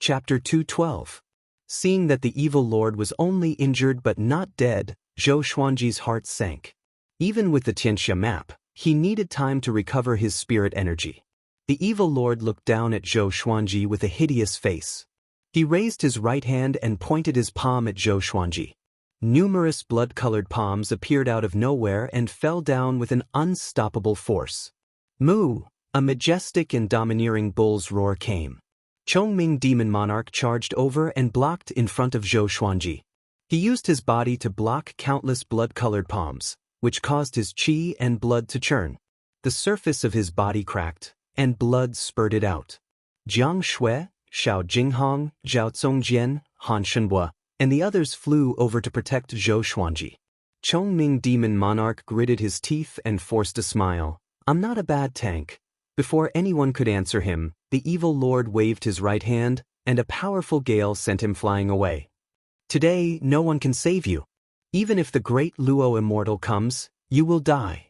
Chapter 212. Seeing that the evil lord was only injured but not dead, Zhou Xuanji's heart sank. Even with the Xianxia map, he needed time to recover his spirit energy. The evil lord looked down at Zhou Xuanji with a hideous face. He raised his right hand and pointed his palm at Zhou Xuanji. Numerous blood-colored palms appeared out of nowhere and fell down with an unstoppable force. Moo! A majestic and domineering bull's roar came. Chongming Demon Monarch charged over and blocked in front of Zhou Xuanji. He used his body to block countless blood-colored palms, which caused his qi and blood to churn. The surface of his body cracked, and blood spurted out. Jiang Shui, Xiao Jinghong, Zhao Zongjian, Han Shenhua, and the others flew over to protect Zhou Xuanji. Chongming Demon Monarch gritted his teeth and forced a smile. "I'm not a bad tank." Before anyone could answer him, the evil lord waved his right hand, and a powerful gale sent him flying away. "Today, no one can save you. Even if the great Luo Immortal comes, you will die."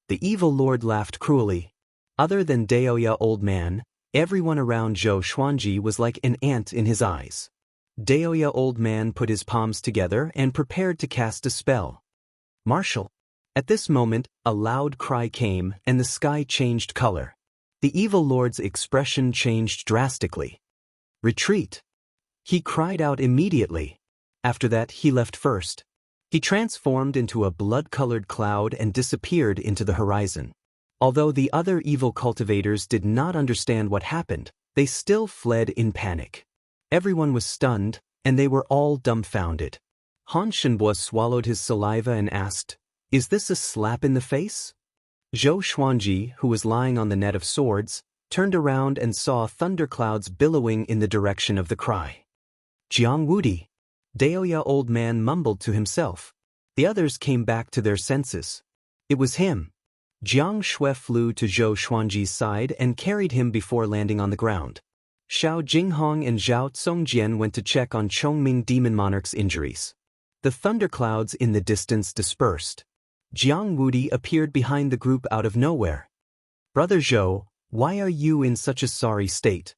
The evil lord laughed cruelly. Other than Daoist Old Man, everyone around Zhou Xuanji was like an ant in his eyes. Daoist Old Man put his palms together and prepared to cast a spell. "Martial." At this moment, a loud cry came and the sky changed color. The evil lord's expression changed drastically. "Retreat!" He cried out immediately. After that, he left first. He transformed into a blood-colored cloud and disappeared into the horizon. Although the other evil cultivators did not understand what happened, they still fled in panic. Everyone was stunned, and they were all dumbfounded. Han Shenhua swallowed his saliva and asked, "Is this a slap in the face?" Zhou Xuanji, who was lying on the net of swords, turned around and saw thunderclouds billowing in the direction of the cry. "Jiang Wudi!" Daoist Old Man mumbled to himself. The others came back to their senses. It was him. Jiang Shui flew to Zhou Xuanji's side and carried him before landing on the ground. Xiao Jinghong and Zhao Zongjian went to check on Chongming Demon Monarch's injuries. The thunderclouds in the distance dispersed. Jiang Wudi appeared behind the group out of nowhere. "Brother Zhou, why are you in such a sorry state?"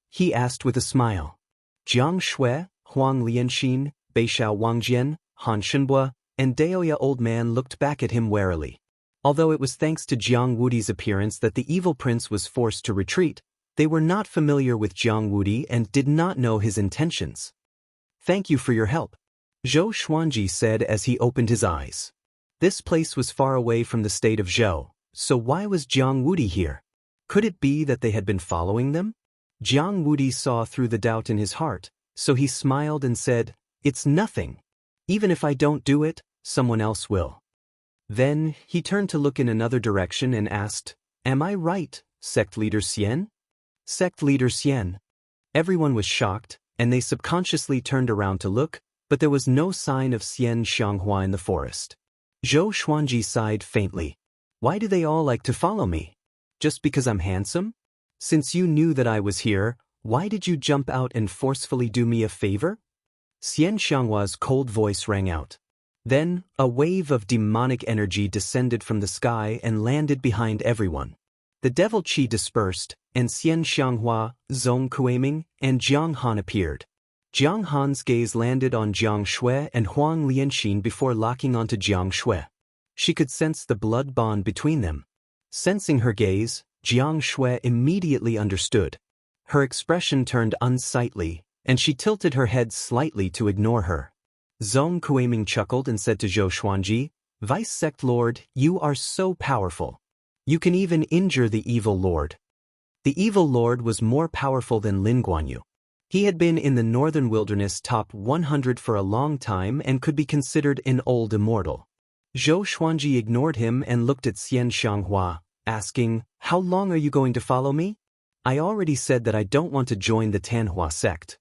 he asked with a smile. Jiang Shui, Huang Lianxin, Beishao Wangjian, Han Shenhua, and Daoist Old Man looked back at him warily. Although it was thanks to Jiang Wudi's appearance that the evil prince was forced to retreat, they were not familiar with Jiang Wudi and did not know his intentions. "Thank you for your help," Zhou Xuanji said as he opened his eyes. This place was far away from the state of Zhou, so why was Jiang Wudi here? Could it be that they had been following them? Jiang Wudi saw through the doubt in his heart, so he smiled and said, "It's nothing. Even if I don't do it, someone else will." Then, he turned to look in another direction and asked, "Am I right, Sect Leader Xian?" "Sect Leader Xian." Everyone was shocked, and they subconsciously turned around to look, but there was no sign of Xian Xianghua in the forest. Zhou Xuanji sighed faintly. "Why do they all like to follow me? Just because I'm handsome? Since you knew that I was here, why did you jump out and forcefully do me a favor?" Xian Xianghua's cold voice rang out. Then, a wave of demonic energy descended from the sky and landed behind everyone. The devil qi dispersed, and Xian Xianghua, Zong Kuiming, and Jiang Han appeared. Jiang Han's gaze landed on Jiang Shui and Huang Lianxin before locking onto Jiang Shui. She could sense the blood bond between them. Sensing her gaze, Jiang Shui immediately understood. Her expression turned unsightly, and she tilted her head slightly to ignore her. Zong Kuiming chuckled and said to Zhou Xuanji, "Vice Sect Lord, you are so powerful. You can even injure the evil lord." The evil lord was more powerful than Lin Guanyu. He had been in the northern wilderness top 100 for a long time and could be considered an old immortal. Zhou Xuanji ignored him and looked at Xian Xianghua, asking, "How long are you going to follow me? I already said that I don't want to join the Tanhua sect."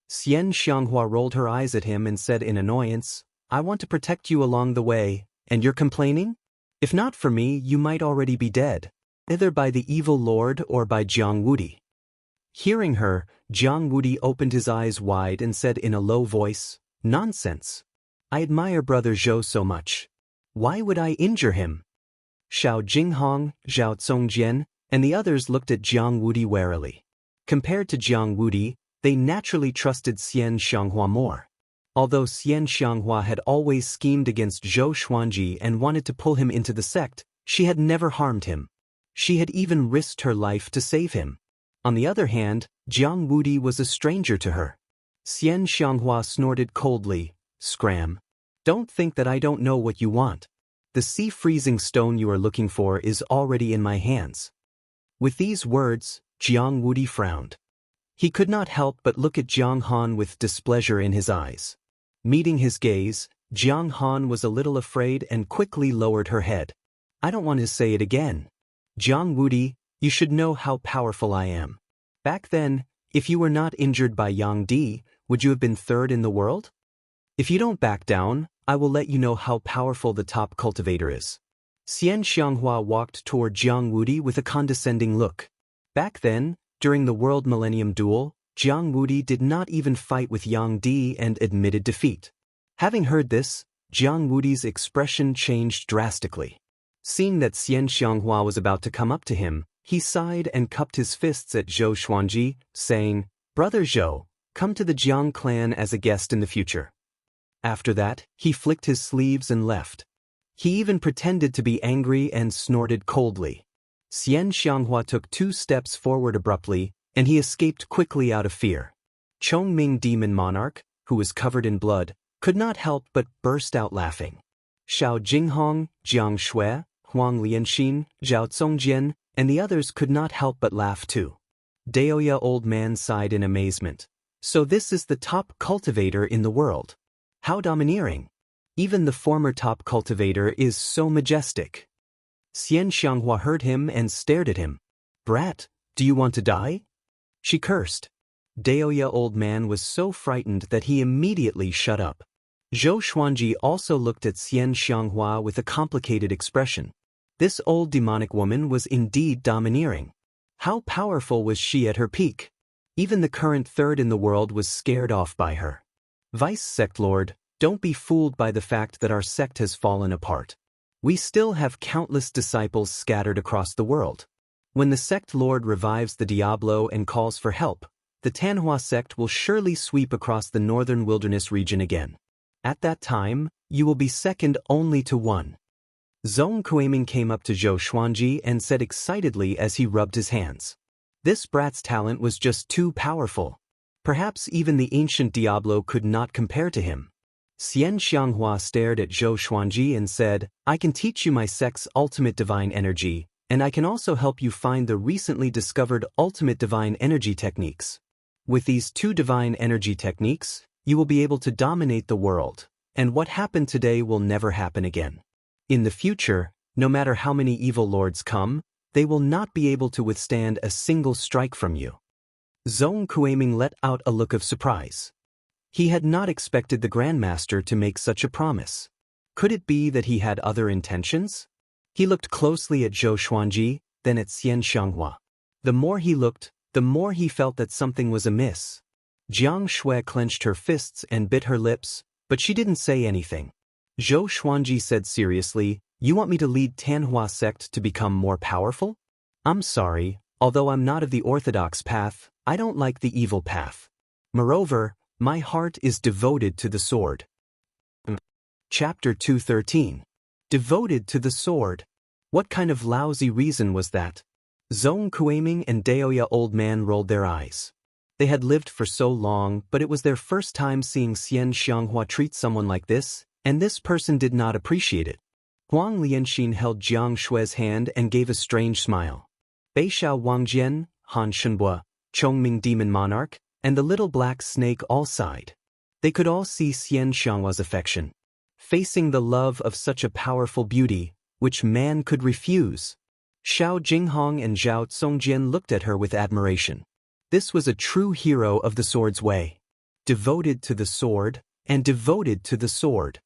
Xian Xianghua rolled her eyes at him and said in annoyance, "I want to protect you along the way, and you're complaining? If not for me, you might already be dead, either by the evil lord or by Jiang Wudi." Hearing her, Jiang Wudi opened his eyes wide and said in a low voice, "Nonsense. I admire Brother Zhou so much. Why would I injure him?" Xiao Jinghong, Zhao Zongjian, and the others looked at Jiang Wudi warily. Compared to Jiang Wudi, they naturally trusted Xianxia more. Although Xianxia had always schemed against Zhou Xuanji and wanted to pull him into the sect, she had never harmed him. She had even risked her life to save him. On the other hand, Jiang Wudi was a stranger to her. Xianxia snorted coldly, "Scram. Don't think that I don't know what you want. The sea-freezing stone you are looking for is already in my hands." With these words, Jiang Wudi frowned. He could not help but look at Jiang Han with displeasure in his eyes. Meeting his gaze, Jiang Han was a little afraid and quickly lowered her head. "I don't want to say it again. Jiang Wudi, you should know how powerful I am. Back then, if you were not injured by Yang Di, would you have been third in the world? If you don't back down, I will let you know how powerful the top cultivator is." Xianxia walked toward Jiang Wudi with a condescending look. Back then, during the World Millennium Duel, Jiang Wudi did not even fight with Yang Di and admitted defeat. Having heard this, Jiang Wudi's expression changed drastically. Seeing that Xianxia was about to come up to him, he sighed and cupped his fists at Zhou Xuanji, saying, "Brother Zhou, come to the Jiang clan as a guest in the future." After that, he flicked his sleeves and left. He even pretended to be angry and snorted coldly. Xianxia took 2 steps forward abruptly, and he escaped quickly out of fear. Chongming Demon Monarch, who was covered in blood, could not help but burst out laughing. Xiao Jinghong, Jiang Shui, Huang Lianxin, Zhao Zongjian, and the others could not help but laugh too. Daoist old man sighed in amazement. "So this is the top cultivator in the world. How domineering! Even the former top cultivator is so majestic." Xianxia heard him and stared at him. "Brat, do you want to die?" She cursed. Daoist old man was so frightened that he immediately shut up. Zhou Xuanji also looked at Xianxia with a complicated expression. This old demonic woman was indeed domineering. How powerful was she at her peak? Even the current third in the world was scared off by her. "Vice Sect Lord, don't be fooled by the fact that our sect has fallen apart. We still have countless disciples scattered across the world. When the sect lord revives the Diablo and calls for help, the Tanhua sect will surely sweep across the northern wilderness region again. At that time, you will be second only to one." Zhong Kuiming came up to Zhou Xuanji and said excitedly as he rubbed his hands. This brat's talent was just too powerful. Perhaps even the ancient Diablo could not compare to him. Xianxia stared at Zhou Xuanji and said, "I can teach you my sect's ultimate divine energy, and I can also help you find the recently discovered ultimate divine energy techniques. With these 2 divine energy techniques, you will be able to dominate the world, and what happened today will never happen again. In the future, no matter how many evil lords come, they will not be able to withstand a single strike from you." Zhong Kuiming let out a look of surprise. He had not expected the Grandmaster to make such a promise. Could it be that he had other intentions? He looked closely at Zhou Xuanji, then at Xianxia. The more he looked, the more he felt that something was amiss. Jiang Shui clenched her fists and bit her lips, but she didn't say anything. Zhou Xuanji said seriously, "You want me to lead Tanhua sect to become more powerful? I'm sorry, although I'm not of the orthodox path, I don't like the evil path. Moreover, my heart is devoted to the sword." Chapter 213. Devoted to the sword. What kind of lousy reason was that? Zhong Kuiming and Daoist old man rolled their eyes. They had lived for so long, but it was their first time seeing Xianxia treat someone like this, and this person did not appreciate it. Huang Lianxin held Jiang Shui's hand and gave a strange smile. Beishao Wangjian, Han Shenbua, Chongming Demon Monarch, and the little black snake all sighed. They could all see Xianxia's affection. Facing the love of such a powerful beauty, which man could refuse? Xiao Jinghong and Zhao Zongjian looked at her with admiration. This was a true hero of the sword's way. Devoted to the sword, and devoted to the sword.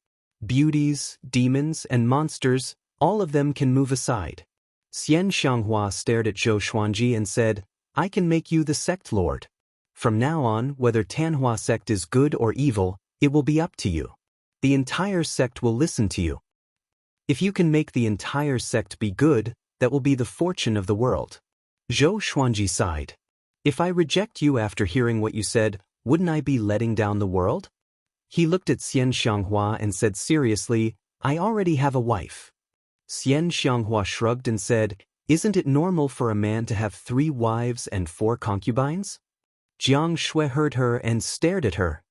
Beauties, demons, and monsters, all of them can move aside. Xianxia stared at Zhou Xuanji and said, "I can make you the sect lord. From now on, whether Tanhua sect is good or evil, it will be up to you. The entire sect will listen to you. If you can make the entire sect be good, that will be the fortune of the world." Zhou Xuanji sighed. If I reject you after hearing what you said, wouldn't I be letting down the world? He looked at Xianxia and said seriously, I already have a wife. Xianxia shrugged and said, isn't it normal for a man to have 3 wives and 4 concubines? Jiang Shui heard her and stared at her.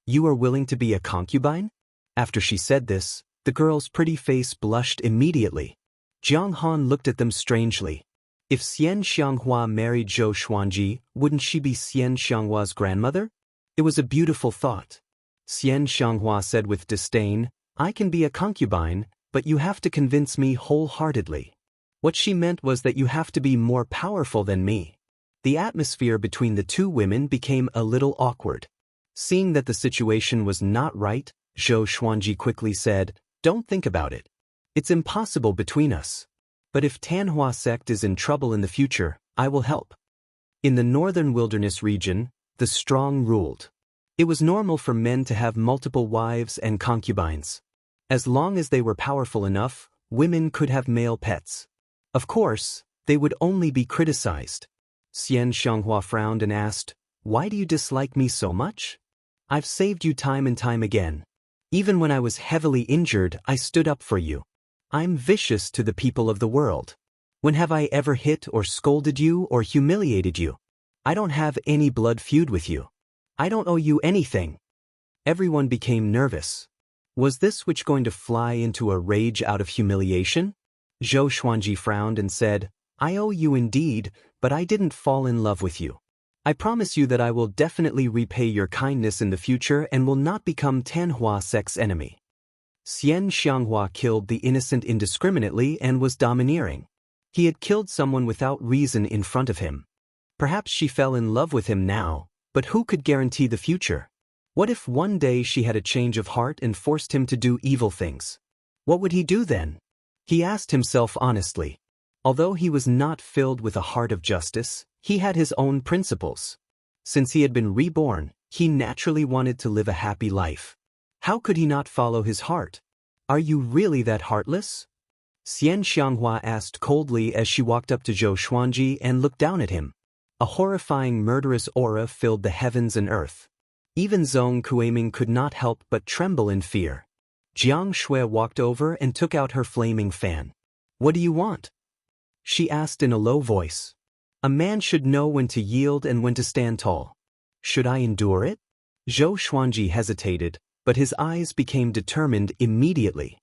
You are willing to be a concubine? After she said this, the girl's pretty face blushed immediately. Jiang Han looked at them strangely. If Xian Xianghua married Zhou Xuanji, wouldn't she be Xian Xianghua's grandmother? It was a beautiful thought. Xian Xianghua said with disdain, I can be a concubine, but you have to convince me wholeheartedly. What she meant was that you have to be more powerful than me. The atmosphere between the 2 women became a little awkward. Seeing that the situation was not right, Zhou Xuanji quickly said, don't think about it. It's impossible between us. But if Tanhua sect is in trouble in the future, I will help. In the northern wilderness region, the strong ruled. It was normal for men to have multiple wives and concubines. As long as they were powerful enough, women could have male pets. Of course, they would only be criticized. Xian Xianghua frowned and asked, why do you dislike me so much? I've saved you time and time again. Even when I was heavily injured, I stood up for you. I'm vicious to the people of the world. When have I ever hit or scolded you or humiliated you? I don't have any blood feud with you. I don't owe you anything. Everyone became nervous. Was this witch going to fly into a rage out of humiliation? Zhou Xuanji frowned and said, I owe you indeed, but I didn't fall in love with you. I promise you that I will definitely repay your kindness in the future and will not become Tanhua sect's enemy. Xian Xianghua killed the innocent indiscriminately and was domineering. He had killed someone without reason in front of him. Perhaps she fell in love with him now, but who could guarantee the future? What if one day she had a change of heart and forced him to do evil things? What would he do then? He asked himself honestly. Although he was not filled with a heart of justice, he had his own principles. Since he had been reborn, he naturally wanted to live a happy life. How could he not follow his heart? Are you really that heartless? Xian Xianghua asked coldly as she walked up to Zhou Xuanji and looked down at him. A horrifying murderous aura filled the heavens and earth. Even Zhong Kuiming could not help but tremble in fear. Jiang Shui walked over and took out her flaming fan. What do you want? She asked in a low voice. A man should know when to yield and when to stand tall. Should I endure it? Zhou Xuanji hesitated, but his eyes became determined immediately.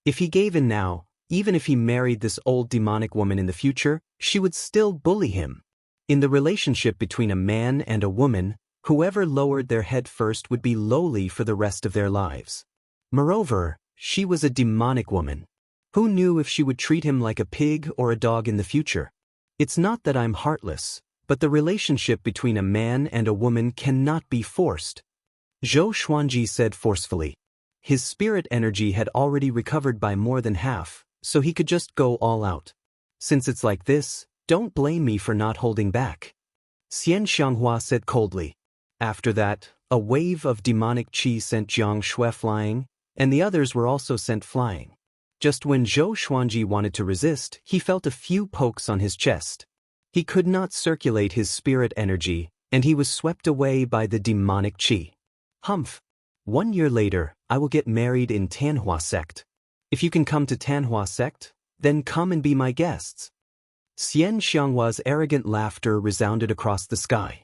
If he gave in now, even if he married this old demonic woman in the future, she would still bully him. In the relationship between a man and a woman, whoever lowered their head first would be lowly for the rest of their lives. Moreover, she was a demonic woman. Who knew if she would treat him like a pig or a dog in the future? It's not that I'm heartless, but the relationship between a man and a woman cannot be forced. Zhou Xuanji said forcefully. His spirit energy had already recovered by more than half, so he could just go all out. Since it's like this, don't blame me for not holding back. Xian Xianghua said coldly. After that, a wave of demonic qi sent Jiang Shui flying, and the others were also sent flying. Just when Zhou Xuanji wanted to resist, he felt a few pokes on his chest. He could not circulate his spirit energy, and he was swept away by the demonic qi. Humph. 1 year later, I will get married in Tanhua sect. If you can come to Tanhua sect, then come and be my guests. Xian Xianghua's arrogant laughter resounded across the sky.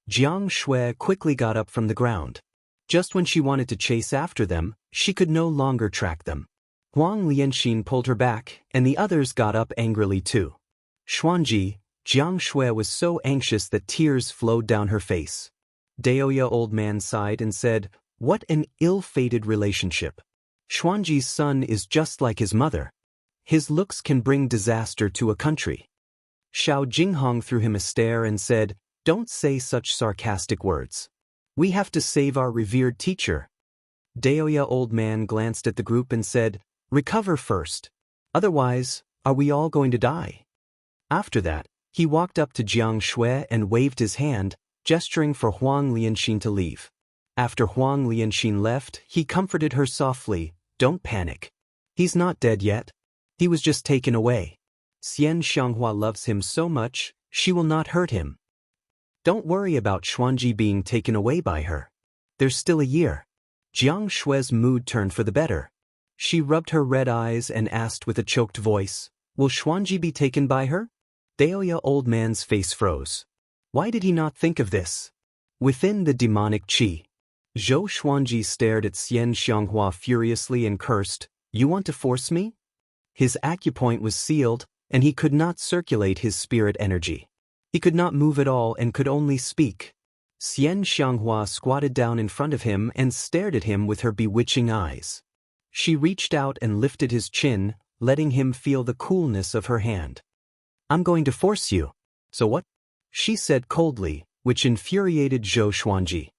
Jiang Shui quickly got up from the ground. Just when she wanted to chase after them, she could no longer track them. Wang Lin pulled her back, and the others got up angrily too. Xuanji, Jiang Shui was so anxious that tears flowed down her face. Daoist old man sighed and said, what an ill-fated relationship. Xuanji's son is just like his mother. His looks can bring disaster to a country. Xiao Jinghong threw him a stare and said, don't say such sarcastic words. We have to save our revered teacher. Daoist old man glanced at the group and said, recover first. Otherwise, are we all going to die? After that, he walked up to Jiang Shui and waved his hand, gesturing for Huang Lianxin to leave. After Huang Lianxin left, he comforted her softly, don't panic. He's not dead yet. He was just taken away. Xian Xianghua loves him so much, she will not hurt him. Don't worry about Xuanji being taken away by her. There's still a year. Jiang Shui's mood turned for the better. She rubbed her red eyes and asked with a choked voice, "Will Xuanji be taken by her?" Daoist old man's face froze. Why did he not think of this? Within the demonic qi, Zhou Xuanji stared at Xianxia furiously and cursed, "You want to force me?" His acupoint was sealed, and he could not circulate his spirit energy. He could not move at all and could only speak. Xianxia squatted down in front of him and stared at him with her bewitching eyes. She reached out and lifted his chin, letting him feel the coolness of her hand. "I'm going to force you." "So what?" she said coldly, which infuriated Zhou Xuanji.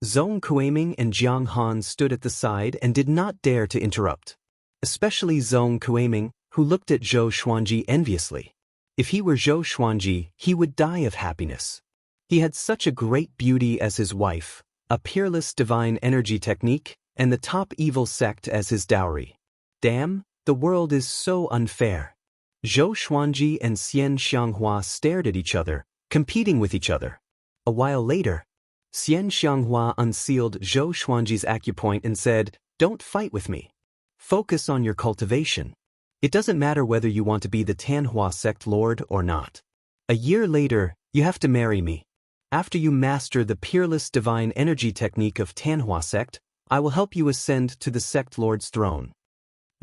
Zhong Kuiming and Jiang Han stood at the side and did not dare to interrupt. Especially Zhong Kuiming, who looked at Zhou Xuanji enviously. If he were Zhou Xuanji, he would die of happiness. He had such a great beauty as his wife, a peerless divine energy technique, and the top evil sect as his dowry. Damn, the world is so unfair. Zhou Xuanji and Xianxia stared at each other, competing with each other. A while later, Xianxia unsealed Zhou Xuanji's acupoint and said, "Don't fight with me. Focus on your cultivation. It doesn't matter whether you want to be the Tanhua sect lord or not. A year later, you have to marry me. After you master the peerless divine energy technique of Tanhua sect, I will help you ascend to the sect lord's throne."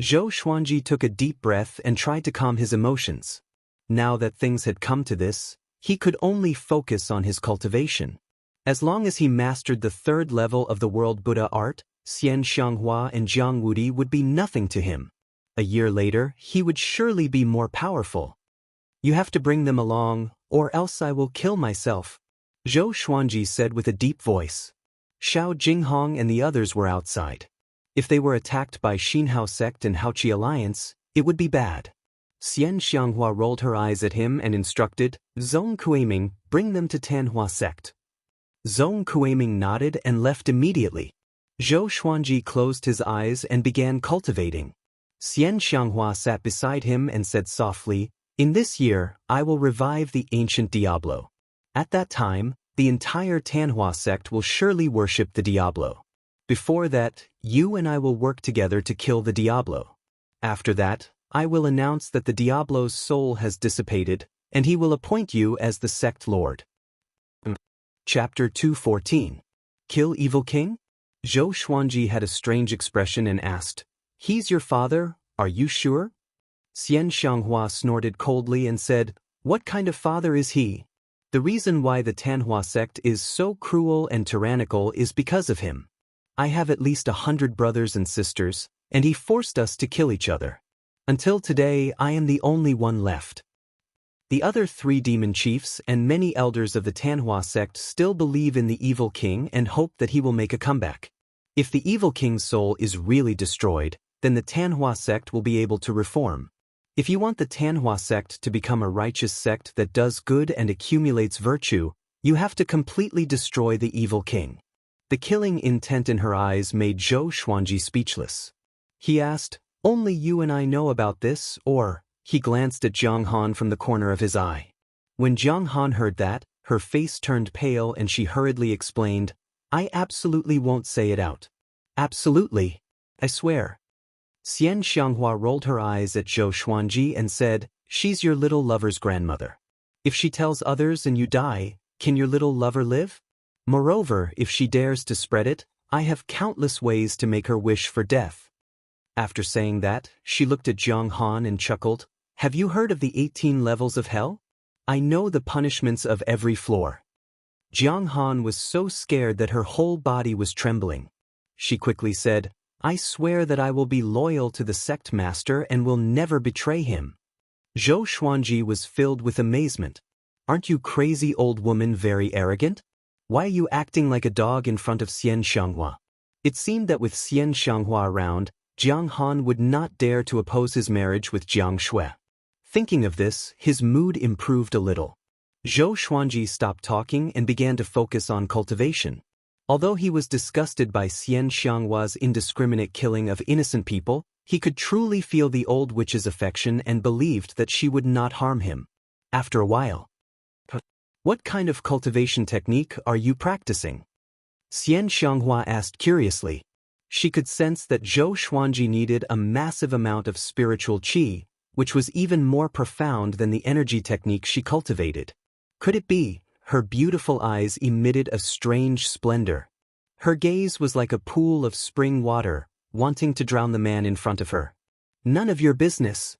Zhou Xuanji took a deep breath and tried to calm his emotions. Now that things had come to this, he could only focus on his cultivation. As long as he mastered the third level of the world Buddha art, Xianxia and Jiang Wudi would be nothing to him. A year later, he would surely be more powerful. "You have to bring them along, or else I will kill myself," Zhou Xuanji said with a deep voice. Xiao Jinghong and the others were outside. If they were attacked by Xinhao sect and Haoqi alliance, it would be bad. Xianxia rolled her eyes at him and instructed, "Zhong Kuiming, bring them to Tanhua sect." Zhong Kuiming nodded and left immediately. Zhou Xuanji closed his eyes and began cultivating. Xianxia sat beside him and said softly, "In this year, I will revive the ancient Diablo. At that time, the entire Tanhua sect will surely worship the Diablo. Before that, you and I will work together to kill the Diablo. After that, I will announce that the Diablo's soul has dissipated, and he will appoint you as the sect lord." Chapter 214. Kill Evil King? Zhou Xuanji had a strange expression and asked, "He's your father, are you sure?" Xianxia snorted coldly and said, "What kind of father is he? The reason why the Tanhua sect is so cruel and tyrannical is because of him. I have at least 100 brothers and sisters, and he forced us to kill each other. Until today, I am the only one left." The other 3 demon chiefs and many elders of the Tanhua sect still believe in the evil king and hope that he will make a comeback. If the evil king's soul is really destroyed, then the Tanhua sect will be able to reform. If you want the Tanhua sect to become a righteous sect that does good and accumulates virtue, you have to completely destroy the evil king. The killing intent in her eyes made Zhou Xuanji speechless. He asked, "Only you and I know about this, or?" He glanced at Jiang Han from the corner of his eye. When Jiang Han heard that, her face turned pale and she hurriedly explained, "I absolutely won't say it out. Absolutely. I swear." Xianxia rolled her eyes at Zhou Xuanji and said, "She's your little lover's grandmother. If she tells others and you die, can your little lover live? Moreover, if she dares to spread it, I have countless ways to make her wish for death." After saying that, she looked at Jiang Han and chuckled, "Have you heard of the 18 levels of hell? I know the punishments of every floor." Jiang Han was so scared that her whole body was trembling. She quickly said, "I swear that I will be loyal to the sect master and will never betray him." Zhou Xuanji was filled with amazement. "Aren't you crazy old woman very arrogant? Why are you acting like a dog in front of Xianxia?" It seemed that with Xianxia around, Jiang Han would not dare to oppose his marriage with Jiang Shui. Thinking of this, his mood improved a little. Zhou Xuanji stopped talking and began to focus on cultivation. Although he was disgusted by Xianxia's indiscriminate killing of innocent people, he could truly feel the old witch's affection and believed that she would not harm him. After a while, What kind of cultivation technique are you practicing? Xianxia asked curiously. She could sense that Zhou Xuanji needed a massive amount of spiritual qi, which was even more profound than the energy technique she cultivated. Could it be? Her beautiful eyes emitted a strange splendor. Her gaze was like a pool of spring water, wanting to drown the man in front of her. None of your business.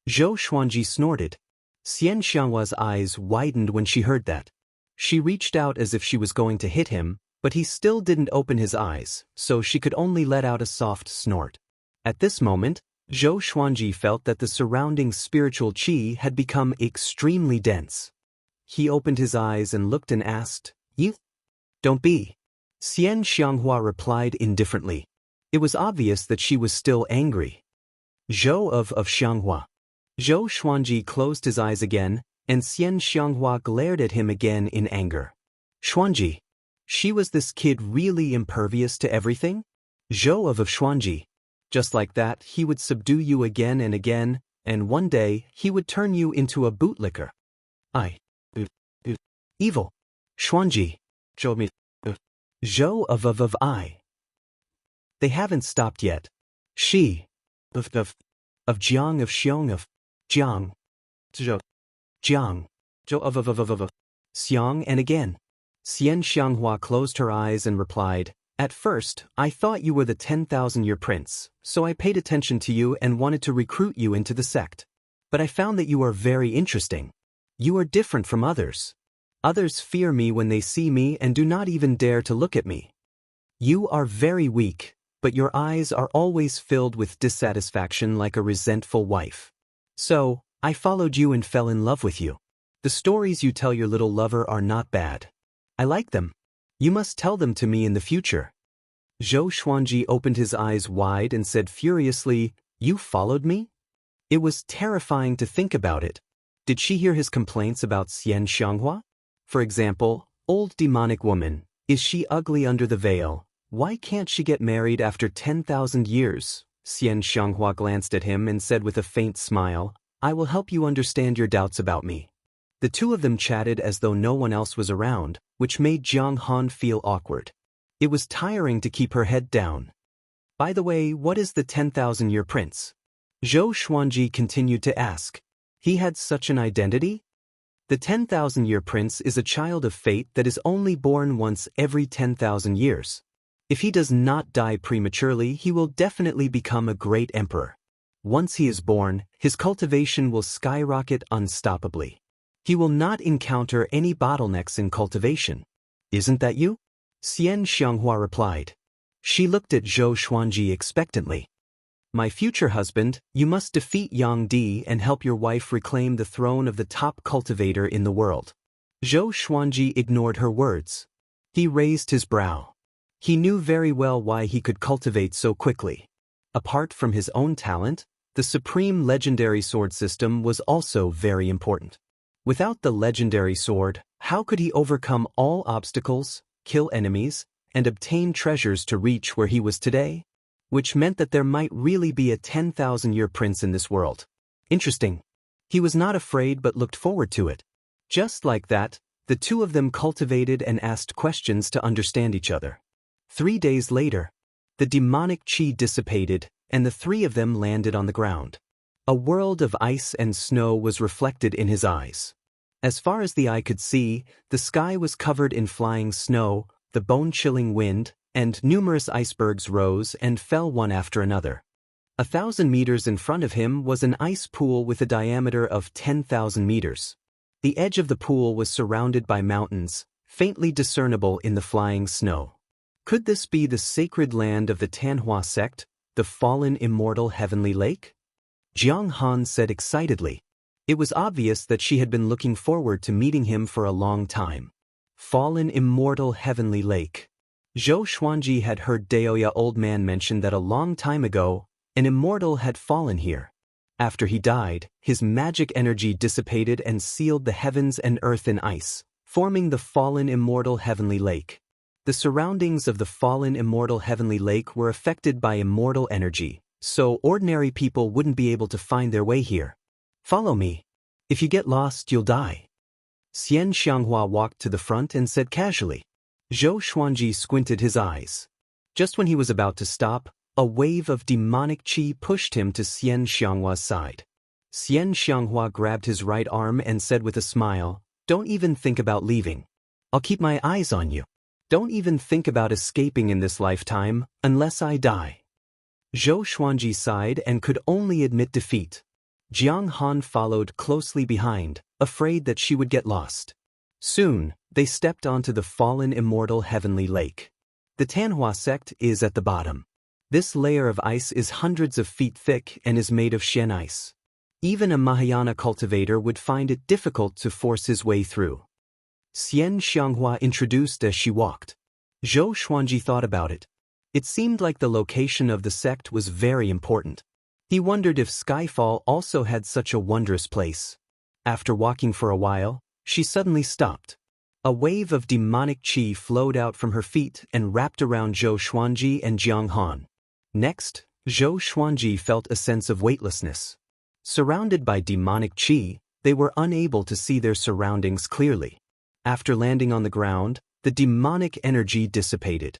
Zhou Xuanji snorted. Xianxia's eyes widened when she heard that. She reached out as if she was going to hit him, but he still didn't open his eyes, so she could only let out a soft snort. At this moment, Zhou Xuanji felt that the surrounding spiritual qi had become extremely dense. He opened his eyes and looked and asked, "You? Don't be." Xianxia replied indifferently. It was obvious that she was still angry. Zhou of Xianghua. Zhou Xuanji closed his eyes again, and Xianxia glared at him again in anger. Xuanji. Was this kid really impervious to everything? Zhou of Xuanji. Just like that, he would subdue you again and again, and one day, he would turn you into a bootlicker. Evil. Xuanji. Zhou of I. They haven't stopped yet. She. Of Jiang of Xiong of Jiang. Jiang. Zhou of Xiang and again. Xianxia closed her eyes and replied, "At first, I thought you were the 10,000-year prince, so I paid attention to you and wanted to recruit you into the sect. But I found that you are very interesting. You are different from others. Others fear me when they see me and do not even dare to look at me. You are very weak, but your eyes are always filled with dissatisfaction like a resentful wife. So, I followed you and fell in love with you. The stories you tell your little lover are not bad. I like them. You must tell them to me in the future." Zhou Xuanji opened his eyes wide and said furiously, "You followed me?" It was terrifying to think about it. Did she hear his complaints about Xianxia? For example, old demonic woman, is she ugly under the veil? Why can't she get married after 10,000 years? Xianxia glanced at him and said with a faint smile, "I will help you understand your doubts about me." The two of them chatted as though no one else was around, which made Jiang Han feel awkward. It was tiring to keep her head down. "By the way, what is the 10,000-year prince?" Zhou Xuanji continued to ask. He had such an identity? The 10,000-year prince is a child of fate that is only born once every 10,000 years. If he does not die prematurely, he will definitely become a great emperor. Once he is born, his cultivation will skyrocket unstoppably. He will not encounter any bottlenecks in cultivation. Isn't that you? Xianxia replied. She looked at Zhou Xuanji expectantly. "My future husband, you must defeat Yang Di and help your wife reclaim the throne of the top cultivator in the world." Zhou Xuanji ignored her words. He raised his brow. He knew very well why he could cultivate so quickly. Apart from his own talent, the supreme legendary sword system was also very important. Without the legendary sword, how could he overcome all obstacles, kill enemies, and obtain treasures to reach where he was today? Which meant that there might really be a 10,000-year prince in this world. Interesting. He was not afraid but looked forward to it. Just like that, the two of them cultivated and asked questions to understand each other. 3 days later, the demonic qi dissipated, and the three of them landed on the ground. A world of ice and snow was reflected in his eyes. As far as the eye could see, the sky was covered in flying snow, the bone-chilling wind, and numerous icebergs rose and fell one after another. 1,000 meters in front of him was an ice pool with a diameter of 10,000 meters. The edge of the pool was surrounded by mountains, faintly discernible in the flying snow. Could this be the sacred land of the Tanhua sect, the fallen immortal heavenly lake? Jiang Han said excitedly. It was obvious that she had been looking forward to meeting him for a long time. Fallen immortal heavenly lake. Zhou Xuanji had heard Daoist old man mention that a long time ago, an immortal had fallen here. After he died, his magic energy dissipated and sealed the heavens and earth in ice, forming the fallen immortal heavenly lake. The surroundings of the fallen immortal heavenly lake were affected by immortal energy, so ordinary people wouldn't be able to find their way here. "Follow me. If you get lost, you'll die." Xianxia walked to the front and said casually. Zhou Xuanji squinted his eyes. Just when he was about to stop, a wave of demonic qi pushed him to Xianxia's side. Xianxia grabbed his right arm and said with a smile, "Don't even think about leaving. I'll keep my eyes on you. Don't even think about escaping in this lifetime, unless I die." Zhou Xuanji sighed and could only admit defeat. Jiang Han followed closely behind, afraid that she would get lost. Soon, they stepped onto the fallen immortal heavenly lake. The Tanhua sect is at the bottom. This layer of ice is hundreds of feet thick and is made of Shen ice. Even a Mahayana cultivator would find it difficult to force his way through. Xianxia introduced as she walked. Zhou Xuanji thought about it. It seemed like the location of the sect was very important. He wondered if Skyfall also had such a wondrous place. After walking for a while, she suddenly stopped. A wave of demonic qi flowed out from her feet and wrapped around Zhou Xuanji and Jiang Han. Next, Zhou Xuanji felt a sense of weightlessness. Surrounded by demonic qi, they were unable to see their surroundings clearly. After landing on the ground, the demonic energy dissipated.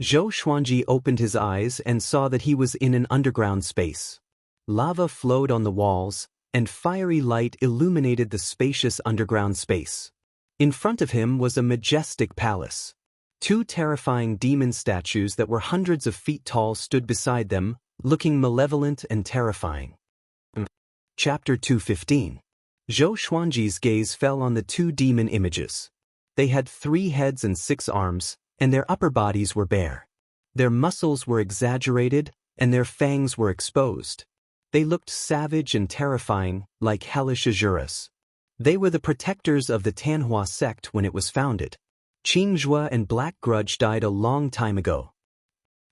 Zhou Xuanji opened his eyes and saw that he was in an underground space. Lava flowed on the walls, and fiery light illuminated the spacious underground space. In front of him was a majestic palace. Two terrifying demon statues that were hundreds of feet tall stood beside them, looking malevolent and terrifying. Chapter 215. Zhou Xuanji's gaze fell on the two demon images. They had 3 heads and 6 arms, and their upper bodies were bare. Their muscles were exaggerated, and their fangs were exposed. They looked savage and terrifying, like hellish Azuras. They were the protectors of the Tanhua sect when it was founded. Qingzhua and Black Grudge died a long time ago.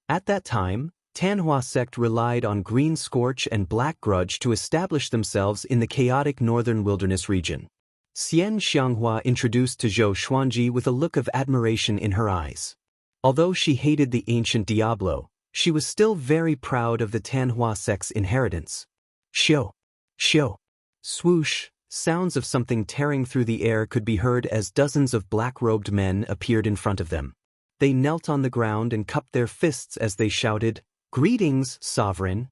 At that time, Tanhua sect relied on Green Scorch and Black Grudge to establish themselves in the chaotic northern wilderness region. Xianxia introduced to Zhou Xuanji with a look of admiration in her eyes. Although she hated the ancient Diablo, she was still very proud of the Tanhua sect's inheritance. Shio, shio, swoosh, sounds of something tearing through the air could be heard as dozens of black-robed men appeared in front of them. They knelt on the ground and cupped their fists as they shouted, "Greetings, sovereign."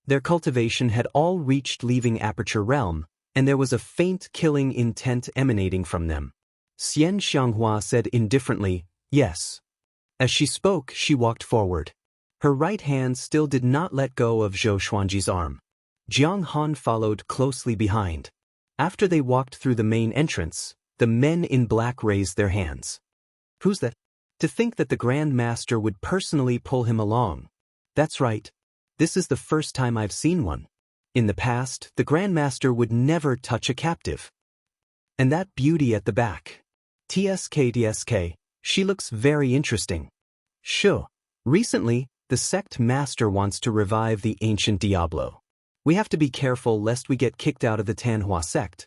Their cultivation had all reached leaving Aperture Realm, and there was a faint killing intent emanating from them. Xianxia said indifferently, "Yes." As she spoke, she walked forward. Her right hand still did not let go of Zhou Xuanji's arm. Jiang Han followed closely behind. After they walked through the main entrance, the men in black raised their hands. "Who's that?" To think that the Grand Master would personally pull him along. "That's right. This is the first time I've seen one. In the past, the Grand Master would never touch a captive." "And that beauty at the back. TSK, she looks very interesting." "Sure. Recently, the sect master wants to revive the ancient Diablo. We have to be careful lest we get kicked out of the Tanhua sect.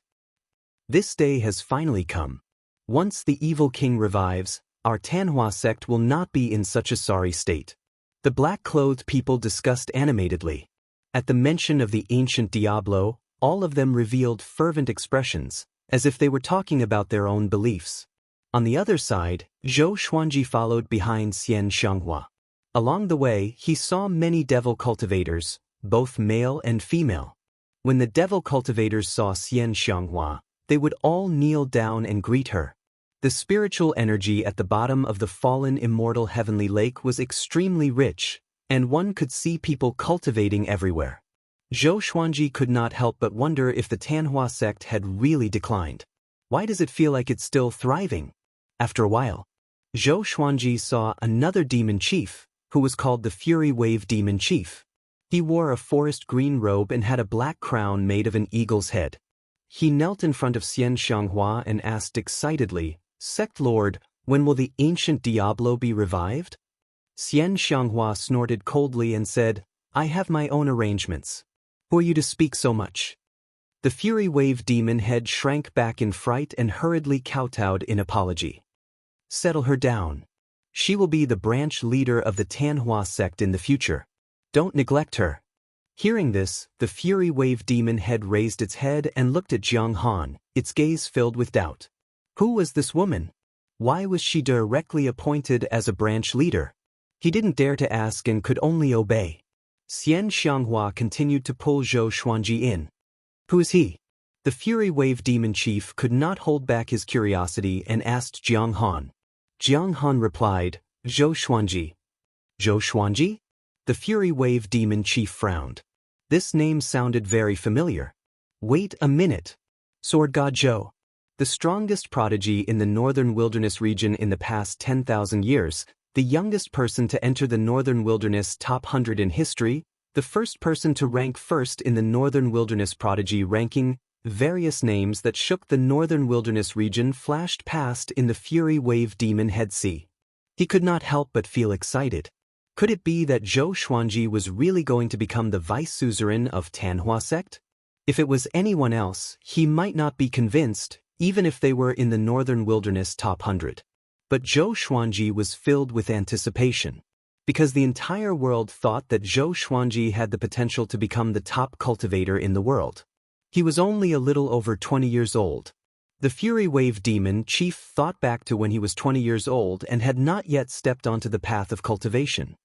This day has finally come. Once the evil king revives, our Tanhua sect will not be in such a sorry state." The black-clothed people discussed animatedly. At the mention of the ancient Diablo, all of them revealed fervent expressions, as if they were talking about their own beliefs. On the other side, Zhou Xuanji followed behind Xianxia. Along the way, he saw many devil cultivators, both male and female. When the devil cultivators saw Xianxia, they would all kneel down and greet her. The spiritual energy at the bottom of the fallen immortal heavenly lake was extremely rich, and one could see people cultivating everywhere. Zhou Xuanji could not help but wonder if the Tanhua sect had really declined. Why does it feel like it's still thriving? After a while, Zhou Xuanji saw another demon chief, who was called the Fury Wave Demon Chief. He wore a forest green robe and had a black crown made of an eagle's head. He knelt in front of Xianxia and asked excitedly, "Sect Lord, when will the ancient Diablo be revived?" Xianxia snorted coldly and said, "I have my own arrangements. Who are you to speak so much?" The Fury Wave demon head shrank back in fright and hurriedly kowtowed in apology. "Settle her down. She will be the branch leader of the Tanhua sect in the future. Don't neglect her." Hearing this, the Fury Wave demon head raised its head and looked at Jiang Han, its gaze filled with doubt. Who was this woman? Why was she directly appointed as a branch leader? He didn't dare to ask and could only obey. Xianxia continued to pull Zhou Xuanji in. Who is he? The Fury Wave Demon Chief could not hold back his curiosity and asked Jiang Han. Jiang Han replied, Zhou Xuanji. Zhou Xuanji? The Fury Wave Demon Chief frowned. This name sounded very familiar. Wait a minute. Sword God Zhou. The strongest prodigy in the Northern Wilderness region in the past 10,000 years, the youngest person to enter the Northern Wilderness top 100 in history, the first person to rank first in the Northern Wilderness prodigy ranking. Various names that shook the Northern Wilderness region flashed past in the Fury Wave Demon Head Sea. He could not help but feel excited. Could it be that Zhou Xuanji was really going to become the vice suzerain of Tanhua sect? If it was anyone else, he might not be convinced, even if they were in the Northern Wilderness top 100. But Zhou Xuanji was filled with anticipation. Because the entire world thought that Zhou Xuanji had the potential to become the top cultivator in the world. He was only a little over 20 years old. The Fury Wave Demon Chief thought back to when he was 20 years old and had not yet stepped onto the path of cultivation.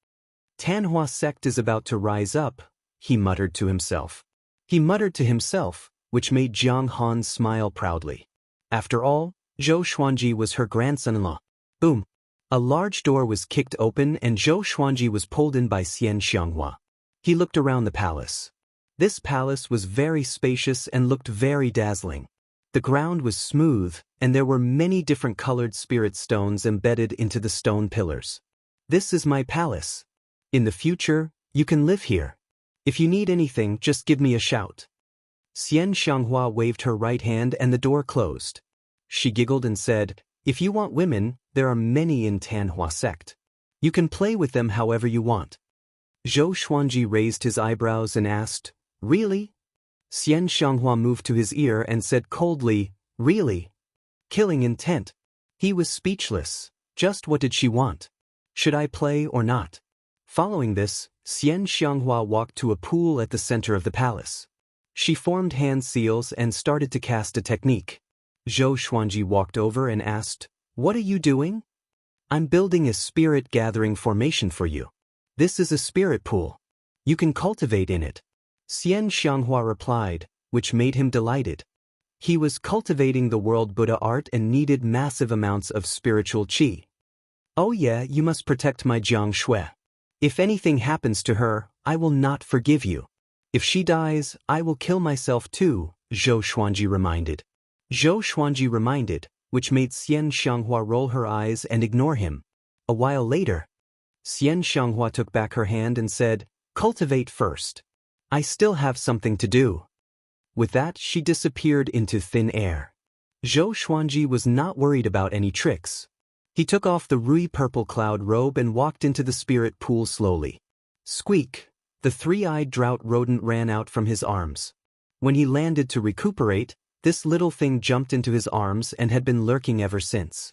Tanhua sect is about to rise up, he muttered to himself. He muttered to himself, which made Jiang Han smile proudly. After all, Zhou Xuanji was her grandson-in-law. Boom! A large door was kicked open and Zhou Xuanji was pulled in by Xianxia. He looked around the palace. This palace was very spacious and looked very dazzling. The ground was smooth, and there were many different colored spirit stones embedded into the stone pillars. This is my palace. In the future, you can live here. If you need anything, just give me a shout. Xianxia waved her right hand and the door closed. She giggled and said, if you want women, there are many in Tanhua sect. You can play with them however you want. Zhou Xuanji raised his eyebrows and asked, really? Xianxia moved to his ear and said coldly, really? Killing intent. He was speechless. Just what did she want? Should I play or not? Following this, Xianxia walked to a pool at the center of the palace. She formed hand seals and started to cast a technique. Zhou Xuanji walked over and asked, what are you doing? I'm building a spirit gathering formation for you. This is a spirit pool. You can cultivate in it. Xianxia replied, which made him delighted. He was cultivating the world Buddha art and needed massive amounts of spiritual qi. Oh yeah, you must protect my Jiang Shui. If anything happens to her, I will not forgive you. If she dies, I will kill myself too, Zhou Xuanji reminded. Zhou Xuanji reminded, which made Xianxia roll her eyes and ignore him. A while later, Xianxia took back her hand and said, cultivate first. I still have something to do. With that, she disappeared into thin air. Zhou Xuanji was not worried about any tricks. He took off the ruby purple cloud robe and walked into the spirit pool slowly. Squeak! The three-eyed drought rodent ran out from his arms. When he landed to recuperate, this little thing jumped into his arms and had been lurking ever since.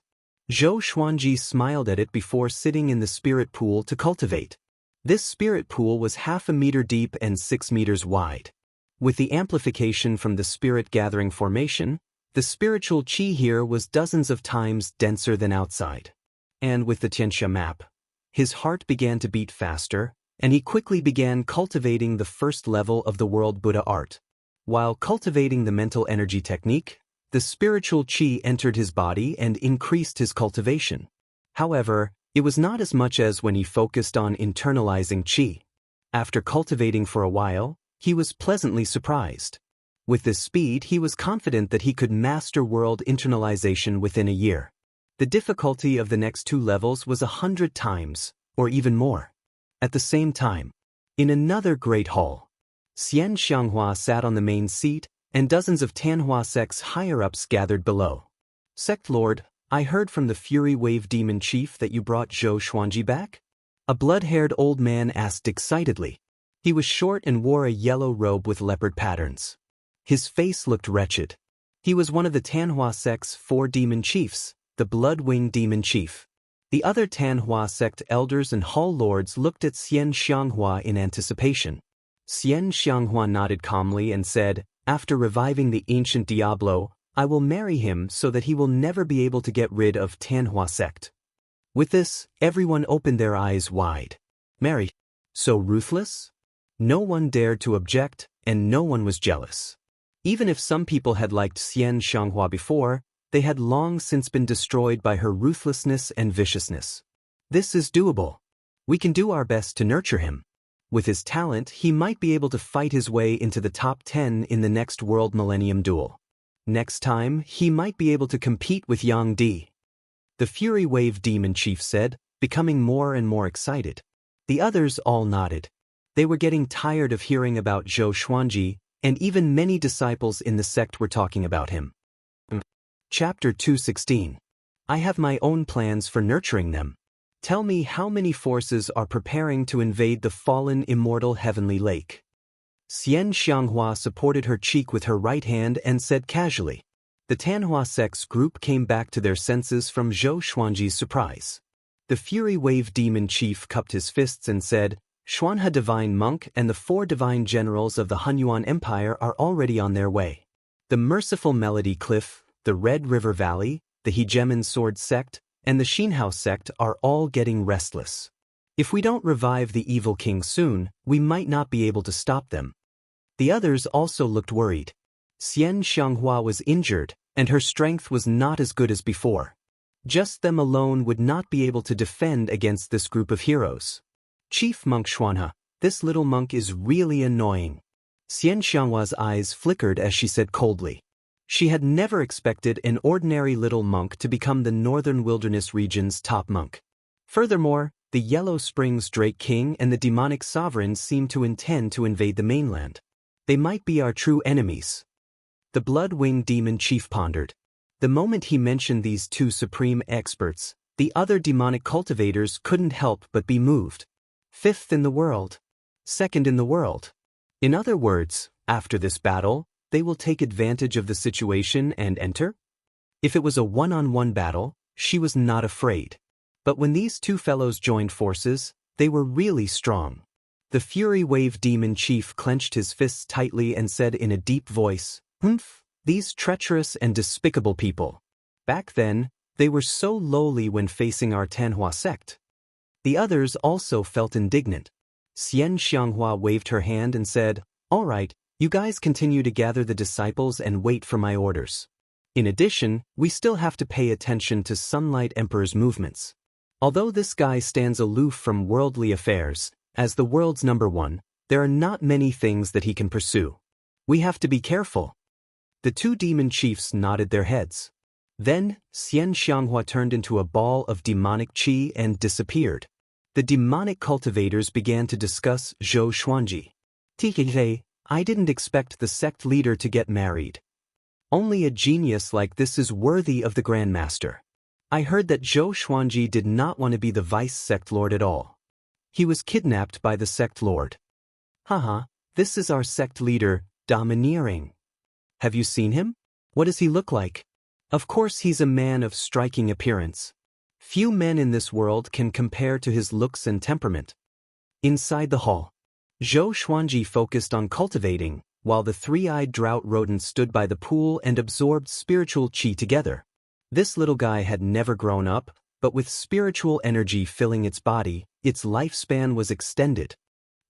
Zhou Xuanji smiled at it before sitting in the spirit pool to cultivate. This spirit pool was 1/2 meter deep and 6 meters wide. With the amplification from the spirit gathering formation, the spiritual qi here was dozens of times denser than outside. And with the Xianxia map, his heart began to beat faster, and he quickly began cultivating the first level of the world Buddha art. While cultivating the mental energy technique, the spiritual qi entered his body and increased his cultivation. However, it was not as much as when he focused on internalizing qi. After cultivating for a while, he was pleasantly surprised. With this speed, he was confident that he could master world internalization within a year. The difficulty of the next 2 levels was 100 times, or even more. At the same time, in another great hall, Xianxia sat on the main seat, and dozens of Tanhua sect's higher-ups gathered below. Sect Lord, I heard from the Fury Wave Demon Chief that you brought Zhou Xuanji back? A blood-haired old man asked excitedly. He was short and wore a yellow robe with leopard patterns. His face looked wretched. He was one of the Tanhua sect's 4 demon chiefs, the Blood-Wing Demon Chief. The other Tanhua sect elders and hall lords looked at Xianxia in anticipation. Xianxia nodded calmly and said, after reviving the ancient Diablo, I will marry him so that he will never be able to get rid of Tianhua sect. With this, everyone opened their eyes wide. Marry? So ruthless? No one dared to object, and no one was jealous. Even if some people had liked Xianxia before, they had long since been destroyed by her ruthlessness and viciousness. This is doable. We can do our best to nurture him. With his talent, he might be able to fight his way into the top 10 in the next World Millennium Duel. Next time, he might be able to compete with Yang Di. The Fury Wave Demon Chief said, becoming more and more excited. The others all nodded. They were getting tired of hearing about Zhou Xuanji, and even many disciples in the sect were talking about him. Chapter 216. I have my own plans for nurturing them. Tell me how many forces are preparing to invade the fallen immortal heavenly lake. Xianxia supported her cheek with her right hand and said casually. The Tianhua sect's group came back to their senses from Zhou Xuanji's surprise. The Fury Wave Demon Chief cupped his fists and said, Xuanhe Divine Monk and the 4 divine generals of the Hunyuan Empire are already on their way. The Merciful Melody Cliff, the Red River Valley, the Hegemon Sword Sect, and the Xinhao sect are all getting restless. If we don't revive the evil king soon, we might not be able to stop them. The others also looked worried. Xianxia was injured, and her strength was not as good as before. Just them alone would not be able to defend against this group of heroes. Chief Monk Xuanhe, this little monk is really annoying. Xianxia's eyes flickered as she said coldly. She had never expected an ordinary little monk to become the Northern Wilderness region's top monk. Furthermore, the Yellow Springs Drake King and the demonic sovereigns seemed to intend to invade the mainland. They might be our true enemies. The Blood-Winged Demon Chief pondered. The moment he mentioned these 2 supreme experts, the other demonic cultivators couldn't help but be moved. 5th in the world. 2nd in the world. In other words, after this battle, they will take advantage of the situation and enter? If it was a one-on-one battle, she was not afraid. But when these 2 fellows joined forces, they were really strong. The Fury Wave Demon Chief clenched his fists tightly and said in a deep voice, Humph, these treacherous and despicable people. Back then, they were so lowly when facing our Tianhua sect. The others also felt indignant. Xianxia waved her hand and said, All right, you guys continue to gather the disciples and wait for my orders. In addition, we still have to pay attention to Sunlight Emperor's movements. Although this guy stands aloof from worldly affairs, as the world's #1, there are not many things that he can pursue. We have to be careful. The 2 demon chiefs nodded their heads. Then, Xianxia turned into a ball of demonic qi and disappeared. The demonic cultivators began to discuss Zhou Xuanji. TK, I didn't expect the sect leader to get married. Only a genius like this is worthy of the Grand Master. I heard that Zhou Xuanji did not want to be the vice sect lord at all. He was kidnapped by the sect lord. Haha, this is our sect leader, domineering. Have you seen him? What does he look like? Of course he's a man of striking appearance. Few men in this world can compare to his looks and temperament. Inside the hall, Zhou Xuanji focused on cultivating, while the 3-eyed drought rodent stood by the pool and absorbed spiritual qi together. This little guy had never grown up, but with spiritual energy filling its body, its lifespan was extended.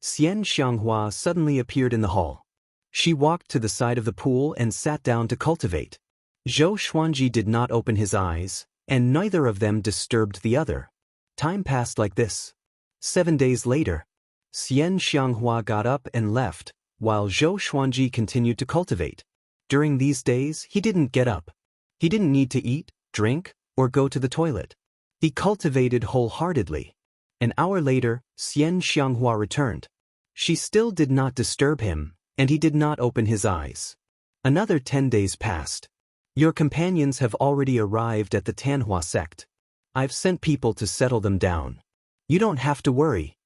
Xianxia suddenly appeared in the hall. She walked to the side of the pool and sat down to cultivate. Zhou Xuanji did not open his eyes, and neither of them disturbed the other. Time passed like this. 7 days later, Xianxia got up and left, while Zhou Xuanji continued to cultivate. During these days, he didn't get up. He didn't need to eat, drink, or go to the toilet. He cultivated wholeheartedly. An hour later, Xianxia returned. She still did not disturb him, and he did not open his eyes. Another 10 days passed. Your companions have already arrived at the Tianhua sect. I've sent people to settle them down. You don't have to worry.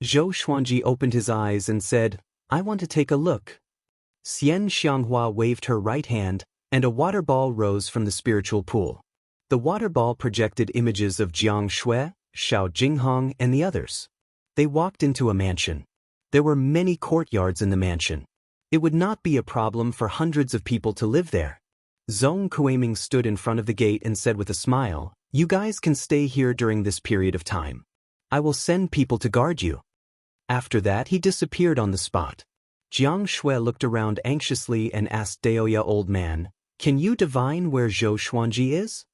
Zhou Xuanji opened his eyes and said, I want to take a look. Xianxia waved her right hand, and a water ball rose from the spiritual pool. The water ball projected images of Jiang Shui, Xiao Jinghong, and the others. They walked into a mansion. There were many courtyards in the mansion. It would not be a problem for hundreds of people to live there. Zhong Kuiming stood in front of the gate and said with a smile, "You guys can stay here during this period of time. I will send people to guard you." After that he disappeared on the spot. Jiang Shui looked around anxiously and asked Daoya old man, "Can you divine where Zhou Xuanji is?"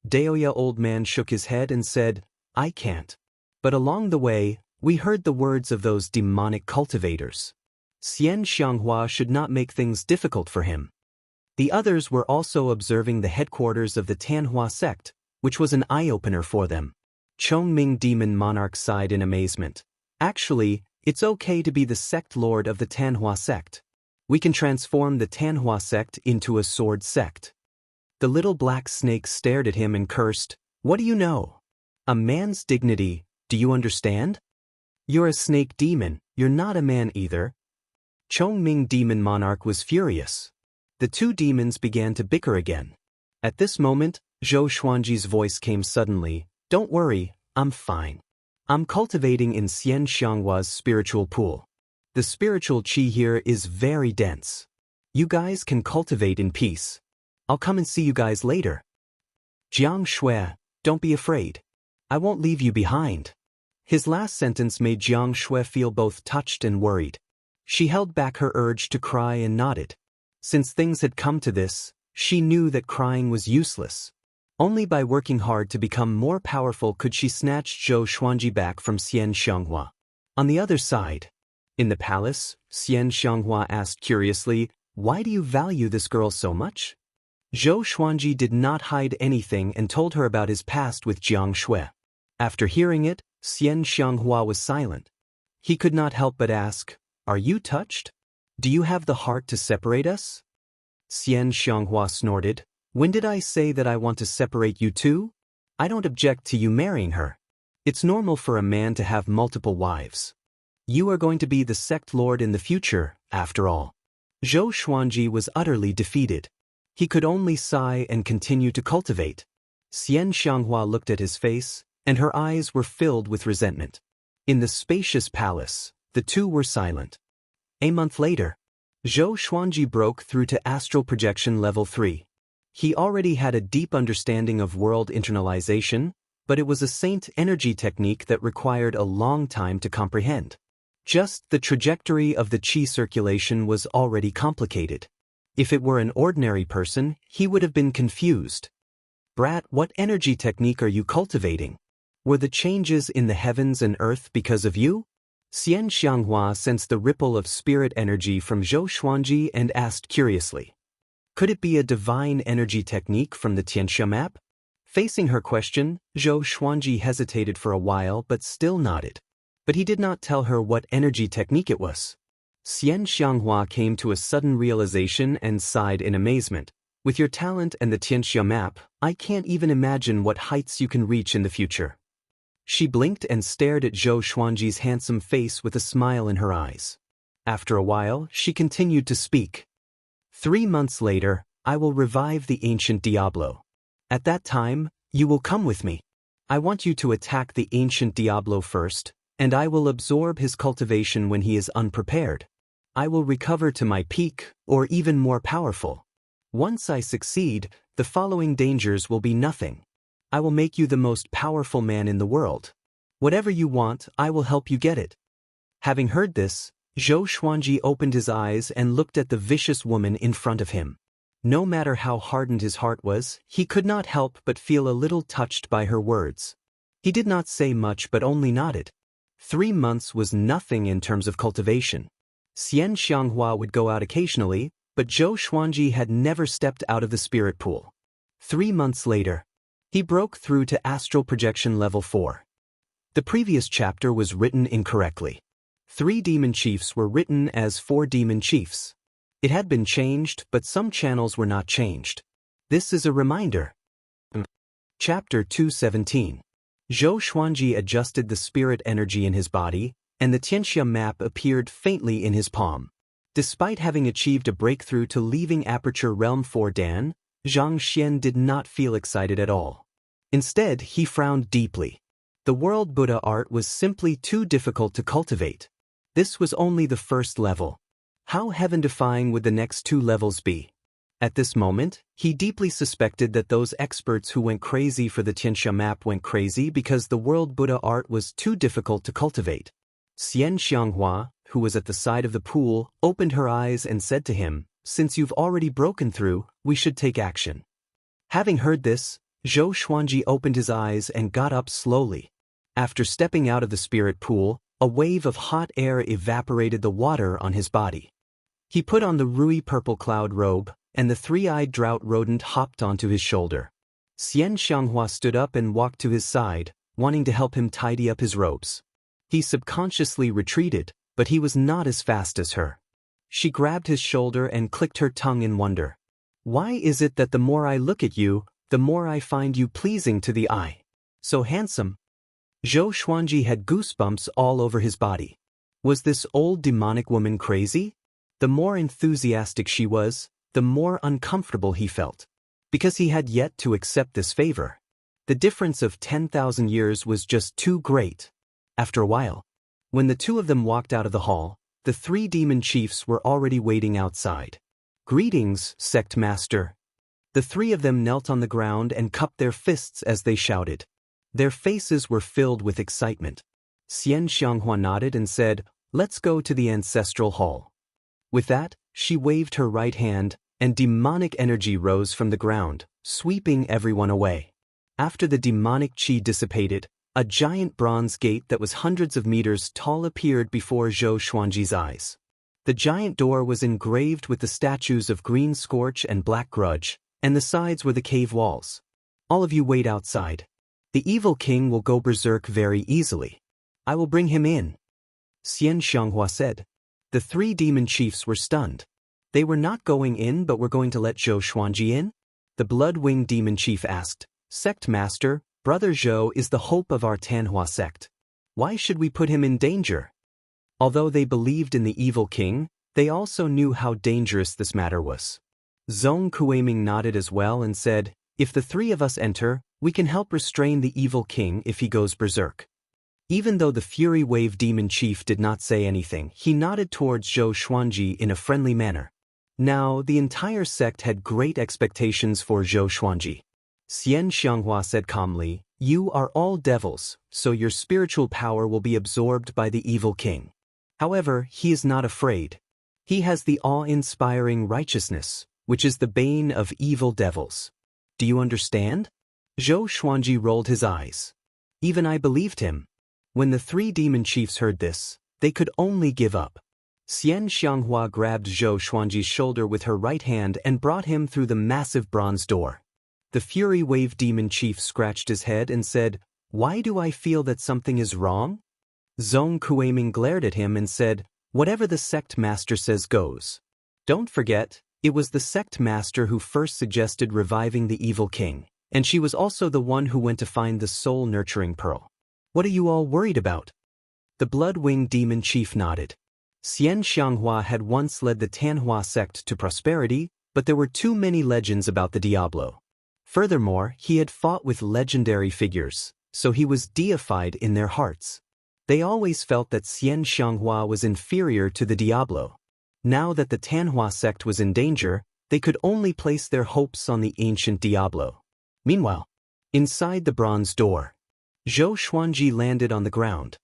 Daoya old man shook his head and said, "I can't. But along the way, we heard the words of those demonic cultivators. Xianxia should not make things difficult for him." The others were also observing the headquarters of the Tanhua sect, which was an eye-opener for them. Chongming Demon Monarch sighed in amazement. "Actually, it's okay to be the sect lord of the Tanhua sect. We can transform the Tanhua sect into a sword sect." The little black snake stared at him and cursed, "What do you know? A man's dignity, do you understand? You're a snake demon, you're not a man either." Chongming Demon Monarch was furious. The two demons began to bicker again. At this moment, Zhou Xuanji's voice came suddenly, "Don't worry, I'm fine. I'm cultivating in Xianxia's spiritual pool. The spiritual qi here is very dense. You guys can cultivate in peace. I'll come and see you guys later." "Jiang Shui, don't be afraid. I won't leave you behind." His last sentence made Jiang Shui feel both touched and worried. She held back her urge to cry and nodded. Since things had come to this, she knew that crying was useless. Only by working hard to become more powerful could she snatch Zhou Xuanji back from Xianxia. On the other side, in the palace, Xianxia asked curiously, "Why do you value this girl so much?" Zhou Xuanji did not hide anything and told her about his past with Jiang Shui. After hearing it, Xianxia was silent. He could not help but ask, "Are you touched? Do you have the heart to separate us?" Xianxia snorted, "When did I say that I want to separate you two? I don't object to you marrying her. It's normal for a man to have multiple wives. You are going to be the sect lord in the future, after all." Zhou Xuanji was utterly defeated. He could only sigh and continue to cultivate. Xianxia looked at his face, and her eyes were filled with resentment. In the spacious palace, the two were silent. A month later, Zhou Xuanji broke through to astral projection level 3. He already had a deep understanding of world internalization, but it was a saint energy technique that required a long time to comprehend. Just the trajectory of the qi circulation was already complicated. If it were an ordinary person, he would have been confused. "Brat, what energy technique are you cultivating? Were the changes in the heavens and earth because of you?" Xianxia sensed the ripple of spirit energy from Zhou Xuanji and asked curiously, "Could it be a divine energy technique from the Tianxia map?" Facing her question, Zhou Xuanji hesitated for a while but still nodded. But he did not tell her what energy technique it was. Xianxia came to a sudden realization and sighed in amazement. "With your talent and the Tianxia map, I can't even imagine what heights you can reach in the future." She blinked and stared at Zhou Xuanji's handsome face with a smile in her eyes. After a while, she continued to speak. 3 months later, I will revive the ancient Diablo. At that time, you will come with me. I want you to attack the ancient Diablo first, and I will absorb his cultivation when he is unprepared. I will recover to my peak, or even more powerful. Once I succeed, the following dangers will be nothing. I will make you the most powerful man in the world. Whatever you want, I will help you get it." Having heard this, Zhou Xuanji opened his eyes and looked at the vicious woman in front of him. No matter how hardened his heart was, he could not help but feel a little touched by her words. He did not say much but only nodded. 3 months was nothing in terms of cultivation. Xianxia would go out occasionally, but Zhou Xuanji had never stepped out of the spirit pool. 3 months later, he broke through to astral projection level 4. The previous chapter was written incorrectly. 3 demon chiefs were written as 4 demon chiefs. It had been changed, but some channels were not changed. This is a reminder. Chapter 217. Zhou Xuanji adjusted the spirit energy in his body, and the Tianxia map appeared faintly in his palm. Despite having achieved a breakthrough to leaving Aperture Realm 4 Dan, Zhang Xian did not feel excited at all. Instead, he frowned deeply. The World Buddha art was simply too difficult to cultivate. This was only the first level. How heaven-defying would the next 2 levels be? At this moment, he deeply suspected that those experts who went crazy for the Xianxia map went crazy because the world Buddha art was too difficult to cultivate. Xianxia, who was at the side of the pool, opened her eyes and said to him, "Since you've already broken through, we should take action." Having heard this, Zhou Xuanji opened his eyes and got up slowly. After stepping out of the spirit pool, a wave of hot air evaporated the water on his body. He put on the rui purple cloud robe, and the three-eyed drought rodent hopped onto his shoulder. Xianxia stood up and walked to his side, wanting to help him tidy up his robes. He subconsciously retreated, but he was not as fast as her. She grabbed his shoulder and clicked her tongue in wonder. "Why is it that the more I look at you, the more I find you pleasing to the eye? So handsome." Zhou Xuanji had goosebumps all over his body. Was this old demonic woman crazy? The more enthusiastic she was, the more uncomfortable he felt, because he had yet to accept this favor. The difference of 10,000 years was just too great. After a while, when the two of them walked out of the hall, the three demon chiefs were already waiting outside. "Greetings, sect master." The three of them knelt on the ground and cupped their fists as they shouted. Their faces were filled with excitement. Xianxia nodded and said, "Let's go to the ancestral hall." With that, she waved her right hand, and demonic energy rose from the ground, sweeping everyone away. After the demonic chi dissipated, a giant bronze gate that was hundreds of meters tall appeared before Zhou Xuanji's eyes. The giant door was engraved with the statues of Green Scorch and Black Grudge, and the sides were the cave walls. "All of you wait outside. The evil king will go berserk very easily. I will bring him in," Xianxia said. The three demon chiefs were stunned. They were not going in but were going to let Zhou Xuanji in? The blood-winged demon chief asked, "Sect master, Brother Zhou is the hope of our Tanhua sect. Why should we put him in danger?" Although they believed in the evil king, they also knew how dangerous this matter was. Zhong Kuiming nodded as well and said, "If the three of us enter, we can help restrain the evil king if he goes berserk." Even though the Fury Wave demon chief did not say anything, he nodded towards Zhou Xuanji in a friendly manner. Now, the entire sect had great expectations for Zhou Xuanji. Xianxia said calmly, "You are all devils, so your spiritual power will be absorbed by the evil king. However, he is not afraid. He has the awe-inspiring righteousness, which is the bane of evil devils. Do you understand?" Zhou Xuanji rolled his eyes. Even I believed him. When the three demon chiefs heard this, they could only give up. Xianxia grabbed Zhou Xuanji's shoulder with her right hand and brought him through the massive bronze door. The Fury Wave demon chief scratched his head and said, "Why do I feel that something is wrong?" Zhong Kuiming glared at him and said, "Whatever the sect master says goes. Don't forget, it was the sect master who first suggested reviving the evil king, and she was also the one who went to find the soul-nurturing pearl. What are you all worried about?" The blood-winged demon chief nodded. Xianxia had once led the Tanhua sect to prosperity, but there were too many legends about the Diablo. Furthermore, he had fought with legendary figures, so he was deified in their hearts. They always felt that Xianxia was inferior to the Diablo. Now that the Tanhua sect was in danger, they could only place their hopes on the ancient Diablo. Meanwhile, inside the bronze door, Zhou Xuanji landed on the ground.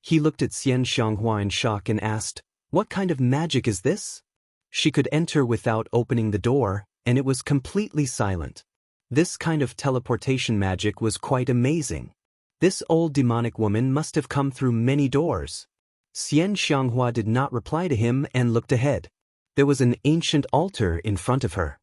He looked at Xianxia in shock and asked, "What kind of magic is this?" She could enter without opening the door, and it was completely silent. This kind of teleportation magic was quite amazing. This old demonic woman must have come through many doors. Xianxia did not reply to him and looked ahead. There was an ancient altar in front of her.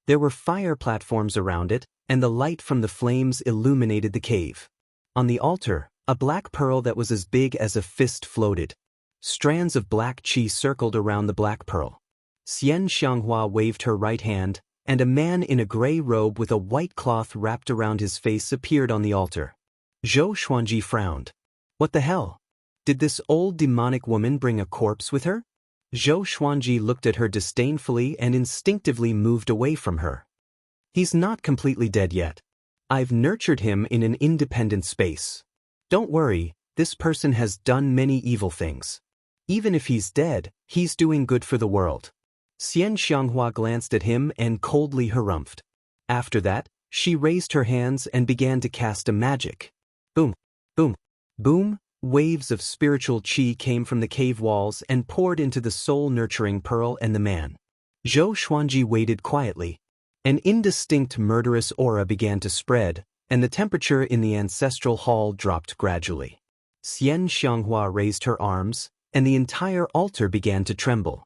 There were fire platforms around it, and the light from the flames illuminated the cave. On the altar, a black pearl that was as big as a fist floated. Strands of black chi circled around the black pearl. Xianxia waved her right hand, and a man in a gray robe with a white cloth wrapped around his face appeared on the altar. Zhou Xuanji frowned. What the hell? Did this old demonic woman bring a corpse with her? Zhou Xuanji looked at her disdainfully and instinctively moved away from her. He's not completely dead yet. I've nurtured him in an independent space. Don't worry, this person has done many evil things. Even if he's dead, he's doing good for the world. Xianxia glanced at him and coldly harumphed. After that, she raised her hands and began to cast a magic. Boom, boom, boom, waves of spiritual qi came from the cave walls and poured into the soul-nurturing pearl and the man. Zhou Xuanji waited quietly. An indistinct murderous aura began to spread, and the temperature in the ancestral hall dropped gradually. Xianxia raised her arms, and the entire altar began to tremble.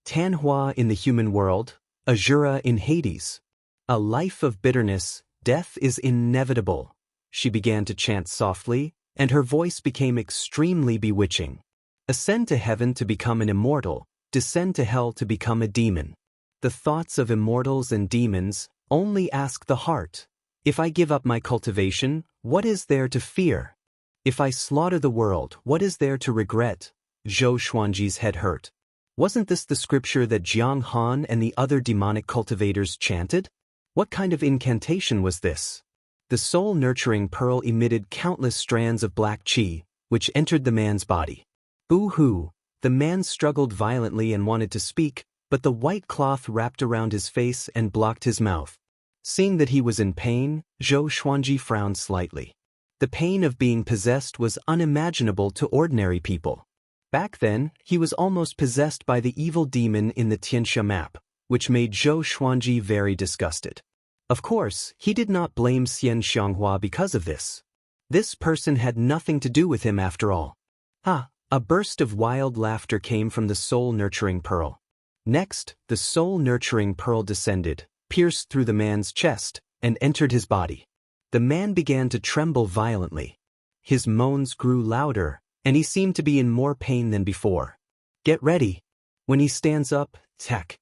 Tanhua in the human world, Azura in Hades. A life of bitterness, death is inevitable. She began to chant softly, and her voice became extremely bewitching. Ascend to heaven to become an immortal, descend to hell to become a demon. The thoughts of immortals and demons only ask the heart. If I give up my cultivation, what is there to fear? If I slaughter the world, what is there to regret? Zhou Xuanji's head hurt. Wasn't this the scripture that Jiang Han and the other demonic cultivators chanted? What kind of incantation was this? The soul-nurturing pearl emitted countless strands of black qi, which entered the man's body. Boo-hoo! The man struggled violently and wanted to speak, but the white cloth wrapped around his face and blocked his mouth. Seeing that he was in pain, Zhou Xuanji frowned slightly. The pain of being possessed was unimaginable to ordinary people. Back then, he was almost possessed by the evil demon in the Xianxia map, which made Zhou Xuanji very disgusted. Of course, he did not blame Xianxia because of this. This person had nothing to do with him after all. A burst of wild laughter came from the soul-nurturing pearl. Next, the soul-nurturing pearl descended, pierced through the man's chest, and entered his body. The man began to tremble violently. His moans grew louder, and he seemed to be in more pain than before. Get ready. When he stands up, attack.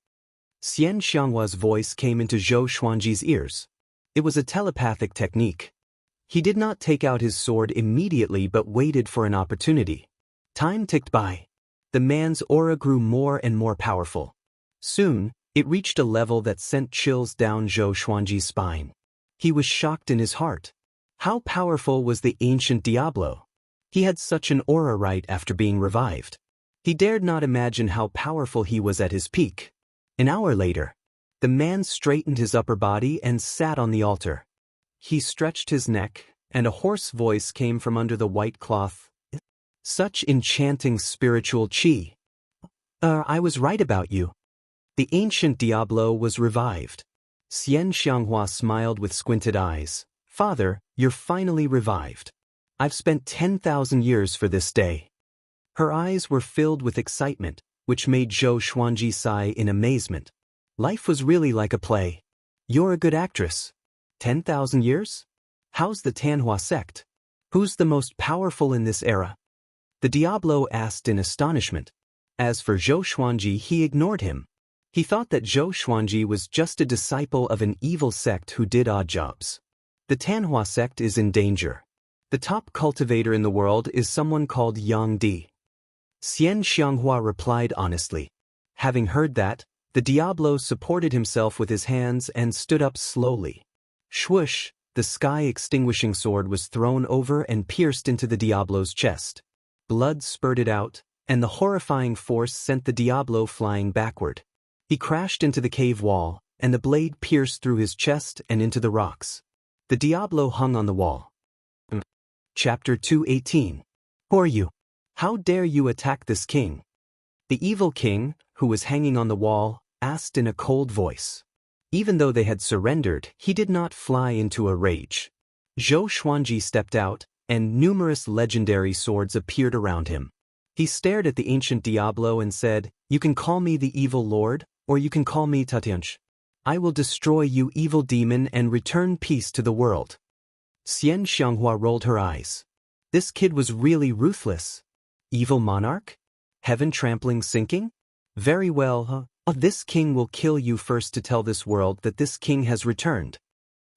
Xianxia's voice came into Zhou Xuanji's ears. It was a telepathic technique. He did not take out his sword immediately but waited for an opportunity. Time ticked by. The man's aura grew more and more powerful. Soon, it reached a level that sent chills down Zhou Xuanji's spine. He was shocked in his heart. How powerful was the ancient Diablo? He had such an aura right after being revived. He dared not imagine how powerful he was at his peak. An hour later, the man straightened his upper body and sat on the altar. He stretched his neck, and a hoarse voice came from under the white cloth. Such enchanting spiritual qi. I was right about you. The ancient Diablo was revived. Xianxia smiled with squinted eyes. Father, you're finally revived. I've spent 10,000 years for this day. Her eyes were filled with excitement, which made Zhou Xuanji sigh in amazement. Life was really like a play. You're a good actress. 10,000 years? How's the Tanhua sect? Who's the most powerful in this era? The Diablo asked in astonishment. As for Zhou Xuanji, he ignored him. He thought that Zhou Xuanji was just a disciple of an evil sect who did odd jobs. The Tanhua sect is in danger. The top cultivator in the world is someone called Yang Di. Xianxia replied honestly. Having heard that, the Diablo supported himself with his hands and stood up slowly. Swoosh, the sky-extinguishing sword was thrown over and pierced into the Diablo's chest. Blood spurted out, and the horrifying force sent the Diablo flying backward. He crashed into the cave wall, and the blade pierced through his chest and into the rocks. The Diablo hung on the wall. Chapter 218. Who are you? How dare you attack this king? The evil king, who was hanging on the wall, asked in a cold voice. Even though they had surrendered, he did not fly into a rage. Zhou Xuanji stepped out, and numerous legendary swords appeared around him. He stared at the ancient Diablo and said, "You can call me the evil lord, or you can call me Tatianch. I will destroy you, evil demon, and return peace to the world." Xianxia rolled her eyes. This kid was really ruthless. Evil monarch? Heaven trampling sinking? Very well, this king will kill you first to tell this world that this king has returned.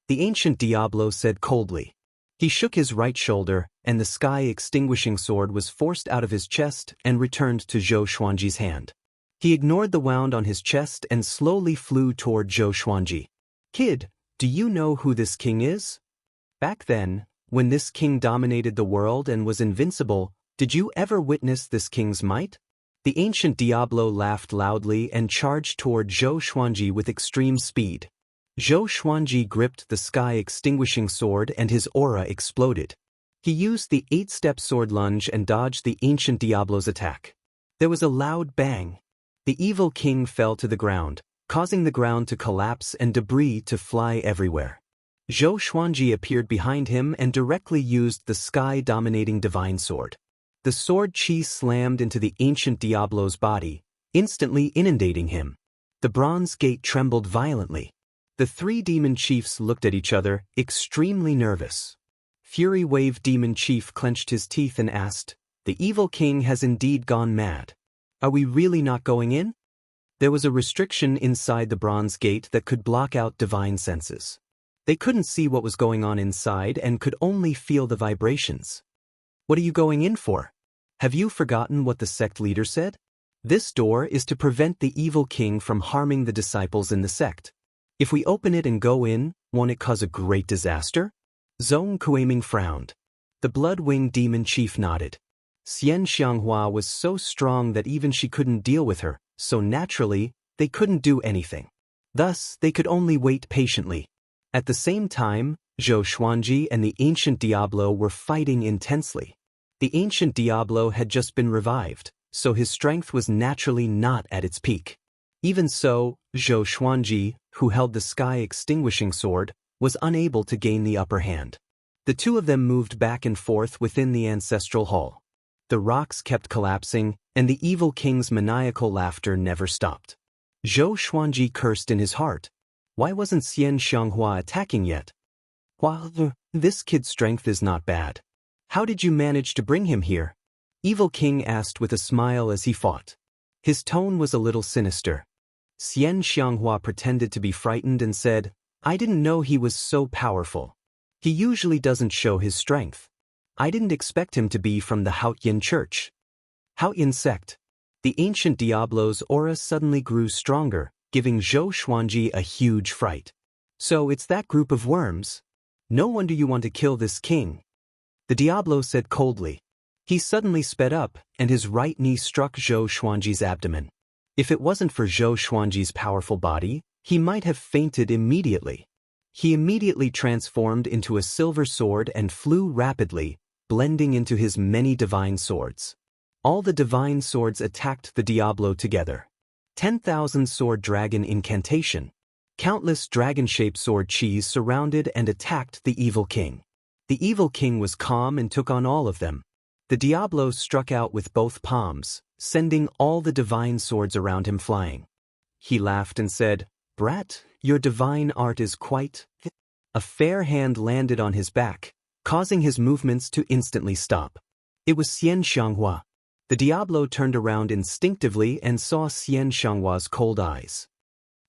The ancient Diablo said coldly. He shook his right shoulder, and the sky-extinguishing sword was forced out of his chest and returned to Zhou Xuanji's hand. He ignored the wound on his chest and slowly flew toward Zhou Xuanji. Kid, do you know who this king is? Back then, when this king dominated the world and was invincible, did you ever witness this king's might? The ancient Diablo laughed loudly and charged toward Zhou Xuanji with extreme speed. Zhou Xuanji gripped the sky-extinguishing sword and his aura exploded. He used the 8-step sword lunge and dodged the ancient Diablo's attack. There was a loud bang. The evil king fell to the ground, causing the ground to collapse and debris to fly everywhere. Zhou Xuanji appeared behind him and directly used the sky-dominating divine sword. The sword chi slammed into the ancient Diablo's body, instantly inundating him. The bronze gate trembled violently. The 3 demon chiefs looked at each other, extremely nervous. Fury Wave Demon Chief clenched his teeth and asked, "The evil king has indeed gone mad. Are we really not going in?" There was a restriction inside the bronze gate that could block out divine senses. They couldn't see what was going on inside and could only feel the vibrations. "What are you going in for? Have you forgotten what the sect leader said? This door is to prevent the evil king from harming the disciples in the sect. If we open it and go in, won't it cause a great disaster?" Zhong Kuiming frowned. The Blood-Winged Demon Chief nodded. Xianxia was so strong that even she couldn't deal with her, so naturally, they couldn't do anything. Thus, they could only wait patiently. At the same time, Zhou Xuanji and the ancient Diablo were fighting intensely. The ancient Diablo had just been revived, so his strength was naturally not at its peak. Even so, Zhou Xuanji, who held the sky-extinguishing sword, was unable to gain the upper hand. The 2 of them moved back and forth within the ancestral hall. The rocks kept collapsing, and the evil king's maniacal laughter never stopped. Zhou Xuanji cursed in his heart. Why wasn't Xianxia attacking yet? "Well, this kid's strength is not bad. How did you manage to bring him here?" Evil King asked with a smile as he fought. His tone was a little sinister. Xianxia pretended to be frightened and said, "I didn't know he was so powerful. He usually doesn't show his strength. I didn't expect him to be from the Haoyin Church." Haoyin sect. The ancient Diablo's aura suddenly grew stronger, giving Zhou Xuanji a huge fright. "So it's that group of worms? No wonder you want to kill this king," the Diablo said coldly. He suddenly sped up, and his right knee struck Zhou Xuanji's abdomen. If it wasn't for Zhou Xuanji's powerful body, he might have fainted immediately. He immediately transformed into a silver sword and flew rapidly, blending into his many divine swords. All the divine swords attacked the Diablo together. 10,000 sword dragon incantation. Countless dragon-shaped sword chis surrounded and attacked the evil king. The evil king was calm and took on all of them. The Diablo struck out with both palms, sending all the divine swords around him flying. He laughed and said, "Brat, your divine art is quite..." A fair hand landed on his back, causing his movements to instantly stop. It was Xianxia. The Diablo turned around instinctively and saw Xianxia's cold eyes.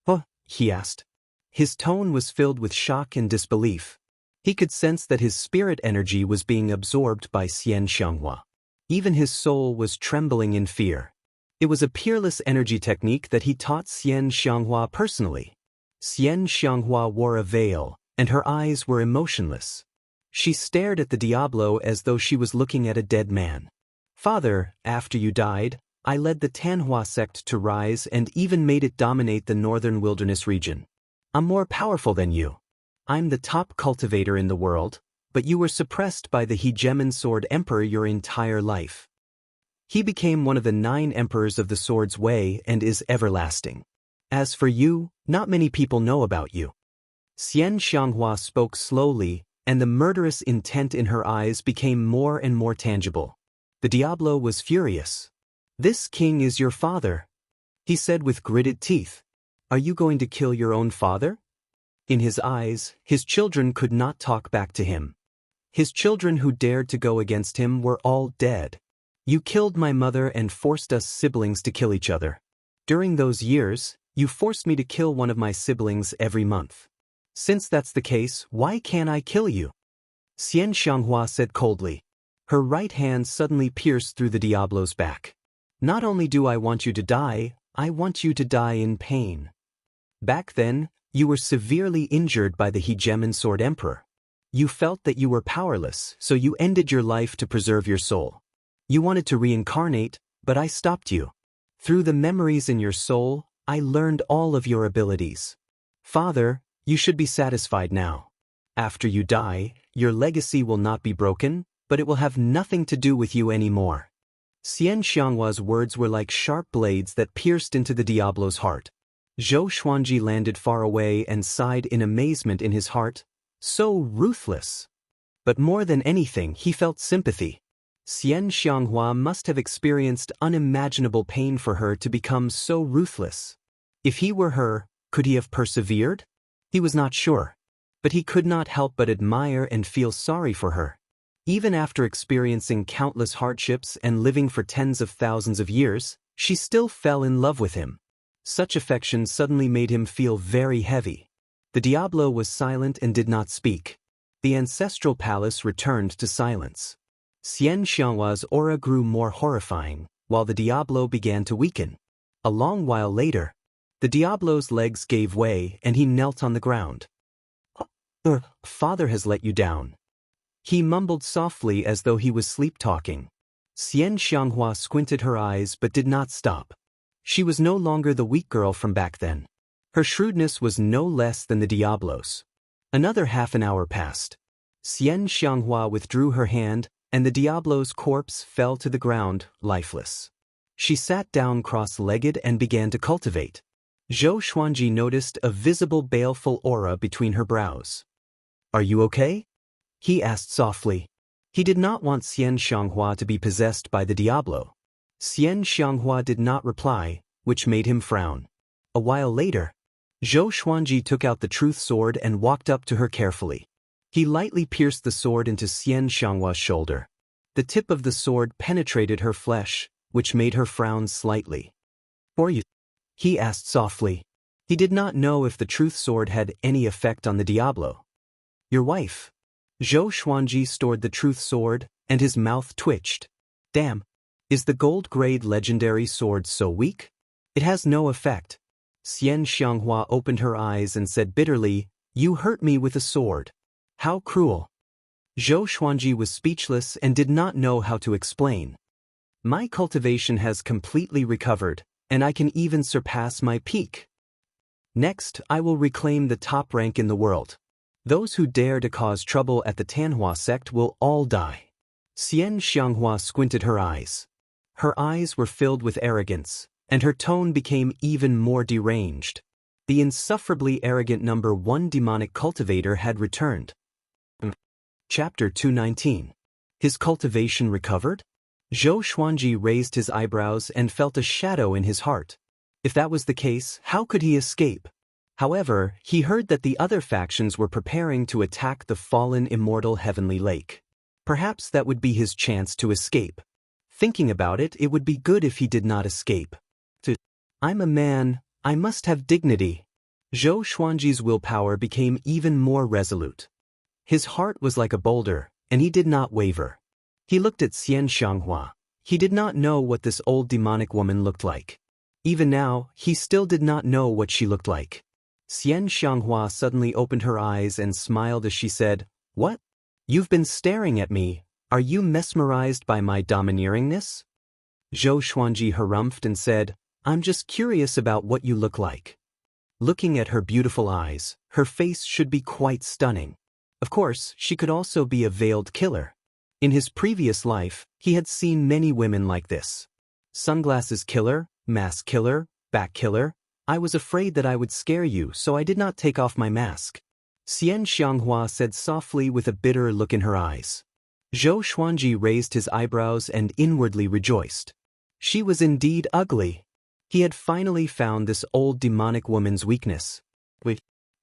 "Huh?" he asked. His tone was filled with shock and disbelief. He could sense that his spirit energy was being absorbed by Xianxia. Even his soul was trembling in fear. It was a peerless energy technique that he taught Xianxia personally. Xianxia wore a veil, and her eyes were emotionless. She stared at the Diablo as though she was looking at a dead man. "Father, after you died, I led the Tanhua sect to rise and even made it dominate the northern wilderness region. I'm more powerful than you. I'm the top cultivator in the world, but you were suppressed by the Hegemon Sword Emperor your entire life. He became one of the 9 emperors of the Sword's Way and is everlasting. As for you, not many people know about you." Xianxia spoke slowly, and the murderous intent in her eyes became more and more tangible. The Diablo was furious. "This king is your father," he said with gritted teeth. "Are you going to kill your own father?" In his eyes, his children could not talk back to him. His children who dared to go against him were all dead. "You killed my mother and forced us siblings to kill each other. During those years, you forced me to kill one of my siblings every month. Since that's the case, why can't I kill you?" Xianxia said coldly. Her right hand suddenly pierced through the Diablo's back. "Not only do I want you to die, I want you to die in pain. Back then, you were severely injured by the Hegemon Sword Emperor. You felt that you were powerless, so you ended your life to preserve your soul. You wanted to reincarnate, but I stopped you. Through the memories in your soul, I learned all of your abilities. Father, you should be satisfied now. After you die, your legacy will not be broken, but it will have nothing to do with you anymore. Xianxia's words were like sharp blades that pierced into the Diablo's heart. Zhou Xuanji landed far away and sighed in amazement in his heart. So ruthless. But more than anything, he felt sympathy. Xianxia must have experienced unimaginable pain for her to become so ruthless. If he were her, could he have persevered? He was not sure. But he could not help but admire and feel sorry for her. Even after experiencing countless hardships and living for tens of thousands of years, she still fell in love with him. Such affection suddenly made him feel very heavy. The Diablo was silent and did not speak. The ancestral palace returned to silence. Xianxia's aura grew more horrifying, while the Diablo began to weaken. A long while later, the Diablo's legs gave way and he knelt on the ground. Father has let you down. He mumbled softly as though he was sleep-talking. Xianxia squinted her eyes but did not stop. She was no longer the weak girl from back then. Her shrewdness was no less than the Diablo's. Another half an hour passed. Xianxia withdrew her hand, and the Diablo's corpse fell to the ground, lifeless. She sat down cross-legged and began to cultivate. Zhou Xuanji noticed a visible baleful aura between her brows. "Are you okay?" he asked softly. He did not want Xianxia to be possessed by the Diablo. Xianxia did not reply, which made him frown. A while later, Zhou Xuanji took out the truth sword and walked up to her carefully. He lightly pierced the sword into Xianxia's shoulder. The tip of the sword penetrated her flesh, which made her frown slightly. "For you?" he asked softly. He did not know if the truth sword had any effect on the Diablo. "Your wife." Zhou Xuanji stored the truth sword, and his mouth twitched. "Damn. Is the gold-grade legendary sword so weak? It has no effect." Xianxia opened her eyes and said bitterly, "You hurt me with a sword. How cruel." Zhou Xuanji was speechless and did not know how to explain. "My cultivation has completely recovered, and I can even surpass my peak. Next, I will reclaim the top rank in the world. Those who dare to cause trouble at the Tanhua sect will all die." Xianxia squinted her eyes. Her eyes were filled with arrogance, and her tone became even more deranged. The insufferably arrogant number 1 demonic cultivator had returned. Chapter 219. His cultivation recovered? Zhou Xuanji raised his eyebrows and felt a shadow in his heart. If that was the case, how could he escape? However, he heard that the other factions were preparing to attack the fallen immortal heavenly lake. Perhaps that would be his chance to escape. Thinking about it, it would be good if he did not escape. I'm a man, I must have dignity. Zhou Xuanji's willpower became even more resolute. His heart was like a boulder, and he did not waver. He looked at Xianxia. He did not know what this old demonic woman looked like. Even now, he still did not know what she looked like. Xianxia suddenly opened her eyes and smiled as she said, "What? You've been staring at me. Are you mesmerized by my domineeringness?" Zhou Xuanji harumphed and said, "I'm just curious about what you look like." Looking at her beautiful eyes, her face should be quite stunning. Of course, she could also be a veiled killer. In his previous life, he had seen many women like this. Sunglasses killer, mask killer, back killer. I was afraid that I would scare you, so I did not take off my mask. Xianxia said softly with a bitter look in her eyes. Zhou Xuanji raised his eyebrows and inwardly rejoiced. She was indeed ugly. He had finally found this old demonic woman's weakness.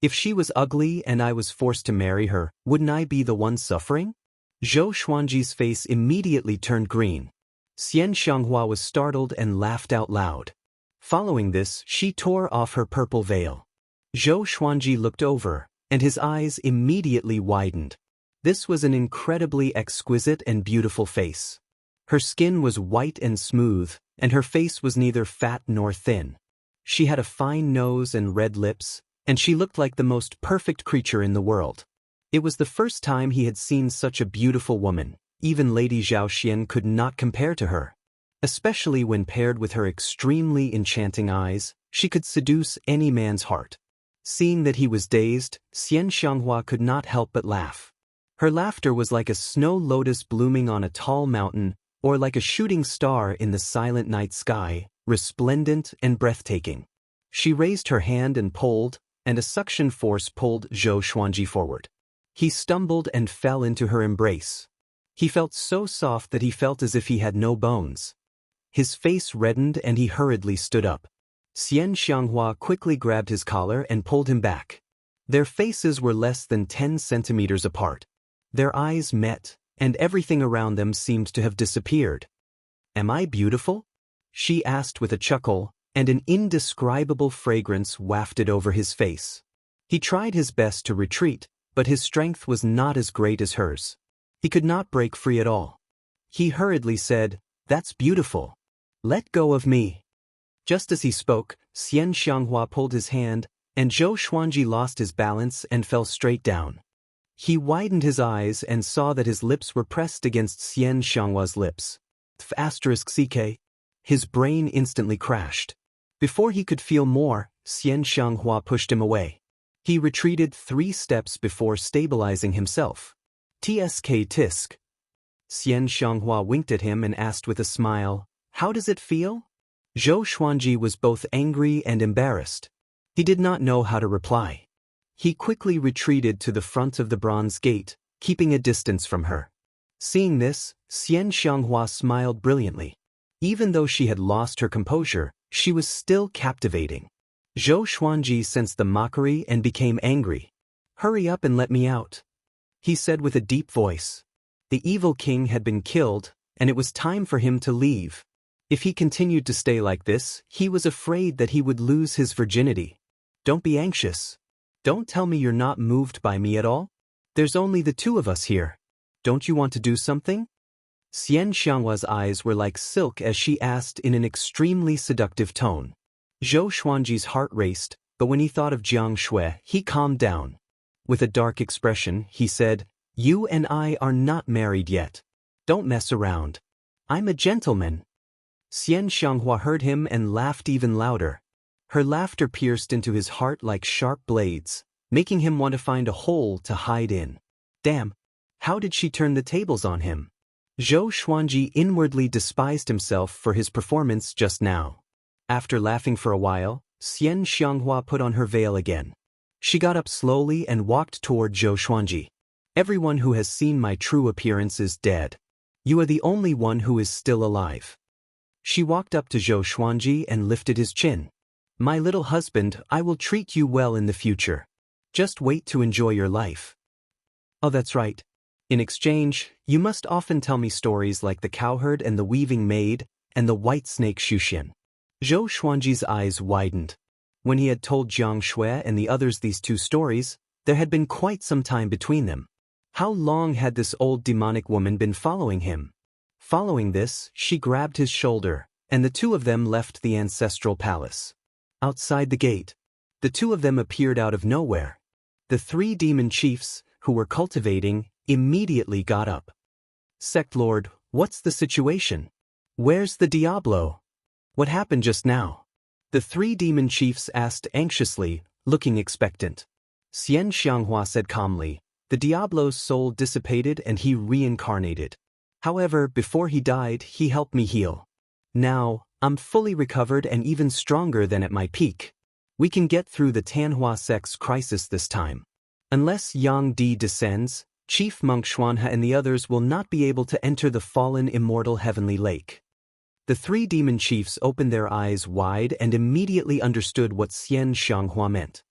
If she was ugly and I was forced to marry her, wouldn't I be the one suffering? Zhou Xuanji's face immediately turned green. Xianxia was startled and laughed out loud. Following this, she tore off her purple veil. Zhou Xuanji looked over, and his eyes immediately widened. This was an incredibly exquisite and beautiful face. Her skin was white and smooth, and her face was neither fat nor thin. She had a fine nose and red lips, and she looked like the most perfect creature in the world. It was the first time he had seen such a beautiful woman. Even Lady Zhao Xian could not compare to her. Especially when paired with her extremely enchanting eyes, she could seduce any man's heart. Seeing that he was dazed, Xianxia could not help but laugh. Her laughter was like a snow lotus blooming on a tall mountain, or like a shooting star in the silent night sky, resplendent and breathtaking. She raised her hand and pulled, and a suction force pulled Zhou Xuanji forward. He stumbled and fell into her embrace. He felt so soft that he felt as if he had no bones. His face reddened and he hurriedly stood up. Xianxia quickly grabbed his collar and pulled him back. Their faces were less than 10 centimeters apart. Their eyes met, and everything around them seemed to have disappeared. "Am I beautiful?" she asked with a chuckle, and an indescribable fragrance wafted over his face. He tried his best to retreat, but his strength was not as great as hers. He could not break free at all. He hurriedly said, "That's beautiful. Let go of me." Just as he spoke, Xianxia pulled his hand, and Zhou Xuanji lost his balance and fell straight down. He widened his eyes and saw that his lips were pressed against Xianxia's lips. *CK. His brain instantly crashed. Before he could feel more, Xianxia pushed him away. He retreated 3 steps before stabilizing himself. Tisk. Xianxia winked at him and asked with a smile, "How does it feel?" Zhou Xuanji was both angry and embarrassed. He did not know how to reply. He quickly retreated to the front of the bronze gate, keeping a distance from her. Seeing this, Xianxia smiled brilliantly. Even though she had lost her composure, she was still captivating. Zhou Xuanji sensed the mockery and became angry. "Hurry up and let me out," he said with a deep voice. The evil king had been killed, and it was time for him to leave. If he continued to stay like this, he was afraid that he would lose his virginity. "Don't be anxious. Don't tell me you're not moved by me at all. There's only the 2 of us here. Don't you want to do something?" Xianxia's eyes were like silk as she asked in an extremely seductive tone. Zhou Xuanji's heart raced, but when he thought of Jiang Shui, he calmed down. With a dark expression, he said, "You and I are not married yet. Don't mess around. I'm a gentleman." Xianxia heard him and laughed even louder. Her laughter pierced into his heart like sharp blades, making him want to find a hole to hide in. Damn, how did she turn the tables on him? Zhou Xuanji inwardly despised himself for his performance just now. After laughing for a while, Xianxia put on her veil again. She got up slowly and walked toward Zhou Xuanji. "Everyone who has seen my true appearance is dead. You are the only one who is still alive." She walked up to Zhou Xuanji and lifted his chin. "My little husband, I will treat you well in the future. Just wait to enjoy your life." "Oh, that's right. In exchange, you must often tell me stories like the cowherd and the weaving maid and the white snake Xuxian." Zhou Xuanji's eyes widened. When he had told Jiang Shui and the others these 2 stories, there had been quite some time between them. How long had this old demonic woman been following him? Following this, she grabbed his shoulder, and the 2 of them left the ancestral palace. Outside the gate, the 2 of them appeared out of nowhere. The 3 demon chiefs, who were cultivating, immediately got up. "Sect Lord, what's the situation? Where's the Diablo? What happened just now?" The 3 demon chiefs asked anxiously, looking expectant. Xianxia said calmly, "The Diablo's soul dissipated and he reincarnated. However, before he died, he helped me heal. Now, I'm fully recovered and even stronger than at my peak. We can get through the Tanhua sect's crisis this time. Unless Yang Di descends, Chief Monk Xuanhe and the others will not be able to enter the fallen immortal heavenly lake." The 3 demon chiefs opened their eyes wide and immediately understood what Xianxia meant.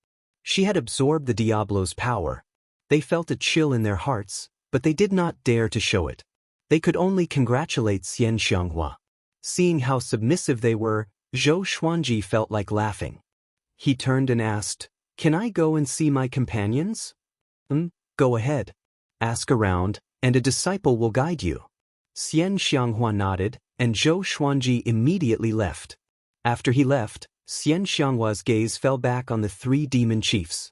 She had absorbed the Diablo's power. They felt a chill in their hearts, but they did not dare to show it. They could only congratulate Xianxia. Seeing how submissive they were, Zhou Xuanji felt like laughing. He turned and asked, "Can I go and see my companions?" Go ahead. Ask around, and a disciple will guide you." Xianxia nodded, and Zhou Xuanji immediately left. After he left, Xianxia's gaze fell back on the 3 demon chiefs.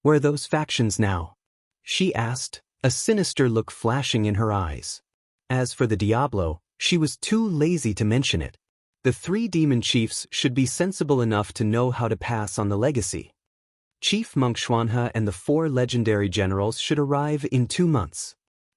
"Where are those factions now?" she asked, a sinister look flashing in her eyes. As for the Diablo, She was too lazy to mention it. The 3 demon chiefs should be sensible enough to know how to pass on the legacy. Chief Monk Xuanhe and the 4 legendary generals should arrive in 2 months.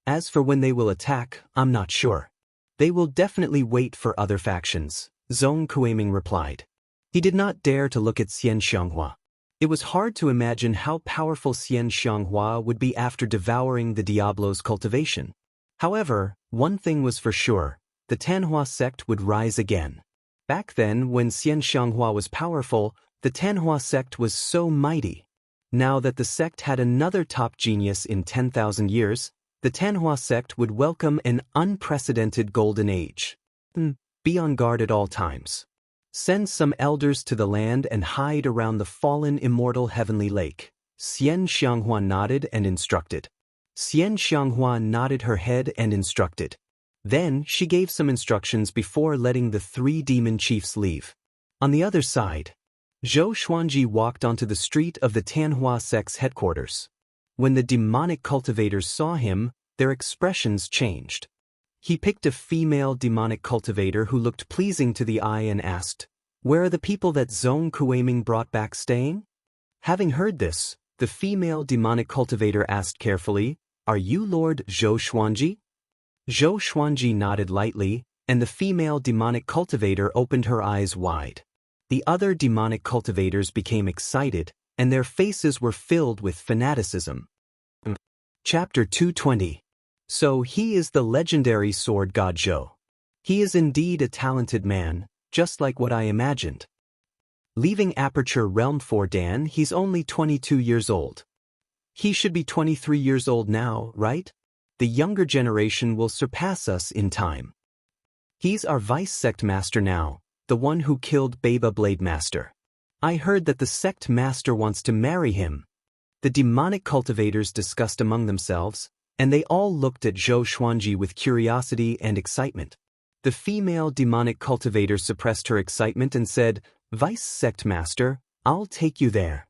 As for when they will attack, I'm not sure. They will definitely wait for other factions, Zhong Kuiming replied. He did not dare to look at Xianxia. It was hard to imagine how powerful Xianxia would be after devouring the Diablo's cultivation. However, one thing was for sure, the Tanhua sect would rise again. Back then, when Xianxia was powerful, the Tanhua sect was so mighty. Now that the sect had another top genius in 10,000 years, the Tanhua sect would welcome an unprecedented golden age. Be on guard at all times. Send some elders to the land and hide around the fallen immortal heavenly lake. Xianxia nodded and instructed. Xianxia nodded her head and instructed. Then she gave some instructions before letting the 3 demon chiefs leave. On the other side, Zhou Xuanji walked onto the street of the Tanhua sect's headquarters. When the demonic cultivators saw him, their expressions changed. He picked a female demonic cultivator who looked pleasing to the eye and asked, "Where are the people that Zhong Kuiming brought back staying?" Having heard this, the female demonic cultivator asked carefully, "Are you Lord Zhou Xuanji?" Zhou Xuanji nodded lightly, and the female demonic cultivator opened her eyes wide. The other demonic cultivators became excited, and their faces were filled with fanaticism. Chapter 220. So he is the legendary sword god Zhou. He is indeed a talented man, just like what I imagined. Leaving Aperture Realm for Dan, he's only 22 years old. He should be 23 years old now, right? The younger generation will surpass us in time. He's our vice sect master now, the one who killed Baba Blade Master. I heard that the sect master wants to marry him. The demonic cultivators discussed among themselves, and they all looked at Zhou Xuanji with curiosity and excitement. The female demonic cultivator suppressed her excitement and said, "Vice sect master, I'll take you there."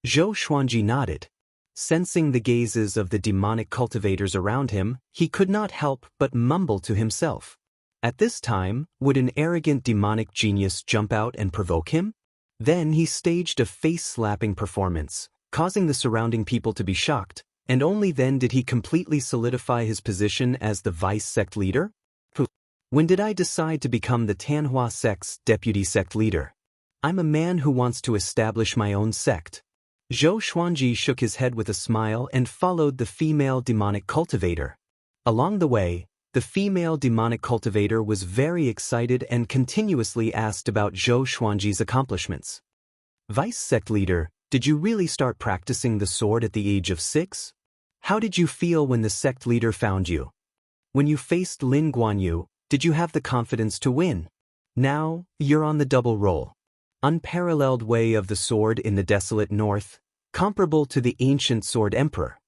Zhou Xuanji nodded. Sensing the gazes of the demonic cultivators around him, he could not help but mumble to himself. At this time, would an arrogant demonic genius jump out and provoke him? Then he staged a face-slapping performance, causing the surrounding people to be shocked, and only then did he completely solidify his position as the vice sect leader? When did I decide to become the Tanhua sect's deputy sect leader? I'm a man who wants to establish my own sect. Zhou Xuanji shook his head with a smile and followed the female demonic cultivator. Along the way, the female demonic cultivator was very excited and continuously asked about Zhou Xuanji's accomplishments. Vice sect leader, did you really start practicing the sword at the age of 6? How did you feel when the sect leader found you? When you faced Lin Guanyu, did you have the confidence to win? Now, you're on the double role. Unparalleled way of the sword in the desolate north, comparable to the ancient sword emperor.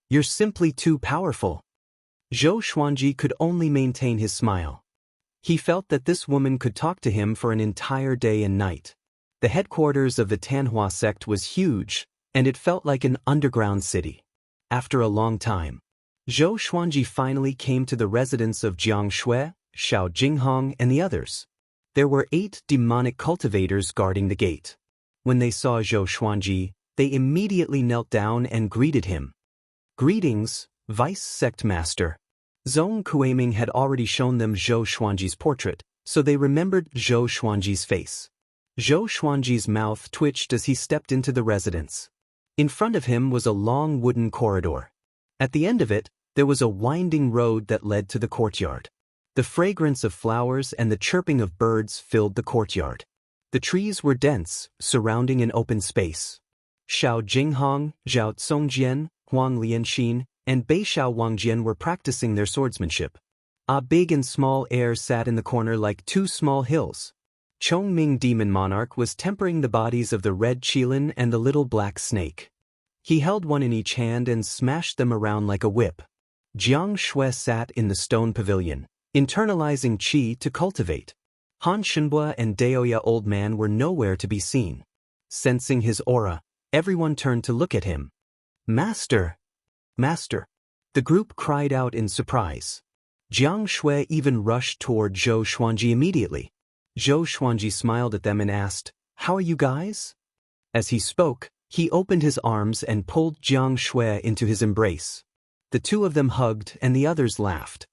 You're simply too powerful. Zhou Xuanji could only maintain his smile. He felt that this woman could talk to him for an entire day and night. The headquarters of the Tanhua sect was huge, and it felt like an underground city. After a long time, Zhou Xuanji finally came to the residence of Jiang Shui, Xiao Jinghong, and the others. There were 8 demonic cultivators guarding the gate. When they saw Zhou Xuanji, they immediately knelt down and greeted him. "Greetings, Vice Sect Master." Zhong Kuiming had already shown them Zhou Xuanji's portrait, so they remembered Zhou Xuanji's face. Zhou Xuanji's mouth twitched as he stepped into the residence. In front of him was a long wooden corridor. At the end of it, there was a winding road that led to the courtyard. The fragrance of flowers and the chirping of birds filled the courtyard. The trees were dense, surrounding an open space. Xiao Jinghong, Zhao Tsongjian, Wang Lin, and Beixiao Wangjian were practicing their swordsmanship. A big and small heir sat in the corner like 2 small hills. Chongming Demon Monarch was tempering the bodies of the red qilin and the little black snake. He held one in each hand and smashed them around like a whip. Jiang Shui sat in the stone pavilion, internalizing qi to cultivate. Han Shenbua and Daoya Old Man were nowhere to be seen. Sensing his aura, everyone turned to look at him. "Master! Master!" The group cried out in surprise. Jiang Shui even rushed toward Zhou Xuanji immediately. Zhou Xuanji smiled at them and asked, "How are you guys?" As he spoke, he opened his arms and pulled Jiang Shui into his embrace. The two of them hugged and the others laughed.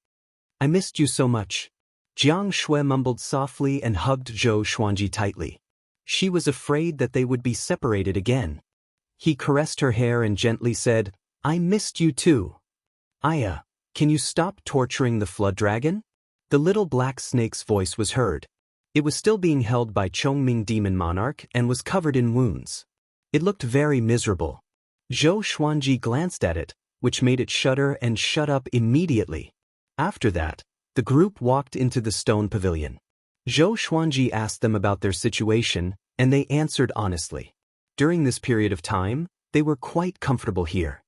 "I missed you so much." Jiang Shui mumbled softly and hugged Zhou Xuanji tightly. She was afraid that they would be separated again. He caressed her hair and gently said, "I missed you too." "Aya, can you stop torturing the flood dragon?" The little black snake's voice was heard. It was still being held by Chongming Demon Monarch and was covered in wounds. It looked very miserable. Zhou Xuanji glanced at it, which made it shudder and shut up immediately. After that, the group walked into the stone pavilion. Zhou Xuanji asked them about their situation, and they answered honestly. During this period of time, they were quite comfortable here.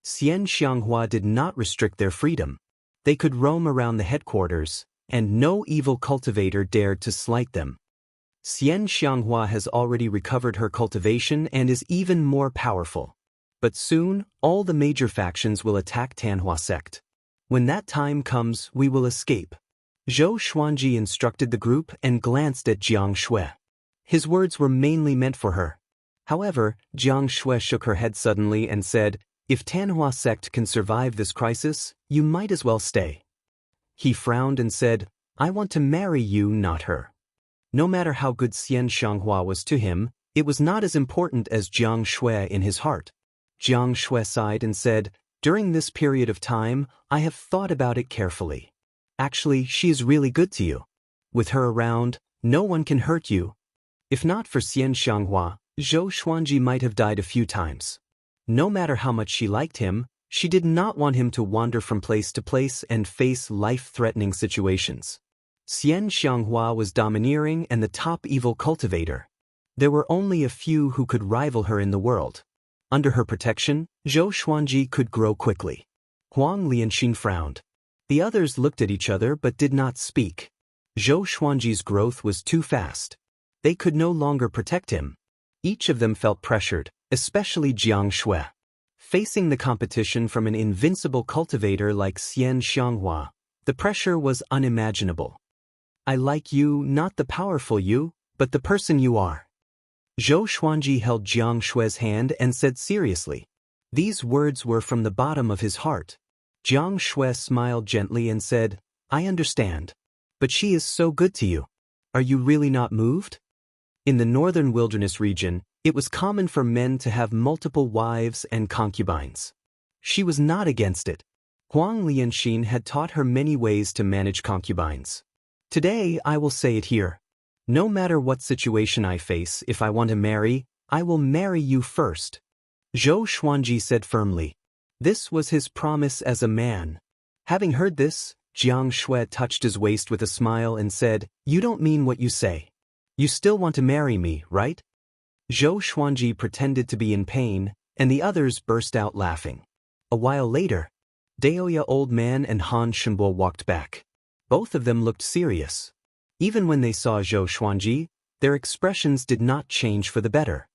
Xianxia did not restrict their freedom. They could roam around the headquarters, and no evil cultivator dared to slight them. Xianxia has already recovered her cultivation and is even more powerful. But soon, all the major factions will attack Tanhua sect. When that time comes, we will escape. Zhou Xuanji instructed the group and glanced at Jiang Shui. His words were mainly meant for her. However, Jiang Shui shook her head suddenly and said, "If Tanhua sect can survive this crisis, you might as well stay." He frowned and said, "I want to marry you, not her." No matter how good Xianxia was to him, it was not as important as Jiang Shui in his heart. Jiang Shui sighed and said, "During this period of time, I have thought about it carefully. Actually, she is really good to you. With her around, no one can hurt you." If not for Xianxia, Zhou Xuanji might have died a few times. No matter how much she liked him, she did not want him to wander from place to place and face life-threatening situations. Xianxia was domineering and the top evil cultivator. There were only a few who could rival her in the world. Under her protection, Zhou Xuanji could grow quickly. Wang Lin frowned. The others looked at each other but did not speak. Zhou Xuanji's growth was too fast. They could no longer protect him. Each of them felt pressured, especially Jiang Shui. Facing the competition from an invincible cultivator like Xianxia, the pressure was unimaginable. "I like you, not the powerful you, but the person you are." Zhou Xuanji held Jiang Shui's hand and said seriously. These words were from the bottom of his heart. Jiang Shui smiled gently and said, "I understand. But she is so good to you. Are you really not moved?" In the northern wilderness region, it was common for men to have multiple wives and concubines. She was not against it. Huang Lianxin had taught her many ways to manage concubines. Today I will say it here. No matter what situation I face, if I want to marry, I will marry you first. Zhou Xuanji said firmly. This was his promise as a man. Having heard this, Jiang Shui touched his waist with a smile and said, "You don't mean what you say. You still want to marry me, right?" Zhou Xuanji pretended to be in pain, and the others burst out laughing. A while later, Daoist old man and Han Shenbo walked back. Both of them looked serious. Even when they saw Zhou Xuanji, their expressions did not change for the better.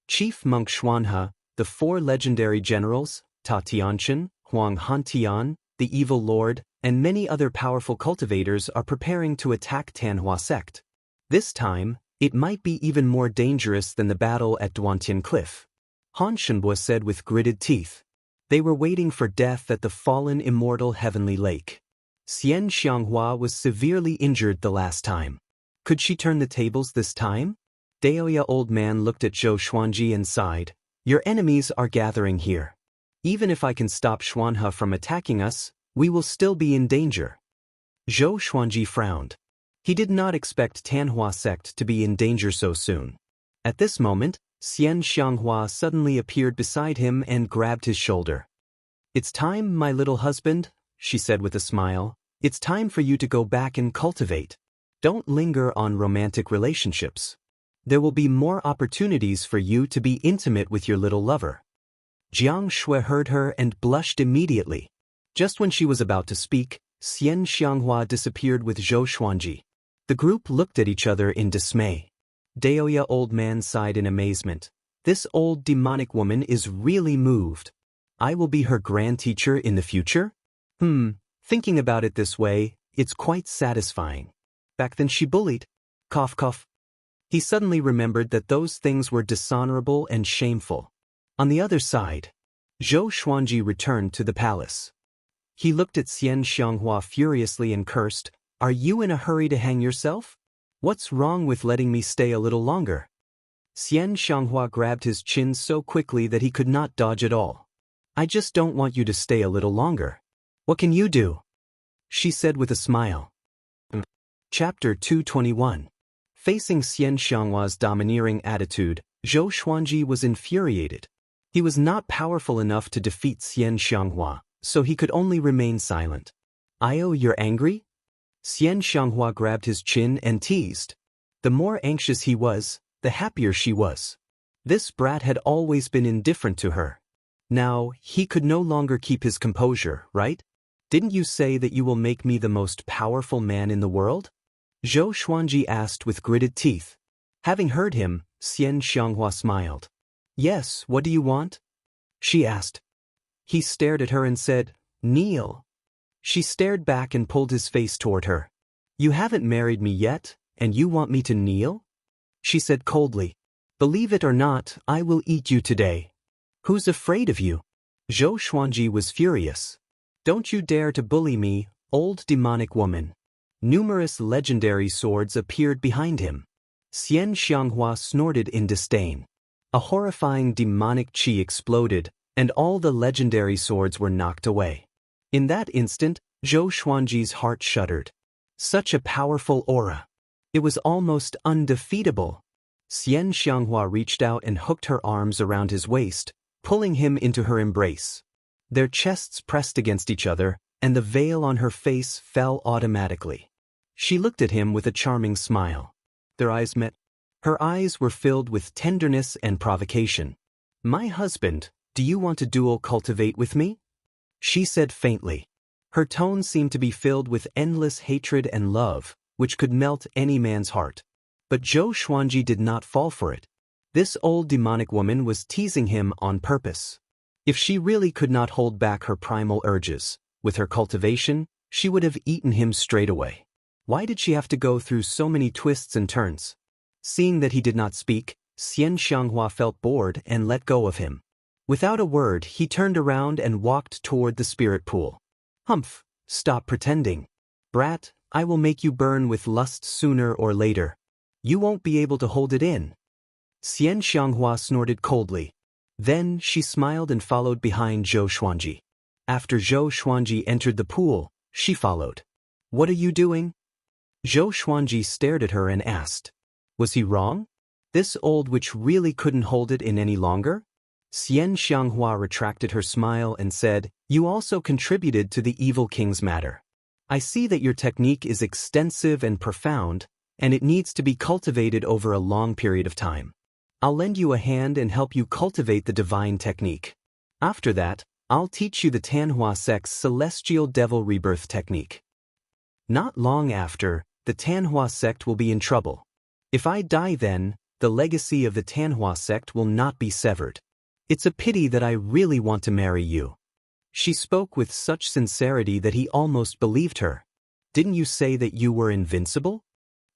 Chief Monk Xuanhe, the four legendary generals, Ta Tianchen, Huang Hantian, the evil lord, and many other powerful cultivators are preparing to attack Tanhua sect. This time, it might be even more dangerous than the battle at Duantian Cliff. Han Shenbo said with gritted teeth. They were waiting for death at the fallen immortal heavenly lake. Xianxia was severely injured the last time. Could she turn the tables this time? Daoist old man looked at Zhou Xuanji and sighed. Your enemies are gathering here. Even if I can stop Xuanhe from attacking us, we will still be in danger. Zhou Xuanji frowned. He did not expect Tanhua sect to be in danger so soon. At this moment, Xianxia suddenly appeared beside him and grabbed his shoulder. It's time, my little husband, she said with a smile. It's time for you to go back and cultivate. Don't linger on romantic relationships. There will be more opportunities for you to be intimate with your little lover. Jiang Shui heard her and blushed immediately. Just when she was about to speak, Xianxia disappeared with Zhou Xuanji. The group looked at each other in dismay. Daoist old man sighed in amazement. This old demonic woman is really moved. I will be her grand teacher in the future? Thinking about it this way, it's quite satisfying. Back then she bullied. Cough cough. He suddenly remembered that those things were dishonorable and shameful. On the other side, Zhou Xuanji returned to the palace. He looked at Xianxia furiously and cursed, "Are you in a hurry to hang yourself? What's wrong with letting me stay a little longer?" Xianxia grabbed his chin so quickly that he could not dodge at all. "I just don't want you to stay a little longer. What can you do?" she said with a smile. Chapter 221. Facing Xianxia's domineering attitude, Zhou Xuanji was infuriated. He was not powerful enough to defeat Xianxia, so he could only remain silent. "Io, you're angry?" Xianxia grabbed his chin and teased. The more anxious he was, the happier she was. This brat had always been indifferent to her. Now, he could no longer keep his composure, right? "Didn't you say that you will make me the most powerful man in the world?" Zhou Xuanji asked with gritted teeth. Having heard him, Xianxia smiled. "Yes, what do you want?" she asked. He stared at her and said, "Kneel." She stared back and pulled his face toward her. "You haven't married me yet, and you want me to kneel?" she said coldly. "Believe it or not, I will eat you today." "Who's afraid of you?" Zhou Xuanji was furious. "Don't you dare to bully me, old demonic woman." Numerous legendary swords appeared behind him. Xianxia snorted in disdain. A horrifying demonic qi exploded, and all the legendary swords were knocked away. In that instant, Zhou Xuanji's heart shuddered. Such a powerful aura. It was almost undefeatable. Xianxia reached out and hooked her arms around his waist, pulling him into her embrace. Their chests pressed against each other, and the veil on her face fell automatically. She looked at him with a charming smile. Their eyes met. Her eyes were filled with tenderness and provocation. "My husband, do you want to duel cultivate with me?" she said faintly. Her tone seemed to be filled with endless hatred and love, which could melt any man's heart. But Zhou Xuanji did not fall for it. This old demonic woman was teasing him on purpose. If she really could not hold back her primal urges, with her cultivation, she would have eaten him straight away. Why did she have to go through so many twists and turns? Seeing that he did not speak, Xianxia felt bored and let go of him. Without a word, he turned around and walked toward the spirit pool. "Humph, stop pretending. Brat, I will make you burn with lust sooner or later. You won't be able to hold it in." Xianxia snorted coldly. Then she smiled and followed behind Zhou Xuanji. After Zhou Xuanji entered the pool, she followed. "What are you doing?" Zhou Xuanji stared at her and asked. Was he wrong? This old witch really couldn't hold it in any longer? Xianxia retracted her smile and said, "You also contributed to the evil king's matter. I see that your technique is extensive and profound, and it needs to be cultivated over a long period of time. I'll lend you a hand and help you cultivate the divine technique. After that, I'll teach you the Tanhua sect's celestial devil rebirth technique. Not long after, the Tanhua sect will be in trouble. If I die then, the legacy of the Tanhua sect will not be severed. It's a pity that I really want to marry you." She spoke with such sincerity that he almost believed her. "Didn't you say that you were invincible?"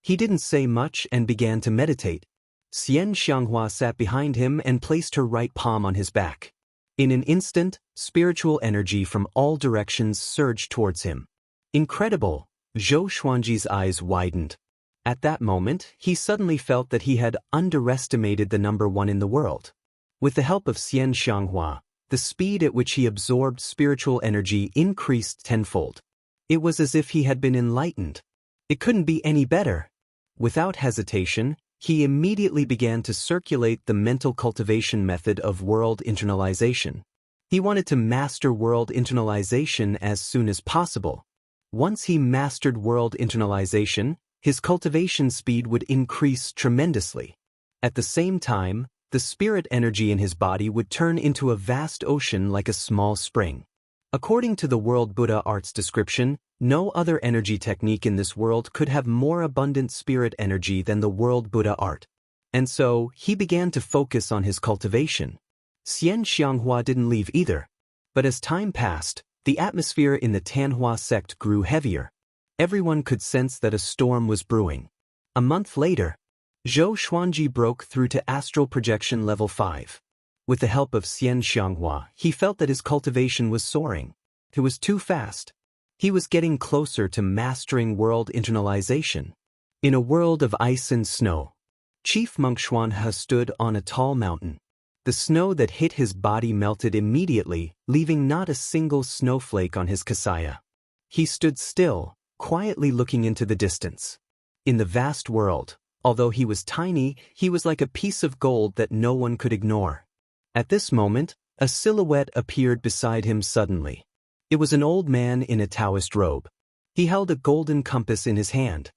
He didn't say much and began to meditate. Xianxia sat behind him and placed her right palm on his back. In an instant, spiritual energy from all directions surged towards him. Incredible! Zhou Xuanji's eyes widened. At that moment, he suddenly felt that he had underestimated the number one in the world. With the help of Xianxia, the speed at which he absorbed spiritual energy increased tenfold. It was as if he had been enlightened. It couldn't be any better. Without hesitation, he immediately began to circulate the mental cultivation method of world internalization. He wanted to master world internalization as soon as possible. Once he mastered world internalization, his cultivation speed would increase tremendously. At the same time, the spirit energy in his body would turn into a vast ocean like a small spring. According to the World Buddha Art's description, no other energy technique in this world could have more abundant spirit energy than the World Buddha Art. And so, he began to focus on his cultivation. Xianxia didn't leave either. But as time passed, The atmosphere in the Tanhua sect grew heavier. Everyone could sense that a storm was brewing. A month later, Zhou Xuanji broke through to astral projection level 5. With the help of Xianxia, he felt that his cultivation was soaring. It was too fast. He was getting closer to mastering world internalization. In a world of ice and snow, Chief Monk Xuanhe stood on a tall mountain. The snow that hit his body melted immediately, leaving not a single snowflake on his kasaya. He stood still, quietly looking into the distance. In the vast world, although he was tiny, he was like a piece of gold that no one could ignore. At this moment, a silhouette appeared beside him suddenly. It was an old man in a Daoist robe. He held a golden compass in his hand.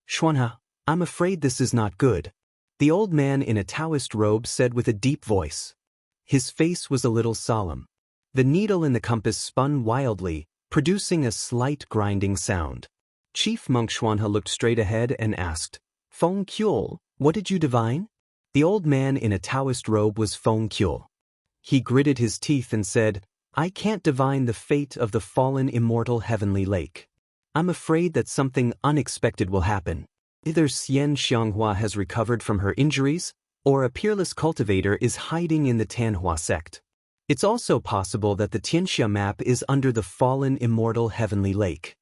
"Xuanhe, I'm afraid this is not good," the old man in a Daoist robe said with a deep voice. His face was a little solemn. The needle in the compass spun wildly, producing a slight grinding sound. Chief Monk Xuanhe looked straight ahead and asked, "Feng Qiul, what did you divine?" The old man in a Daoist robe was Feng Qiul. He gritted his teeth and said, "I can't divine the fate of the fallen immortal heavenly lake. I'm afraid that something unexpected will happen. Either Xianxia has recovered from her injuries, or a peerless cultivator is hiding in the Tanhua sect. It's also possible that the Xianxia map is under the fallen immortal heavenly lake."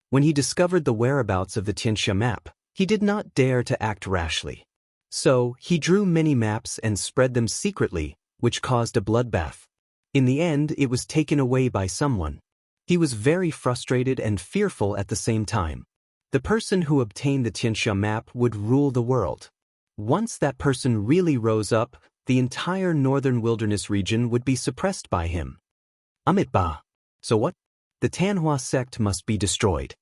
When he discovered the whereabouts of the Xianxia map, he did not dare to act rashly. So, he drew many maps and spread them secretly, which caused a bloodbath. In the end, it was taken away by someone. He was very frustrated and fearful at the same time. The person who obtained the Xianxia map would rule the world. Once that person really rose up, the entire northern wilderness region would be suppressed by him. Amitba. So what? The Tanhua sect must be destroyed.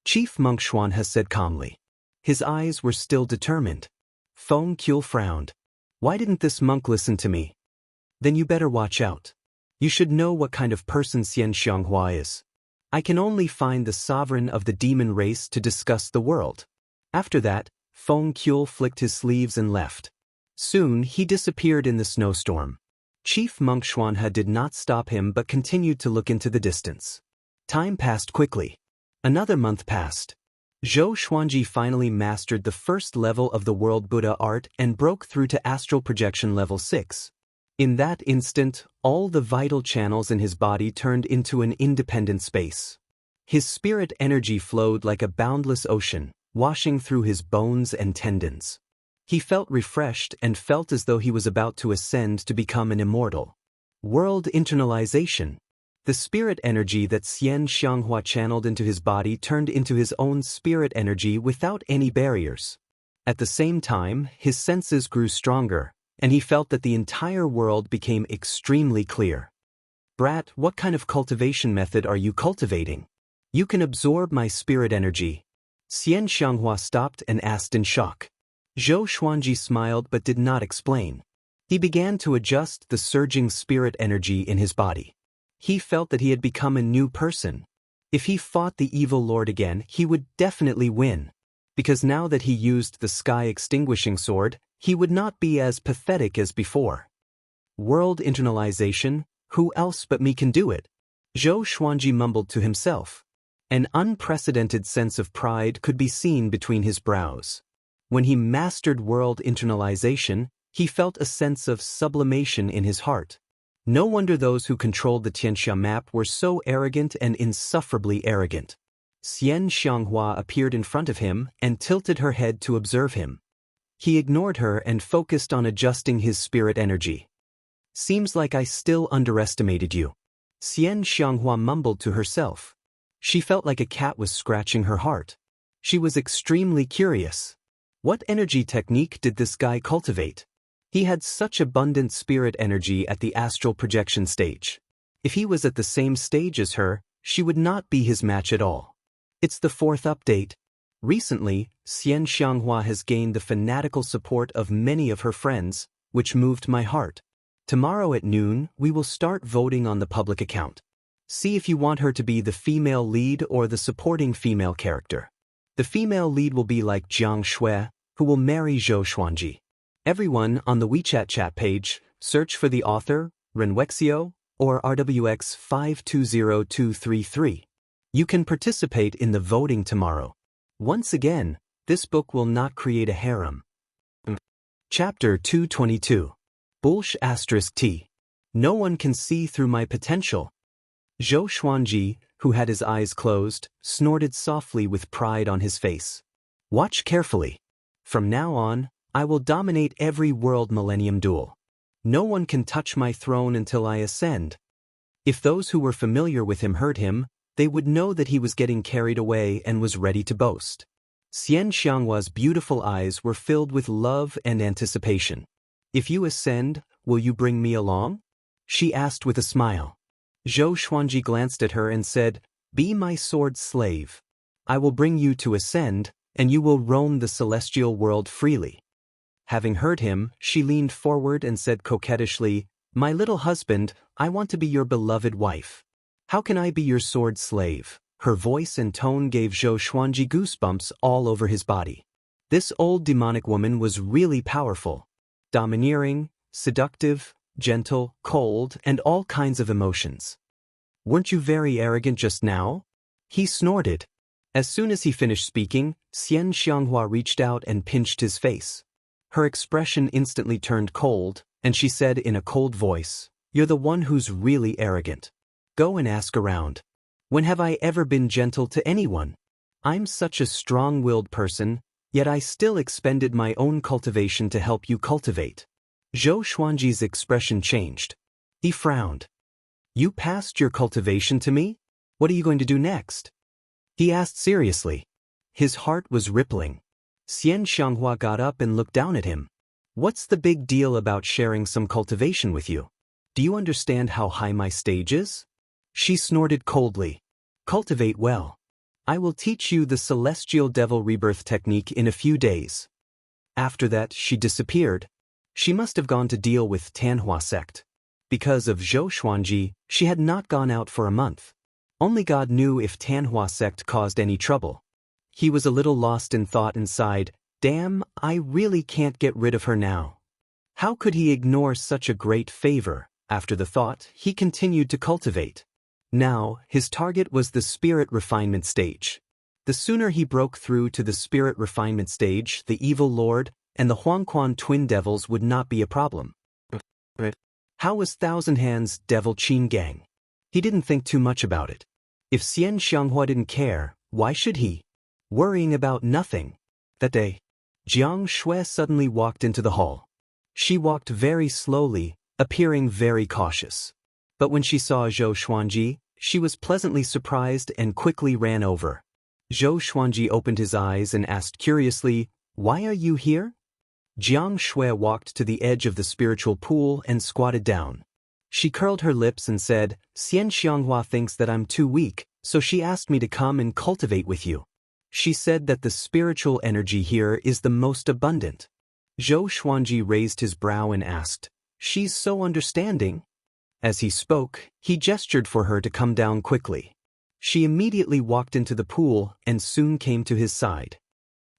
Chief Monk Xuanhe said calmly. His eyes were still determined. Feng Qiul frowned. "Why didn't this monk listen to me?" "Then you better watch out. You should know what kind of person Xianxia is. I can only find the sovereign of the demon race to discuss the world." After that, Feng Qiul flicked his sleeves and left. Soon, he disappeared in the snowstorm. Chief Monk Xuanhe did not stop him but continued to look into the distance. Time passed quickly. Another month passed. Zhou Xuanji finally mastered the first level of the World Buddha art and broke through to astral projection level 6. In that instant, all the vital channels in his body turned into an independent space. His spirit energy flowed like a boundless ocean, washing through his bones and tendons. He felt refreshed and felt as though he was about to ascend to become an immortal. World internalization. The spirit energy that Xianxia channeled into his body turned into his own spirit energy without any barriers. At the same time, his senses grew stronger, and he felt that the entire world became extremely clear. "Brat, what kind of cultivation method are you cultivating? You can absorb my spirit energy." Xianxia stopped and asked in shock. Zhou Xuanji smiled but did not explain. He began to adjust the surging spirit energy in his body. He felt that he had become a new person. If he fought the evil lord again, he would definitely win. Because now that he used the sky-extinguishing sword, he would not be as pathetic as before. World internalization, who else but me can do it? Zhou Xuanji mumbled to himself. An unprecedented sense of pride could be seen between his brows. When he mastered world internalization, he felt a sense of sublimation in his heart. No wonder those who controlled the Xianxia map were so arrogant and insufferably arrogant. Xianxia appeared in front of him and tilted her head to observe him. He ignored her and focused on adjusting his spirit energy. "Seems like I still underestimated you," Xianxia mumbled to herself. She felt like a cat was scratching her heart. She was extremely curious. What energy technique did this guy cultivate? He had such abundant spirit energy at the astral projection stage. If he was at the same stage as her, she would not be his match at all. It's the 4th update. Recently, Xianxia has gained the fanatical support of many of her friends, which moved my heart. Tomorrow at noon, we will start voting on the public account. See if you want her to be the female lead or the supporting female character. The female lead will be like Jiang Shui, who will marry Zhou Xuanji. Everyone on the WeChat chat page, search for the author, Wuxia or RWX 520233. You can participate in the voting tomorrow. Once again, this book will not create a harem. Chapter 222. Bullsh *T. No one can see through my potential. Zhou Xuanji, who had his eyes closed, snorted softly with pride on his face. Watch carefully. From now on, I will dominate every world millennium duel. No one can touch my throne until I ascend. If those who were familiar with him heard him, they would know that he was getting carried away and was ready to boast. Xianxia's beautiful eyes were filled with love and anticipation. If you ascend, will you bring me along? She asked with a smile. Zhou Xuanji glanced at her and said, Be my sword slave. I will bring you to ascend, and you will roam the celestial world freely. Having heard him, she leaned forward and said coquettishly, My little husband, I want to be your beloved wife. How can I be your sword slave? Her voice and tone gave Zhou Xuanji goosebumps all over his body. This old demonic woman was really powerful. Domineering, seductive, gentle, cold, and all kinds of emotions. Weren't you very arrogant just now? He snorted. As soon as he finished speaking, Xianxia reached out and pinched his face. Her expression instantly turned cold, and she said in a cold voice, You're the one who's really arrogant. Go and ask around. When have I ever been gentle to anyone? I'm such a strong-willed person, yet I still expended my own cultivation to help you cultivate. Zhou Xuanji's expression changed. He frowned. You passed your cultivation to me? What are you going to do next? He asked seriously. His heart was rippling. Xianxia got up and looked down at him. What's the big deal about sharing some cultivation with you? Do you understand how high my stage is? She snorted coldly. Cultivate well. I will teach you the celestial devil rebirth technique in a few days. After that, she disappeared. She must have gone to deal with Tanhua sect. Because of Zhou Xuanji, she had not gone out for a month. Only God knew if Tanhua sect caused any trouble. He was a little lost in thought and sighed, Damn, I really can't get rid of her now. How could he ignore such a great favor? After the thought, he continued to cultivate. Now, his target was the spirit refinement stage. The sooner he broke through to the spirit refinement stage, the evil lord and the Huangquan twin devils would not be a problem. How was Thousand Hands' devil Qin Gang? He didn't think too much about it. If Xianxia didn't care, why should he? Worrying about nothing. That day, Jiang Shui suddenly walked into the hall. She walked very slowly, appearing very cautious. But when she saw Zhou Xuanji, she was pleasantly surprised and quickly ran over. Zhou Xuanji opened his eyes and asked curiously, Why are you here? Jiang Shui walked to the edge of the spiritual pool and squatted down. She curled her lips and said, Xianxia thinks that I'm too weak, so she asked me to come and cultivate with you. She said that the spiritual energy here is the most abundant. Zhou Xuanji raised his brow and asked, She's so understanding. As he spoke, he gestured for her to come down quickly. She immediately walked into the pool and soon came to his side.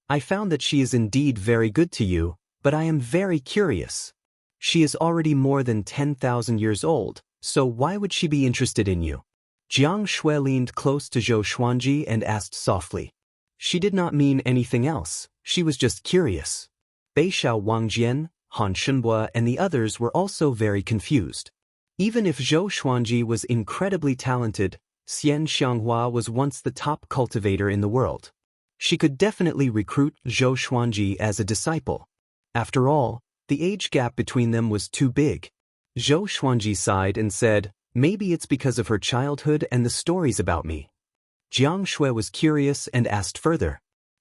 I found that she is indeed very good to you, but I am very curious. She is already more than 10,000 years old, so why would she be interested in you? Jiang Shui leaned close to Zhou Xuanji and asked softly. She did not mean anything else, she was just curious. Beixiao Wangjian, Han Shenhua and the others were also very confused. Even if Zhou Xuanji was incredibly talented, Xianxia was once the top cultivator in the world. She could definitely recruit Zhou Xuanji as a disciple. After all, the age gap between them was too big. Zhou Xuanji sighed and said, Maybe it's because of her childhood and the stories about me. Jiang Shui was curious and asked further.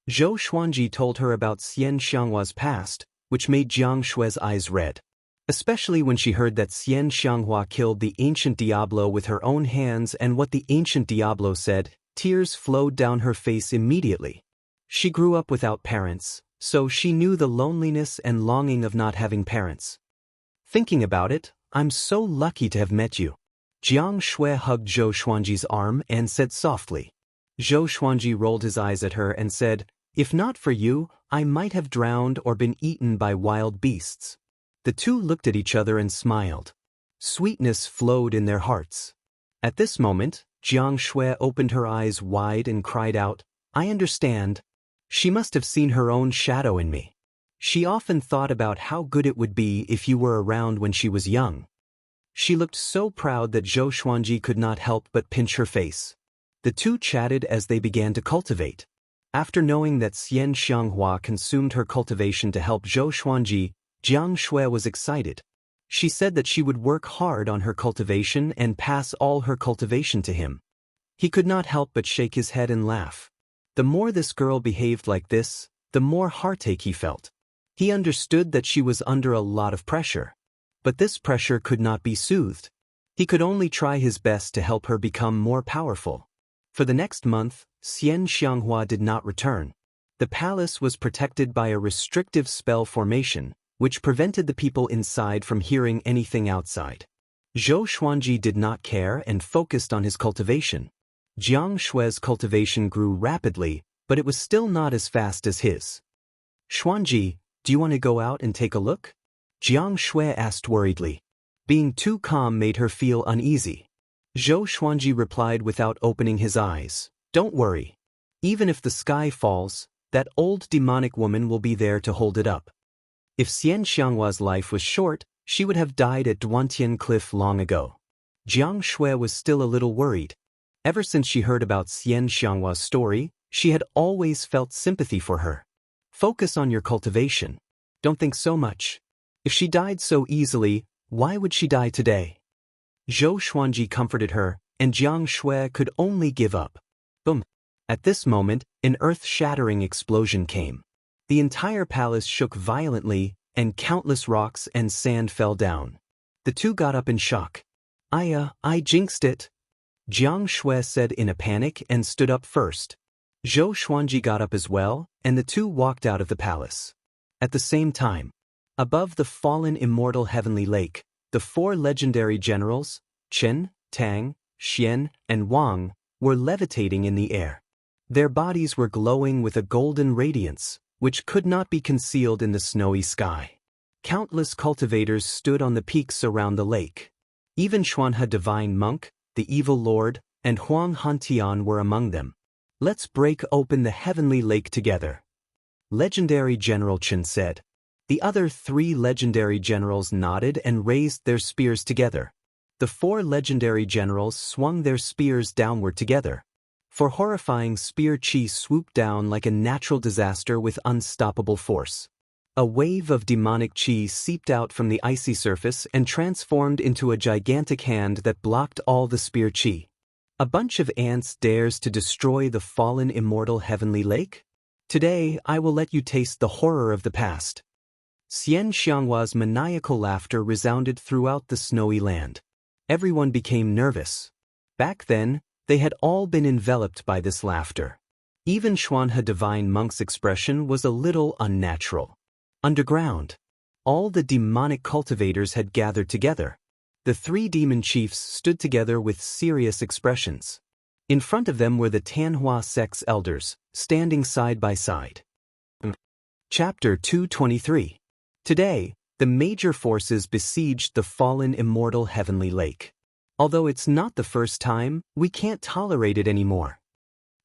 Zhou Xuanji told her about Xianxia's past, which made Jiang Shui's eyes red. Especially when she heard that Xianxia killed the ancient Diablo with her own hands and what the ancient Diablo said, tears flowed down her face immediately. She grew up without parents, so she knew the loneliness and longing of not having parents. Thinking about it, I'm so lucky to have met you. Jiang Shui hugged Zhou Xuanji's arm and said softly. Zhou Xuanji rolled his eyes at her and said, If not for you, I might have drowned or been eaten by wild beasts. The two looked at each other and smiled. Sweetness flowed in their hearts. At this moment, Jiang Shui opened her eyes wide and cried out, "I understand." She must have seen her own shadow in me. She often thought about how good it would be if you were around when she was young. She looked so proud that Zhou Xuanji could not help but pinch her face. The two chatted as they began to cultivate. After knowing that Xianxia consumed her cultivation to help Zhou Xuanji, Jiang Shui was excited. She said that she would work hard on her cultivation and pass all her cultivation to him. He could not help but shake his head and laugh. The more this girl behaved like this, the more heartache he felt. He understood that she was under a lot of pressure. But this pressure could not be soothed. He could only try his best to help her become more powerful. For the next month, Xianxia did not return. The palace was protected by a restrictive spell formation, which prevented the people inside from hearing anything outside. Zhou Xuanji did not care and focused on his cultivation. Jiang Shui's cultivation grew rapidly, but it was still not as fast as his. "Xuanji, do you want to go out and take a look?" Jiang Shui asked worriedly. Being too calm made her feel uneasy. Zhou Xuanji replied without opening his eyes, "Don't worry. Even if the sky falls, that old demonic woman will be there to hold it up." If Xianxia's life was short, she would have died at Duantian Cliff long ago. Jiang Shui was still a little worried. Ever since she heard about Xianxia's story, she had always felt sympathy for her. "Focus on your cultivation. Don't think so much. If she died so easily, why would she die today?" Zhou Xuanji comforted her, and Jiang Shui could only give up. Boom! At this moment, an earth-shattering explosion came. The entire palace shook violently, and countless rocks and sand fell down. The two got up in shock. I jinxed it," Jiang Shui said in a panic and stood up first. Zhou Xuanji got up as well, and the two walked out of the palace. At the same time, above the fallen immortal heavenly lake, the four legendary generals, Chen, Tang, Xian, and Wang, were levitating in the air. Their bodies were glowing with a golden radiance, which could not be concealed in the snowy sky. Countless cultivators stood on the peaks around the lake. Even Xuanhe Divine Monk, the Evil Lord, and Huang Hantian were among them. "Let's break open the heavenly lake together," Legendary General Chen said. The other three legendary generals nodded and raised their spears together. The four legendary generals swung their spears downward together. For horrifying spear chi swooped down like a natural disaster with unstoppable force. A wave of demonic chi seeped out from the icy surface and transformed into a gigantic hand that blocked all the spear chi. A bunch of ants dares to destroy the fallen immortal heavenly lake? Today I will let you taste the horror of the past. Xianxia's maniacal laughter resounded throughout the snowy land. Everyone became nervous. Back then, they had all been enveloped by this laughter. Even Xuanhe Divine Monk's expression was a little unnatural. Underground, all the demonic cultivators had gathered together. The three demon chiefs stood together with serious expressions. In front of them were the Tanhua sect's elders, standing side by side. Chapter 223. Today, the major forces besieged the fallen immortal heavenly lake. Although it's not the first time, we can't tolerate it anymore.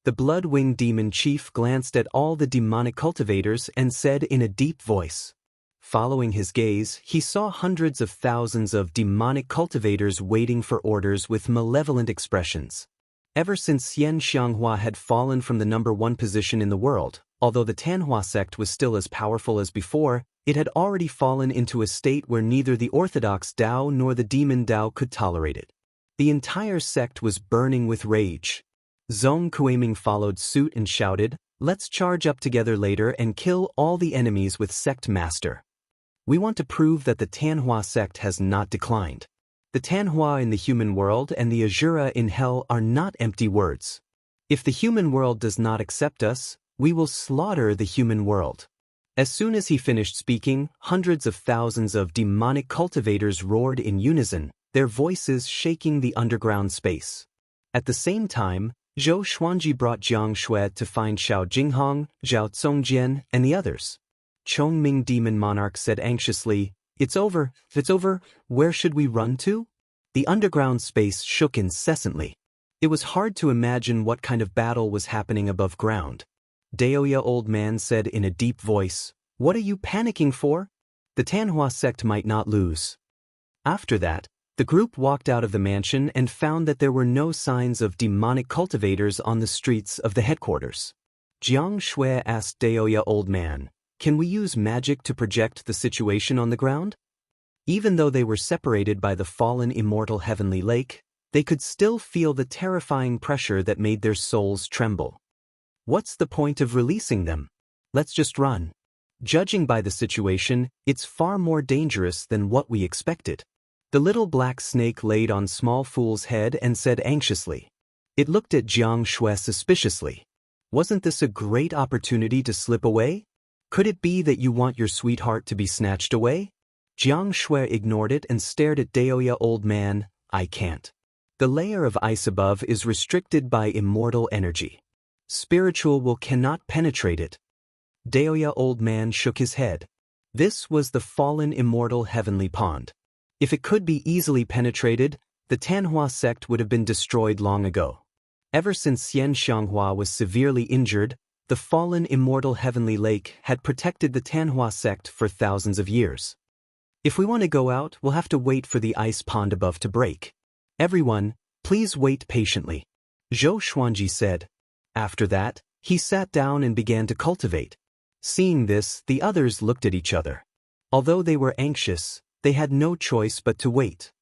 The blood-winged demon chief glanced at all the demonic cultivators and said in a deep voice. Following his gaze, he saw hundreds of thousands of demonic cultivators waiting for orders with malevolent expressions. Ever since Xianxia had fallen from the #1 position in the world, although the Tanhua sect was still as powerful as before, it had already fallen into a state where neither the orthodox Dao nor the demon Dao could tolerate it. The entire sect was burning with rage. Zhong Kuiming followed suit and shouted, "Let's charge up together later and kill all the enemies with Sect Master. We want to prove that the Tanhua sect has not declined. The Tanhua in the human world and the Azura in hell are not empty words. If the human world does not accept us, we will slaughter the human world." As soon as he finished speaking, hundreds of thousands of demonic cultivators roared in unison, their voices shaking the underground space. At the same time, Zhou Xuanji brought Jiang Shui to find Xiao Jinghong, Zhao Zongjian, and the others. Chongming Demon Monarch said anxiously, It's over, where should we run to?" The underground space shook incessantly. It was hard to imagine what kind of battle was happening above ground. Daoist old man said in a deep voice, "What are you panicking for? The Tanhua sect might not lose." After that, the group walked out of the mansion and found that there were no signs of demonic cultivators on the streets of the headquarters. Jiang Shui asked Daoist old man, "Can we use magic to project the situation on the ground?" Even though they were separated by the fallen immortal heavenly lake, they could still feel the terrifying pressure that made their souls tremble. What's the point of releasing them? Let's just run. Judging by the situation, it's far more dangerous than what we expected. The little black snake laid on Small Fool's head and said anxiously. It looked at Jiang Shui suspiciously. "Wasn't this a great opportunity to slip away? Could it be that you want your sweetheart to be snatched away?" Jiang Shui ignored it and stared at Daoist old man. "I can't. The layer of ice above is restricted by immortal energy. Spiritual will cannot penetrate it." Daoist old man shook his head. This was the fallen immortal heavenly pond. If it could be easily penetrated, the Tanhua sect would have been destroyed long ago. Ever since Xianxia was severely injured, the fallen immortal heavenly lake had protected the Tanhua sect for thousands of years. "If we want to go out, we'll have to wait for the ice pond above to break. Everyone, please wait patiently," Zhou Xuanji said. After that, he sat down and began to cultivate. Seeing this, the others looked at each other. Although they were anxious, they had no choice but to wait.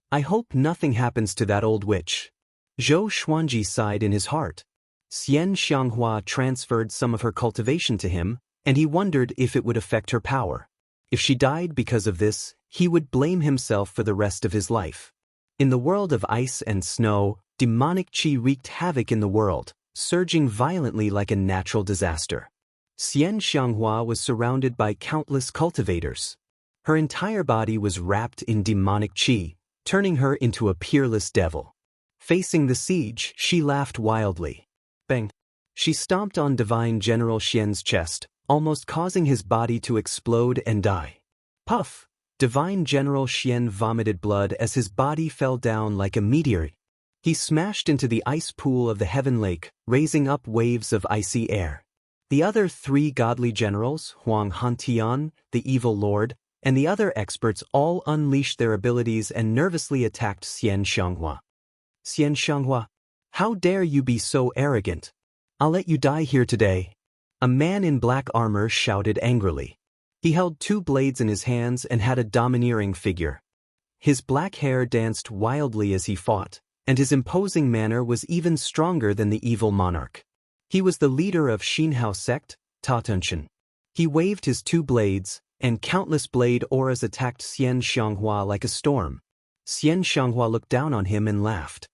"I hope nothing happens to that old witch." Zhou Xuanji sighed in his heart. Xianxia transferred some of her cultivation to him, and he wondered if it would affect her power. If she died because of this, he would blame himself for the rest of his life. In the world of ice and snow, demonic qi wreaked havoc in the world, surging violently like a natural disaster. Xianxia was surrounded by countless cultivators. Her entire body was wrapped in demonic qi, turning her into a peerless devil. Facing the siege, she laughed wildly. Bang! She stomped on Divine General Xian's chest, almost causing his body to explode and die. Puff! Divine General Xian vomited blood as his body fell down like a meteor. He smashed into the ice pool of the heaven lake, raising up waves of icy air. The other three godly generals, Huang Hantian, the evil lord, and the other experts all unleashed their abilities and nervously attacked Xianxia. "Xianxia, how dare you be so arrogant? I'll let you die here today." A man in black armor shouted angrily. He held two blades in his hands and had a domineering figure. His black hair danced wildly as he fought, and his imposing manner was even stronger than the evil monarch. He was the leader of Xinhao sect, Tatunchen. He waved his two blades, and countless blade auras attacked Xianxia like a storm. Xianxia looked down on him and laughed.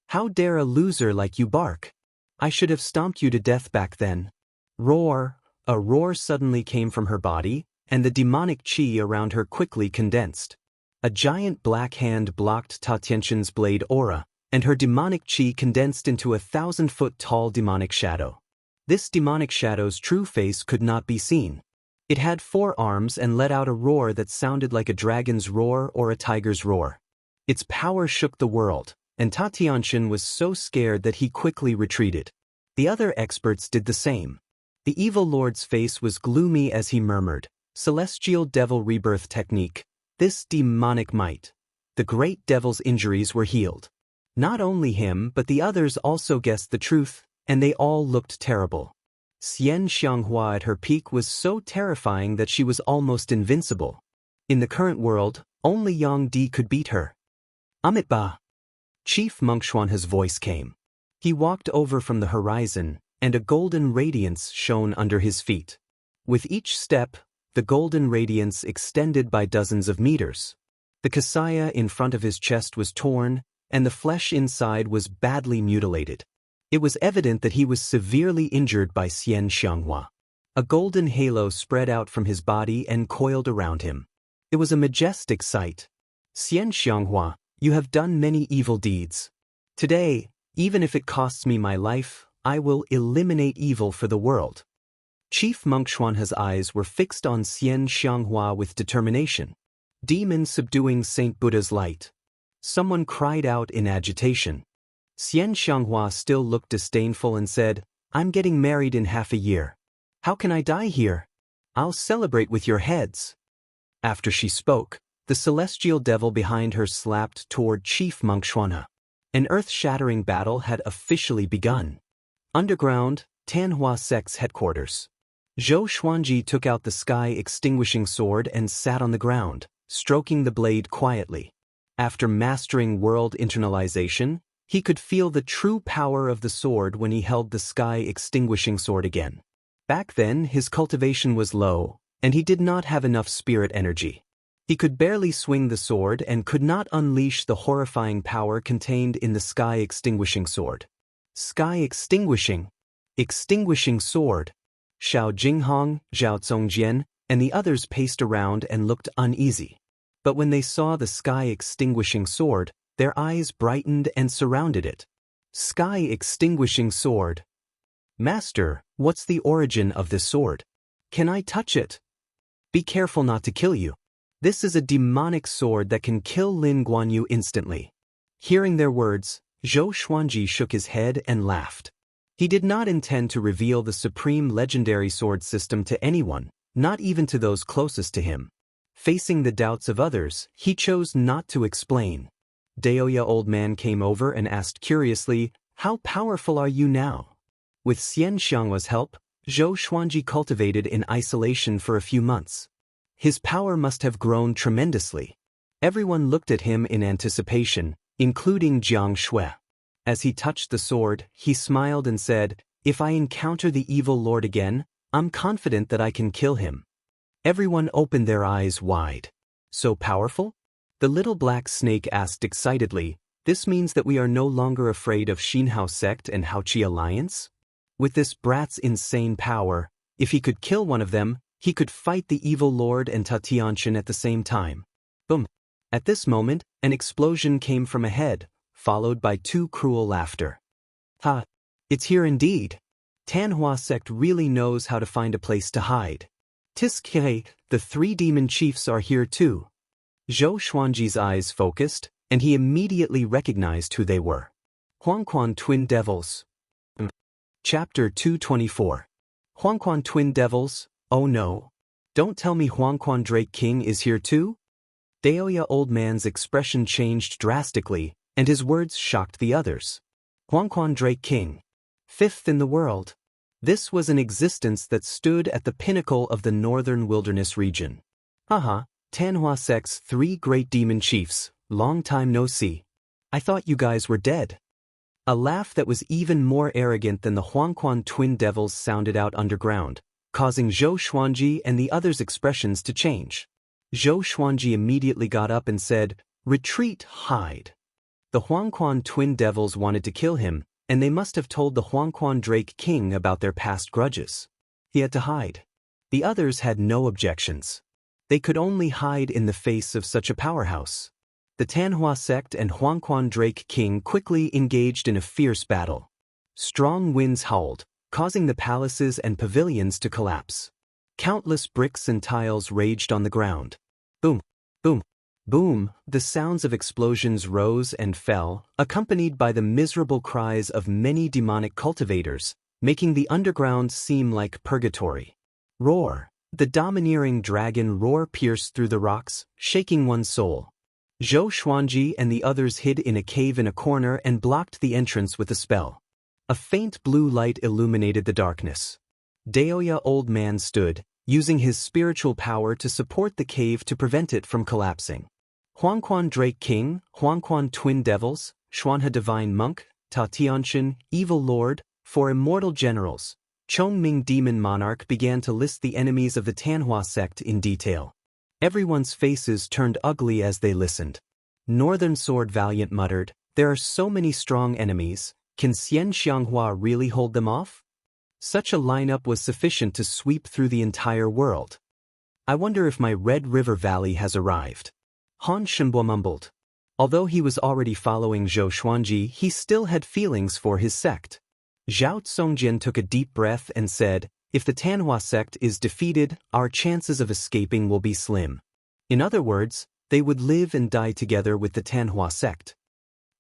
"How dare a loser like you bark? I should have stomped you to death back then." Roar! A roar suddenly came from her body, and the demonic qi around her quickly condensed. A giant black hand blocked Tatianshan's blade aura, and her demonic qi condensed into a 1,000-foot-tall demonic shadow. This demonic shadow's true face could not be seen. It had 4 arms and let out a roar that sounded like a dragon's roar or a tiger's roar. Its power shook the world, and Tatianshan was so scared that he quickly retreated. The other experts did the same. The evil lord's face was gloomy as he murmured, "Celestial devil rebirth technique. This demonic might." The great devil's injuries were healed. Not only him but the others also guessed the truth, and they all looked terrible. Xianxia at her peak was so terrifying that she was almost invincible. In the current world, only Yang Di could beat her. "Amitba!" Chief Monk Xuanhe's voice came. He walked over from the horizon, and a golden radiance shone under his feet. With each step, the golden radiance extended by dozens of meters. The kasaya in front of his chest was torn, and the flesh inside was badly mutilated. It was evident that he was severely injured by Xianxia. A golden halo spread out from his body and coiled around him. It was a majestic sight. "Xianxia, you have done many evil deeds. Today, even if it costs me my life, I will eliminate evil for the world." Chief Monk Xuanhe's eyes were fixed on Xianxia with determination. Demon subduing Saint Buddha's light. Someone cried out in agitation. Xianxia still looked disdainful and said, "I'm getting married in half a year. How can I die here? I'll celebrate with your heads." After she spoke, the celestial devil behind her slapped toward Chief Monk Xuanhe. An earth-shattering battle had officially begun. Underground, Tanhua sect's headquarters. Zhou Xuanji took out the sky-extinguishing sword and sat on the ground, stroking the blade quietly. After mastering world internalization, he could feel the true power of the sword when he held the sky-extinguishing sword again. Back then, his cultivation was low, and he did not have enough spirit energy. He could barely swing the sword and could not unleash the horrifying power contained in the sky-extinguishing sword. Sky-extinguishing. Extinguishing sword. Xiao Jinghong, Zhao Zongjian, and the others paced around and looked uneasy. But when they saw the sky-extinguishing sword, their eyes brightened and surrounded it. Sky-extinguishing sword. Master, what's the origin of this sword? Can I touch it? Be careful not to kill you. This is a demonic sword that can kill Lin Guanyu instantly. Hearing their words, Zhou Xuanji shook his head and laughed. He did not intend to reveal the supreme legendary sword system to anyone, not even to those closest to him. Facing the doubts of others, he chose not to explain. Daoist old man came over and asked curiously, "How powerful are you now?" With Xianxia's help, Zhou Xuanji cultivated in isolation for a few months. His power must have grown tremendously. Everyone looked at him in anticipation, including Jiang Shui. As he touched the sword, he smiled and said, "If I encounter the evil lord again, I'm confident that I can kill him." Everyone opened their eyes wide. So powerful? The little black snake asked excitedly, "This means that we are no longer afraid of Xinhao sect and Haoqi alliance? With this brat's insane power, if he could kill one of them, he could fight the evil lord and Tatianshan at the same time." Boom! At this moment, an explosion came from ahead, followed by two cruel laughter. "Ha! It's here indeed. Tanhua sect really knows how to find a place to hide. Tiskhe, the three demon chiefs are here too." Zhou Xuanji's eyes focused, and he immediately recognized who they were. Huangquan Twin Devils. Chapter 224. Huangquan Twin Devils, oh no. Don't tell me Huangquan Drake King is here too? Daoist old man's expression changed drastically, and his words shocked the others. Huangquan Drake King. Fifth in the world. This was an existence that stood at the pinnacle of the northern wilderness region. Haha, Tanhua sect's three great demon chiefs, long time no see. I thought you guys were dead. A laugh that was even more arrogant than the Huangquan Twin Devils sounded out underground, causing Zhou Xuanji and the others' expressions to change. Zhou Xuanji immediately got up and said, "Retreat, hide." The Huangquan Twin Devils wanted to kill him, and they must have told the Huangquan Drake King about their past grudges. He had to hide. The others had no objections. They could only hide in the face of such a powerhouse. The Tanhua sect and Huangquan Drake King quickly engaged in a fierce battle. Strong winds howled, causing the palaces and pavilions to collapse. Countless bricks and tiles raged on the ground. Boom, boom, boom, the sounds of explosions rose and fell, accompanied by the miserable cries of many demonic cultivators, making the underground seem like purgatory. Roar! The domineering dragon roar pierced through the rocks, shaking one's soul. Zhou Xuanji and the others hid in a cave in a corner and blocked the entrance with a spell. A faint blue light illuminated the darkness. Daoist old man stood, using his spiritual power to support the cave to prevent it from collapsing. Huangquan Drake King, Huangquan Twin Devils, Xuanhe Divine Monk, Tatianshan, Evil Lord, 4 Immortal Generals, Chongming Demon Monarch began to list the enemies of the Tanhua sect in detail. Everyone's faces turned ugly as they listened. Northern Sword Valiant muttered, "There are so many strong enemies, can Xianxia really hold them off?" Such a lineup was sufficient to sweep through the entire world. "I wonder if my Red River Valley has arrived." Han Shenbo mumbled. Although he was already following Zhou Xuanji, he still had feelings for his sect. Zhao Zongjian took a deep breath and said, "If the Tanhua sect is defeated, our chances of escaping will be slim." In other words, they would live and die together with the Tanhua sect.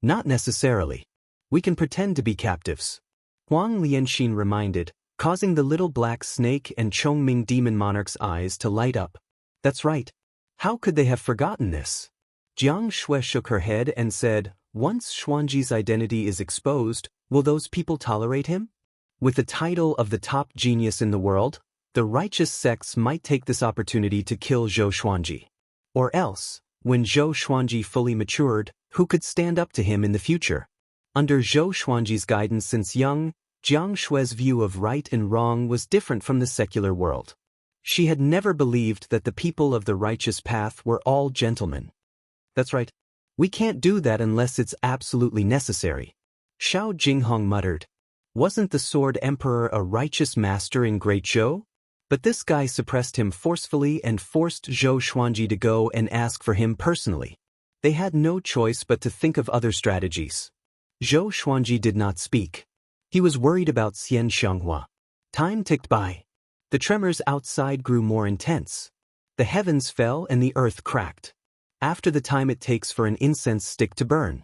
Not necessarily. We can pretend to be captives. Wang Lin reminded, causing the little black snake and Chongming demon monarch's eyes to light up. That's right. How could they have forgotten this? Jiang Shui shook her head and said, once Xuanji's identity is exposed, will those people tolerate him? With the title of the top genius in the world, the righteous sects might take this opportunity to kill Zhou Xuanji. Or else, when Zhou Xuanji fully matured, who could stand up to him in the future? Under Zhou Xuanji's guidance since young, Jiang Shui's view of right and wrong was different from the secular world. She had never believed that the people of the righteous path were all gentlemen. That's right. We can't do that unless it's absolutely necessary. Xiao Jinghong muttered. Wasn't the Sword Emperor a righteous master in Great Zhou? But this guy suppressed him forcefully and forced Zhou Xuanji to go and ask for him personally. They had no choice but to think of other strategies. Zhou Xuanji did not speak. He was worried about Xianxia. Time ticked by. The tremors outside grew more intense. The heavens fell and the earth cracked. After the time it takes for an incense stick to burn.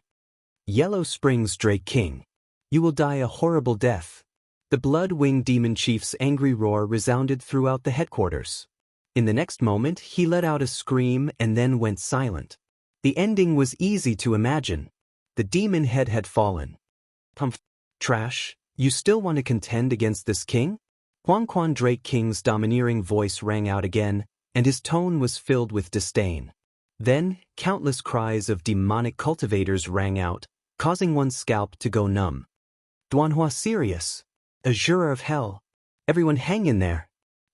Yellow Springs Drake King. You will die a horrible death. The blood-winged demon chief's angry roar resounded throughout the headquarters. In the next moment, he let out a scream and then went silent. The ending was easy to imagine. The demon head had fallen. Pumph. Trash, you still want to contend against this king? Huangquan Drake King's domineering voice rang out again, and his tone was filled with disdain. Then, countless cries of demonic cultivators rang out, causing one's scalp to go numb. Duanhua serious. Azure of hell. Everyone hang in there.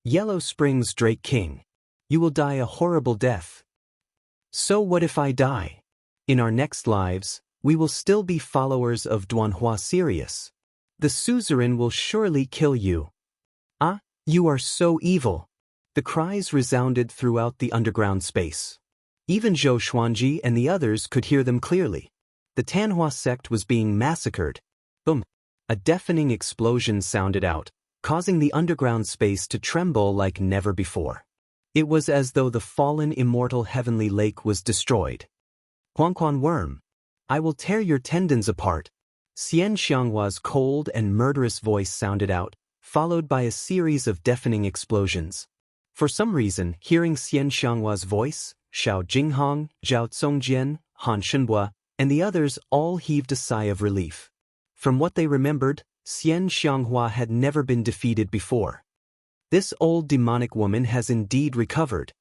Yellow Springs Drake King. You will die a horrible death. So what if I die? In our next lives, we will still be followers of Duanhua Sirius. The suzerain will surely kill you. Ah, you are so evil. The cries resounded throughout the underground space. Even Zhou Xuanji and the others could hear them clearly. The Tanhua sect was being massacred. Boom. A deafening explosion sounded out, causing the underground space to tremble like never before. It was as though the fallen immortal heavenly lake was destroyed. Huangquan Worm. I will tear your tendons apart. Xianxia's cold and murderous voice sounded out, followed by a series of deafening explosions. For some reason, hearing Xianxia's voice, Xiao Jinghong, Zhao Zongjian, Han Shenhua, and the others all heaved a sigh of relief. From what they remembered, Xianxia had never been defeated before. This old demonic woman has indeed recovered.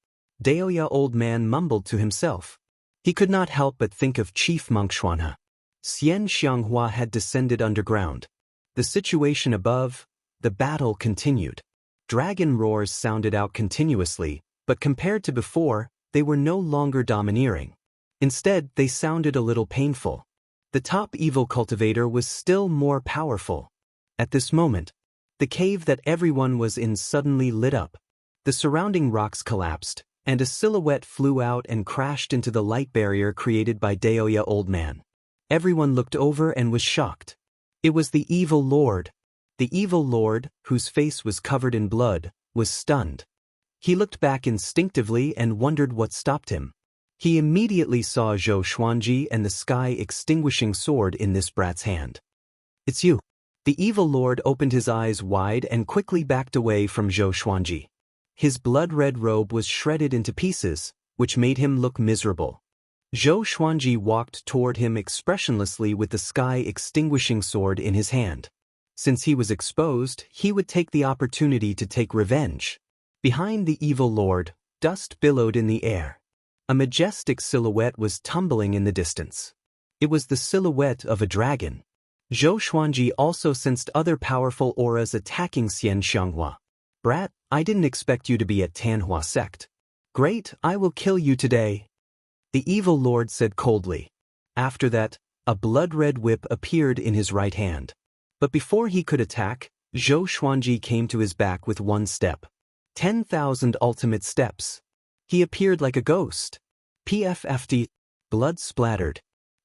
Daoist old man mumbled to himself. He could not help but think of Chief Monk Xuanhe. Xianxia had descended underground. The situation above, the battle continued. Dragon roars sounded out continuously, but compared to before, they were no longer domineering. Instead, they sounded a little painful. The top evil cultivator was still more powerful. At this moment, the cave that everyone was in suddenly lit up. The surrounding rocks collapsed, and a silhouette flew out and crashed into the light barrier created by Daoist old man. Everyone looked over and was shocked. It was the evil lord. The evil lord, whose face was covered in blood, was stunned. He looked back instinctively and wondered what stopped him. He immediately saw Zhou Xuanji and the sky-extinguishing sword in this brat's hand. It's you. The evil lord opened his eyes wide and quickly backed away from Zhou Xuanji. His blood-red robe was shredded into pieces, which made him look miserable. Zhou Xuanji walked toward him expressionlessly with the sky-extinguishing sword in his hand. Since he was exposed, he would take the opportunity to take revenge. Behind the evil lord, dust billowed in the air. A majestic silhouette was tumbling in the distance. It was the silhouette of a dragon. Zhou Xuanji also sensed other powerful auras attacking Xianxia. Brat, I didn't expect you to be at Tanhua sect. Great, I will kill you today. The evil lord said coldly. After that, a blood-red whip appeared in his right hand. But before he could attack, Zhou Xuanji came to his back with one step. 10,000 ultimate steps. He appeared like a ghost. PFFD. Blood splattered.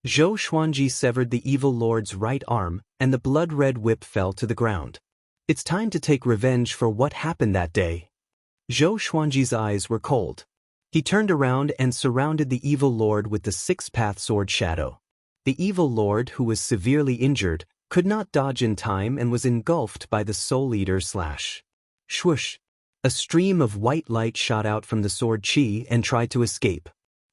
Zhou Xuanji severed the evil lord's right arm, and the blood-red whip fell to the ground. It's time to take revenge for what happened that day. Zhou Xuanji's eyes were cold. He turned around and surrounded the evil lord with the six-path sword shadow. The evil lord, who was severely injured, could not dodge in time and was engulfed by the soul eater slash. Swoosh! A stream of white light shot out from the sword chi and tried to escape.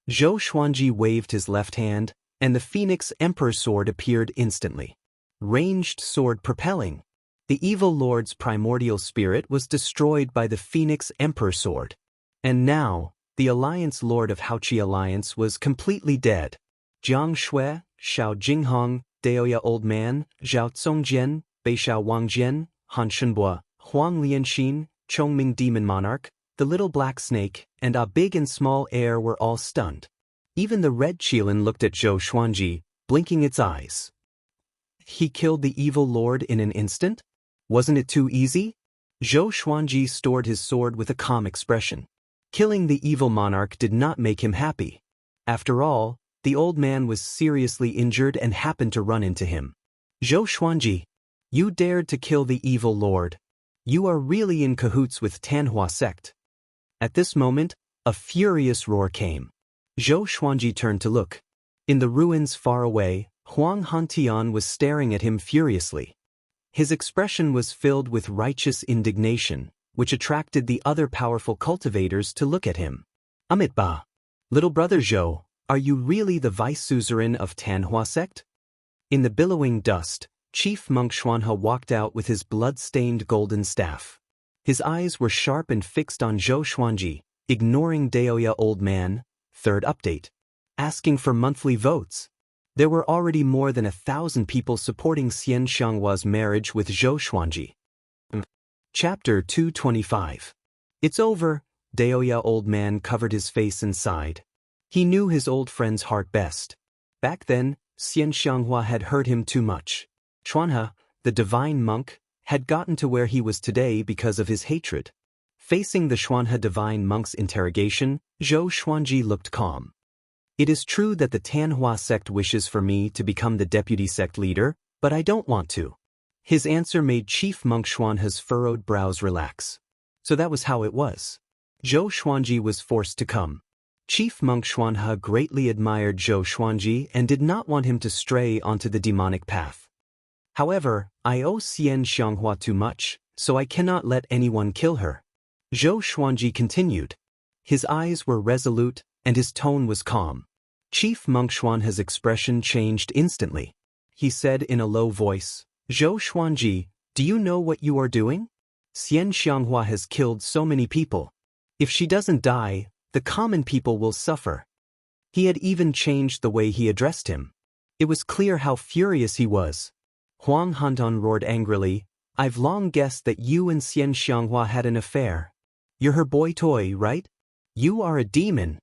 Zhou Xuanji waved his left hand, and the Phoenix Emperor sword appeared instantly. Ranged sword propelling. The evil lord's primordial spirit was destroyed by the Phoenix Emperor sword. And now, the Alliance Lord of Haoqi Alliance was completely dead. Jiang Shui, Xiao Jinghong, Daoya Old Man, Zhao Congjian, Beishao Wangjian, Han Shenbo, Huang Lianxin, Chongming Demon Monarch, the Little Black Snake, and a Big and Small Heir were all stunned. Even the Red Qilin looked at Zhou Xuanji, blinking its eyes. He killed the evil lord in an instant? Wasn't it too easy? Zhou Xuanji stored his sword with a calm expression. Killing the evil monarch did not make him happy. After all, the old man was seriously injured and happened to run into him. Zhou Xuanji, you dared to kill the evil lord. You are really in cahoots with Tanhua sect. At this moment, a furious roar came. Zhou Xuanji turned to look. In the ruins far away, Huang Hantian was staring at him furiously. His expression was filled with righteous indignation, which attracted the other powerful cultivators to look at him. Amitba, little brother Zhou, are you really the vice suzerain of Tanhua sect? In the billowing dust, Chief Monk Xuanhe walked out with his blood-stained golden staff. His eyes were sharp and fixed on Zhou Xuanji, ignoring Daoya Old Man. Third update. Asking for monthly votes. There were already more than 1,000 people supporting Xian Xianghua's marriage with Zhou Xuanji. Chapter 225. It's over, Daoya Old Man covered his face and sighed. He knew his old friend's heart best. Back then, Xian Xianghua had hurt him too much. Xuanhe, the divine monk, had gotten to where he was today because of his hatred. Facing the Xuanhe divine monk's interrogation, Zhou Xuanji looked calm. It is true that the Tanhua sect wishes for me to become the deputy sect leader, but I don't want to. His answer made Chief Monk Xuanhe's furrowed brows relax. So that was how it was. Zhou Xuanji was forced to come. Chief Monk Xuanhe greatly admired Zhou Xuanji and did not want him to stray onto the demonic path. However, I owe Xian Xianghua too much, so I cannot let anyone kill her. Zhou Xuanji continued. His eyes were resolute, and his tone was calm. Chief Monk Xuanhe's expression changed instantly. He said in a low voice, Zhou Xuanji, do you know what you are doing? Xian Xianghua has killed so many people. If she doesn't die, the common people will suffer. He had even changed the way he addressed him. It was clear how furious he was. Huang Hantan roared angrily, I've long guessed that you and Xian Xianghua had an affair. You're her boy toy, right? You are a demon.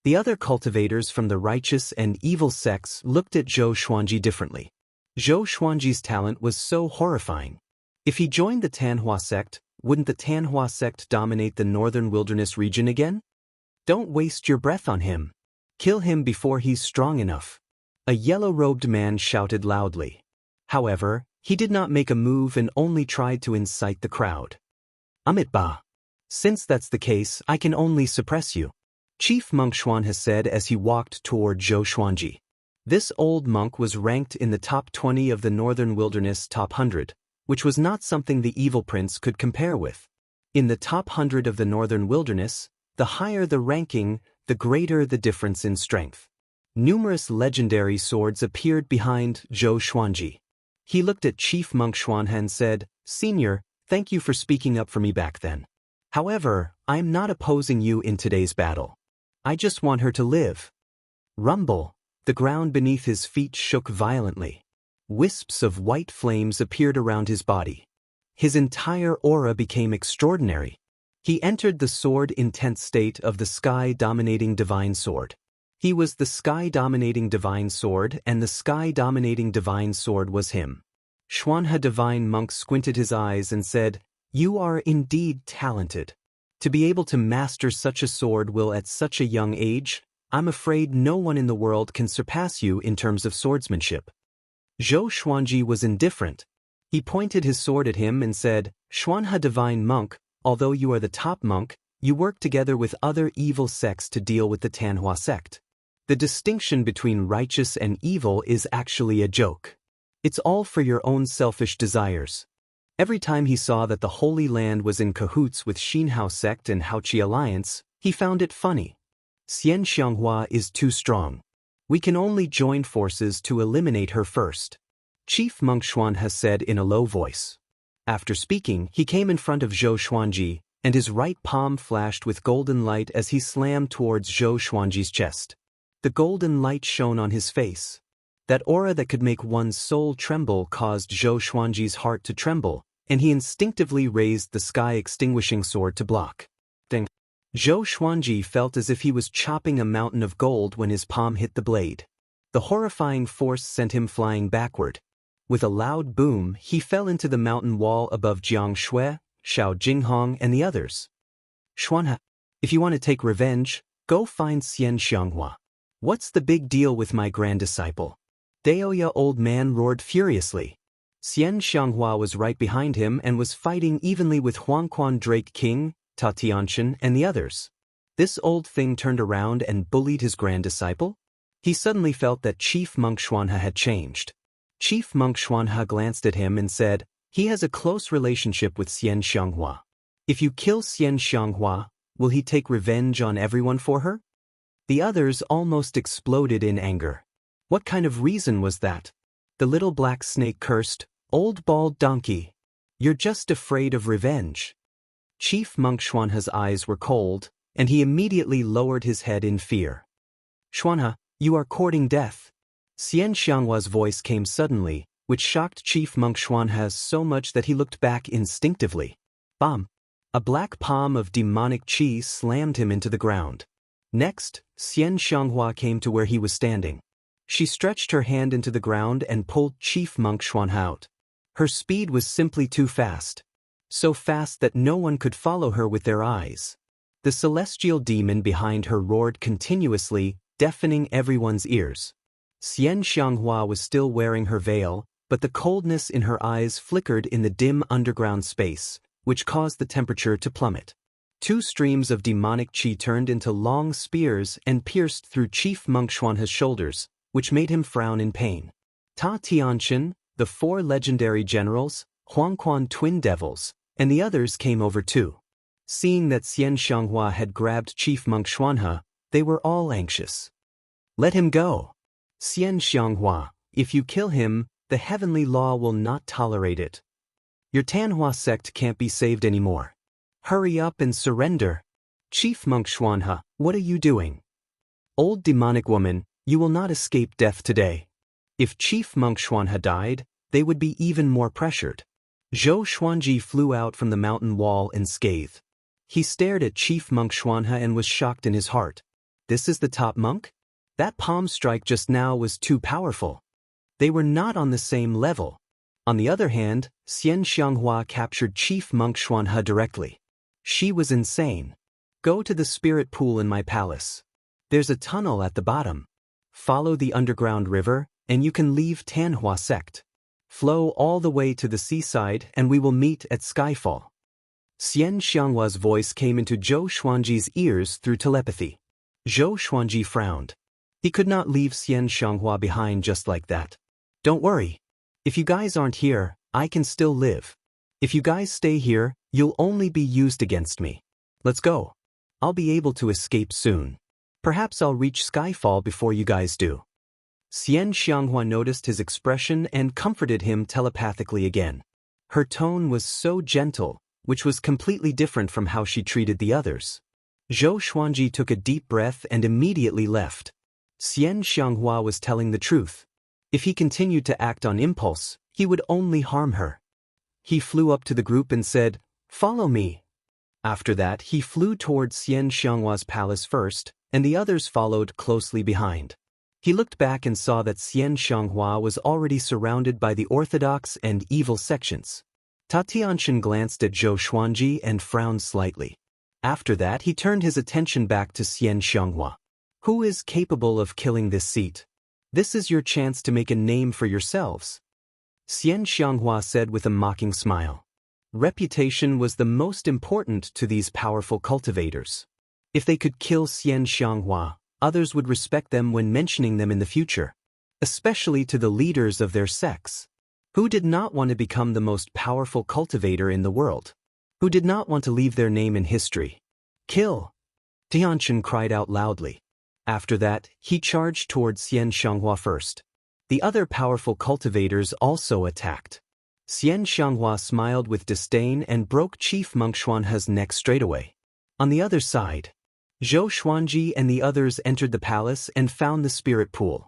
The other cultivators from the righteous and evil sects looked at Zhou Xuanji differently. Zhou Xuanji's talent was so horrifying. If he joined the Tanhua sect, wouldn't the Tanhua sect dominate the northern wilderness region again? Don't waste your breath on him. Kill him before he's strong enough. A yellow-robed man shouted loudly. However, he did not make a move and only tried to incite the crowd. Amitba. Since that's the case, I can only suppress you. Chief Monk Xuanhe said as he walked toward Zhou Xuanji. This old monk was ranked in the top 20 of the Northern Wilderness top 100, which was not something the evil prince could compare with. In the top 100 of the Northern Wilderness, the higher the ranking, the greater the difference in strength. Numerous legendary swords appeared behind Zhou Xuanji. He looked at Chief Monk Xuanhe and said, Senior, thank you for speaking up for me back then. However, I am not opposing you in today's battle. I just want her to live. Rumble. The ground beneath his feet shook violently. Wisps of white flames appeared around his body. His entire aura became extraordinary. He entered the sword-intense state of the sky-dominating divine sword. He was the sky-dominating divine sword, and the sky-dominating divine sword was him. Xuanhe divine monk squinted his eyes and said, You are indeed talented. To be able to master such a sword will at such a young age, I'm afraid no one in the world can surpass you in terms of swordsmanship. Zhou Xuanji was indifferent. He pointed his sword at him and said, Xuanhe divine monk, although you are the top monk, You work together with other evil sects to deal with the Tanhua sect. The distinction between righteous and evil is actually a joke. It's all for your own selfish desires. Every time he saw that the Holy Land was in cahoots with Xinhao sect and Haoqi alliance, he found it funny. Xianxia is too strong. We can only join forces to eliminate her first. Chief Monk Xuan has said in a low voice. After speaking, he came in front of Zhou Xuanji, and his right palm flashed with golden light as he slammed towards Zhou Xuanji's chest. The golden light shone on his face. That aura that could make one's soul tremble caused Zhou Xuanji's heart to tremble, and he instinctively raised the sky-extinguishing sword to block. Ding! Zhou Xuanji felt as if he was chopping a mountain of gold when his palm hit the blade. The horrifying force sent him flying backward. With a loud boom, he fell into the mountain wall above Jiang Shui, Xiao Jinghong, and the others. Xuanha, if you want to take revenge, go find Xianxia. What's the big deal with my grand disciple? Daoist old man roared furiously. Xianxia was right behind him and was fighting evenly with Huangquan Drake King, Ta Tianchen, and the others. This old thing turned around and bullied his grand disciple? He suddenly felt that Chief Monk Xuanha had changed. Chief Monk Xuanha glanced at him and said, he has a close relationship with Xianxia. If you kill Xianxia, will he take revenge on everyone for her? The others almost exploded in anger. What kind of reason was that? The little black snake cursed, old bald donkey. You're just afraid of revenge. Chief Monk Xuanha's eyes were cold, and he immediately lowered his head in fear. Xuanha, you are courting death. Xianxia's voice came suddenly, which shocked Chief Monk Xuanha so much that he looked back instinctively. Bam! A black palm of demonic qi slammed him into the ground. Next, Xianxia came to where he was standing. She stretched her hand into the ground and pulled Chief Monk Xuanha out. Her speed was simply too fast. So fast that no one could follow her with their eyes. The celestial demon behind her roared continuously, deafening everyone's ears. Xianxia was still wearing her veil, but the coldness in her eyes flickered in the dim underground space, which caused the temperature to plummet. Two streams of demonic qi turned into long spears and pierced through Chief Monk Xuanha's shoulders, which made him frown in pain. Ta Tianchen, the 4 legendary generals, Huangquan twin devils, and the others came over too. Seeing that Xianxia had grabbed Chief Monk Xuanha, they were all anxious. Let him go. Xianxia, if you kill him, the heavenly law will not tolerate it. Your Tanhua sect can't be saved anymore. Hurry up and surrender. Chief Monk Xuanha, what are you doing? Old demonic woman, you will not escape death today. If Chief Monk Xuanha died, they would be even more pressured. Zhou Xuanji flew out from the mountain wall unscathed. He stared at Chief Monk Xuanha and was shocked in his heart. This is the top monk? That palm strike just now was too powerful. They were not on the same level. On the other hand, Xianxia captured Chief Monk Xuanha directly. She was insane. Go to the spirit pool in my palace. There's a tunnel at the bottom. Follow the underground river, and you can leave Tanhua sect. Flow all the way to the seaside and we will meet at Skyfall. Xianxia's voice came into Zhou Xuanji's ears through telepathy. Zhou Xuanji frowned. He could not leave Xianxia behind just like that. Don't worry. If you guys aren't here, I can still live. If you guys stay here, you'll only be used against me. Let's go. I'll be able to escape soon. Perhaps I'll reach Skyfall before you guys do. Xianxia noticed his expression and comforted him telepathically again. Her tone was so gentle, which was completely different from how she treated the others. Zhou Xuanji took a deep breath and immediately left. Xianxia was telling the truth. If he continued to act on impulse, he would only harm her. He flew up to the group and said, "Follow me." After that, he flew towards Xianxia's palace first, and the others followed closely behind. He looked back and saw that Xianxia was already surrounded by the orthodox and evil sections. Ta Tianchen glanced at Zhou Xuanji and frowned slightly. After that, he turned his attention back to Xianxia. Who is capable of killing this seat? This is your chance to make a name for yourselves. Xianxia said with a mocking smile. Reputation was the most important to these powerful cultivators. If they could kill Xianxia, others would respect them when mentioning them in the future, especially to the leaders of their sects. Who did not want to become the most powerful cultivator in the world? Who did not want to leave their name in history? Kill! Tianqian cried out loudly. After that, he charged towards Xianxia first. The other powerful cultivators also attacked. Xianxia smiled with disdain and broke Chief Monk Xuanhe's neck straightaway. On the other side, Zhou Xuanji and the others entered the palace and found the spirit pool.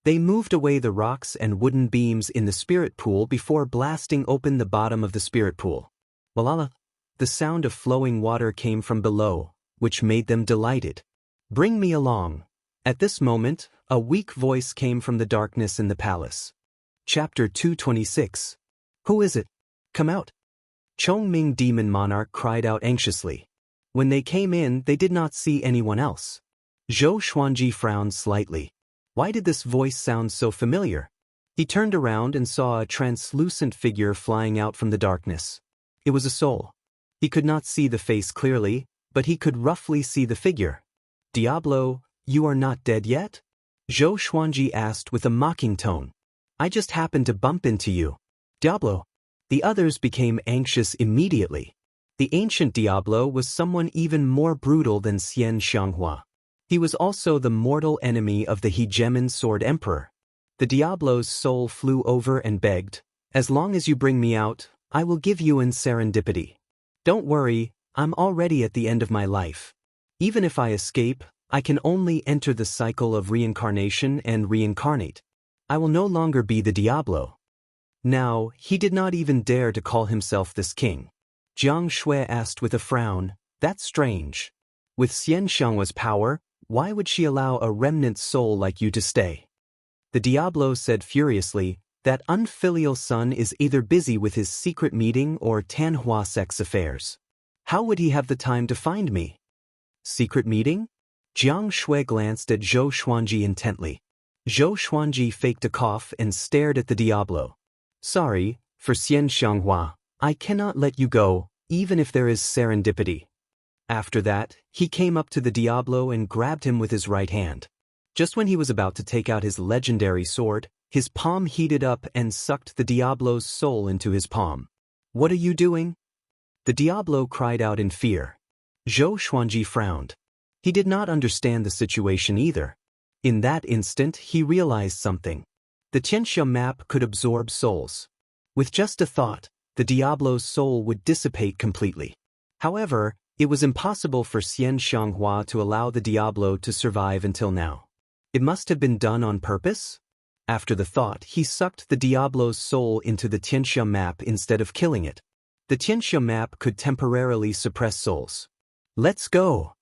They moved away the rocks and wooden beams in the spirit pool before blasting open the bottom of the spirit pool. Walala! The sound of flowing water came from below, which made them delighted. Bring me along. At this moment, a weak voice came from the darkness in the palace. Chapter 226. Who is it? Come out. Chongming Demon Monarch cried out anxiously. When they came in, they did not see anyone else. Zhou Xuanji frowned slightly. Why did this voice sound so familiar? He turned around and saw a translucent figure flying out from the darkness. It was a soul. He could not see the face clearly, but he could roughly see the figure. Diablo, you are not dead yet? Zhou Xuanji asked with a mocking tone. I just happened to bump into you. Diablo. The others became anxious immediately. The ancient Diablo was someone even more brutal than Xianxia. He was also the mortal enemy of the hegemon Sword Emperor. The Diablo's soul flew over and begged, as long as you bring me out, I will give you in serendipity. Don't worry, I'm already at the end of my life. Even if I escape, I can only enter the cycle of reincarnation and reincarnate. I will no longer be the Diablo. Now, he did not even dare to call himself this king. Jiang Shui asked with a frown, that's strange. With Xianxia's power, why would she allow a remnant soul like you to stay? The Diablo said furiously, that unfilial son is either busy with his secret meeting or Tanhua sex affairs. How would he have the time to find me? Secret meeting? Jiang Shui glanced at Zhou Xuanji intently. Zhou Xuanji faked a cough and stared at the Diablo. Sorry, for Xianxia, I cannot let you go, even if there is serendipity. After that, he came up to the Diablo and grabbed him with his right hand. Just when he was about to take out his legendary sword, his palm heated up and sucked the Diablo's soul into his palm. What are you doing? The Diablo cried out in fear. Zhou Xuanji frowned. He did not understand the situation either. In that instant, he realized something. The Xianxia map could absorb souls. With just a thought, the Diablo's soul would dissipate completely. However, it was impossible for Xianxia to allow the Diablo to survive until now. It must have been done on purpose? After the thought, he sucked the Diablo's soul into the Xianxia map instead of killing it. The Xianxia map could temporarily suppress souls. Let's go!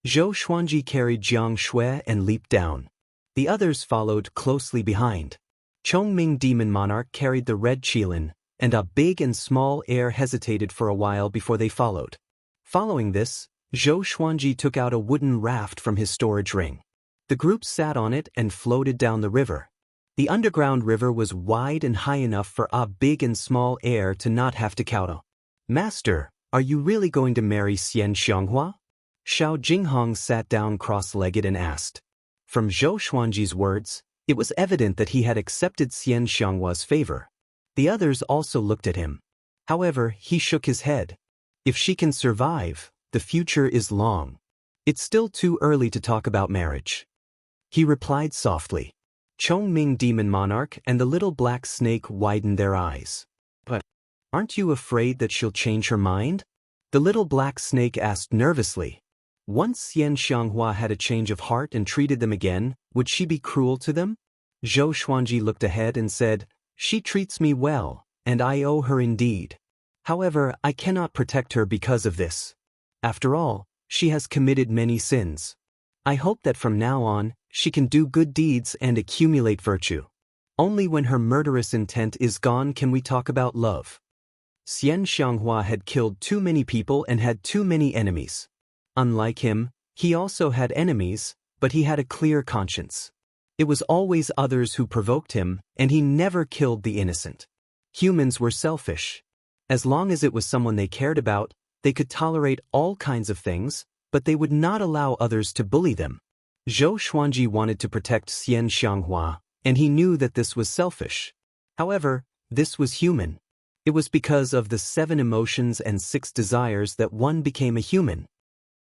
Zhou Xuanji carried Jiang Shui and leaped down. The others followed closely behind. Chongming Demon Monarch carried the red Qilin, and a big and small heir hesitated for a while before they followed. Following this, Zhou Xuanji took out a wooden raft from his storage ring. The group sat on it and floated down the river. The underground river was wide and high enough for a big and small heir to not have to kowtow. Master, are you really going to marry Xianxia? Xiao Jinghong sat down cross-legged and asked. From Zhou Xuanji's words, it was evident that he had accepted Xianxia's favor. The others also looked at him. However, he shook his head. If she can survive, the future is long. It's still too early to talk about marriage. He replied softly. Chongming Demon Monarch and the little black snake widened their eyes. But aren't you afraid that she'll change her mind? The little black snake asked nervously. Once Xianxia had a change of heart and treated them again, would she be cruel to them? Zhou Xuanji looked ahead and said, she treats me well, and I owe her indeed. However, I cannot protect her because of this. After all, she has committed many sins. I hope that from now on, she can do good deeds and accumulate virtue. Only when her murderous intent is gone can we talk about love. Xianxia had killed too many people and had too many enemies. Unlike him, he also had enemies, but he had a clear conscience. It was always others who provoked him, and he never killed the innocent. Humans were selfish. As long as it was someone they cared about, they could tolerate all kinds of things, but they would not allow others to bully them. Zhou Xuanji wanted to protect Xianxia, and he knew that this was selfish. However, this was human. It was because of the 7 emotions and 6 desires that one became a human.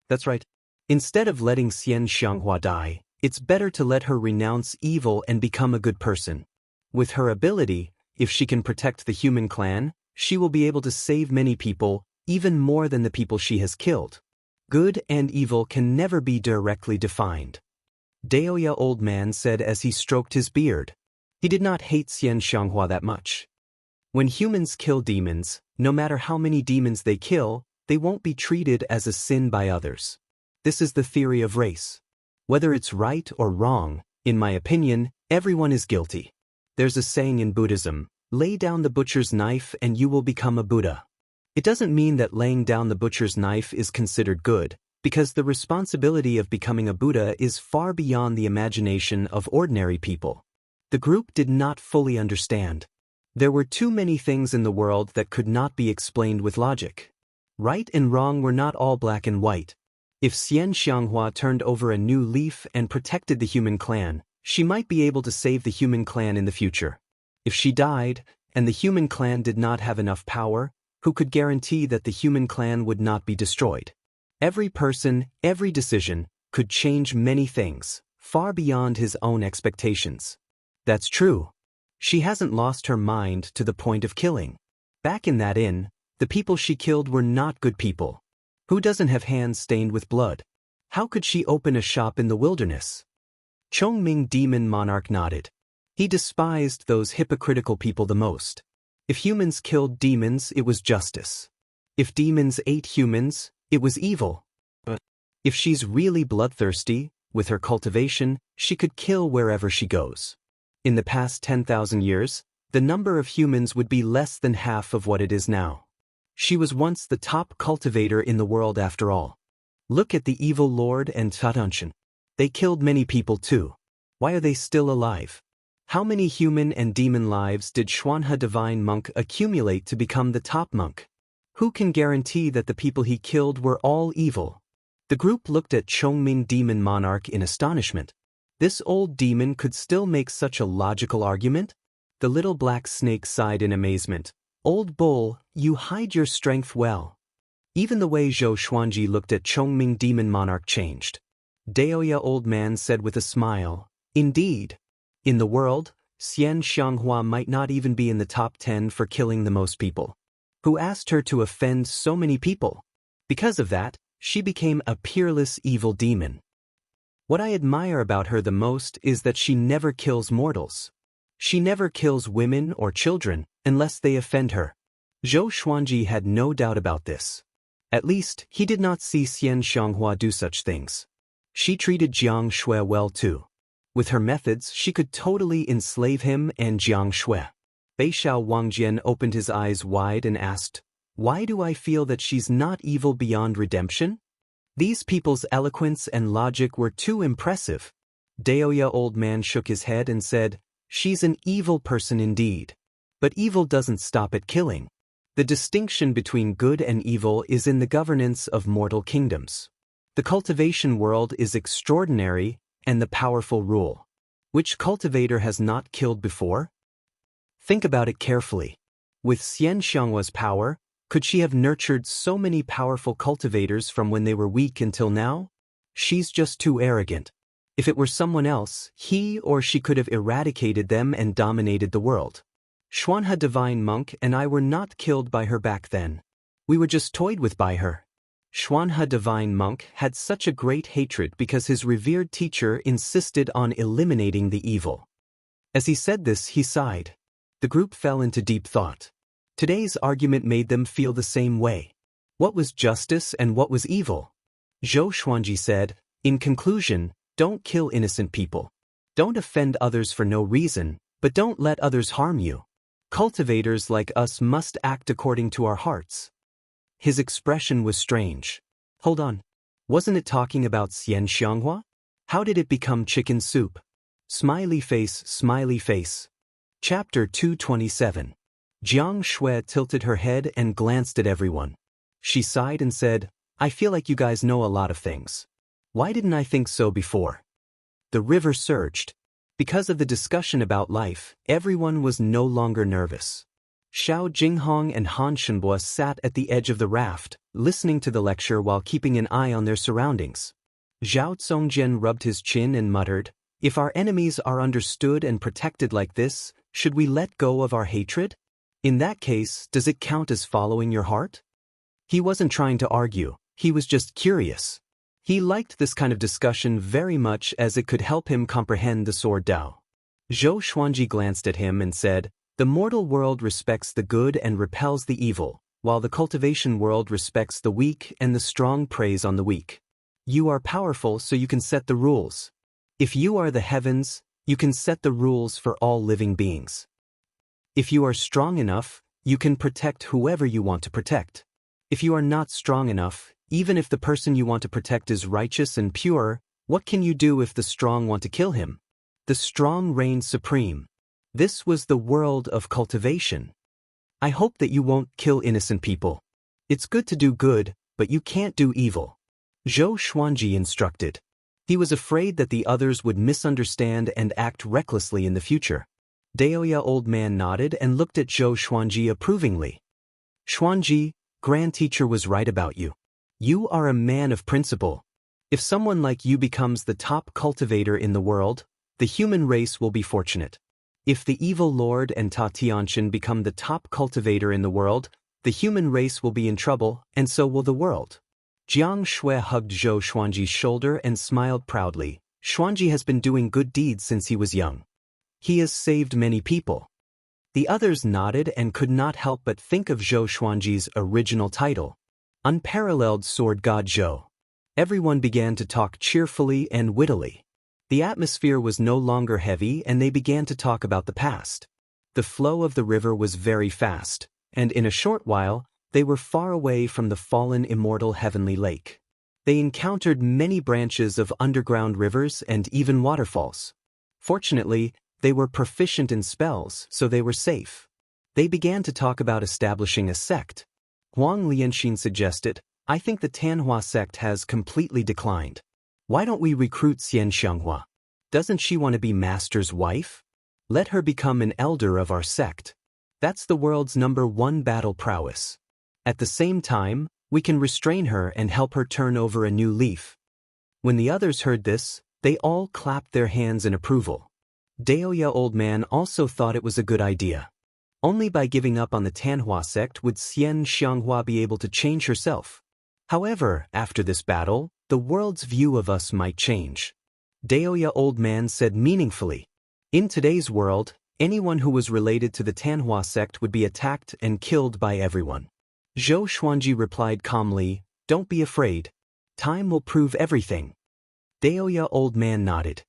That's right. Instead of letting Xianxia die, it's better to let her renounce evil and become a good person. With her ability, if she can protect the human clan, she will be able to save many people, even more than the people she has killed. Good and evil can never be directly defined. Daoist old man said as he stroked his beard. He did not hate Xianxia that much. When humans kill demons, no matter how many demons they kill, they won't be treated as a sin by others. This is the theory of race. Whether it's right or wrong, in my opinion, everyone is guilty. There's a saying in Buddhism, lay down the butcher's knife and you will become a Buddha. It doesn't mean that laying down the butcher's knife is considered good, because the responsibility of becoming a Buddha is far beyond the imagination of ordinary people. The group did not fully understand. There were too many things in the world that could not be explained with logic. Right and wrong were not all black and white. If Xianxia turned over a new leaf and protected the human clan, she might be able to save the human clan in the future. If she died, and the human clan did not have enough power, who could guarantee that the human clan would not be destroyed? Every person, every decision, could change many things, far beyond his own expectations. That's true. She hasn't lost her mind to the point of killing. Back in that inn, the people she killed were not good people. Who doesn't have hands stained with blood? How could she open a shop in the wilderness? Chongming Demon Monarch nodded. He despised those hypocritical people the most. If humans killed demons, it was justice. If demons ate humans, it was evil. But if she's really bloodthirsty, with her cultivation, she could kill wherever she goes. In the past 10,000 years, the number of humans would be less than half of what it is now. She was once the top cultivator in the world after all. Look at the evil lord and Tadanshan. They killed many people too. Why are they still alive? How many human and demon lives did Xuanhe Divine Monk accumulate to become the top monk? Who can guarantee that the people he killed were all evil? The group looked at Chongming Demon Monarch in astonishment. This old demon could still make such a logical argument? The little black snake sighed in amazement. Old bull, you hide your strength well. Even the way Zhou Xuanji looked at Chongming Demon Monarch changed. Daoist old man said with a smile, indeed. In the world, Xianxia might not even be in the top 10 for killing the most people. Who asked her to offend so many people? Because of that, she became a peerless evil demon. What I admire about her the most is that she never kills mortals. She never kills women or children unless they offend her. Zhou Xuanji had no doubt about this. At least, he did not see Xianxia do such things. She treated Jiang Shui well too. With her methods, she could totally enslave him and Jiang Shui. Beixiao Wangjian opened his eyes wide and asked, why do I feel that she's not evil beyond redemption? These people's eloquence and logic were too impressive. Daoist old man shook his head and said, she's an evil person indeed. But evil doesn't stop at killing. The distinction between good and evil is in the governance of mortal kingdoms. The cultivation world is extraordinary, and the powerful rule. Which cultivator has not killed before? Think about it carefully. With Xianxia's power, could she have nurtured so many powerful cultivators from when they were weak until now? She's just too arrogant. If it were someone else, he or she could have eradicated them and dominated the world. Xuanhe Divine Monk and I were not killed by her back then. We were just toyed with by her. Xuanhe Divine Monk had such a great hatred because his revered teacher insisted on eliminating the evil. As he said this, he sighed. The group fell into deep thought. Today's argument made them feel the same way. What was justice and what was evil? Zhou Xuanji said, in conclusion, don't kill innocent people. Don't offend others for no reason, but don't let others harm you. Cultivators like us must act according to our hearts. His expression was strange. Hold on. Wasn't it talking about Xianxia? How did it become chicken soup? Smiley face, smiley face. Chapter 227. Jiang Shui tilted her head and glanced at everyone. She sighed and said, I feel like you guys know a lot of things. Why didn't I think so before? The river surged. Because of the discussion about life, everyone was no longer nervous. Xiao Jinghong and Han Shenbo sat at the edge of the raft, listening to the lecture while keeping an eye on their surroundings. Zhao Zongjian rubbed his chin and muttered, If our enemies are understood and protected like this, should we let go of our hatred? In that case, does it count as following your heart? He wasn't trying to argue, he was just curious. He liked this kind of discussion very much as it could help him comprehend the Sword Dao. Zhou Xuanji glanced at him and said, The mortal world respects the good and repels the evil, while the cultivation world respects the weak and the strong preys on the weak. You are powerful so you can set the rules. If you are the heavens, you can set the rules for all living beings. If you are strong enough, you can protect whoever you want to protect. If you are not strong enough, even if the person you want to protect is righteous and pure, what can you do if the strong want to kill him? The strong reign supreme. This was the world of cultivation. I hope that you won't kill innocent people. It's good to do good, but you can't do evil. Zhou Xuanji instructed. He was afraid that the others would misunderstand and act recklessly in the future. Daoist old man nodded and looked at Zhou Xuanji approvingly. Xuanji, Grand Teacher was right about you. You are a man of principle. If someone like you becomes the top cultivator in the world, the human race will be fortunate. If the evil lord and Ta Tianxian become the top cultivator in the world, the human race will be in trouble, and so will the world. Jiang Shui hugged Zhou Xuanji's shoulder and smiled proudly. Xuanji has been doing good deeds since he was young. He has saved many people. The others nodded and could not help but think of Zhou Xuanji's original title, Unparalleled Sword God Zhou. Everyone began to talk cheerfully and wittily. The atmosphere was no longer heavy and they began to talk about the past. The flow of the river was very fast, and in a short while, they were far away from the fallen immortal heavenly lake. They encountered many branches of underground rivers and even waterfalls. Fortunately, they were proficient in spells, so they were safe. They began to talk about establishing a sect. Wang Lin suggested, I think the Tanhua sect has completely declined. Why don't we recruit Xianxia? Doesn't she want to be master's wife? Let her become an elder of our sect. That's the world's #1 battle prowess. At the same time, we can restrain her and help her turn over a new leaf. When the others heard this, they all clapped their hands in approval. Daoist old man also thought it was a good idea. Only by giving up on the Tanhua sect would Xianxia be able to change herself. However, after this battle, the world's view of us might change. Daoist old man said meaningfully. In today's world, anyone who was related to the Tanhua sect would be attacked and killed by everyone. Zhou Xuanji replied calmly, Don't be afraid. Time will prove everything. Daoist old man nodded.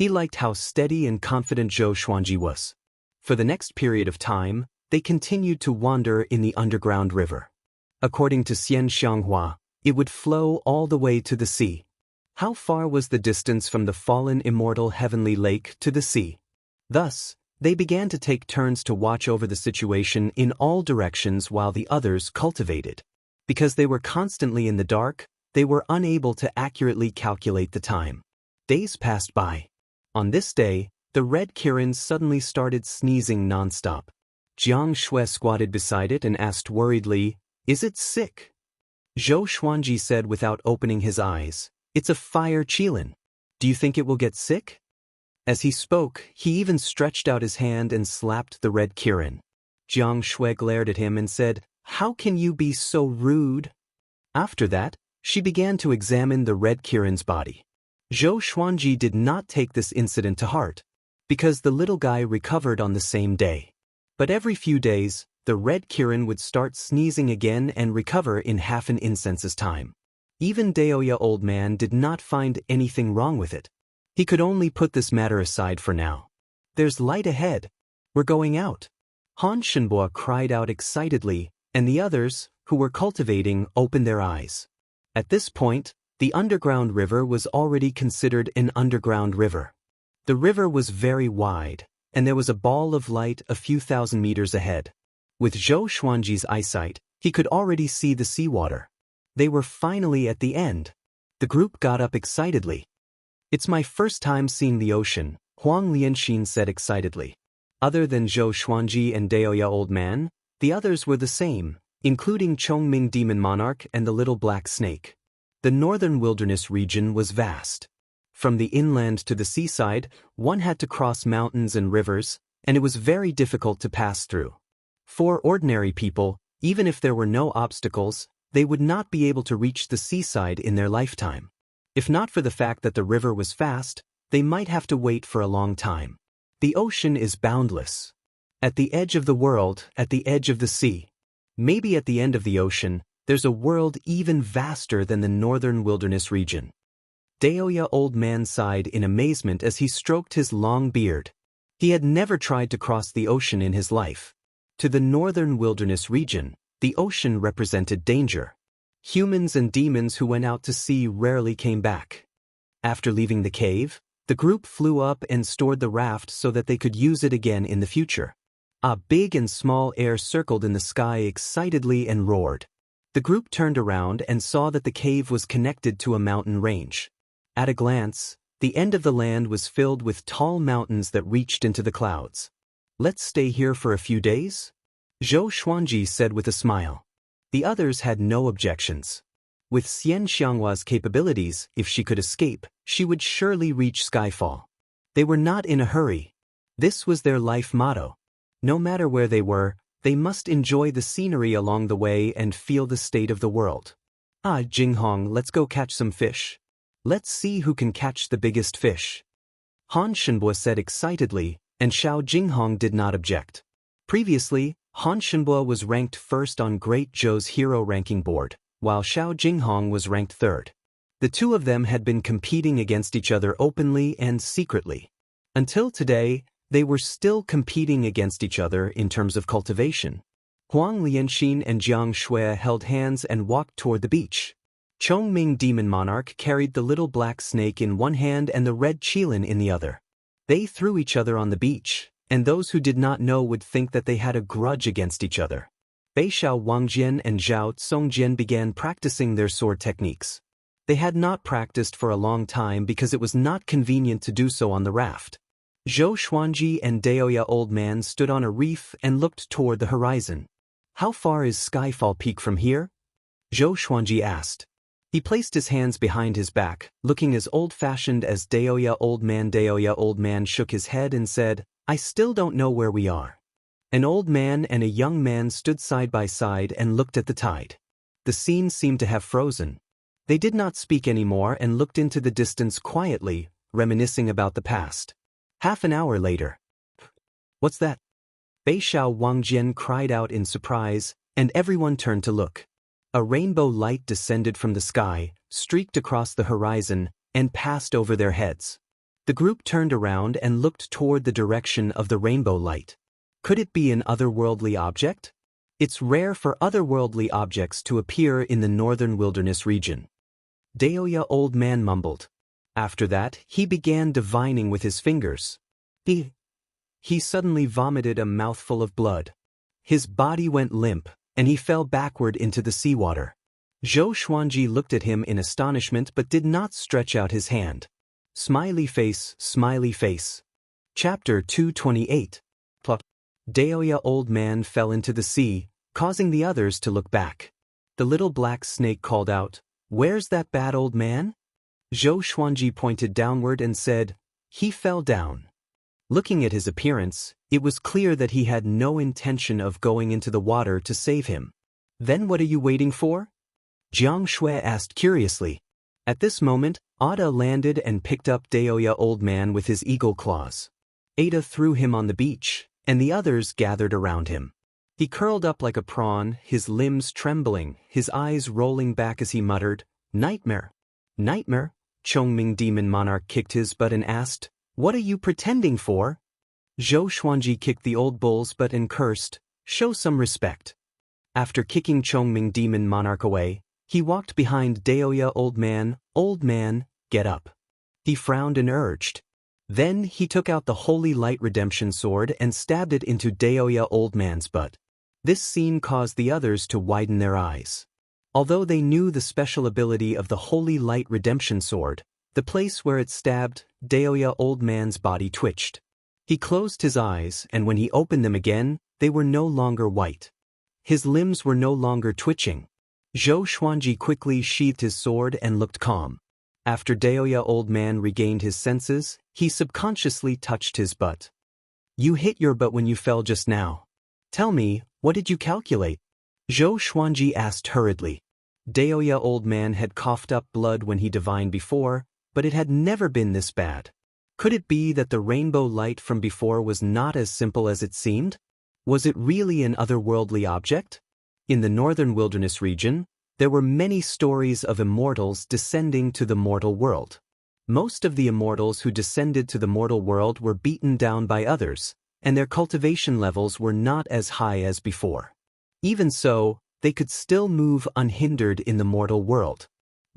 He liked how steady and confident Zhou Xuanji was. For the next period of time, they continued to wander in the underground river. According to Xianxia, it would flow all the way to the sea. How far was the distance from the fallen immortal heavenly lake to the sea? Thus, they began to take turns to watch over the situation in all directions while the others cultivated. Because they were constantly in the dark, they were unable to accurately calculate the time. Days passed by. On this day, the red Kirin suddenly started sneezing nonstop. Jiang Shui squatted beside it and asked worriedly, Is it sick? Zhou Xuanji said without opening his eyes, It's a fire qilin. Do you think it will get sick? As he spoke, he even stretched out his hand and slapped the red Kirin. Jiang Shui glared at him and said, How can you be so rude? After that, she began to examine the red Kirin's body. Zhou Xuanji did not take this incident to heart, because the little guy recovered on the same day. But every few days, the red Kirin would start sneezing again and recover in half an incense's time. Even Daoist old man did not find anything wrong with it. He could only put this matter aside for now. There's light ahead. We're going out. Han Shenbo cried out excitedly, and the others, who were cultivating, opened their eyes. At this point, the underground river was already considered an underground river. The river was very wide, and there was a ball of light a few thousand meters ahead. With Zhou Xuanji's eyesight, he could already see the seawater. They were finally at the end. The group got up excitedly. "It's my first time seeing the ocean," Wang Lin said excitedly. Other than Zhou Xuanji and Daoya Old Man, the others were the same, including Chongming Demon Monarch and the Little Black Snake. The northern wilderness region was vast. From the inland to the seaside, one had to cross mountains and rivers, and it was very difficult to pass through. For ordinary people, even if there were no obstacles, they would not be able to reach the seaside in their lifetime. If not for the fact that the river was fast, they might have to wait for a long time. The ocean is boundless. At the edge of the world, at the edge of the sea. Maybe at the end of the ocean, there's a world even vaster than the northern wilderness region. Daoya Old Man sighed in amazement as he stroked his long beard. He had never tried to cross the ocean in his life. To the northern wilderness region, the ocean represented danger. Humans and demons who went out to sea rarely came back. After leaving the cave, the group flew up and stored the raft so that they could use it again in the future. A big and small air circled in the sky excitedly and roared. The group turned around and saw that the cave was connected to a mountain range. At a glance, the end of the land was filled with tall mountains that reached into the clouds. "Let's stay here for a few days?" Zhou Xuanji said with a smile. The others had no objections. With Xianxia's capabilities, if she could escape, she would surely reach Skyfall. They were not in a hurry. This was their life motto. No matter where they were, they must enjoy the scenery along the way and feel the state of the world. "Ah, Jinghong, let's go catch some fish. Let's see who can catch the biggest fish." Han Shenbo said excitedly, and Xiao Jinghong did not object. Previously, Han Shenbo was ranked first on Great Zhou's hero ranking board, while Xiao Jinghong was ranked third. The two of them had been competing against each other openly and secretly. Until today, they were still competing against each other in terms of cultivation. Huang Lianxin and Jiang Shui held hands and walked toward the beach. Chongming Demon Monarch carried the little black snake in one hand and the red qilin in the other. They threw each other on the beach, and those who did not know would think that they had a grudge against each other. Beixiao Wangjian and Zhao Tsongjian began practicing their sword techniques. They had not practiced for a long time because it was not convenient to do so on the raft. Zhou Xuanji and Daoya Old Man stood on a reef and looked toward the horizon. "How far is Skyfall Peak from here?" Zhou Xuanji asked. He placed his hands behind his back, looking as old-fashioned as Daoya Old Man. Daoya Old Man shook his head and said, "I still don't know where we are." An old man and a young man stood side by side and looked at the tide. The scene seemed to have frozen. They did not speak anymore and looked into the distance quietly, reminiscing about the past. Half an hour later. "What's that?" Beixiao Wangjian cried out in surprise, and everyone turned to look. A rainbow light descended from the sky, streaked across the horizon, and passed over their heads. The group turned around and looked toward the direction of the rainbow light. Could it be an otherworldly object? It's rare for otherworldly objects to appear in the northern wilderness region. Daoya Old Man mumbled. After that, he began divining with his fingers. He suddenly vomited a mouthful of blood. His body went limp, and he fell backward into the seawater. Zhou Xuanji looked at him in astonishment but did not stretch out his hand. Smiley face, smiley face. Chapter 228. Plot. Daoya Old Man fell into the sea, causing the others to look back. The little black snake called out, "Where's that bad old man?" Zhou Xuanji pointed downward and said, "He fell down." Looking at his appearance, it was clear that he had no intention of going into the water to save him. "Then what are you waiting for?" Jiang Shui asked curiously. At this moment, Ada landed and picked up Daoya Old Man with his eagle claws. Ada threw him on the beach, and the others gathered around him. He curled up like a prawn, his limbs trembling, his eyes rolling back as he muttered, "Nightmare." "Nightmare?" Chongming Demon Monarch kicked his butt and asked, "What are you pretending for?" Zhou Xuanji kicked the old bull's butt and cursed, "Show some respect." After kicking Chongming Demon Monarch away, he walked behind Daoya Old Man. "Old man, get up." He frowned and urged. Then he took out the Holy Light Redemption Sword and stabbed it into Daoya Old Man's butt. This scene caused the others to widen their eyes. Although they knew the special ability of the Holy Light Redemption Sword, the place where it stabbed Daoist old man's body twitched. He closed his eyes, and when he opened them again, they were no longer white. His limbs were no longer twitching. Zhou Xuanji quickly sheathed his sword and looked calm. After Daoist old man regained his senses, he subconsciously touched his butt. You hit your butt when you fell just now. Tell me, what did you calculate? Zhou Xuanji asked hurriedly. Daoist old man had coughed up blood when he divined before, but it had never been this bad. Could it be that the rainbow light from before was not as simple as it seemed? Was it really an otherworldly object? In the northern wilderness region, there were many stories of immortals descending to the mortal world. Most of the immortals who descended to the mortal world were beaten down by others, and their cultivation levels were not as high as before. Even so, they could still move unhindered in the mortal world.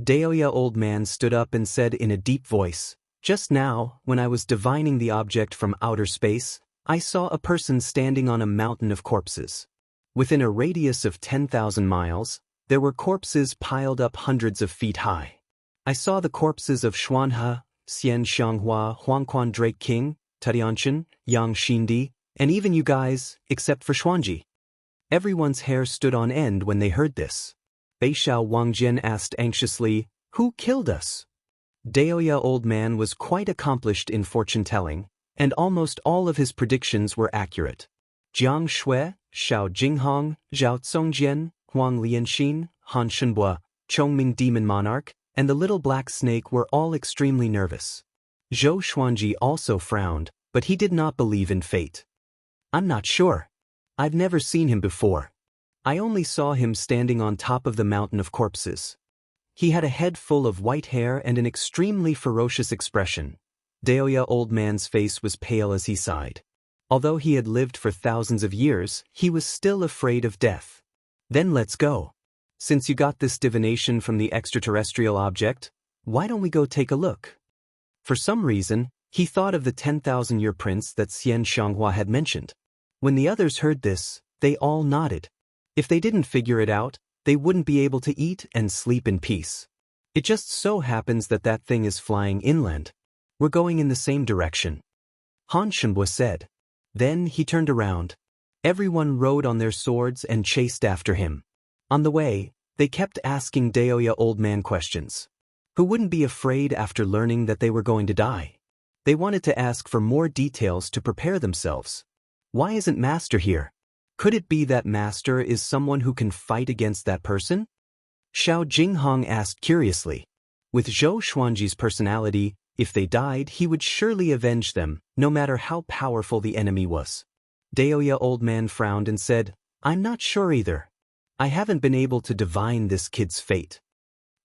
Daoist old man stood up and said in a deep voice, "Just now, when I was divining the object from outer space, I saw a person standing on a mountain of corpses. Within a radius of 10,000 miles, there were corpses piled up hundreds of feet high. I saw the corpses of Xuanhe, Xianxia, Huangquan Drake King, Tadianshan, Yang Xindi, and even you guys, except for Xuanji." Everyone's hair stood on end when they heard this. Beixiao Wangjian asked anxiously, "Who killed us?" Daoist old man was quite accomplished in fortune-telling, and almost all of his predictions were accurate. Jiang Shui, Shao Jinghong, Zhao Zongjian, Huang Lianxin, Han Shenbua, Chongming Demon Monarch, and the little black snake were all extremely nervous. Zhou Xuanji also frowned, but he did not believe in fate. "I'm not sure. I've never seen him before. I only saw him standing on top of the mountain of corpses. He had a head full of white hair and an extremely ferocious expression." Daoist old man's face was pale as he sighed. Although he had lived for thousands of years, he was still afraid of death. "Then let's go. Since you got this divination from the extraterrestrial object, why don't we go take a look?" For some reason, he thought of the 10,000-year prince that Xianxia had mentioned. When the others heard this, they all nodded. If they didn't figure it out, they wouldn't be able to eat and sleep in peace. It just so happens that that thing is flying inland. We're going in the same direction. Han Shenbua said. Then he turned around. Everyone rode on their swords and chased after him. On the way, they kept asking Daoist old man questions. Who wouldn't be afraid after learning that they were going to die? They wanted to ask for more details to prepare themselves. Why isn't Master here? Could it be that Master is someone who can fight against that person? Xiao Jinghong asked curiously. With Zhou Xuanji's personality, if they died, he would surely avenge them, no matter how powerful the enemy was. Daoist old man frowned and said, "I'm not sure either. I haven't been able to divine this kid's fate."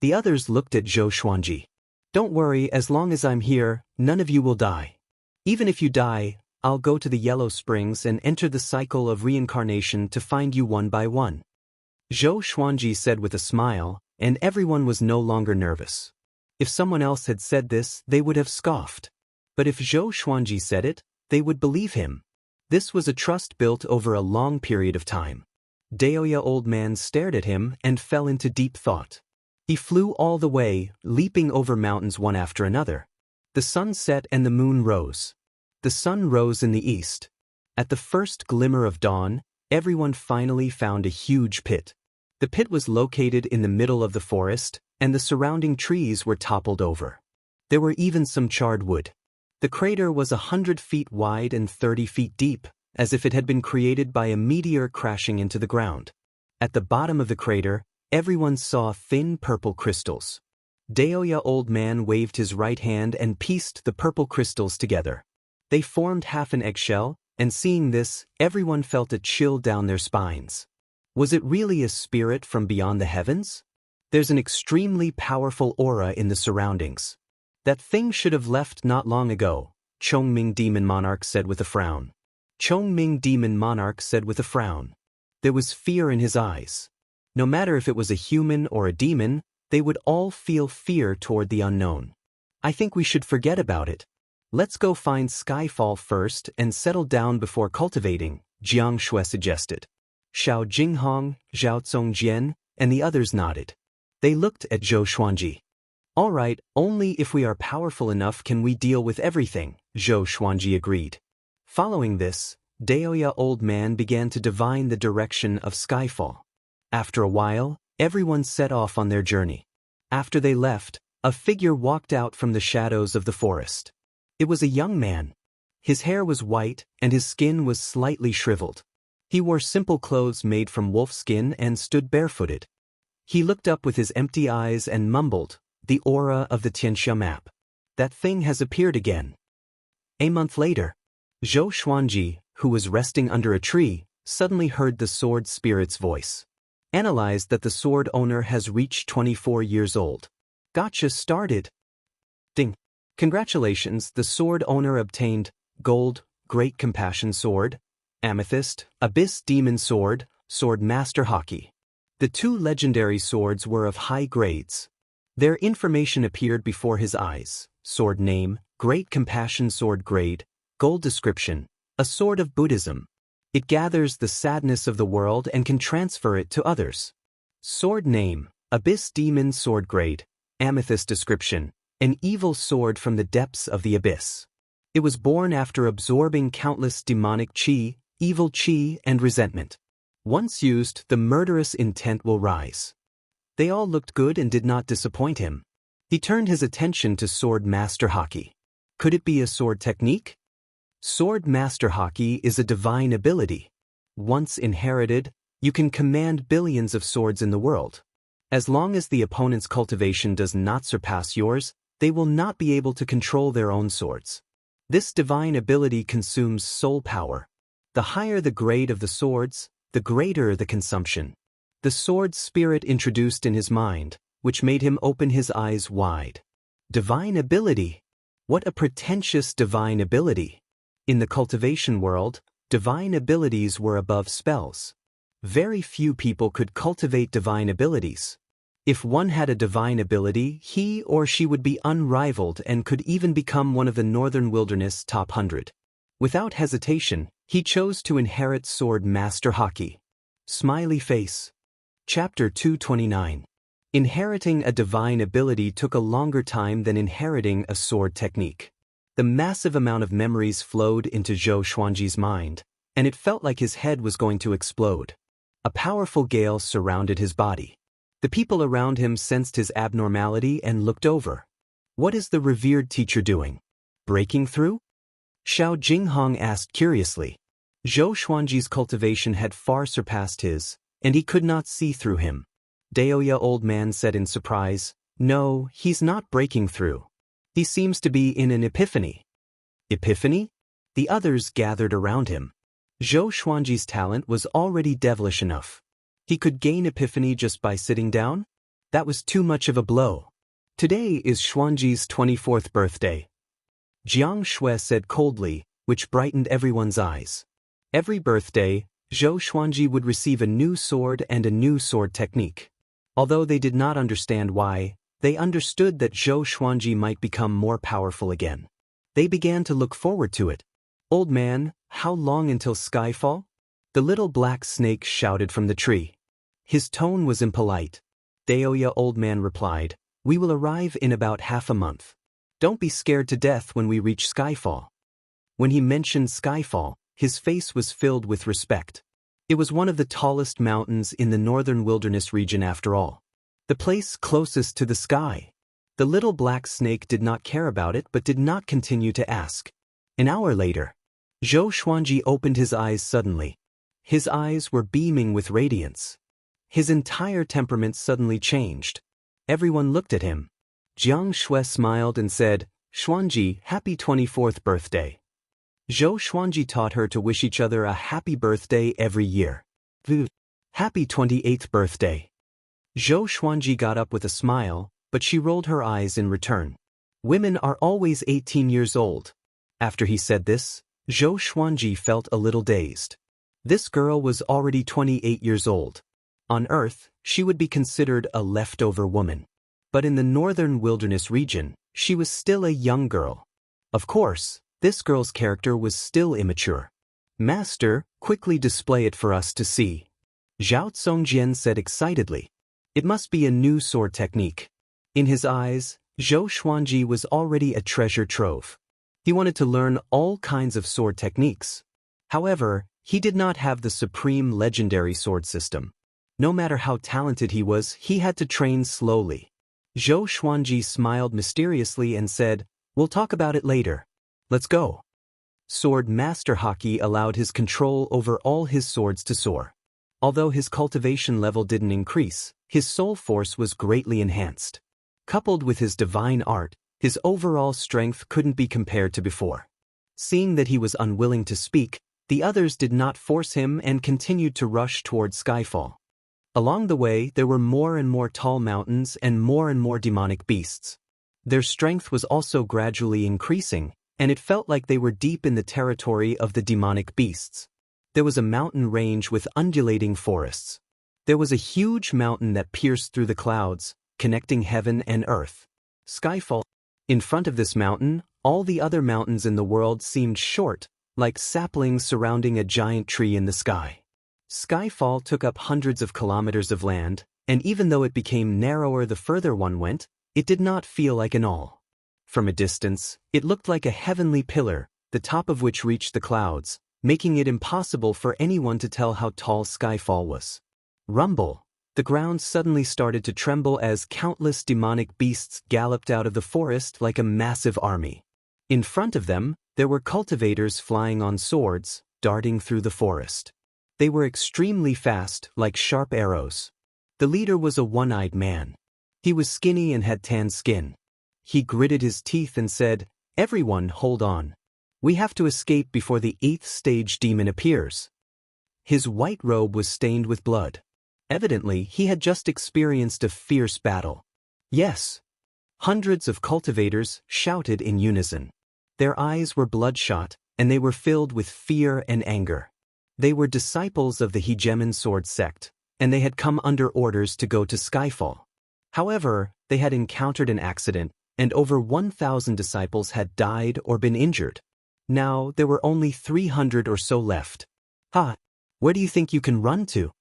The others looked at Zhou Xuanji. "Don't worry, as long as I'm here, none of you will die. Even if you die, I'll go to the Yellow Springs and enter the cycle of reincarnation to find you one by one." Zhou Xuanji said with a smile, and everyone was no longer nervous. If someone else had said this, they would have scoffed. But if Zhou Xuanji said it, they would believe him. This was a trust built over a long period of time. Daoist old man stared at him and fell into deep thought. He flew all the way, leaping over mountains one after another. The sun set and the moon rose. The sun rose in the east. At the first glimmer of dawn, everyone finally found a huge pit. The pit was located in the middle of the forest, and the surrounding trees were toppled over. There were even some charred wood. The crater was 100 feet wide and 30 feet deep, as if it had been created by a meteor crashing into the ground. At the bottom of the crater, everyone saw thin purple crystals. Daoist old man waved his right hand and pieced the purple crystals together. They formed half an eggshell, and seeing this, everyone felt a chill down their spines. Was it really a spirit from beyond the heavens? There's an extremely powerful aura in the surroundings. That thing should have left not long ago, Chongming Demon Monarch said with a frown. Chongming Demon Monarch said with a frown. There was fear in his eyes. No matter if it was a human or a demon, they would all feel fear toward the unknown. "I think we should forget about it. Let's go find Skyfall first and settle down before cultivating," Jiang Shui suggested. Xiao Jinghong, Zhao Zongjian, and the others nodded. They looked at Zhou Xuanji. All right, only if we are powerful enough can we deal with everything, Zhou Xuanji agreed. Following this, Daoist old man began to divine the direction of Skyfall. After a while, everyone set off on their journey. After they left, a figure walked out from the shadows of the forest. It was a young man. His hair was white, and his skin was slightly shriveled. He wore simple clothes made from wolf skin and stood barefooted. He looked up with his empty eyes and mumbled, "The aura of the Xianxia map. That thing has appeared again." A month later, Zhou Xuanji, who was resting under a tree, suddenly heard the sword spirit's voice. Analyzed that the sword owner has reached 24 years old. Gotcha started. Ding. Congratulations, the sword owner obtained Gold, Great Compassion Sword, Amethyst, Abyss Demon Sword, Sword Master Hockey. The two legendary swords were of high grades. Their information appeared before his eyes: sword name, Great Compassion Sword grade, gold description, a sword of Buddhism. It gathers the sadness of the world and can transfer it to others. Sword name, Abyss Demon Sword grade, amethyst description, an evil sword from the depths of the abyss. It was born after absorbing countless demonic qi, evil qi, and resentment. Once used, the murderous intent will rise. They all looked good and did not disappoint him. He turned his attention to Sword Master Hockey. Could it be a sword technique? Sword Master Hockey is a divine ability. Once inherited, you can command billions of swords in the world. As long as the opponent's cultivation does not surpass yours, they will not be able to control their own swords. This divine ability consumes soul power. The higher the grade of the swords, the greater the consumption. The sword spirit introduced in his mind, which made him open his eyes wide. Divine ability? What a pretentious divine ability! In the cultivation world, divine abilities were above spells. Very few people could cultivate divine abilities. If one had a divine ability, he or she would be unrivaled and could even become one of the Northern Wilderness top 100. Without hesitation, he chose to inherit Sword Master Hockey. Smiley face. Chapter 229. Inheriting a divine ability took a longer time than inheriting a sword technique. The massive amount of memories flowed into Zhou Xuanji's mind, and it felt like his head was going to explode. A powerful gale surrounded his body. The people around him sensed his abnormality and looked over. What is the revered teacher doing? Breaking through? Xiao Jinghong asked curiously. Zhou Xuanji's cultivation had far surpassed his, and he could not see through him. Daoist old man said in surprise, "No, he's not breaking through. He seems to be in an epiphany." Epiphany? The others gathered around him. Zhou Xuanji's talent was already devilish enough. He could gain epiphany just by sitting down? That was too much of a blow. Today is Xuanji's 24th birthday. Jiang Shui said coldly, which brightened everyone's eyes. Every birthday, Zhou Xuanji would receive a new sword and a new sword technique. Although they did not understand why, they understood that Zhou Xuanji might become more powerful again. They began to look forward to it. "Old man, how long until Skyfall?" The little black snake shouted from the tree. His tone was impolite. Daoist old man replied, "We will arrive in about half a month. Don't be scared to death when we reach Skyfall." When he mentioned Skyfall, his face was filled with respect. It was one of the tallest mountains in the Northern Wilderness region after all. The place closest to the sky. The little black snake did not care about it but did not continue to ask. An hour later, Zhou Xuanji opened his eyes suddenly. His eyes were beaming with radiance. His entire temperament suddenly changed. Everyone looked at him. Jiang Shui smiled and said, "Xuanji, happy 24th birthday." Zhou Xuanji taught her to wish each other a happy birthday every year. Happy 28th birthday. Zhou Xuanji got up with a smile, but she rolled her eyes in return. Women are always 18 years old. After he said this, Zhou Xuanji felt a little dazed. This girl was already 28 years old. On Earth, she would be considered a leftover woman. But in the Northern Wilderness region, she was still a young girl. Of course, this girl's character was still immature. "Master, quickly display it for us to see," Zhao Tsongjian said excitedly. It must be a new sword technique. In his eyes, Zhou Xuanji was already a treasure trove. He wanted to learn all kinds of sword techniques. However, he did not have the supreme legendary sword system. No matter how talented he was, he had to train slowly. Zhou Xuanji smiled mysteriously and said, "We'll talk about it later. Let's go." Sword Master Haki allowed his control over all his swords to soar. Although his cultivation level didn't increase, his soul force was greatly enhanced. Coupled with his divine art, his overall strength couldn't be compared to before. Seeing that he was unwilling to speak, the others did not force him and continued to rush toward Skyfall. Along the way, there were more and more tall mountains and more demonic beasts. Their strength was also gradually increasing, and it felt like they were deep in the territory of the demonic beasts. There was a mountain range with undulating forests. There was a huge mountain that pierced through the clouds, connecting heaven and earth. Skyfall. In front of this mountain, all the other mountains in the world seemed short, like saplings surrounding a giant tree in the sky. Skyfall took up hundreds of kilometers of land, and even though it became narrower the further one went, it did not feel like an all. From a distance, it looked like a heavenly pillar, the top of which reached the clouds, making it impossible for anyone to tell how tall Skyfall was. Rumble. The ground suddenly started to tremble as countless demonic beasts galloped out of the forest like a massive army. In front of them, there were cultivators flying on swords, darting through the forest. They were extremely fast, like sharp arrows. The leader was a one-eyed man. He was skinny and had tan skin. He gritted his teeth and said, "Everyone, hold on. We have to escape before the 8th stage demon appears." His white robe was stained with blood. Evidently, he had just experienced a fierce battle. "Yes." Hundreds of cultivators shouted in unison. Their eyes were bloodshot, and they were filled with fear and anger. They were disciples of the Hegemon sword sect, and they had come under orders to go to Skyfall. However, they had encountered an accident, and over 1,000 disciples had died or been injured. Now, there were only 300 or so left. "Ha! Where do you think you can run to?"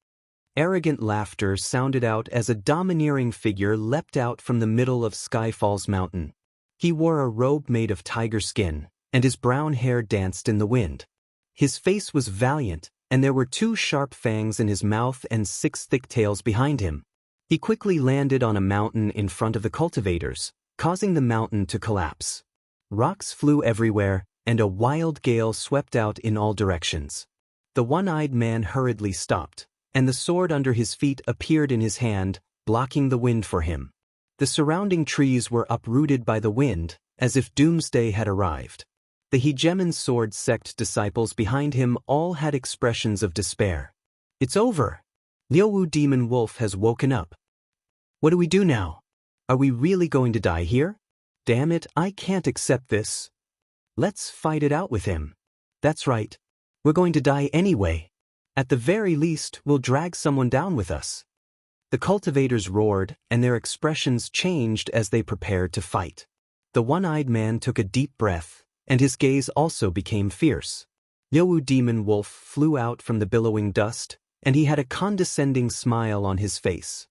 Arrogant laughter sounded out as a domineering figure leapt out from the middle of Skyfall's mountain. He wore a robe made of tiger skin, and his brown hair danced in the wind. His face was valiant, and there were 2 sharp fangs in his mouth and 6 thick tails behind him. He quickly landed on a mountain in front of the cultivators, causing the mountain to collapse. Rocks flew everywhere, and a wild gale swept out in all directions. The one-eyed man hurriedly stopped, and the sword under his feet appeared in his hand, blocking the wind for him. The surrounding trees were uprooted by the wind, as if doomsday had arrived. The Hegemon sword sect disciples behind him all had expressions of despair. "It's over. Liuwu Demon Wolf has woken up. What do we do now? Are we really going to die here? Damn it, I can't accept this. Let's fight it out with him. That's right. We're going to die anyway. At the very least, we'll drag someone down with us." The cultivators roared, and their expressions changed as they prepared to fight. The one-eyed man took a deep breath, and his gaze also became fierce. Liuwu Demon Wolf flew out from the billowing dust, and he had a condescending smile on his face.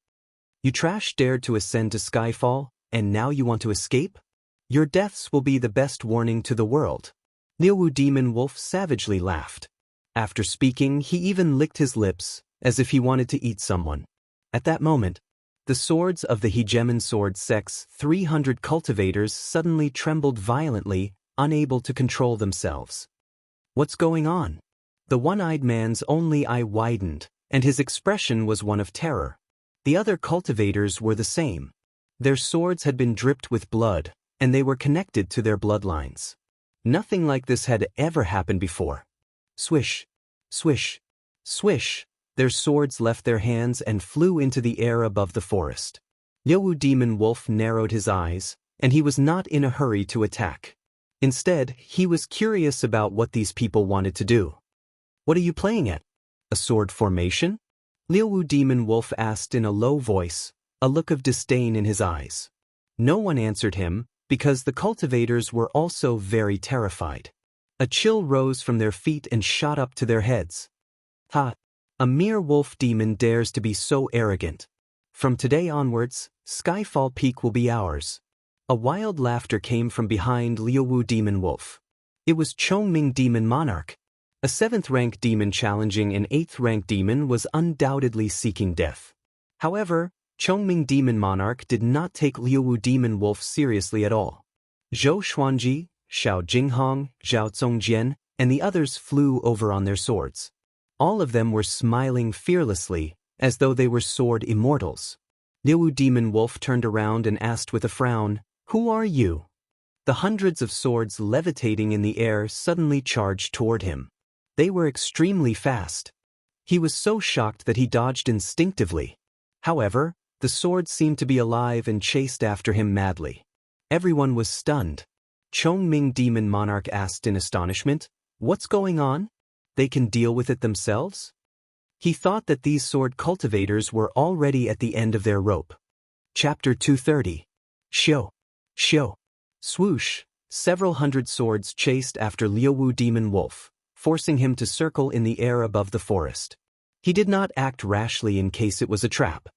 "You trash dared to ascend to Skyfall, and now you want to escape? Your deaths will be the best warning to the world." Liuwu Demon Wolf savagely laughed. After speaking, he even licked his lips, as if he wanted to eat someone. At that moment, the swords of the Hegemon sword sect's 300 cultivators suddenly trembled violently, unable to control themselves. "What's going on?" The one-eyed man's only eye widened, and his expression was one of terror. The other cultivators were the same. Their swords had been dripped with blood, and they were connected to their bloodlines. Nothing like this had ever happened before. Swish, swish, swish, their swords left their hands and flew into the air above the forest. Liuwu Demon Wolf narrowed his eyes, and he was not in a hurry to attack. Instead, he was curious about what these people wanted to do. "What are you playing at? A sword formation?" Liuwu Demon Wolf asked in a low voice, a look of disdain in his eyes. No one answered him, because the cultivators were also very terrified. A chill rose from their feet and shot up to their heads. "Ha! A mere wolf demon dares to be so arrogant. From today onwards, Skyfall Peak will be ours. A wild laughter came from behind Liuwu Demon Wolf. It was Chongming Demon Monarch. A 7th-rank demon challenging an 8th-rank demon was undoubtedly seeking death. However, Chongming Demon Monarch did not take Liuwu Demon Wolf seriously at all. Zhou Xuanji, Xiao Jinghong, Zhao Zongjian, and the others flew over on their swords. All of them were smiling fearlessly, as though they were sword immortals. Liuwu Demon Wolf turned around and asked with a frown, "Who are you?" The hundreds of swords levitating in the air suddenly charged toward him. They were extremely fast. He was so shocked that he dodged instinctively. However, the swords seemed to be alive and chased after him madly. Everyone was stunned. Chongming Demon Monarch asked in astonishment, "What's going on? They can deal with it themselves?" He thought that these sword cultivators were already at the end of their rope. Chapter 230. Xiu. Xiu. Swoosh, several hundred swords chased after Liuwu Demon Wolf, forcing him to circle in the air above the forest. He did not act rashly in case it was a trap.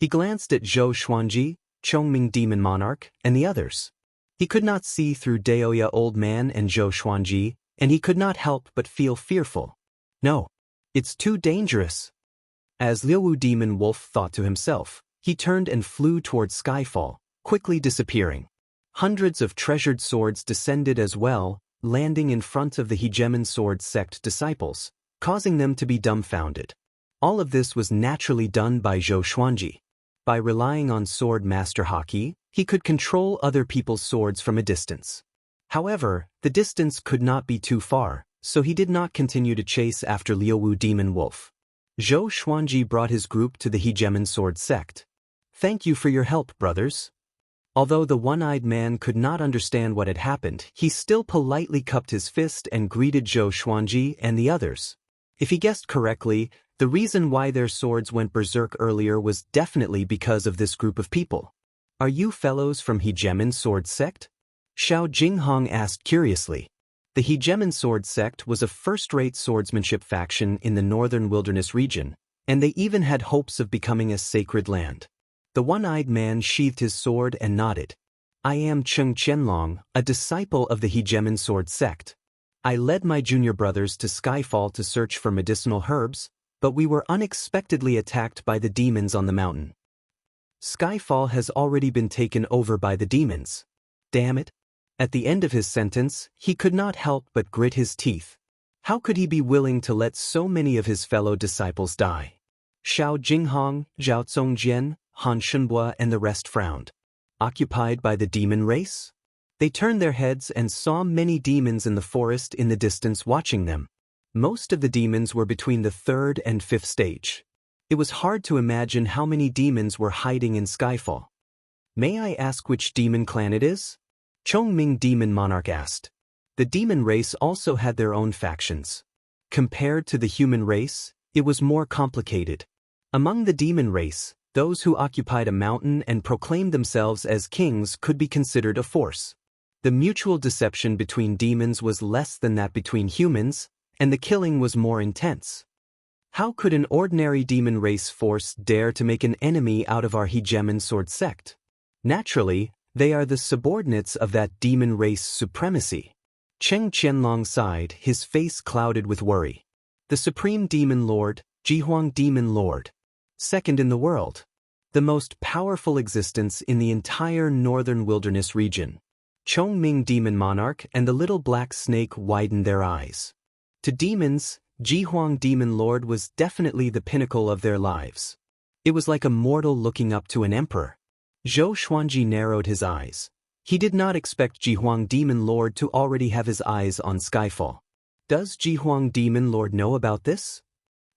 He glanced at Zhou Xuanji, Chongming Demon Monarch, and the others. He could not see through Daoist Old Man and Zhou Xuanji, and he could not help but feel fearful. No, it's too dangerous. As Liuwu Demon Wolf thought to himself, he turned and flew toward Skyfall, quickly disappearing. Hundreds of treasured swords descended as well, landing in front of the Hegemon Sword Sect disciples, causing them to be dumbfounded. All of this was naturally done by Zhou Xuanji. By relying on sword master haki, he could control other people's swords from a distance. However, the distance could not be too far, so he did not continue to chase after Liuwu Demon Wolf. Zhou Xuanji brought his group to the Hegemon Sword Sect. "Thank you for your help, brothers." Although the one-eyed man could not understand what had happened, he still politely cupped his fist and greeted Zhou Xuanji and the others. If he guessed correctly, the reason why their swords went berserk earlier was definitely because of this group of people. "Are you fellows from Hegemon Sword Sect?" Xiao Jinghong asked curiously. The Hegemon Sword Sect was a first-rate swordsmanship faction in the northern wilderness region, and they even had hopes of becoming a sacred land. The one-eyed man sheathed his sword and nodded. "I am Cheng Qianlong, a disciple of the Hegemon Sword Sect. I led my junior brothers to Skyfall to search for medicinal herbs, but we were unexpectedly attacked by the demons on the mountain. Skyfall has already been taken over by the demons. Damn it." At the end of his sentence, he could not help but grit his teeth. How could he be willing to let so many of his fellow disciples die? Xiao Jinghong, Zhao Zongjian, Han Shenbua and the rest frowned. Occupied by the demon race? They turned their heads and saw many demons in the forest in the distance watching them. Most of the demons were between the 3rd and 5th stage. It was hard to imagine how many demons were hiding in Skyfall. "May I ask which demon clan it is?" Chongming Demon Monarch asked. The demon race also had their own factions. Compared to the human race, it was more complicated. Among the demon race, those who occupied a mountain and proclaimed themselves as kings could be considered a force. The mutual deception between demons was less than that between humans, and the killing was more intense. How could an ordinary demon race force dare to make an enemy out of our Hegemon Sword Sect? Naturally, they are the subordinates of that demon race supremacy. Cheng Qianlong sighed, his face clouded with worry. The Supreme Demon Lord, Jihuang Demon Lord. Second in the world. The most powerful existence in the entire northern wilderness region. Chongming Demon Monarch and the little black snake widened their eyes. To demons, Jihuang Demon Lord was definitely the pinnacle of their lives. It was like a mortal looking up to an emperor. Zhou Xuanji narrowed his eyes. He did not expect Jihuang Demon Lord to already have his eyes on Skyfall. "Does Jihuang Demon Lord know about this?"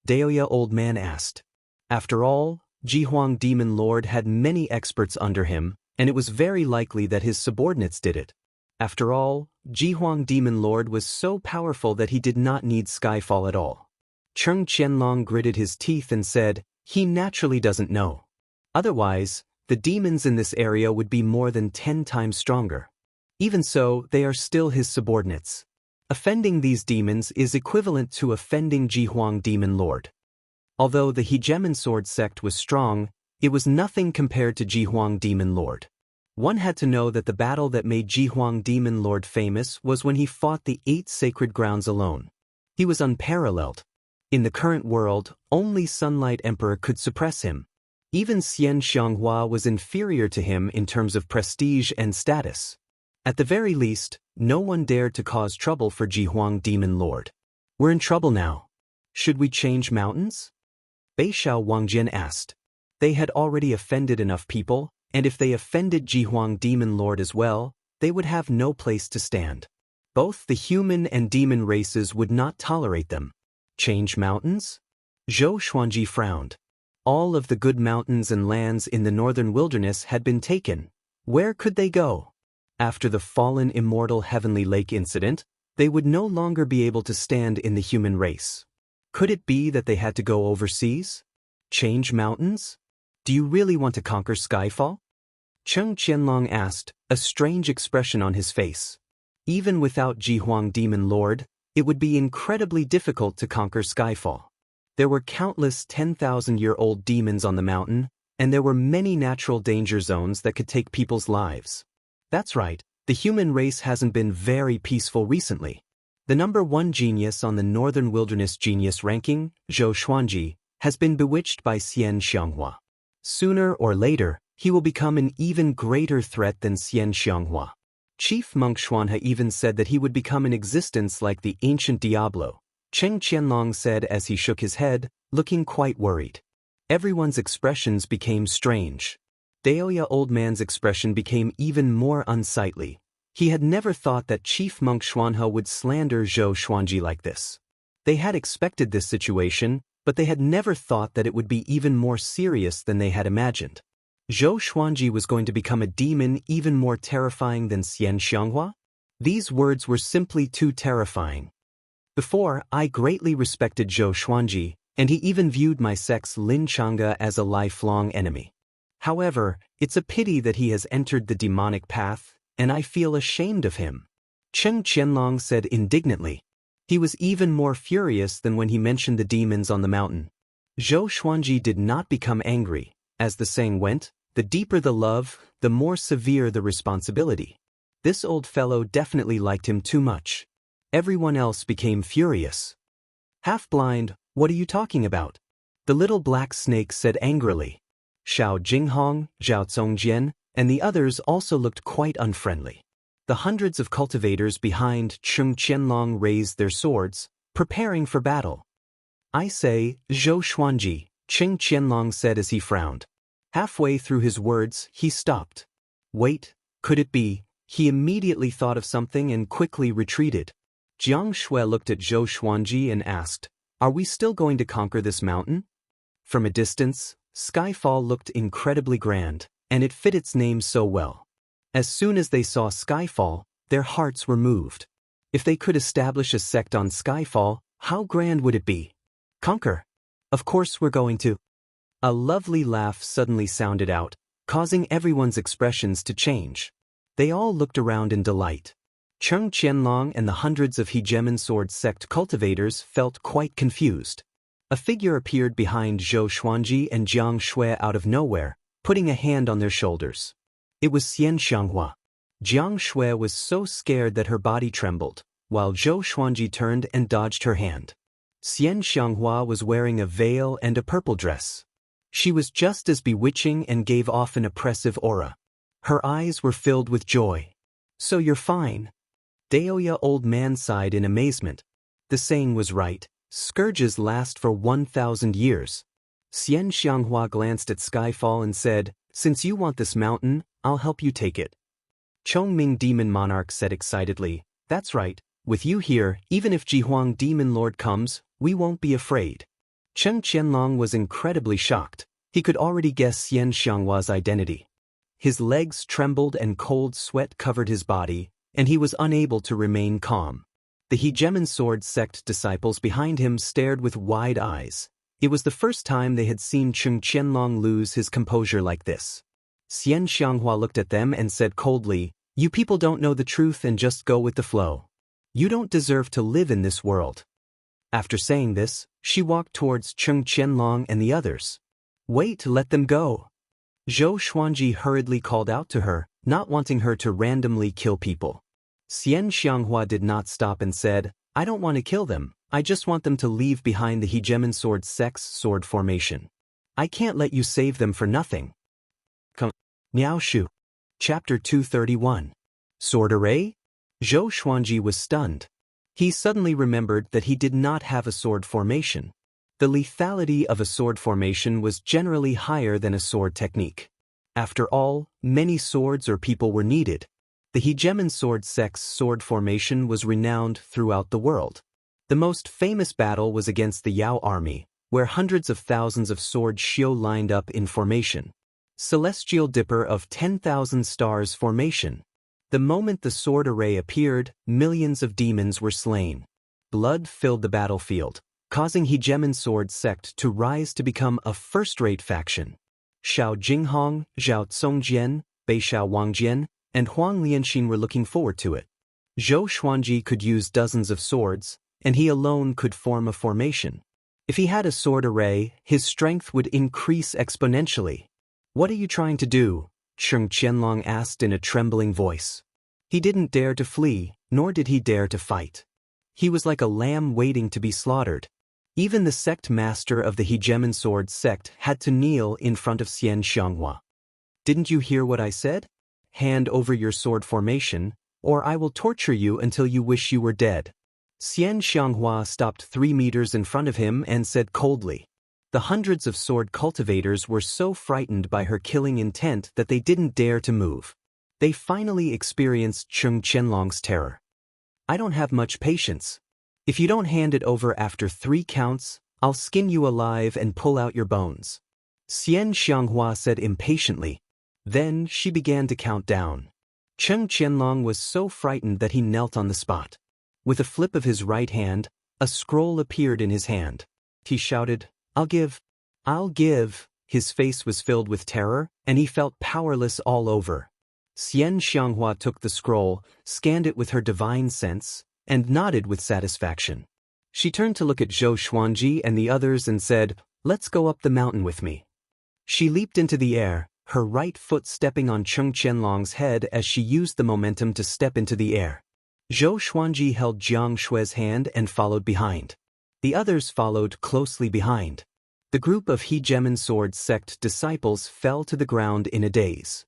Daoist Old Man asked. After all, Jihuang Demon Lord had many experts under him, and it was very likely that his subordinates did it. After all, Jihuang Demon Lord was so powerful that he did not need Skyfall at all. Cheng Qianlong gritted his teeth and said, "He naturally doesn't know. Otherwise, the demons in this area would be more than 10 times stronger. Even so, they are still his subordinates. Offending these demons is equivalent to offending Jihuang Demon Lord." Although the Hegemon Sword sect was strong, it was nothing compared to Jihuang Demon Lord. One had to know that the battle that made Jihuang Demon Lord famous was when he fought the 8 sacred grounds alone. He was unparalleled. In the current world, only Sunlight Emperor could suppress him. Even Xianxia was inferior to him in terms of prestige and status. At the very least, no one dared to cause trouble for Jihuang Demon Lord. We're in trouble now. Should we change mountains? Beixiao Wangjin asked. They had already offended enough people, and if they offended Jihuang Demon Lord as well, they would have no place to stand. Both the human and demon races would not tolerate them. Change mountains? Zhou Xuanji frowned. All of the good mountains and lands in the northern wilderness had been taken. Where could they go? After the fallen immortal Heavenly Lake incident, they would no longer be able to stand in the human race. Could it be that they had to go overseas? Change mountains? Do you really want to conquer Skyfall? Cheng Qianlong asked, a strange expression on his face. Even without Jihuang Demon Lord, it would be incredibly difficult to conquer Skyfall. There were countless 10,000-year-old demons on the mountain, and there were many natural danger zones that could take people's lives. That's right, the human race hasn't been very peaceful recently. The number 1 genius on the Northern Wilderness Genius ranking, Zhou Xuanji, has been bewitched by Xianxia. Sooner or later, he will become an even greater threat than Xianxia. Chief Monk Xuanhe even said that he would become an existence like the ancient Diablo. Cheng Qianlong said as he shook his head, looking quite worried. Everyone's expressions became strange. Daoist old man's expression became even more unsightly. He had never thought that Chief Monk Xuanhe would slander Zhou Xuanji like this. They had expected this situation, but they had never thought that it would be even more serious than they had imagined. Zhou Xuanji was going to become a demon even more terrifying than Xianxia? These words were simply too terrifying. Before, I greatly respected Zhou Xuanji, and he even viewed my sex Lin Chang'e as a lifelong enemy. However, it's a pity that he has entered the demonic path, and I feel ashamed of him. Cheng Qianlong said indignantly. He was even more furious than when he mentioned the demons on the mountain. Zhou Xuanji did not become angry. As the saying went, the deeper the love, the more severe the responsibility. This old fellow definitely liked him too much. Everyone else became furious. Half-blind, what are you talking about? The little black snake said angrily. Xiao Jinghong, Zhao Zongjian, and the others also looked quite unfriendly. The hundreds of cultivators behind Cheng Qianlong raised their swords, preparing for battle. I say, Zhou Xuanji, Cheng Qianlong said as he frowned. Halfway through his words, he stopped. Wait, could it be? He immediately thought of something and quickly retreated. Jiang Shui looked at Zhou Xuanji and asked, are we still going to conquer this mountain? From a distance, Skyfall looked incredibly grand, and it fit its name so well. As soon as they saw Skyfall, their hearts were moved. If they could establish a sect on Skyfall, how grand would it be? Conquer. Of course we're going to. A lovely laugh suddenly sounded out, causing everyone's expressions to change. They all looked around in delight. Cheng Qianlong and the hundreds of Hegemon Sword sect cultivators felt quite confused. A figure appeared behind Zhou Xuanji and Jiang Shui out of nowhere, putting a hand on their shoulders. It was Xianxia. Jiang Shui was so scared that her body trembled, while Zhou Xuanji turned and dodged her hand. Xianxia was wearing a veil and a purple dress. She was just as bewitching and gave off an oppressive aura. Her eyes were filled with joy. So you're fine. Daoist old man sighed in amazement. The saying was right, scourges last for 1,000 years. Xianxia glanced at Skyfall and said, since you want this mountain, I'll help you take it. Chongming Demon Monarch said excitedly, that's right, with you here, even if Jihuang Demon Lord comes, we won't be afraid. Cheng Qianlong was incredibly shocked. He could already guess Xianxia's identity. His legs trembled and cold sweat covered his body, and he was unable to remain calm. The Hegemon Sword sect disciples behind him stared with wide eyes. It was the first time they had seen Cheng Qianlong lose his composure like this. Xianxia looked at them and said coldly, you people don't know the truth and just go with the flow. You don't deserve to live in this world. After saying this, she walked towards Cheng Qianlong and the others. Wait, let them go. Zhou Xuanji hurriedly called out to her, not wanting her to randomly kill people. Xianxia did not stop and said, I don't want to kill them, I just want them to leave behind the Hegemon Sword Sect's sword formation. I can't let you save them for nothing. Come. Niao Shu. Chapter 231. Sword Array? Zhou Xuanji was stunned. He suddenly remembered that he did not have a sword formation. The lethality of a sword formation was generally higher than a sword technique. After all, many swords or people were needed. The Hegemon Sword Sect's sword formation was renowned throughout the world. The most famous battle was against the Yao army, where hundreds of thousands of sword shio lined up in formation. Celestial Dipper of 10,000 stars formation. The moment the sword array appeared, millions of demons were slain. Blood filled the battlefield, causing Hegemon Sword Sect to rise to become a first-rate faction. Xiao Jinghong, Zhao Congjian, Beishao Wangjian, and Huang Lianxin were looking forward to it. Zhou Xuanji could use dozens of swords, and he alone could form a formation. If he had a sword array, his strength would increase exponentially. What are you trying to do? Cheng Qianlong asked in a trembling voice. He didn't dare to flee, nor did he dare to fight. He was like a lamb waiting to be slaughtered. Even the sect master of the Hegemon Sword Sect had to kneel in front of Xianxia. Didn't you hear what I said? Hand over your sword formation, or I will torture you until you wish you were dead. Xianxia stopped 3 meters in front of him and said coldly. The hundreds of sword cultivators were so frightened by her killing intent that they didn't dare to move. They finally experienced Cheng Qianlong's terror. I don't have much patience. If you don't hand it over after 3 counts, I'll skin you alive and pull out your bones. Xianxia said impatiently. Then she began to count down. Cheng Qianlong was so frightened that he knelt on the spot. With a flip of his right hand, a scroll appeared in his hand. He shouted, I'll give. His face was filled with terror, and he felt powerless all over. Xianxia took the scroll, scanned it with her divine sense, and nodded with satisfaction. She turned to look at Zhou Xuanji and the others and said, Let's go up the mountain with me. She leaped into the air, her right foot stepping on Cheng Qianlong's head as she used the momentum to step into the air. Zhou Xuanji held Jiang Shui's hand and followed behind. The others followed closely behind. The group of Hegemon Sword Sect disciples fell to the ground in a daze.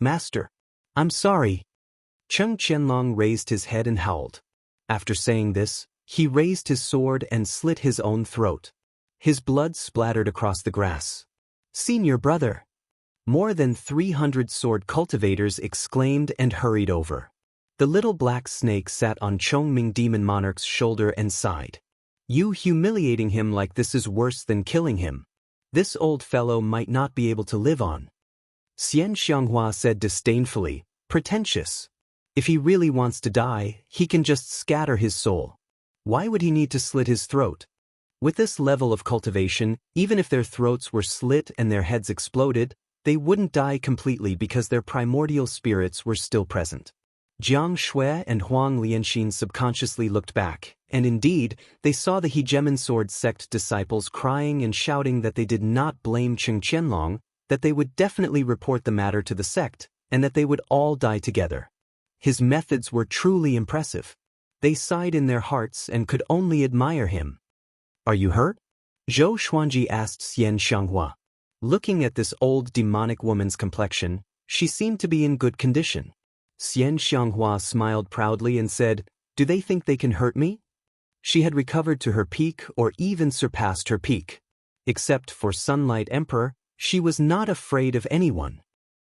Master, I'm sorry. Cheng Qianlong raised his head and howled. After saying this, he raised his sword and slit his own throat. His blood splattered across the grass. Senior brother! More than 300 sword cultivators exclaimed and hurried over. The little black snake sat on Chongming Demon Monarch's shoulder and sighed. You humiliating him like this is worse than killing him. This old fellow might not be able to live on. Xianxia said disdainfully, pretentious. If he really wants to die, he can just scatter his soul. Why would he need to slit his throat? With this level of cultivation, even if their throats were slit and their heads exploded, they wouldn't die completely because their primordial spirits were still present. Jiang Shui and Huang Lianxin subconsciously looked back, and indeed, they saw the Hegemon Sword Sect disciples crying and shouting that they did not blame Cheng Qianlong, that they would definitely report the matter to the sect, and that they would all die together. His methods were truly impressive. They sighed in their hearts and could only admire him. Are you hurt? Zhou Xuanji asked Xianxia. Looking at this old demonic woman's complexion, she seemed to be in good condition. Xianxia smiled proudly and said, Do they think they can hurt me? She had recovered to her peak or even surpassed her peak. Except for Sunlight Emperor, she was not afraid of anyone.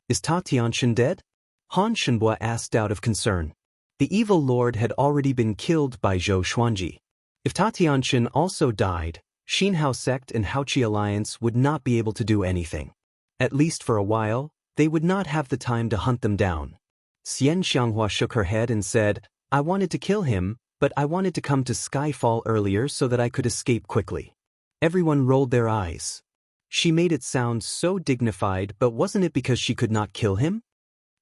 Is Ta Tianxin dead? Han Shenhua asked out of concern. The evil lord had already been killed by Zhou Xuanji. If Ta Tianxin also died, Xinhao sect and Haoqi alliance would not be able to do anything. At least for a while, they would not have the time to hunt them down. Xianxia shook her head and said, I wanted to kill him, but I wanted to come to Skyfall earlier so that I could escape quickly. Everyone rolled their eyes. She made it sound so dignified, but wasn't it because she could not kill him?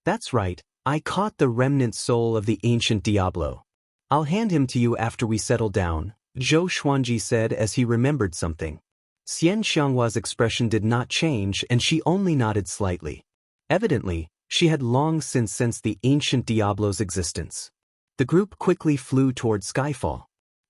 That's right, I caught the remnant soul of the ancient Diablo. I'll hand him to you after we settle down, Zhou Xuanji said as he remembered something. Xianxianghua's expression did not change and she only nodded slightly. Evidently, she had long since sensed the ancient Diablo's existence. The group quickly flew toward Skyfall.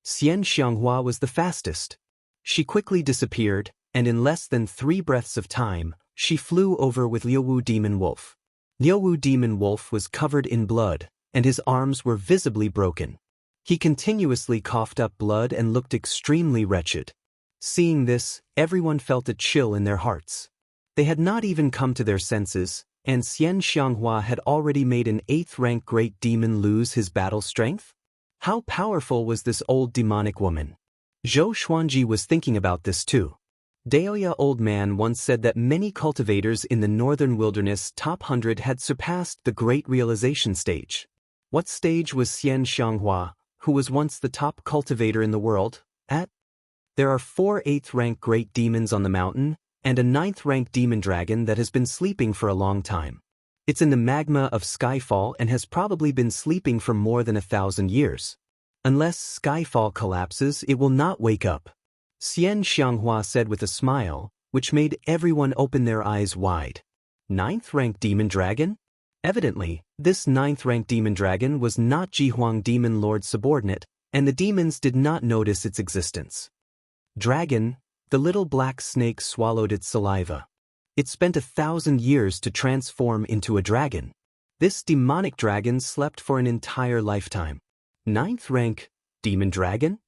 Xianxianghua was the fastest. She quickly disappeared, and in less than 3 breaths of time, she flew over with Liuwu Demon Wolf. Liuwu Demon Wolf was covered in blood, and his arms were visibly broken. He continuously coughed up blood and looked extremely wretched. Seeing this, everyone felt a chill in their hearts. They had not even come to their senses, and Xianxianghua had already made an 8th-rank great demon lose his battle strength? How powerful was this old demonic woman? Zhou Xuanji was thinking about this too. Daoist old man once said that many cultivators in the northern wilderness top 100 had surpassed the great realization stage. What stage was Xianxianghua, who was once the top cultivator in the world, at? There are 4 8th-rank great demons on the mountain, and a 9th-rank demon dragon that has been sleeping for a long time. It's in the magma of Skyfall and has probably been sleeping for more than 1,000 years. Unless Skyfall collapses, it will not wake up. Xianxianghua said with a smile, which made everyone open their eyes wide. 9th-rank demon dragon? Evidently, this 9th-rank demon dragon was not Jihuang Demon Lord's subordinate, and the demons did not notice its existence. Dragon, the little black snake swallowed its saliva. It spent 1,000 years to transform into a dragon. This demonic dragon slept for an entire lifetime. 9th-rank demon dragon?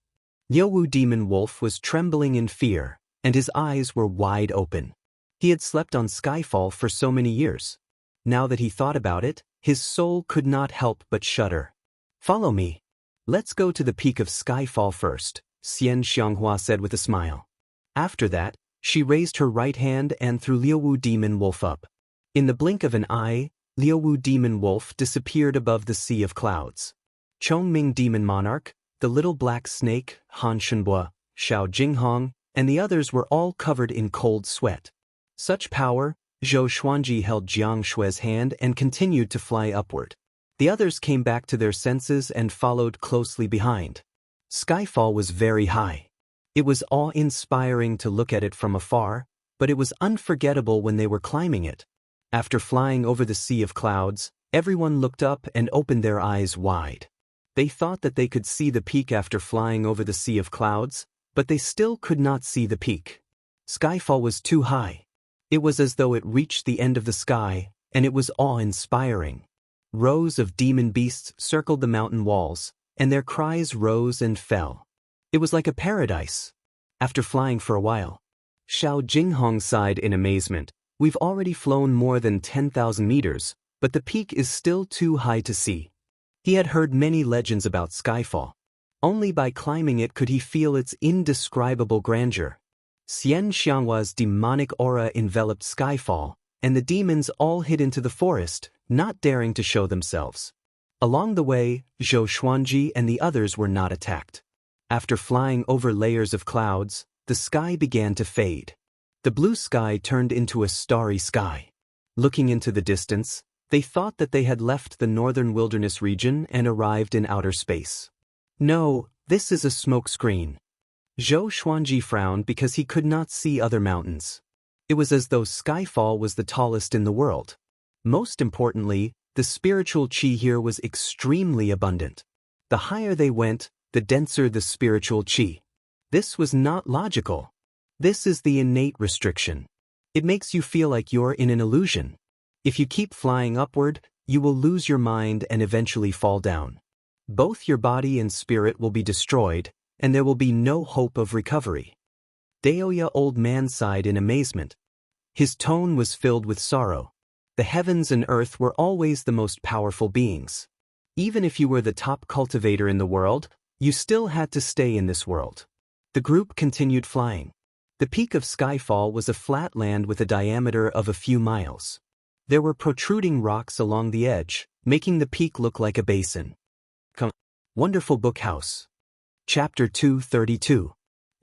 Liuwu Demon Wolf was trembling in fear, and his eyes were wide open. He had slept on Skyfall for so many years. Now that he thought about it, his soul could not help but shudder. Follow me. Let's go to the peak of Skyfall first, Xianxianghua said with a smile. After that, she raised her right hand and threw Liuwu Demon Wolf up. In the blink of an eye, Liuwu Demon Wolf disappeared above the sea of clouds. Chongming Demon Monarch, the little black snake, Han Shenbua, Xiao Jinghong, and the others were all covered in cold sweat. Such power, Zhou Xuanji held Jiang Shui's hand and continued to fly upward. The others came back to their senses and followed closely behind. Skyfall was very high. It was awe-inspiring to look at it from afar, but it was unforgettable when they were climbing it. After flying over the sea of clouds, everyone looked up and opened their eyes wide. They thought that they could see the peak after flying over the sea of clouds, but they still could not see the peak. Skyfall was too high. It was as though it reached the end of the sky, and it was awe-inspiring. Rows of demon beasts circled the mountain walls, and their cries rose and fell. It was like a paradise. After flying for a while, Xiao Jinghong sighed in amazement. We've already flown more than 10,000 meters, but the peak is still too high to see. He had heard many legends about Skyfall. Only by climbing it could he feel its indescribable grandeur. Xianxianghua's demonic aura enveloped Skyfall, and the demons all hid into the forest, not daring to show themselves. Along the way, Zhou Xuanji and the others were not attacked. After flying over layers of clouds, the sky began to fade. The blue sky turned into a starry sky. Looking into the distance, they thought that they had left the northern wilderness region and arrived in outer space. No, this is a smoke screen. Zhou Xuanji frowned because he could not see other mountains. It was as though Skyfall was the tallest in the world. Most importantly, the spiritual qi here was extremely abundant. The higher they went, the denser the spiritual qi. This was not logical. This is the innate restriction. It makes you feel like you're in an illusion. If you keep flying upward, you will lose your mind and eventually fall down. Both your body and spirit will be destroyed, and there will be no hope of recovery. Daoist old man sighed in amazement. His tone was filled with sorrow. The heavens and earth were always the most powerful beings. Even if you were the top cultivator in the world, you still had to stay in this world. The group continued flying. The peak of Skyfall was a flat land with a diameter of a few miles. There were protruding rocks along the edge, making the peak look like a basin. Wonderful Book House. Chapter 232.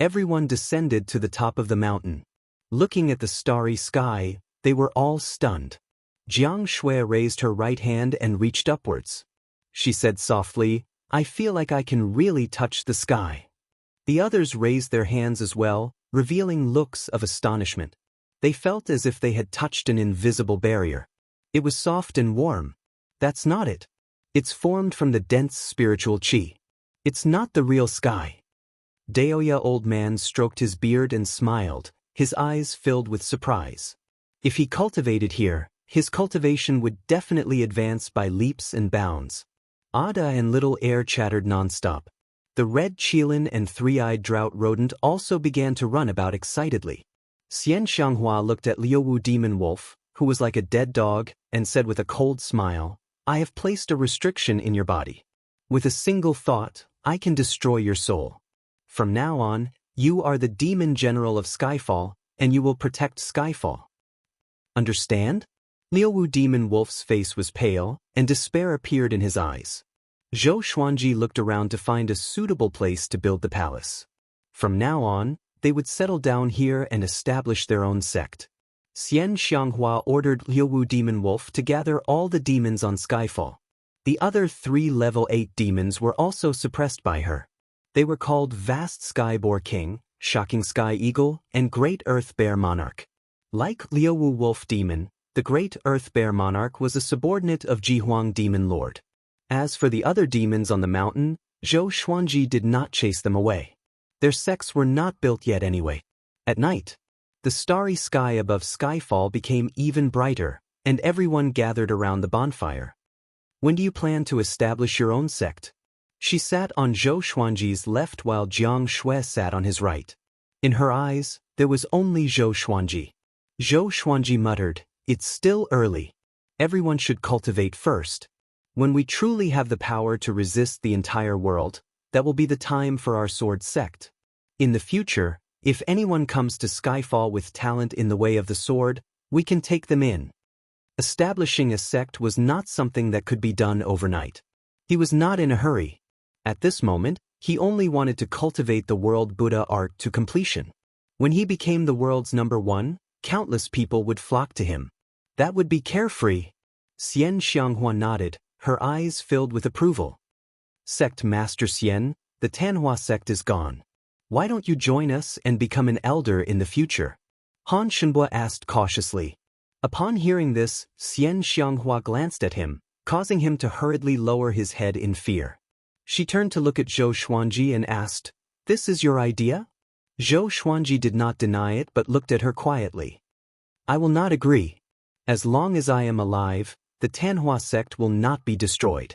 Everyone descended to the top of the mountain. Looking at the starry sky, they were all stunned. Jiang Shui raised her right hand and reached upwards. She said softly, "I feel like I can really touch the sky." The others raised their hands as well, revealing looks of astonishment. They felt as if they had touched an invisible barrier. It was soft and warm. That's not it. It's formed from the dense spiritual qi. It's not the real sky. Daoist old man stroked his beard and smiled, his eyes filled with surprise. If he cultivated here, his cultivation would definitely advance by leaps and bounds. Ada and Little Air chattered nonstop. The red qilin and three-eyed drought rodent also began to run about excitedly. Xianxia looked at Liuwu demon wolf, who was like a dead dog, and said with a cold smile, I have placed a restriction in your body. With a single thought, I can destroy your soul. From now on, you are the demon general of Skyfall, and you will protect Skyfall. Understand? Liuwu demon wolf's face was pale, and despair appeared in his eyes. Zhou Xuanji looked around to find a suitable place to build the palace. From now on, they would settle down here and establish their own sect. Xianxia ordered Liuwu demon wolf to gather all the demons on Skyfall. The other 3 level 8 demons were also suppressed by her. They were called Vast Sky Boar King, Shocking Sky Eagle, and Great Earth Bear Monarch. Like Liuwu Wolf Demon, the Great Earth Bear Monarch was a subordinate of Jihuang Demon Lord. As for the other demons on the mountain, Zhou Xuanji did not chase them away. Their sects were not built yet anyway. At night, the starry sky above Skyfall became even brighter, and everyone gathered around the bonfire. When do you plan to establish your own sect? She sat on Zhou Xuanji's left while Jiang Shui sat on his right. In her eyes, there was only Zhou Xuanji. Zhou Xuanji muttered, It's still early. Everyone should cultivate first. When we truly have the power to resist the entire world, that will be the time for our sword sect. In the future, if anyone comes to Skyfall with talent in the way of the sword, we can take them in. Establishing a sect was not something that could be done overnight. He was not in a hurry. At this moment, he only wanted to cultivate the world Buddha art to completion. When he became the world's #1, countless people would flock to him. That would be carefree. Xianxia nodded, her eyes filled with approval. Sect Master Xian, the Tanhua sect is gone. Why don't you join us and become an elder in the future? Han Shenbua asked cautiously. Upon hearing this, Xianxia glanced at him, causing him to hurriedly lower his head in fear. She turned to look at Zhou Xuanji and asked, This is your idea? Zhou Xuanji did not deny it but looked at her quietly. I will not agree. As long as I am alive, the Tanhua sect will not be destroyed.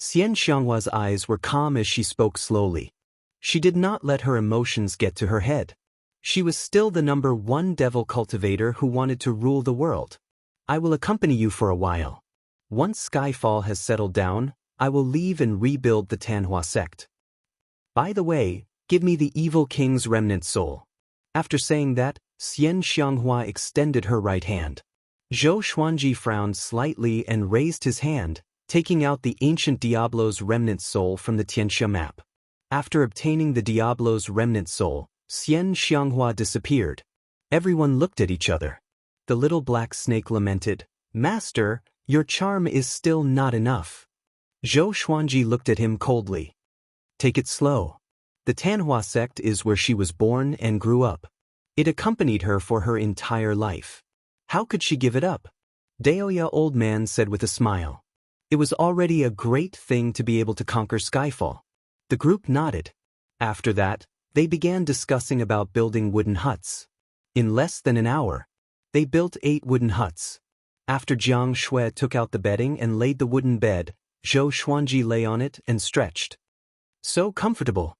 Xianxia's eyes were calm as she spoke slowly. She did not let her emotions get to her head. She was still the #1 devil cultivator who wanted to rule the world. I will accompany you for a while. Once Skyfall has settled down, I will leave and rebuild the Tanhua sect. By the way, give me the evil king's remnant soul. After saying that, Xianxia extended her right hand. Zhou Xuanji frowned slightly and raised his hand, taking out the ancient Diablo's remnant soul from the Xianxia map. After obtaining the Diablo's remnant soul, Xianxia disappeared. Everyone looked at each other. The little black snake lamented, Master, your charm is still not enough. Zhou Xuanji looked at him coldly. Take it slow. The Tanhua sect is where she was born and grew up. It accompanied her for her entire life. How could she give it up? Daoist old man said with a smile. It was already a great thing to be able to conquer Skyfall. The group nodded. After that, they began discussing about building wooden huts. In less than an hour, they built 8 wooden huts. After Jiang Shui took out the bedding and laid the wooden bed, Zhou Xuanji lay on it and stretched. So comfortable!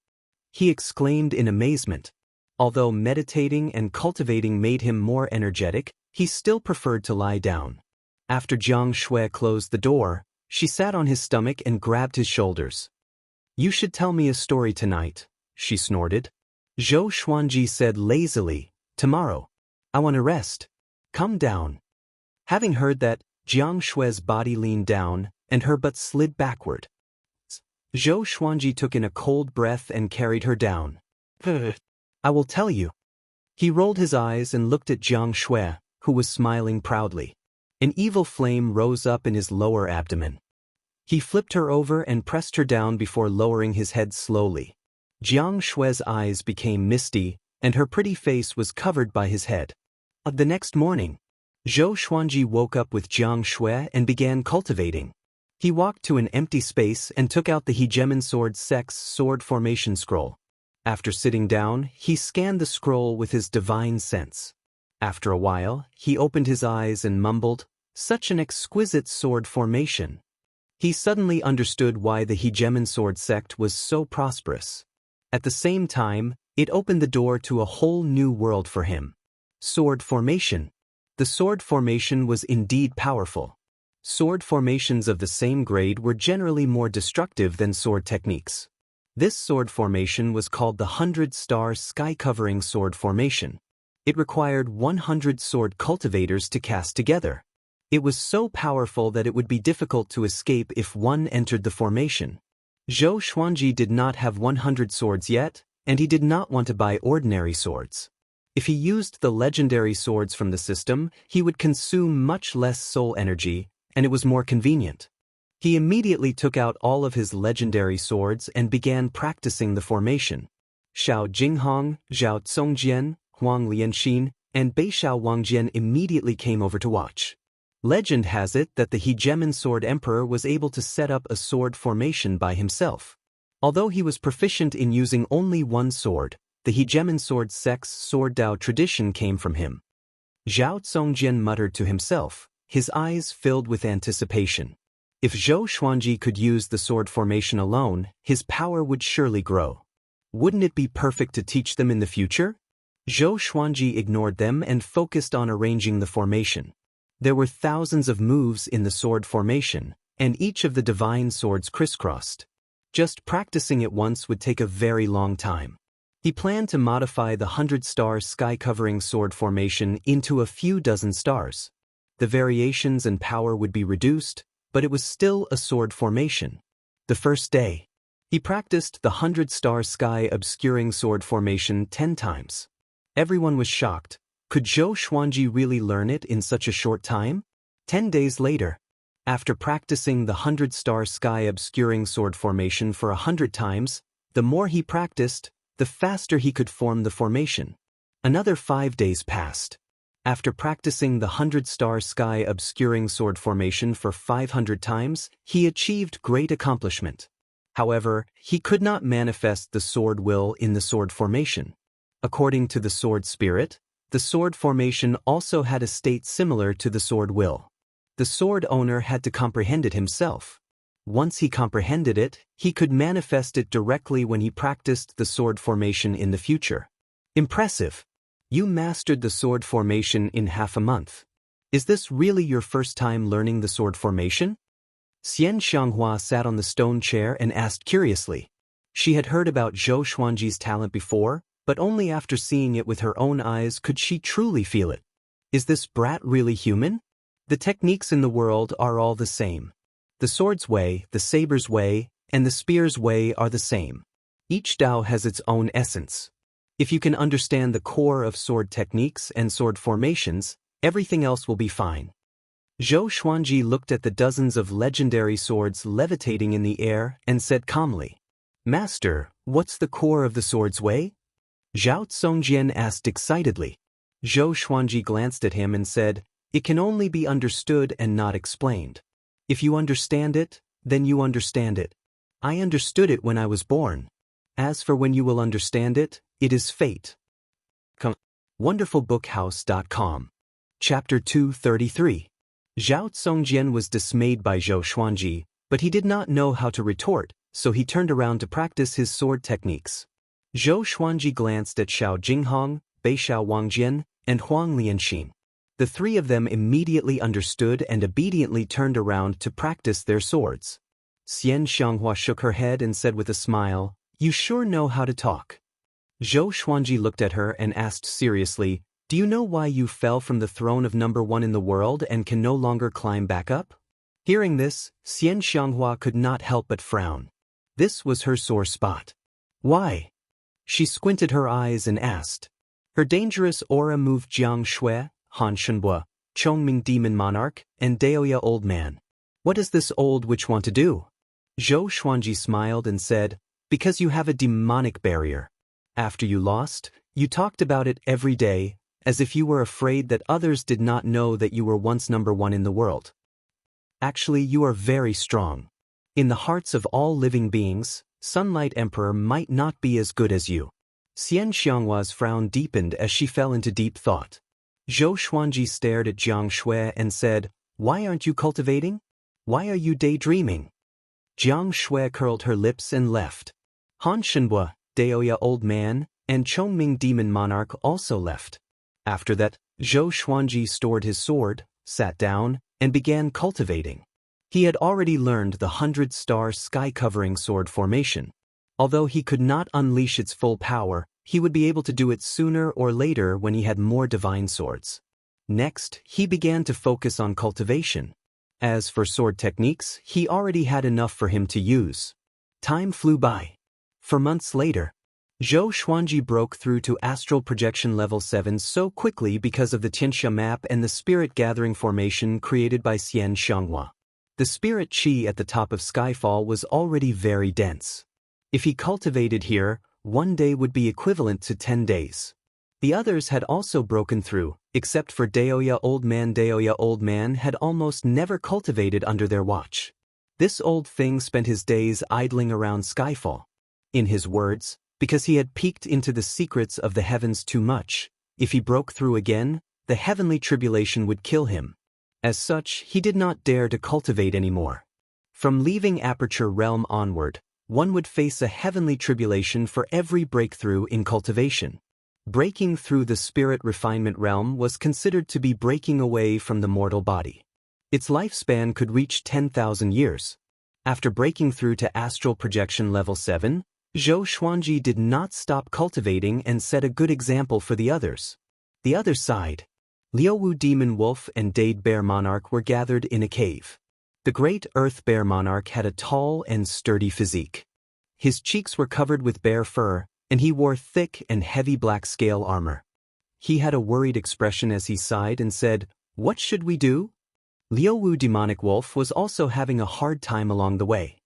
He exclaimed in amazement. Although meditating and cultivating made him more energetic, he still preferred to lie down. After Jiang Shui closed the door, she sat on his stomach and grabbed his shoulders. You should tell me a story tonight, she snorted. Zhou Xuanji said lazily, Tomorrow. I want to rest. Come down. Having heard that, Jiang Shui's body leaned down, and her butt slid backward. Zhou Xuanji took in a cold breath and carried her down. I will tell you. He rolled his eyes and looked at Jiang Shui, who was smiling proudly. An evil flame rose up in his lower abdomen. He flipped her over and pressed her down before lowering his head slowly. Jiang Shui's eyes became misty, and her pretty face was covered by his head. The next morning, Zhou Xuanji woke up with Jiang Shui and began cultivating. He walked to an empty space and took out the Hegemon Sword Sex Sword Formation Scroll. After sitting down, he scanned the scroll with his divine sense. After a while, he opened his eyes and mumbled, "Such an exquisite sword formation." He suddenly understood why the Hegemon Sword sect was so prosperous. At the same time, it opened the door to a whole new world for him. Sword formation. The sword formation was indeed powerful. Sword formations of the same grade were generally more destructive than sword techniques. This sword formation was called the 100-star sky-covering sword formation. It required 100 sword cultivators to cast together. It was so powerful that it would be difficult to escape if one entered the formation. Zhou Xuanji did not have 100 swords yet, and he did not want to buy ordinary swords. If he used the legendary swords from the system, he would consume much less soul energy, and it was more convenient. He immediately took out all of his legendary swords and began practicing the formation. Xiao Jinghong, Zhao Congjian, Huang Lianxin, and Beixiao Wangjian immediately came over to watch. Legend has it that the Hegemon Sword Emperor was able to set up a sword formation by himself. Although he was proficient in using only one sword, the Hegemon Sword Sex Sword Dao tradition came from him. Zhao Congjian muttered to himself, his eyes filled with anticipation. If Zhou Xuanji could use the sword formation alone, his power would surely grow. Wouldn't it be perfect to teach them in the future? Zhou Xuanji ignored them and focused on arranging the formation. There were thousands of moves in the sword formation, and each of the divine swords crisscrossed. Just practicing it once would take a very long time. He planned to modify the 100-star sky-covering sword formation into a few dozen stars. The variations and power would be reduced, but it was still a sword formation. The first day, he practiced the 100-star sky-obscuring sword formation 10 times. Everyone was shocked. Could Zhou Xuanji really learn it in such a short time? 10 days later, after practicing the 100-star sky-obscuring sword formation for 100 times, the more he practiced, the faster he could form the formation. Another 5 days passed. After practicing the 100-star sky-obscuring sword formation for 500 times, he achieved great accomplishment. However, he could not manifest the sword will in the sword formation. According to the sword spirit, the sword formation also had a state similar to the sword will. The sword owner had to comprehend it himself. Once he comprehended it, he could manifest it directly when he practiced the sword formation in the future. Impressive! You mastered the sword formation in half a month. Is this really your first time learning the sword formation? Xianxia sat on the stone chair and asked curiously. She had heard about Zhou Xuanji's talent before, but only after seeing it with her own eyes could she truly feel it. Is this brat really human? The techniques in the world are all the same. The sword's way, the saber's way, and the spear's way are the same. Each Dao has its own essence. If you can understand the core of sword techniques and sword formations, everything else will be fine. Zhou Xuanji looked at the dozens of legendary swords levitating in the air and said calmly, "Master, what's the core of the sword's way?" Zhao Congjian asked excitedly. Zhou Xuanji glanced at him and said, "It can only be understood and not explained. If you understand it, then you understand it. I understood it when I was born. As for when you will understand it, it is fate." WonderfulBookhouse.com. Chapter 233. Zhao Congjian was dismayed by Zhou Xuanji, but he did not know how to retort, so he turned around to practice his sword techniques. Zhou Xuanji glanced at Xiao Jinghong, Beixiao Wangjian, and Huang Lianxin. The three of them immediately understood and obediently turned around to practice their swords. Xianxia shook her head and said with a smile, "You sure know how to talk." Zhou Xuanji looked at her and asked seriously, "Do you know why you fell from the throne of number 1 in the world and can no longer climb back up?" Hearing this, Xianxia could not help but frown. This was her sore spot. Why? She squinted her eyes and asked. Her dangerous aura moved Jiang Shui, Han Shenhua, Chongming Demon Monarch, and Daoist Old Man. What does this old witch want to do? Zhou Xuanji smiled and said, Because you have a demonic barrier. After you lost, you talked about it every day, as if you were afraid that others did not know that you were once number one in the world. Actually, you are very strong. In the hearts of all living beings, Sunlight Emperor might not be as good as you. Xianxia's frown deepened as she fell into deep thought. Zhou Xuanji stared at Jiang Shui and said, "Why aren't you cultivating? Why are you daydreaming?" Jiang Shui curled her lips and left. Han Shenhua, Daoist Old Man, and Chongming Demon Monarch also left. After that, Zhou Xuanji stored his sword, sat down, and began cultivating. He had already learned the 100-star sky-covering sword formation. Although he could not unleash its full power, he would be able to do it sooner or later when he had more divine swords. Next, he began to focus on cultivation. As for sword techniques, he already had enough for him to use. Time flew by. For months later, Zhou Xuanji broke through to astral projection level 7 so quickly because of the Xianxia map and the spirit gathering formation created by Xianxia. The spirit chi at the top of Skyfall was already very dense. If he cultivated here, one day would be equivalent to 10 days. The others had also broken through, except for Daoist Old Man. Daoist Old Man had almost never cultivated under their watch. This old thing spent his days idling around Skyfall. In his words, because he had peeked into the secrets of the heavens too much, if he broke through again, the heavenly tribulation would kill him. As such, he did not dare to cultivate anymore. From leaving Aperture Realm onward, one would face a heavenly tribulation for every breakthrough in cultivation. Breaking through the spirit refinement realm was considered to be breaking away from the mortal body. Its lifespan could reach 10,000 years. After breaking through to astral projection level 7, Zhou Xuanji did not stop cultivating and set a good example for the others. The other side. Liuwu Demon Wolf and Dade Bear Monarch were gathered in a cave. The Great Earth Bear Monarch had a tall and sturdy physique. His cheeks were covered with bear fur, and he wore thick and heavy black scale armor. He had a worried expression as he sighed and said, "What should we do?" Liuwu Demonic Wolf was also having a hard time along the way.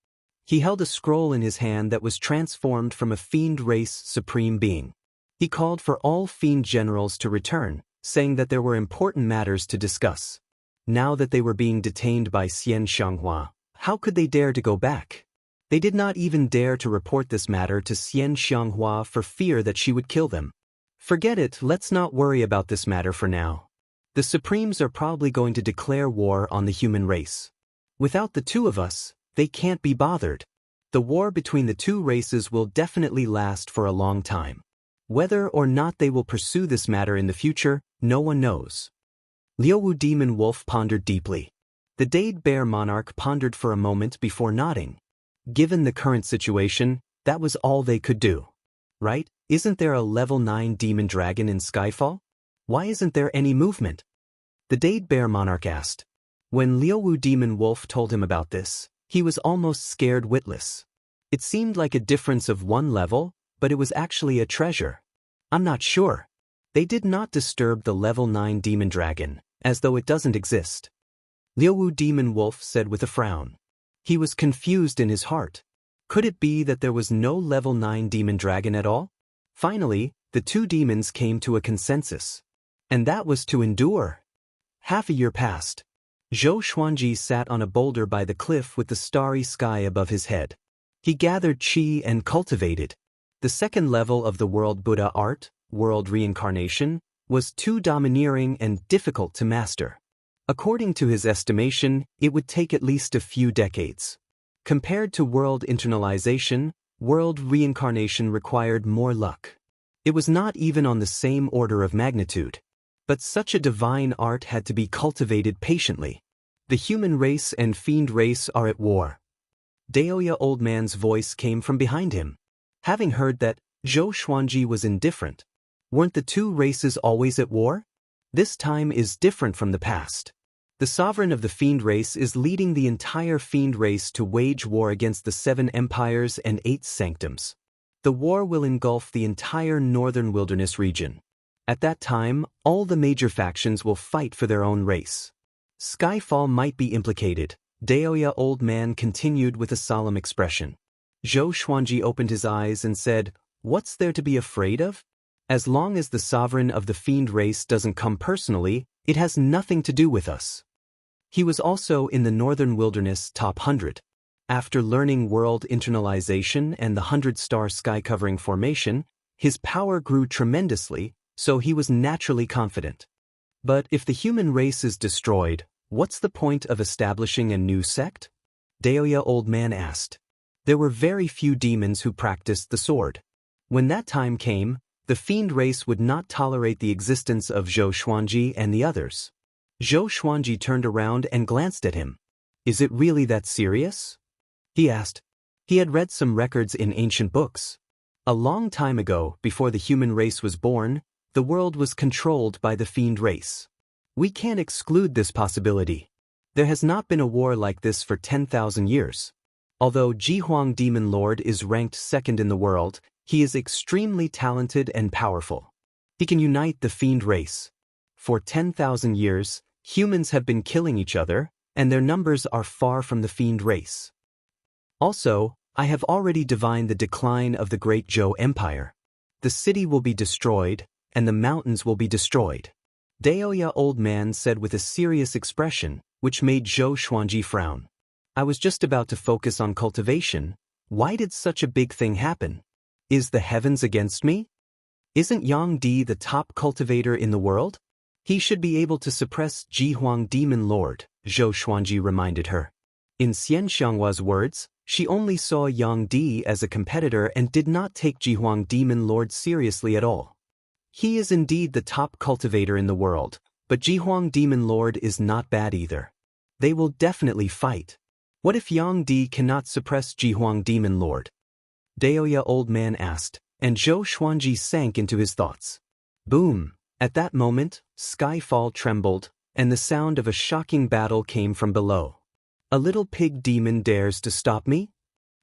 He held a scroll in his hand that was transformed from a fiend race supreme being. He called for all fiend generals to return, saying that there were important matters to discuss. Now that they were being detained by Xianxia, how could they dare to go back? They did not even dare to report this matter to Xianxia for fear that she would kill them. Forget it, let's not worry about this matter for now. The Supremes are probably going to declare war on the human race. Without the two of us, they can't be bothered. The war between the two races will definitely last for a long time. Whether or not they will pursue this matter in the future, no one knows. Liuwu Demon Wolf pondered deeply. The Dade Bear Monarch pondered for a moment before nodding. Given the current situation, that was all they could do. Right? Isn't there a level 9 demon dragon in Skyfall? Why isn't there any movement? The Dade Bear Monarch asked. When Liuwu Demon Wolf told him about this, he was almost scared witless. It seemed like a difference of one level, but it was actually a treasure. I'm not sure. They did not disturb the level 9 demon dragon, as though it doesn't exist. Liuwu Demon Wolf said with a frown. He was confused in his heart. Could it be that there was no level 9 demon dragon at all? Finally, the two demons came to a consensus. And that was to endure. Half a year passed. Zhou Xuanji sat on a boulder by the cliff with the starry sky above his head. He gathered qi and cultivated. The second level of the World Buddha art, World Reincarnation, was too domineering and difficult to master. According to his estimation, it would take at least a few decades. Compared to World Internalization, World Reincarnation required more luck. It was not even on the same order of magnitude. But such a divine art had to be cultivated patiently. The human race and fiend race are at war. Daoist Old Man's voice came from behind him. Having heard that, Zhou Xuanji was indifferent. Weren't the two races always at war? This time is different from the past. The sovereign of the fiend race is leading the entire fiend race to wage war against the 7 empires and 8 sanctums. The war will engulf the entire northern wilderness region. At that time, all the major factions will fight for their own race. Skyfall might be implicated, Daoist Old Man continued with a solemn expression. Zhou Xuanji opened his eyes and said, "What's there to be afraid of? As long as the sovereign of the fiend race doesn't come personally, it has nothing to do with us." He was also in the Northern Wilderness Top 100. After learning world internalization and the 100-star sky-covering formation, his power grew tremendously, so he was naturally confident. But if the human race is destroyed, what's the point of establishing a new sect? Daoist old man asked. There were very few demons who practiced the sword. When that time came, the fiend race would not tolerate the existence of Zhou Xuanji and the others. Zhou Xuanji turned around and glanced at him. "Is it really that serious?" he asked. He had read some records in ancient books. A long time ago, before the human race was born, the world was controlled by the fiend race. We can't exclude this possibility. There has not been a war like this for 10,000 years. Although Jihuang Demon Lord is ranked second in the world, he is extremely talented and powerful. He can unite the fiend race. For 10,000 years, humans have been killing each other, and their numbers are far from the fiend race. Also, I have already divined the decline of the great Zhou Empire. The city will be destroyed, and the mountains will be destroyed. Daoist old man said with a serious expression, which made Zhou Xuanji frown. I was just about to focus on cultivation. Why did such a big thing happen? Is the heavens against me? Isn't Yang Di the top cultivator in the world? He should be able to suppress Jihuang Demon Lord, Zhou Xuanji reminded her. In Xianxia's words, she only saw Yang Di as a competitor and did not take Jihuang Demon Lord seriously at all. He is indeed the top cultivator in the world, but Jihuang Demon Lord is not bad either. They will definitely fight. What if Yang Di cannot suppress Jihuang Demon Lord? Daoist old man asked, and Zhou Xuanji sank into his thoughts. Boom! At that moment, Skyfall trembled, and the sound of a shocking battle came from below. A little pig demon dares to stop me?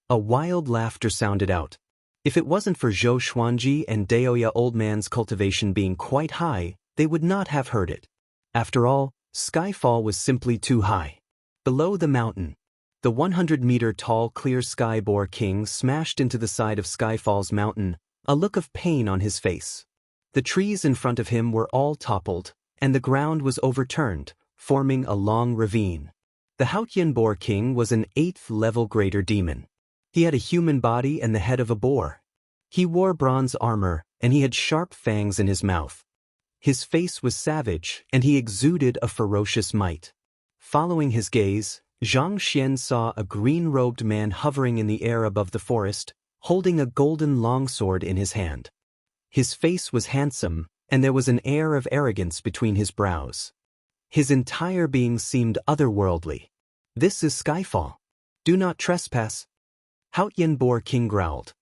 A wild laughter sounded out. If it wasn't for Zhou Xuanji and Daoist old man's cultivation being quite high, they would not have heard it. After all, Skyfall was simply too high. Below the mountain, the 100-meter-tall clear sky boar king smashed into the side of Skyfall's mountain, a look of pain on his face. The trees in front of him were all toppled, and the ground was overturned, forming a long ravine. The Haotian boar king was an 8th-level greater demon. He had a human body and the head of a boar. He wore bronze armor, and he had sharp fangs in his mouth. His face was savage, and he exuded a ferocious might. Following his gaze, Zhang Xian saw a green-robed man hovering in the air above the forest, holding a golden longsword in his hand. His face was handsome, and there was an air of arrogance between his brows. His entire being seemed otherworldly. This is Skyfall. Do not trespass. Haotian Boar King growled.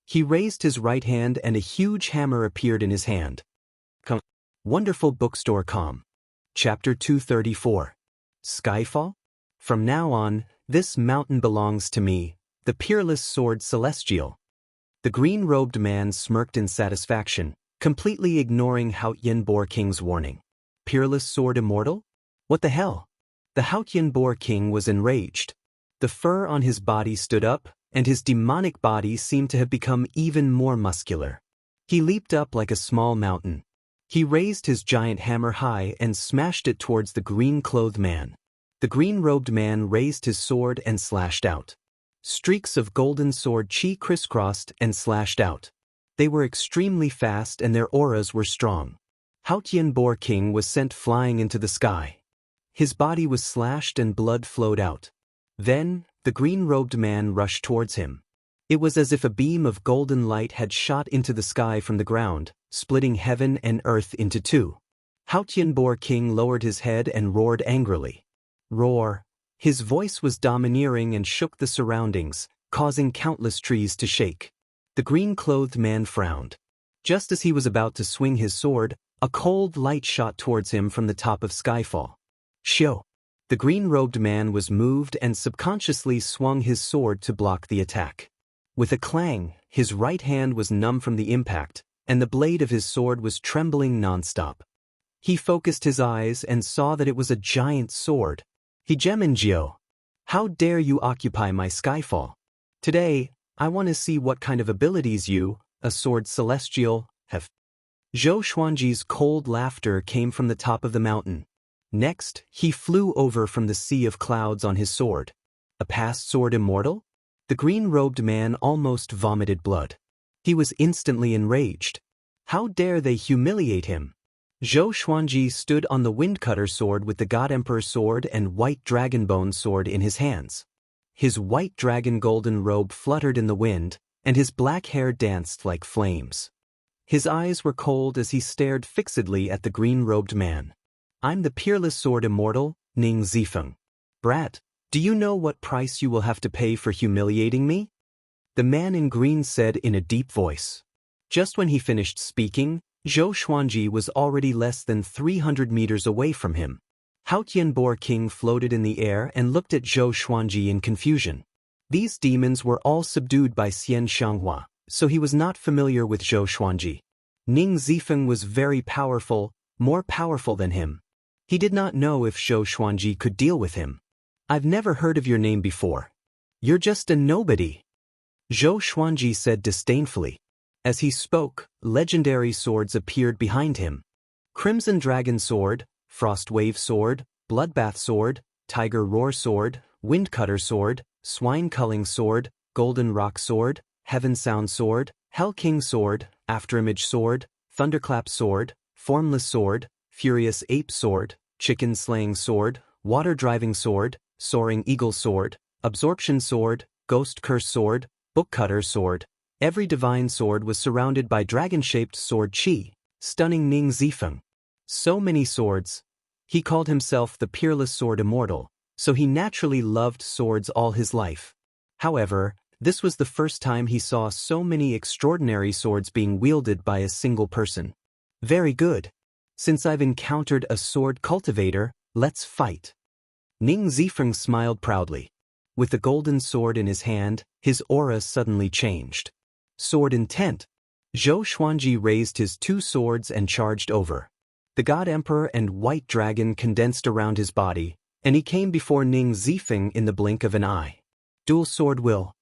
He raised his right hand and a huge hammer appeared in his hand. Wonderful Bookstore Com. Chapter 234. Skyfall? From now on, this mountain belongs to me, the peerless sword celestial. The green-robed man smirked in satisfaction, completely ignoring Haotian Boar King's warning. Peerless sword immortal? What the hell? The Haotian Boar King was enraged. The fur on his body stood up, and his demonic body seemed to have become even more muscular. He leaped up like a small mountain. He raised his giant hammer high and smashed it towards the green-clothed man. The green-robed man raised his sword and slashed out. Streaks of golden sword chi crisscrossed and slashed out. They were extremely fast and their auras were strong. Haotian Boar King was sent flying into the sky. His body was slashed and blood flowed out. Then, the green-robed man rushed towards him. It was as if a beam of golden light had shot into the sky from the ground, splitting heaven and earth into two. Haotian Boar King lowered his head and roared angrily. Roar. His voice was domineering and shook the surroundings, causing countless trees to shake. The green-clothed man frowned. Just as he was about to swing his sword, a cold light shot towards him from the top of Skyfall. Shio. The green-robed man was moved and subconsciously swung his sword to block the attack. With a clang, his right hand was numb from the impact, and the blade of his sword was trembling non-stop. He focused his eyes and saw that it was a giant sword. Hegemonjio. How dare you occupy my Skyfall? Today, I want to see what kind of abilities you, a sword celestial, have. Zhou Xuanji's cold laughter came from the top of the mountain. Next, he flew over from the sea of clouds on his sword. A past sword immortal? The green-robed man almost vomited blood. He was instantly enraged. How dare they humiliate him? Zhou Xuanji stood on the Windcutter sword with the God Emperor sword and white dragonbone sword in his hands. His white dragon golden robe fluttered in the wind, and his black hair danced like flames. His eyes were cold as he stared fixedly at the green-robed man. I'm the peerless sword immortal, Ning Zifeng. Brat, do you know what price you will have to pay for humiliating me? The man in green said in a deep voice. Just when he finished speaking, Zhou Xuanji was already less than 300 meters away from him. Hao Tianbor King floated in the air and looked at Zhou Xuanji in confusion. These demons were all subdued by Xianxia, so he was not familiar with Zhou Xuanji. Ning Zifeng was very powerful, more powerful than him. He did not know if Zhou Xuanji could deal with him. I've never heard of your name before. You're just a nobody. Zhou Xuanji said disdainfully. As he spoke, legendary swords appeared behind him. Crimson Dragon Sword, Frost Wave Sword, Bloodbath Sword, Tiger Roar Sword, Windcutter Sword, Swine Culling Sword, Golden Rock Sword, Heaven Sound Sword, Hell King Sword, Afterimage Sword, Thunderclap Sword, Formless Sword, Furious Ape Sword, Chicken Slaying Sword, Water Driving Sword, Soaring Eagle Sword, Absorption Sword, Ghost Curse Sword, Bookcutter Sword. Every divine sword was surrounded by dragon-shaped sword chi, stunning Ning Zifeng. So many swords. He called himself the peerless sword immortal, so he naturally loved swords all his life. However, this was the first time he saw so many extraordinary swords being wielded by a single person. Very good. Since I've encountered a sword cultivator, let's fight. Ning Zifeng smiled proudly. With the golden sword in his hand, his aura suddenly changed. Sword intent. Zhou Xuanji raised his two swords and charged over. The God Emperor and White Dragon condensed around his body, and he came before Ning Zifeng in the blink of an eye. Dual sword will.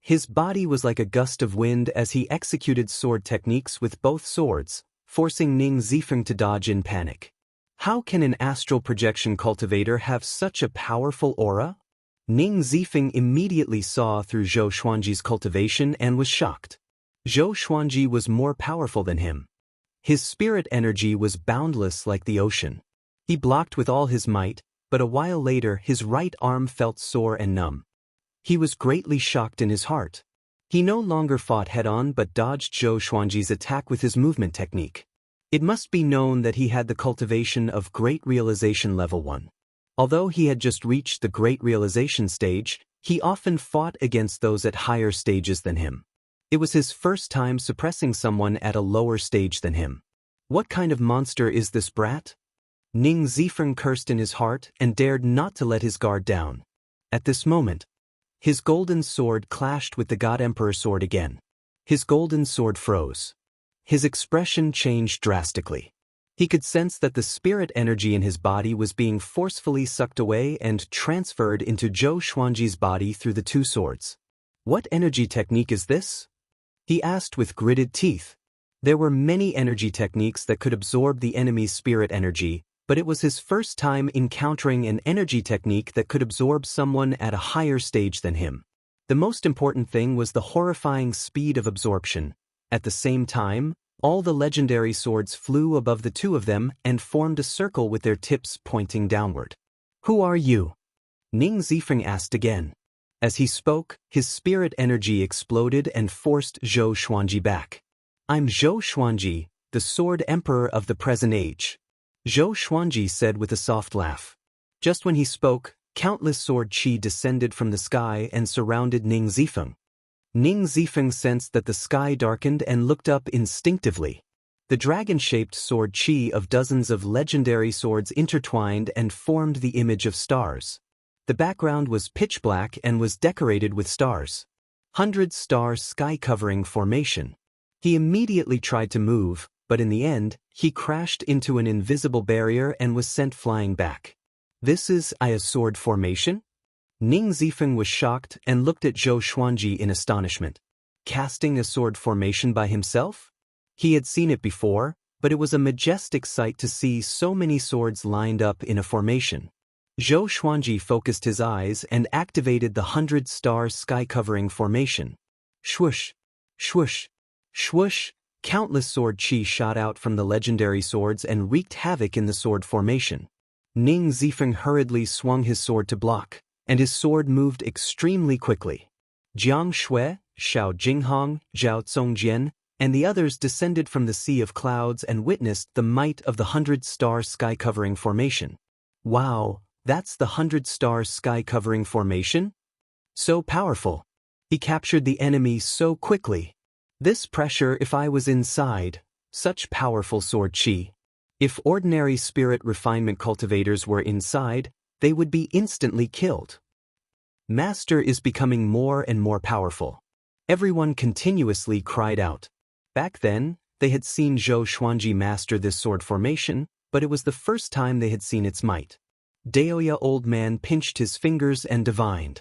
His body was like a gust of wind as he executed sword techniques with both swords, forcing Ning Zifeng to dodge in panic. How can an astral projection cultivator have such a powerful aura? Ning Zifeng immediately saw through Zhou Xuanji's cultivation and was shocked. Zhou Xuanji was more powerful than him. His spirit energy was boundless like the ocean. He blocked with all his might, but a while later his right arm felt sore and numb. He was greatly shocked in his heart. He no longer fought head-on but dodged Zhou Xuanji's attack with his movement technique. It must be known that he had the cultivation of Great Realization Level 1. Although he had just reached the Great Realization stage, he often fought against those at higher stages than him. It was his first time suppressing someone at a lower stage than him. What kind of monster is this brat? Ning Zifeng cursed in his heart and dared not to let his guard down. At this moment, his golden sword clashed with the God Emperor sword again. His golden sword froze. His expression changed drastically. He could sense that the spirit energy in his body was being forcefully sucked away and transferred into Zhou Xuanji's body through the two swords. What energy technique is this? He asked with gritted teeth. There were many energy techniques that could absorb the enemy's spirit energy, but it was his first time encountering an energy technique that could absorb someone at a higher stage than him. The most important thing was the horrifying speed of absorption. At the same time, all the legendary swords flew above the two of them and formed a circle with their tips pointing downward. Who are you? Ning Zifeng asked again. As he spoke, his spirit energy exploded and forced Zhou Xuanji back. I'm Zhou Xuanji, the Sword Emperor of the present age. Zhou Xuanji said with a soft laugh. Just when he spoke, countless sword chi descended from the sky and surrounded Ning Zifeng. Ning Zifeng sensed that the sky darkened and looked up instinctively. The dragon-shaped sword chi of dozens of legendary swords intertwined and formed the image of stars. The background was pitch black and was decorated with stars. 100-star sky-covering formation. He immediately tried to move, but in the end, he crashed into an invisible barrier and was sent flying back. This is a sword formation? Ning Zifeng was shocked and looked at Zhou Xuanji in astonishment. casting a sword formation by himself? He had seen it before, but it was a majestic sight to see so many swords lined up in a formation. Zhou Xuanji focused his eyes and activated the 100-star sky-covering formation. Swoosh, swoosh, swoosh, countless sword chi shot out from the legendary swords and wreaked havoc in the sword formation. Ning Zifeng hurriedly swung his sword to block, and his sword moved extremely quickly. Jiang Shui, Xiao Jinghong, Zhao Zongjian, and the others descended from the sea of clouds and witnessed the might of the 100-star sky-covering formation. Wow, that's the 100-star sky-covering formation? So powerful. He captured the enemy so quickly. This pressure if I was inside, such powerful sword chi. If ordinary spirit refinement cultivators were inside, they would be instantly killed. Master is becoming more and more powerful. Everyone continuously cried out. Back then, they had seen Zhou Xuanji master this sword formation, but it was the first time they had seen its might. Daoist old man pinched his fingers and divined.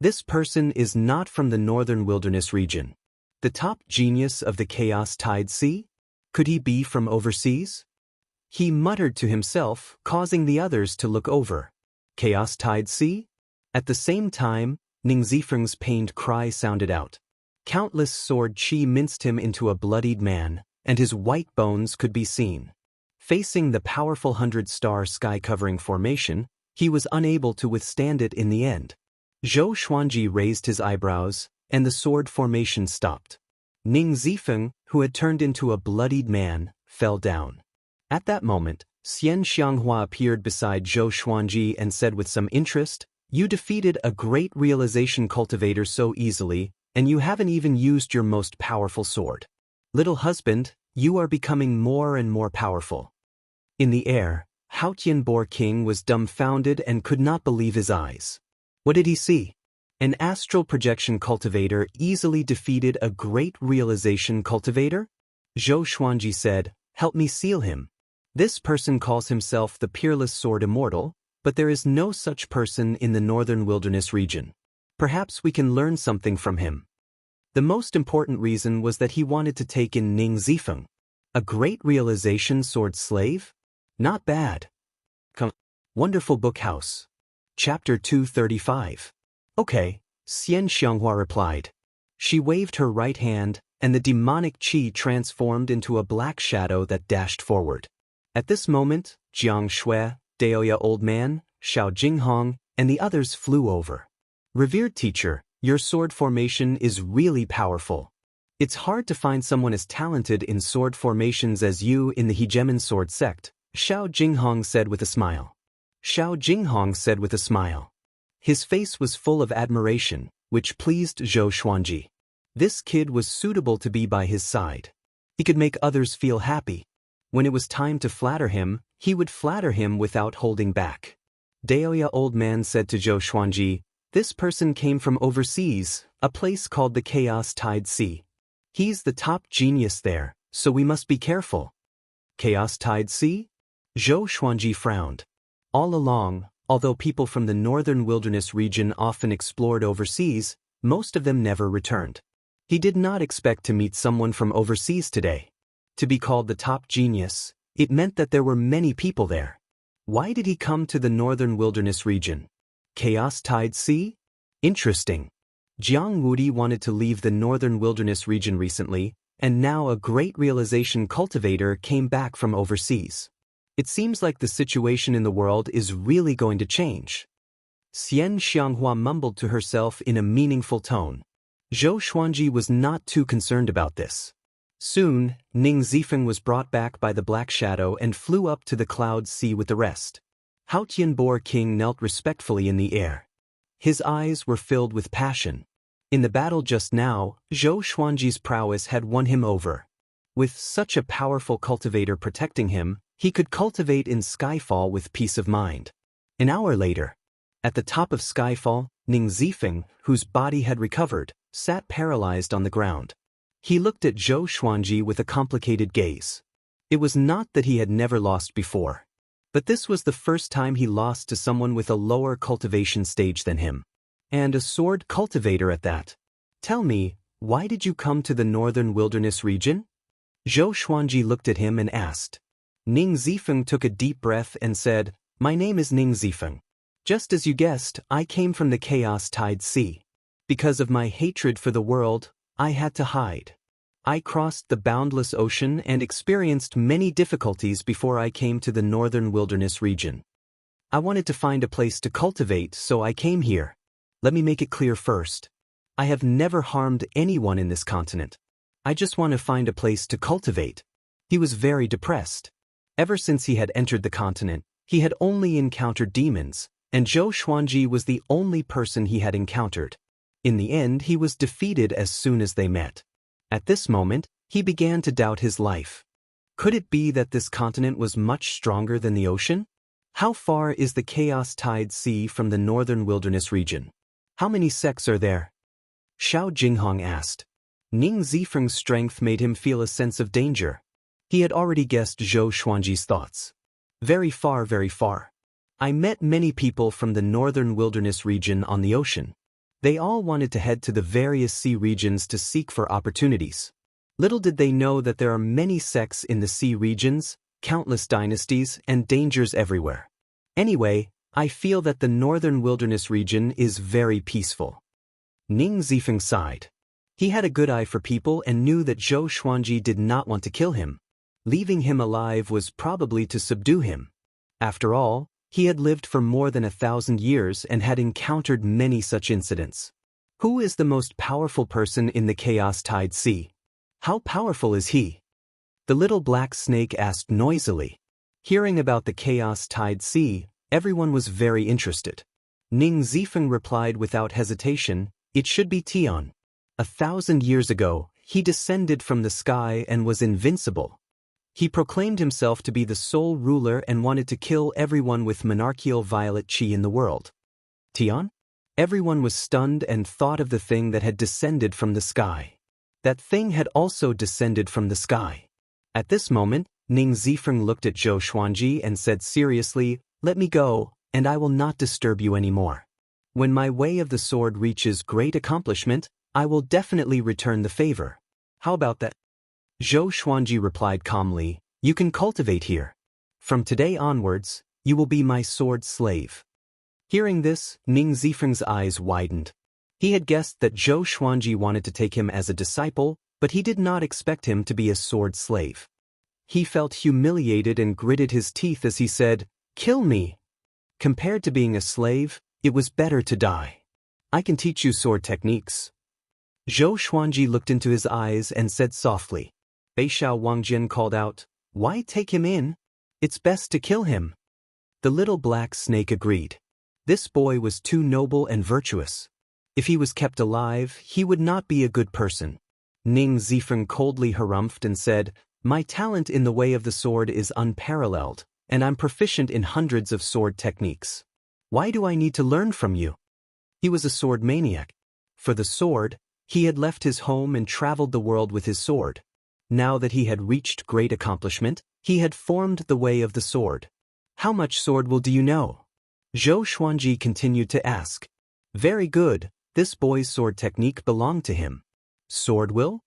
This person is not from the northern wilderness region. The top genius of the Chaos Tide Sea? Could he be from overseas? He muttered to himself, causing the others to look over. Chaos Tide Sea? At the same time, Ning Zifeng's pained cry sounded out. Countless sword chi minced him into a bloodied man, and his white bones could be seen. Facing the powerful 100-star sky-covering formation, he was unable to withstand it in the end. Zhou Xuanji raised his eyebrows, and the sword formation stopped. Ning Zifeng, who had turned into a bloodied man, fell down. At that moment, Xianxia appeared beside Zhou Xuanji and said with some interest, "You defeated a great realization cultivator so easily, and you haven't even used your most powerful sword. Little husband, you are becoming more and more powerful." In the air, Haotianbo King was dumbfounded and could not believe his eyes. What did he see? An astral projection cultivator easily defeated a great realization cultivator? Zhou Xuanji said, "Help me seal him. This person calls himself the peerless sword immortal, but there is no such person in the northern wilderness region. Perhaps we can learn something from him." The most important reason was that he wanted to take in Ning Zifeng. A great realization sword slave? Not bad. Wonderful Book House. Chapter 235. Okay, Xianxia replied. She waved her right hand, and the demonic chi transformed into a black shadow that dashed forward. At this moment, Jiang Shui, Daoist old man, Xiao Jinghong, and the others flew over. "Revered teacher, your sword formation is really powerful. It's hard to find someone as talented in sword formations as you in the hegemon sword sect," Xiao Jinghong said with a smile. His face was full of admiration, which pleased Zhou Xuanji. This kid was suitable to be by his side. He could make others feel happy. When it was time to flatter him, he would flatter him without holding back. Daoist old man said to Zhou Xuanji, "This person came from overseas, a place called the Chaos Tide Sea. He's the top genius there, so we must be careful." Chaos Tide Sea? Zhou Xuanji frowned. All along, although people from the northern wilderness region often explored overseas, most of them never returned. He did not expect to meet someone from overseas today. To be called the top genius, it meant that there were many people there. Why did he come to the northern wilderness region? Chaos Tide Sea? Interesting. Jiang Wudi wanted to leave the northern wilderness region recently, and now a great realization cultivator came back from overseas. It seems like the situation in the world is really going to change. Xianxia mumbled to herself in a meaningful tone. Zhou Xuanji was not too concerned about this. Soon, Ning Zifeng was brought back by the black shadow and flew up to the cloud sea with the rest. Haotianbo King knelt respectfully in the air. His eyes were filled with passion. In the battle just now, Zhou Xuanji's prowess had won him over. With such a powerful cultivator protecting him, he could cultivate in Skyfall with peace of mind. An hour later, at the top of Skyfall, Ning Zifeng, whose body had recovered, sat paralyzed on the ground. He looked at Zhou Xuanji with a complicated gaze. It was not that he had never lost before, but this was the first time he lost to someone with a lower cultivation stage than him. And a sword cultivator at that. "Tell me, Why did you come to the northern wilderness region? Zhou Xuanji looked at him and asked. Ning Zifeng took a deep breath and said, My name is Ning Zifeng. Just as you guessed, I came from the Chaos Tide Sea. Because of my hatred for the world, I had to hide. I crossed the boundless ocean and experienced many difficulties before I came to the northern wilderness region. I wanted to find a place to cultivate, so I came here. Let me make it clear first. I have never harmed anyone in this continent. I just want to find a place to cultivate. He was very depressed. Ever since he had entered the continent, he had only encountered demons, and Zhou Xuanji was the only person he had encountered. In the end, he was defeated as soon as they met. At this moment, he began to doubt his life. Could it be that this continent was much stronger than the ocean? How far is the Chaos Tide Sea from the northern wilderness region? How many sects are there? Xiao Jinghong asked. Ning Zifeng's strength made him feel a sense of danger. He had already guessed Zhou Xuanji's thoughts. Very far, very far. I met many people from the northern wilderness region on the ocean. They all wanted to head to the various sea regions to seek for opportunities. Little did they know that there are many sects in the sea regions, countless dynasties, and dangers everywhere. Anyway, I feel that the northern wilderness region is very peaceful. Ning Zifeng sighed. He had a good eye for people and knew that Zhou Xuanji did not want to kill him. Leaving him alive was probably to subdue him. After all, he had lived for more than 1,000 years and had encountered many such incidents. Who is the most powerful person in the Chaos Tide Sea? How powerful is he? The little black snake asked noisily. Hearing about the Chaos Tide Sea, everyone was very interested. Ning Zifeng replied without hesitation, It should be Tian. 1,000 years ago, he descended from the sky and was invincible. He proclaimed himself to be the sole ruler and wanted to kill everyone with monarchical violet qi in the world. Tian? Everyone was stunned and thought of the thing that had descended from the sky. That thing had also descended from the sky. At this moment, Ning Zifeng looked at Zhou Xuanji and said seriously, Let me go, and I will not disturb you anymore. When my way of the sword reaches great accomplishment, I will definitely return the favor. How about that? Zhou Xuanji replied calmly, You can cultivate here. From today onwards, you will be my sword slave. Hearing this, Ning Zifeng's eyes widened. He had guessed that Zhou Xuanji wanted to take him as a disciple, but he did not expect him to be a sword slave. He felt humiliated and gritted his teeth as he said, Kill me. Compared to being a slave, it was better to die. I can teach you sword techniques. Zhou Xuanji looked into his eyes and said softly. Beixiao Wangjian called out, Why take him in? It's best to kill him. The little black snake agreed. This boy was too noble and virtuous. If he was kept alive, he would not be a good person. Ning Zifeng coldly harumphed and said, My talent in the way of the sword is unparalleled, and I'm proficient in hundreds of sword techniques. Why do I need to learn from you? He was a sword maniac. For the sword, he had left his home and traveled the world with his sword. Now that he had reached great accomplishment, he had formed the way of the sword. How much sword will do you know? Zhou Xuanji continued to ask. Very good, this boy's sword technique belonged to him. Sword will?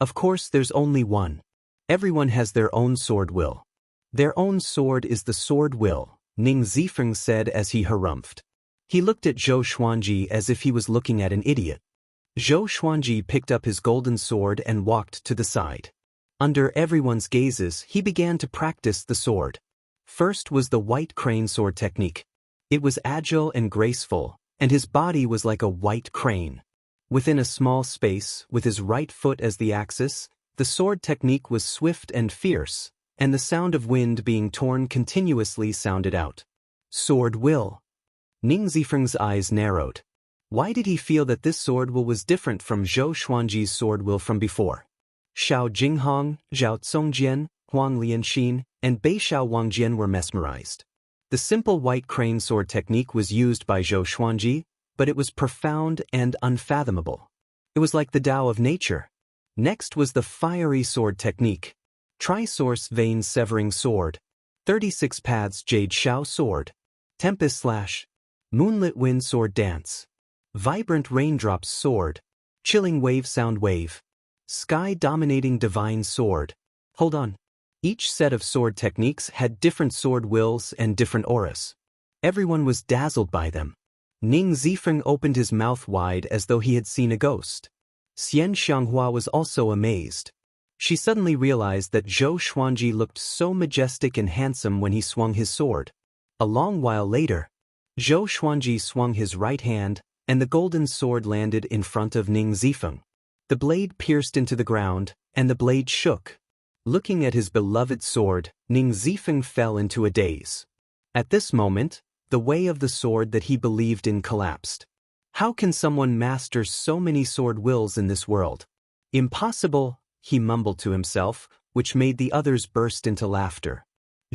Of course there's only one. Everyone has their own sword will. Their own sword is the sword will, Ning Zifeng said as he harumphed. He looked at Zhou Xuanji as if he was looking at an idiot. Zhou Xuanji picked up his golden sword and walked to the side. Under everyone's gazes, he began to practice the sword. First was the white crane sword technique. It was agile and graceful, and his body was like a white crane. Within a small space, with his right foot as the axis, the sword technique was swift and fierce, and the sound of wind being torn continuously sounded out. Sword will. Ning Zifeng's eyes narrowed. Why did he feel that this sword will was different from Zhou Xuanji's sword will from before? Xiao Jinghong, Zhao Congjian, Wang Lin, and Beixiao Wangjian were mesmerized. The simple white crane sword technique was used by Zhou Xuanji, but it was profound and unfathomable. It was like the Tao of nature. Next was the fiery sword technique. Tri-source vein severing sword. 36 paths jade shao sword. Tempest slash. Moonlit wind sword dance. Vibrant raindrops sword. Chilling wave sound wave. Sky dominating divine sword. Hold on. Each set of sword techniques had different sword wills and different auras. Everyone was dazzled by them. Ning Zifeng opened his mouth wide as though he had seen a ghost. Xianxia was also amazed. She suddenly realized that Zhou Xuanji looked so majestic and handsome when he swung his sword. A long while later, Zhou Xuanji swung his right hand, and the golden sword landed in front of Ning Zifeng. The blade pierced into the ground, and the blade shook. Looking at his beloved sword, Ning Zifeng fell into a daze. At this moment, the way of the sword that he believed in collapsed. How can someone master so many sword wills in this world? Impossible, he mumbled to himself, which made the others burst into laughter.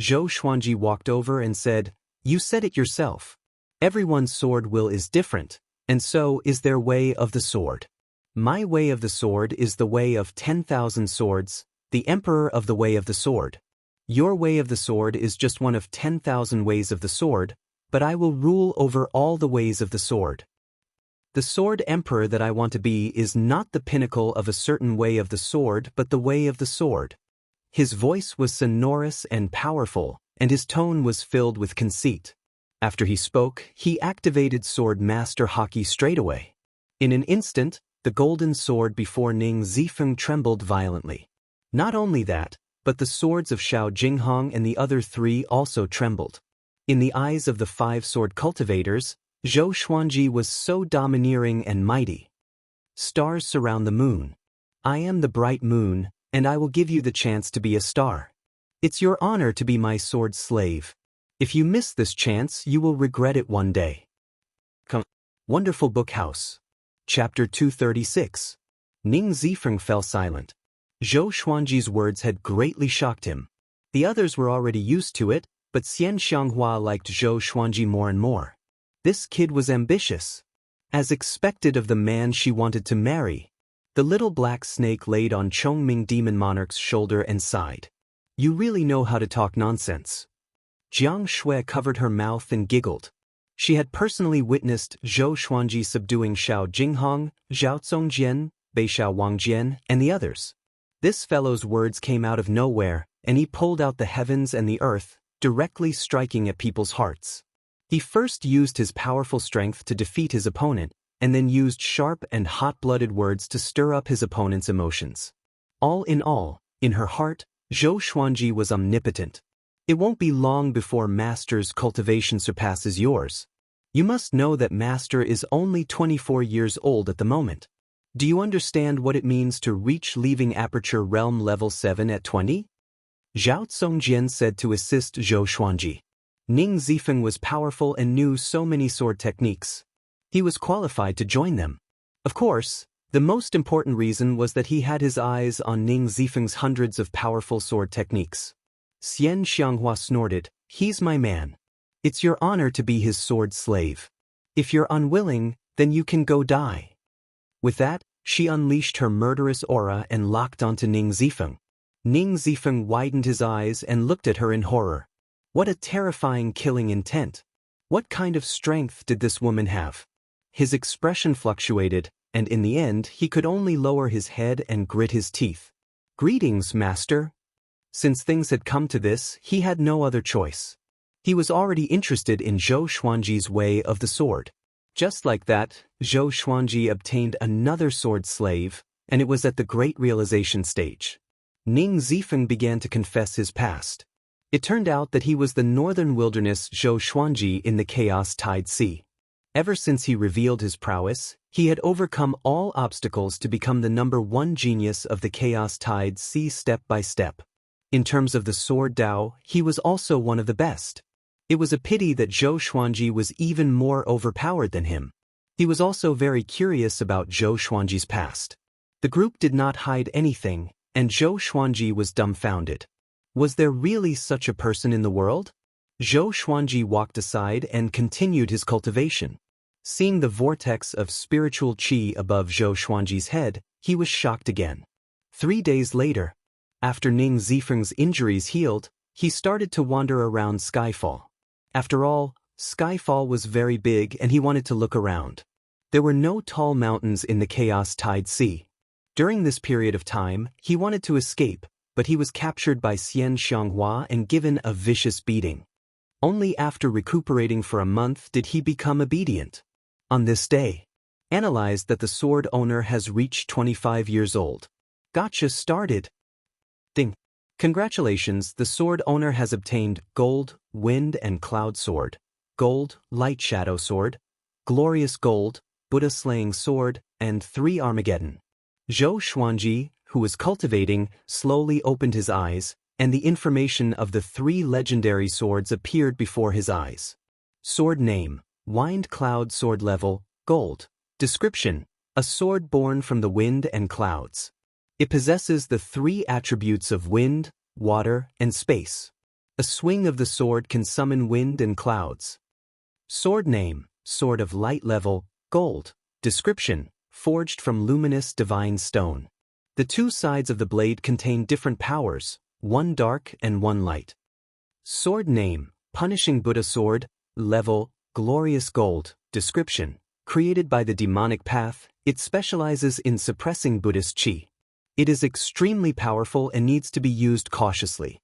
Zhou Xuanji walked over and said, "You said it yourself. Everyone's sword will is different, and so is their way of the sword. My way of the sword is the way of 10,000 swords, the emperor of the way of the sword. Your way of the sword is just one of 10,000 ways of the sword, but I will rule over all the ways of the sword. The sword emperor that I want to be is not the pinnacle of a certain way of the sword but the way of the sword." His voice was sonorous and powerful, and his tone was filled with conceit. After he spoke, he activated Sword Master Haki straightaway. In an instant, the golden sword before Ning Zifeng trembled violently. Not only that, but the swords of Xiao Jinghong and the other three also trembled. In the eyes of the 5 sword cultivators, Zhou Xuanji was so domineering and mighty. Stars surround the moon. I am the bright moon, and I will give you the chance to be a star. It's your honor to be my sword slave. If you miss this chance, you will regret it one day. Wonderful Book House. Chapter 236. Ning Zifeng fell silent. Zhou Xuanji's words had greatly shocked him. The others were already used to it, but Xianxia liked Zhou Xuanji more and more. This kid was ambitious. As expected of the man she wanted to marry. The little black snake laid on Chongming Demon Monarch's shoulder and sighed. "You really know how to talk nonsense." Jiang Shui covered her mouth and giggled. She had personally witnessed Zhou Xuanji subduing Xiao Jinghong, Zhao Zongjian, Beixiao Wangjian, and the others. This fellow's words came out of nowhere, and he pulled out the heavens and the earth, directly striking at people's hearts. He first used his powerful strength to defeat his opponent, and then used sharp and hot-blooded words to stir up his opponent's emotions. All, in her heart, Zhou Xuanji was omnipotent. It won't be long before Master's cultivation surpasses yours. You must know that Master is only 24 years old at the moment. Do you understand what it means to reach leaving aperture realm level 7 at 20? Zhao Zongjian said to assist Zhou Xuanji. Ning Zifeng was powerful and knew so many sword techniques. He was qualified to join them. Of course, the most important reason was that he had his eyes on Ning Zifeng's hundreds of powerful sword techniques. Xianxia snorted, "He's my man. It's your honor to be his sword slave. If you're unwilling, then you can go die." With that, she unleashed her murderous aura and locked onto Ning Zifeng. Ning Zifeng widened his eyes and looked at her in horror. What a terrifying killing intent. What kind of strength did this woman have? His expression fluctuated, and in the end he could only lower his head and grit his teeth. "Greetings, Master." Since things had come to this, he had no other choice. He was already interested in Zhou Xuanji's way of the sword. Just like that, Zhou Xuanji obtained another sword slave, and it was at the great realization stage. Ning Zifeng began to confess his past. It turned out that he was the northern wilderness Zhou Xuanji in the Chaos Tide Sea. Ever since he revealed his prowess, he had overcome all obstacles to become the #1 genius of the Chaos Tide Sea step by step. In terms of the sword Dao, he was also one of the best. It was a pity that Zhou Xuanji was even more overpowered than him. He was also very curious about Zhou Xuanji's past. The group did not hide anything, and Zhou Xuanji was dumbfounded. Was there really such a person in the world? Zhou Xuanji walked aside and continued his cultivation. Seeing the vortex of spiritual qi above Zhou Xuanji's head, he was shocked again. 3 days later, after Ning Zifeng's injuries healed, he started to wander around Skyfall. After all, Skyfall was very big and he wanted to look around. There were no tall mountains in the chaos-tide sea. During this period of time, he wanted to escape, but he was captured by Xianxia and given a vicious beating. Only after recuperating for a month did he become obedient. On this day, analyzed that the sword owner has reached 25 years old. Gotcha started. Ding. Congratulations, the sword owner has obtained Gold, Wind and Cloud Sword, Gold, Light Shadow Sword, Glorious Gold, Buddha Slaying Sword, and 3 Armageddon. Zhou Xuanji, who was cultivating, slowly opened his eyes, and the information of the 3 legendary swords appeared before his eyes. Sword name, Wind Cloud Sword level, Gold. Description, a sword born from the wind and clouds. It possesses the 3 attributes of wind, water, and space. A swing of the sword can summon wind and clouds. Sword name, Sword of Light level, Gold. Description, forged from luminous divine stone. The 2 sides of the blade contain different powers, one dark and one light. Sword name, Punishing Buddha Sword, level, Glorious Gold. Description, created by the demonic path, it specializes in suppressing Buddhist qi. It is extremely powerful and needs to be used cautiously.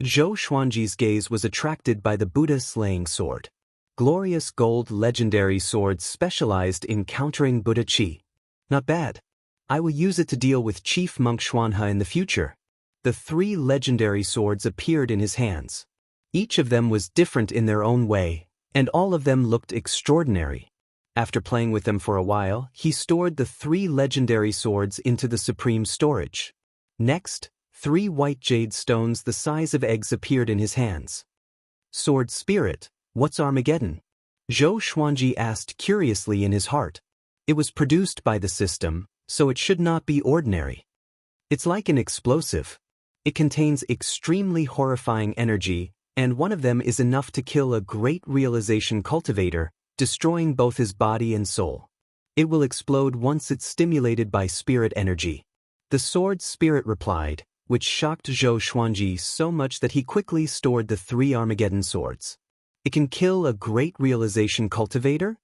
Zhou Xuanji's gaze was attracted by the Buddha Slaying Sword. Glorious Gold legendary sword specialized in countering Buddha qi. Not bad. I will use it to deal with Chief Monk Xuanhe in the future. The 3 legendary swords appeared in his hands. Each of them was different in their own way, and all of them looked extraordinary. After playing with them for a while, he stored the 3 legendary swords into the supreme storage. Next, 3 white jade stones the size of eggs appeared in his hands. Sword Spirit, what's Armageddon? Zhou Xuanji asked curiously in his heart. It was produced by the system, so it should not be ordinary. It's like an explosive. It contains extremely horrifying energy, and one of them is enough to kill a great realization cultivator, destroying both his body and soul. It will explode once it's stimulated by spirit energy. The sword Spirit replied, which shocked Zhou Xuanji so much that he quickly stored the 3 Armageddon swords. It can kill a great realization cultivator?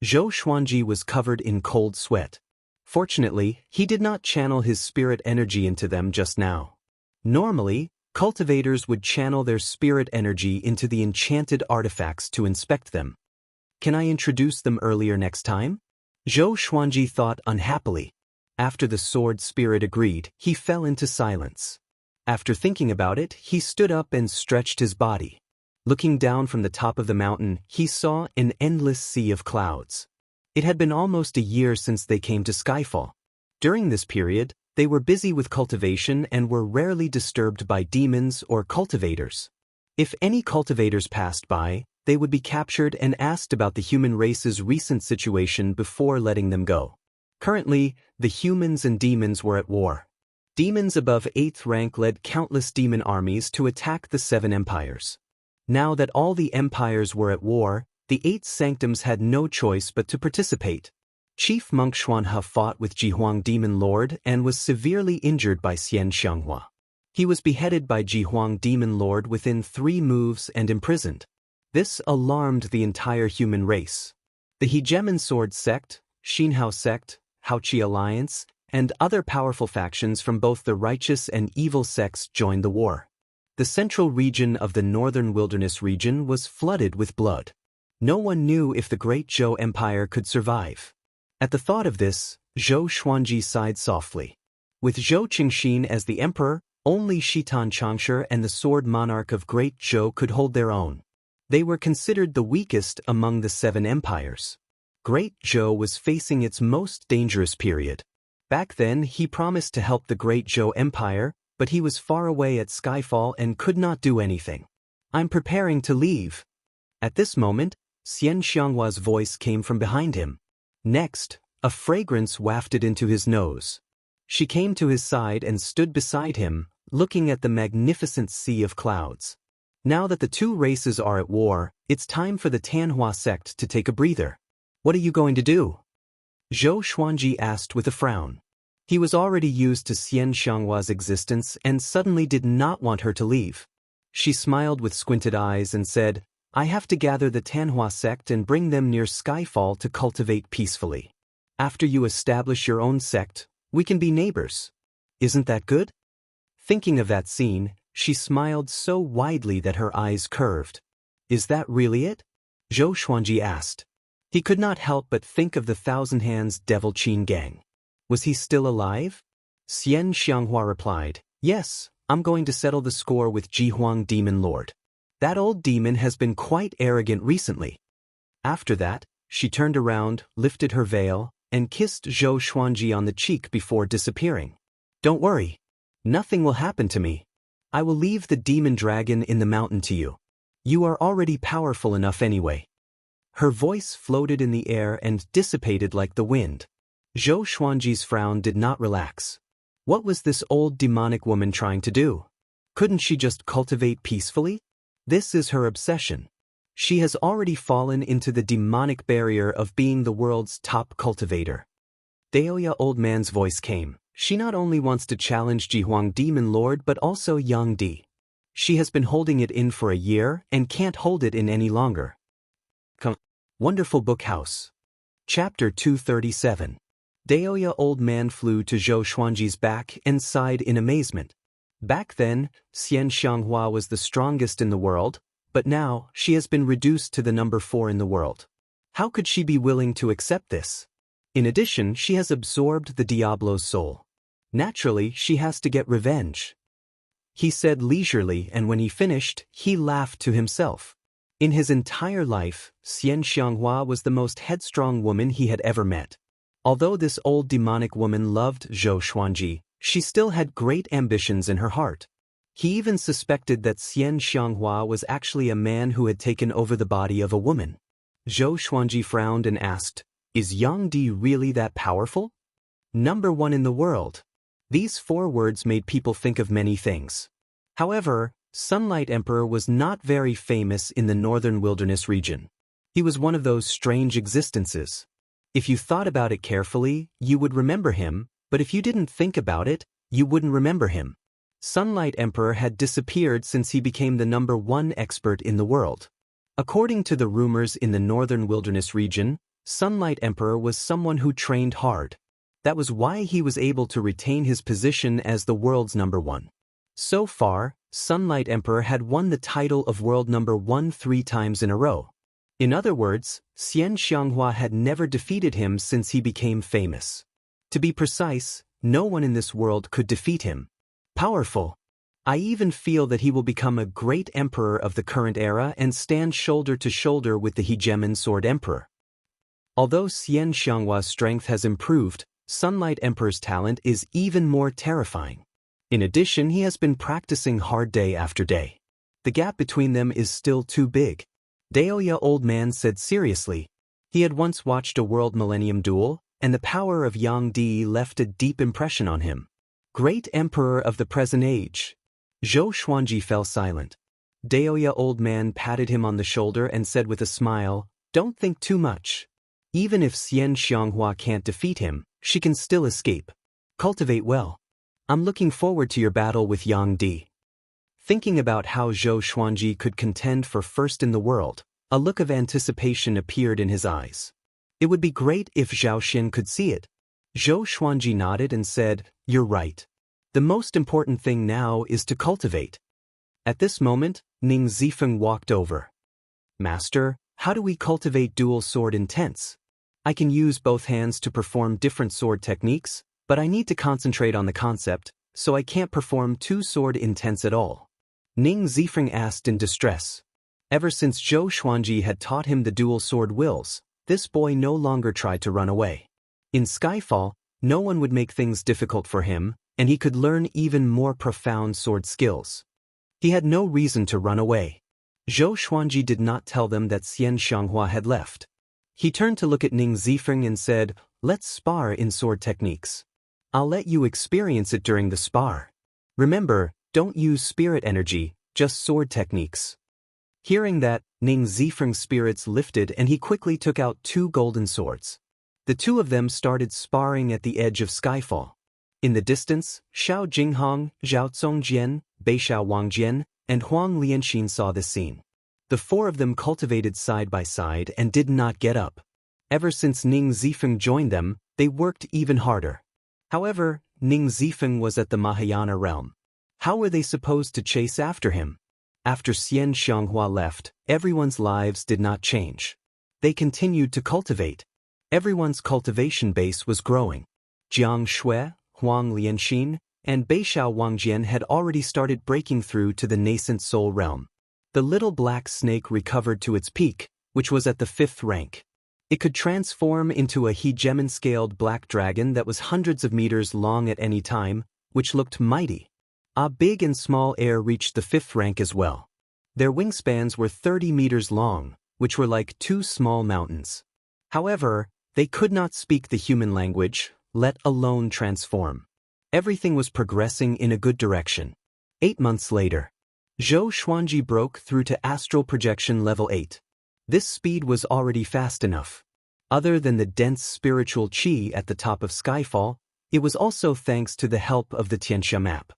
Zhou Xuanji was covered in cold sweat. Fortunately, he did not channel his spirit energy into them just now. Normally, cultivators would channel their spirit energy into the enchanted artifacts to inspect them. Can I introduce them earlier next time? Zhou Xuanji thought unhappily. After the sword Spirit agreed, he fell into silence. After thinking about it, he stood up and stretched his body. Looking down from the top of the mountain, he saw an endless sea of clouds. It had been almost a year since they came to Skyfall. During this period, they were busy with cultivation and were rarely disturbed by demons or cultivators. If any cultivators passed by, they would be captured and asked about the human race's recent situation before letting them go. Currently, the humans and demons were at war. Demons above 8th rank led countless demon armies to attack the 7 empires. Now that all the empires were at war, the 8 sanctums had no choice but to participate. Chief Monk Xuanhe fought with Jihuang Demon Lord and was severely injured by Xianxia. He was beheaded by Jihuang Demon Lord within 3 moves and imprisoned. This alarmed the entire human race. The Hegemon Sword Sect, Xinhao Sect, Haoqi Alliance, and other powerful factions from both the righteous and evil sects joined the war. The central region of the northern wilderness region was flooded with blood. No one knew if the great Zhou Empire could survive. At the thought of this, Zhou Xuanji sighed softly. With Zhou Qingxin as the emperor, only Shitan Changshe and the sword monarch of Great Zhou could hold their own. They were considered the weakest among the 7 empires. Great Zhou was facing its most dangerous period. Back then, he promised to help the Great Zhou Empire, but he was far away at Skyfall and could not do anything. I'm preparing to leave. At this moment, Xianxia's voice came from behind him. Next, a fragrance wafted into his nose. She came to his side and stood beside him, looking at the magnificent sea of clouds. Now that the 2 races are at war, it's time for the Tanhua sect to take a breather. What are you going to do? Zhou Xuanji asked with a frown. He was already used to Xianxia's existence and suddenly did not want her to leave. She smiled with squinted eyes and said, I have to gather the Tanhua sect and bring them near Skyfall to cultivate peacefully. After you establish your own sect, we can be neighbors. Isn't that good? Thinking of that scene, she smiled so widely that her eyes curved. Is that really it? Zhou Xuanji asked. He could not help but think of the Thousand Hands Devil Qin gang. Was he still alive? Xianxia replied, yes, I'm going to settle the score with Jihuang Demon Lord. That old demon has been quite arrogant recently. After that, she turned around, lifted her veil, and kissed Zhou Xuanji on the cheek before disappearing. Don't worry. Nothing will happen to me. I will leave the demon dragon in the mountain to you. You are already powerful enough anyway. Her voice floated in the air and dissipated like the wind. Zhou Xuanji's frown did not relax. What was this old demonic woman trying to do? Couldn't she just cultivate peacefully? This is her obsession. She has already fallen into the demonic barrier of being the world's top cultivator. Daoist old man's voice came. She not only wants to challenge Jihuang Demon Lord but also Yang Di. She has been holding it in for a year and can't hold it in any longer. Wonderful Book House. Chapter 237. Daoist old man flew to Zhou Xuanji's back and sighed in amazement. Back then, Xianxia was the strongest in the world, but now she has been reduced to the number 4 in the world. How could she be willing to accept this? In addition, she has absorbed the Diablo's soul. Naturally, she has to get revenge. He said leisurely, and when he finished, he laughed to himself. In his entire life, Xianxia was the most headstrong woman he had ever met. Although this old demonic woman loved Zhou Xuanji, she still had great ambitions in her heart. He even suspected that Xianxia was actually a man who had taken over the body of a woman. Zhou Xuanji frowned and asked, is Yang Di really that powerful? Number 1 in the world. These 4 words made people think of many things. However, Sunlight Emperor was not very famous in the northern wilderness region. He was one of those strange existences. If you thought about it carefully, you would remember him, but if you didn't think about it, you wouldn't remember him. Sunlight Emperor had disappeared since he became the number 1 expert in the world. According to the rumors in the northern wilderness region, Sunlight Emperor was someone who trained hard. That was why he was able to retain his position as the world's number 1. So far, Sunlight Emperor had won the title of world number 1 3 times in a row. In other words, Xianxia had never defeated him since he became famous. To be precise, no one in this world could defeat him. Powerful. I even feel that he will become a great emperor of the current era and stand shoulder to shoulder with the Hegemon Sword Emperor. Although Xianxia's strength has improved, Sunlight Emperor's talent is even more terrifying. In addition, he has been practicing hard day after day. The gap between them is still too big. Daoist old man said seriously. He had once watched a World Millennium duel, and the power of Yang Di left a deep impression on him. Great Emperor of the present age. Zhou Xuanji fell silent. Daoist old man patted him on the shoulder and said with a smile, don't think too much. Even if Xianxia can't defeat him, she can still escape. Cultivate well. I'm looking forward to your battle with Yang Di. Thinking about how Zhou Xuanji could contend for first in the world, a look of anticipation appeared in his eyes. It would be great if Zhao Xin could see it. Zhou Xuanji nodded and said, you're right. The most important thing now is to cultivate. At this moment, Ning Zifeng walked over. Master, how do we cultivate dual sword intense? I can use both hands to perform different sword techniques, but I need to concentrate on the concept, so I can't perform 2 sword intense at all. Ning Zifeng asked in distress. Ever since Zhou Xuanji had taught him the dual sword wills, this boy no longer tried to run away. In Skyfall, no one would make things difficult for him, and he could learn even more profound sword skills. He had no reason to run away. Zhou Xuanji did not tell them that Xianxia had left. He turned to look at Ning Zifeng and said, let's spar in sword techniques. I'll let you experience it during the spar. Remember, don't use spirit energy, just sword techniques. Hearing that, Ning Zifeng's spirits lifted and he quickly took out 2 golden swords. The 2 of them started sparring at the edge of Skyfall. In the distance, Xiao Jinghong, Zhao Zongjian, Beishao Wangjian, and Huang Lianxin saw this scene. The 4 of them cultivated side by side and did not get up. Ever since Ning Zifeng joined them, They worked even harder. However, Ning Zifeng was at the Mahayana realm. How were they supposed to chase after him? After Xianxia left, everyone's lives did not change. They continued to cultivate. Everyone's cultivation base was growing. Jiang Shui, Wang Lin, and Beishao Wangjian had already started breaking through to the nascent soul realm. The little black snake recovered to its peak, which was at the 5th rank. It could transform into a hegemon-scaled black dragon that was hundreds of meters long at any time, which looked mighty. A big and small air reached the 5th rank as well. Their wingspans were 30 meters long, which were like 2 small mountains. However, they could not speak the human language, let alone transform. Everything was progressing in a good direction. 8 months later, Zhou Xuanji broke through to astral projection level 8. This speed was already fast enough. Other than the dense spiritual qi at the top of Skyfall, it was also thanks to the help of the Xianxia map.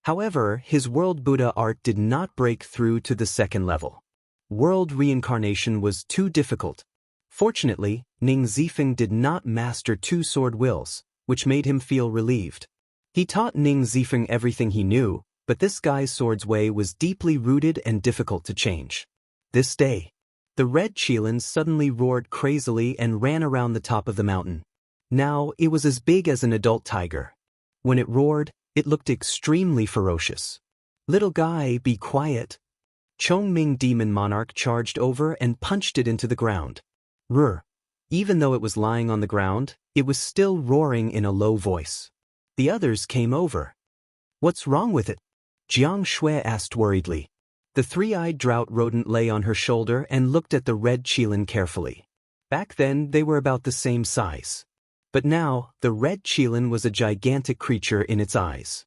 However, his World Buddha art did not break through to the 2nd level. World reincarnation was too difficult. Fortunately, Ning Zifeng did not master 2 sword wills, which made him feel relieved. He taught Ning Zifeng everything he knew, but this guy's sword's way was deeply rooted and difficult to change. This day, the red qilin suddenly roared crazily and ran around the top of the mountain. Now, it was as big as an adult tiger. When it roared, it looked extremely ferocious. "Little guy, be quiet." Chongming Demon Monarch charged over and punched it into the ground. Roar. Even though it was lying on the ground, it was still roaring in a low voice. The others came over. "What's wrong with it?" Jiang Shui asked worriedly. The 3-eyed drought rodent lay on her shoulder and looked at the red qilin carefully. Back then, they were about the same size. But now, the red qilin was a gigantic creature in its eyes.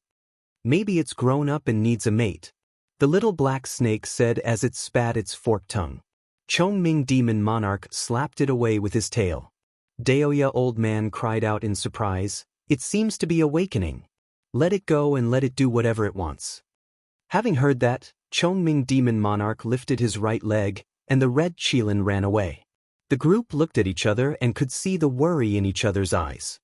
"Maybe it's grown up and needs a mate," the little black snake said as it spat its forked tongue. Chongming Demon Monarch slapped it away with his tail. Daoist old man cried out in surprise, "It seems to be awakening. Let it go and let it do whatever it wants." Having heard that, Chongming Demon Monarch lifted his right leg, and the red qilin ran away. The group looked at each other and could see the worry in each other's eyes.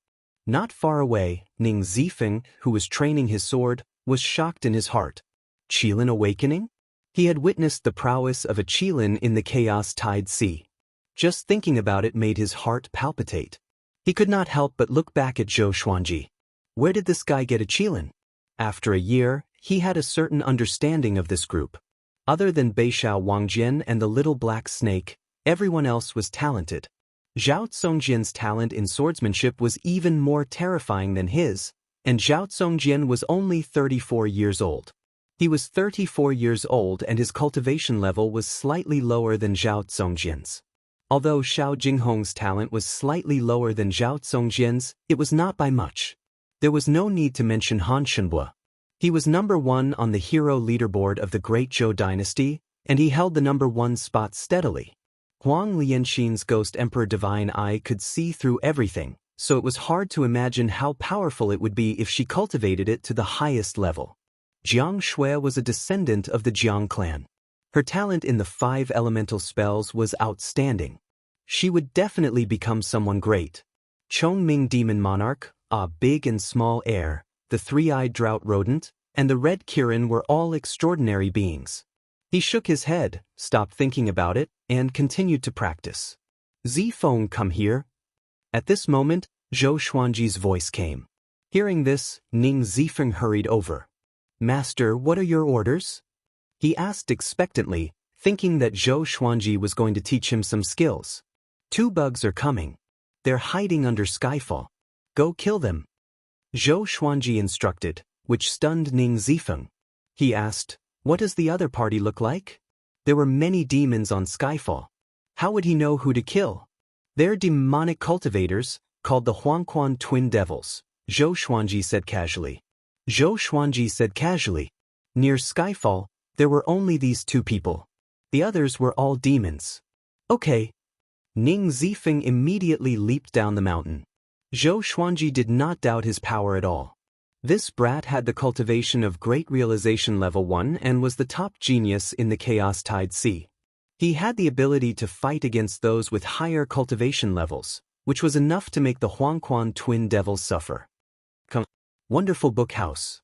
Not far away, Ning Zifeng, who was training his sword, was shocked in his heart. Qilin awakening? He had witnessed the prowess of a qilin in the Chaos Tide Sea. Just thinking about it made his heart palpitate. He could not help but look back at Zhou Xuanji. Where did this guy get a qilin? After a year, he had a certain understanding of this group. Other than Beishao Wangjian and the little black snake, everyone else was talented. Zhao Zongjian's talent in swordsmanship was even more terrifying than his, and Zhao Zongjian was only 34 years old. He was 34 years old and his cultivation level was slightly lower than Zhao Zongjian's. Although Xiao Jinghong's talent was slightly lower than Zhao Zongjian's, it was not by much. There was no need to mention Han Shenhua. He was number 1 on the hero leaderboard of the Great Zhou dynasty, and he held the number 1 spot steadily. Huang Lianxin's Ghost Emperor Divine Eye could see through everything, so it was hard to imagine how powerful it would be if she cultivated it to the highest level. Jiang Shui was a descendant of the Jiang clan. Her talent in the 5 elemental spells was outstanding. She would definitely become someone great. Chongming Demon Monarch, a big and small heir, the 3-eyed drought rodent, and the red qilin were all extraordinary beings. He shook his head, stopped thinking about it, and continued to practice. "Zifeng, come here." At this moment, Zhou Xuanji's voice came. Hearing this, Ning Zifeng hurried over. "Master, what are your orders?" he asked expectantly, thinking that Zhou Xuanji was going to teach him some skills. "2 bugs are coming. They're hiding under Skyfall. Go kill them." Zhou Xuanji instructed, which stunned Ning Zifeng. He asked, "What does the other party look like?" There were many demons on Skyfall. How would he know who to kill? "They're demonic cultivators, called the Huangquan Twin Devils," Zhou Xuanji said casually. Zhou Xuanji said casually. Near Skyfall, there were only these 2 people. The others were all demons. "Okay." Ning Zifeng immediately leaped down the mountain. Zhou Xuanji did not doubt his power at all. This brat had the cultivation of Great Realization Level 1 and was the top genius in the Chaos Tide Sea. He had the ability to fight against those with higher cultivation levels, which was enough to make the Huangquan twin devils suffer. Wonderful Book House.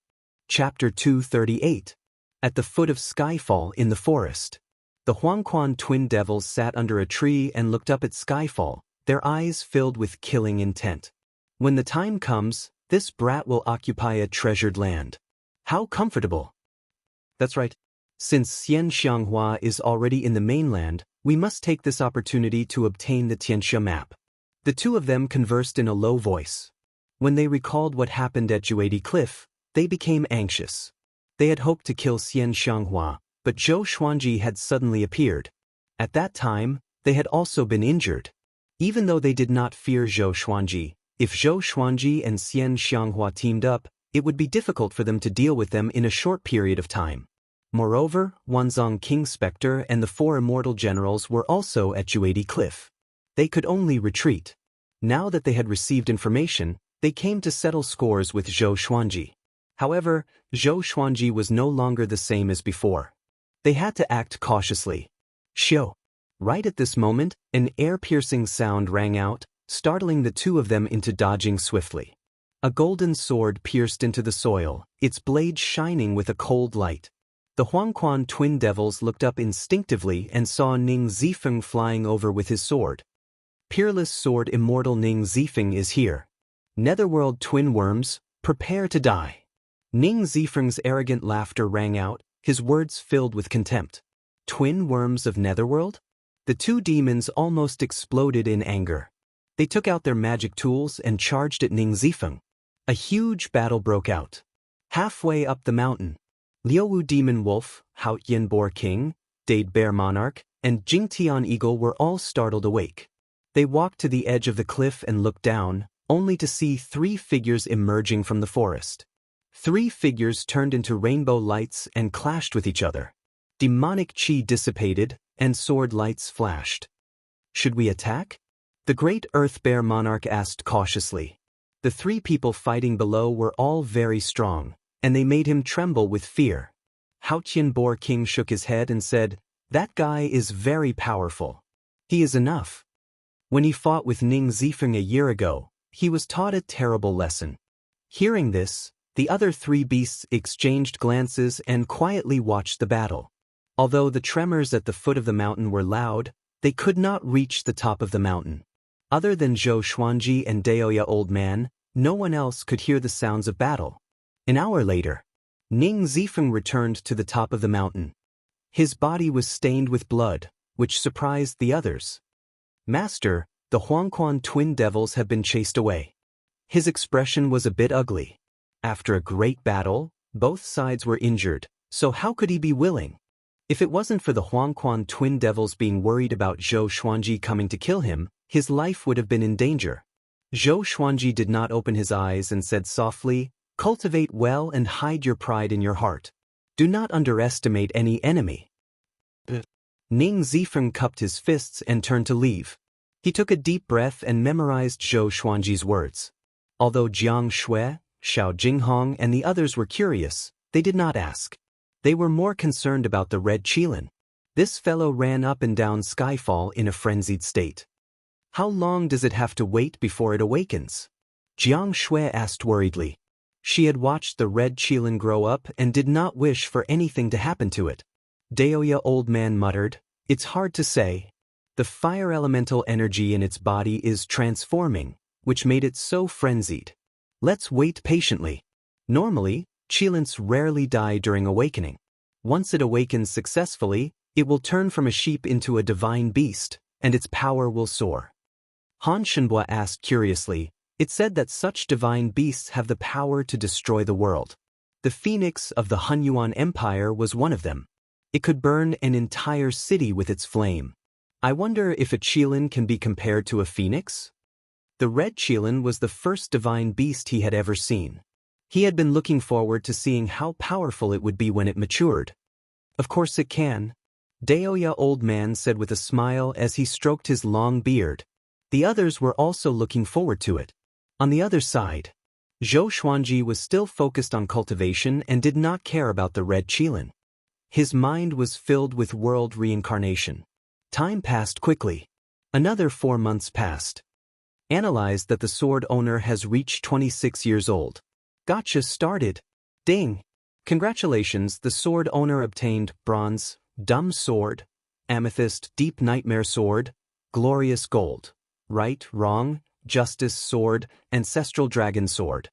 Chapter 238. At the foot of Skyfall in the forest. The Huangquan twin devils sat under a tree and looked up at Skyfall, their eyes filled with killing intent. When the time comes, this brat will occupy a treasured land. How comfortable. That's right. Since Xianxia is already in the mainland, we must take this opportunity to obtain the Tianxia map. The two of them conversed in a low voice. When they recalled what happened at Juadi Cliff, they became anxious. They had hoped to kill Xianxia, but Zhou Xuanji had suddenly appeared. At that time, they had also been injured. Even though they did not fear Zhou Xuanji, if Zhou Xuanji and Xianxia teamed up, it would be difficult for them to deal with them in a short period of time. Moreover, Wanzong King Spectre and the 4 immortal generals were also at Juadi Cliff. They could only retreat. Now that they had received information, they came to settle scores with Zhou Xuanji. However, Zhou Xuanji was no longer the same as before. They had to act cautiously. Xiu. Right at this moment, an ear-piercing sound rang out, startling the two of them into dodging swiftly. A golden sword pierced into the soil, its blade shining with a cold light. The Huangquan twin devils looked up instinctively and saw Ning Zifeng flying over with his sword. Peerless sword Immortal Ning Zifeng is here. Netherworld twin worms, prepare to die. Ning Zifeng's arrogant laughter rang out, his words filled with contempt. Twin worms of Netherworld? The two demons almost exploded in anger. They took out their magic tools and charged at Ning Zifeng. A huge battle broke out. Halfway up the mountain, Liuwu Demon Wolf, Haotian Boar King, Dade Bear Monarch, and Jingtian Eagle were all startled awake. They walked to the edge of the cliff and looked down, only to see 3 figures emerging from the forest. 3 figures turned into rainbow lights and clashed with each other. Demonic chi dissipated, and sword lights flashed. Should we attack? The great Earth Bear Monarch asked cautiously. The 3 people fighting below were all very strong, and they made him tremble with fear. Haotian Boar King shook his head and said, "That guy is very powerful. He is enough." When he fought with Ning Zifeng a year ago, he was taught a terrible lesson. Hearing this, the other 3 beasts exchanged glances and quietly watched the battle. Although the tremors at the foot of the mountain were loud, they could not reach the top of the mountain. Other than Zhou Xuanji and Daoist Old Man, no one else could hear the sounds of battle. An hour later, Ning Zifeng returned to the top of the mountain. His body was stained with blood, which surprised the others. "Master, the Huangquan twin devils have been chased away." His expression was a bit ugly. After a great battle, both sides were injured, so how could he be willing? If it wasn't for the Huangquan twin devils being worried about Zhou Xuanji coming to kill him, his life would have been in danger. Zhou Xuanji did not open his eyes and said softly, "Cultivate well and hide your pride in your heart. Do not underestimate any enemy." Ning Zifeng cupped his fists and turned to leave. He took a deep breath and memorized Zhou Xuanji's words. Although Jiang Shui, Xiao Jinghong and the others were curious, they did not ask. They were more concerned about the red qilin. This fellow ran up and down Skyfall in a frenzied state. How long does it have to wait before it awakens? Jiang Shui asked worriedly. She had watched the red qilin grow up and did not wish for anything to happen to it. Daoist Old Man muttered, "It's hard to say. The fire elemental energy in its body is transforming, which made it so frenzied. Let's wait patiently." Normally, qilins rarely die during awakening. Once it awakens successfully, it will turn from a sheep into a divine beast, and its power will soar. Han Shenbua asked curiously, "It said that such divine beasts have the power to destroy the world. The phoenix of the Hunyuan Empire was one of them. It could burn an entire city with its flame. I wonder if a qilin can be compared to a phoenix?" The red qilin was the first divine beast he had ever seen. He had been looking forward to seeing how powerful it would be when it matured. "Of course it can," Daoist Old Man said with a smile as he stroked his long beard. The others were also looking forward to it. On the other side, Zhou Xuanji was still focused on cultivation and did not care about the red qilin. His mind was filled with world reincarnation. Time passed quickly. Another 4 months passed. Analyzed that the sword owner has reached 26 years old. Gotcha started. Ding. Congratulations, the sword owner obtained bronze, dumb sword, amethyst, deep nightmare sword, glorious gold, right, wrong, justice sword, ancestral dragon sword.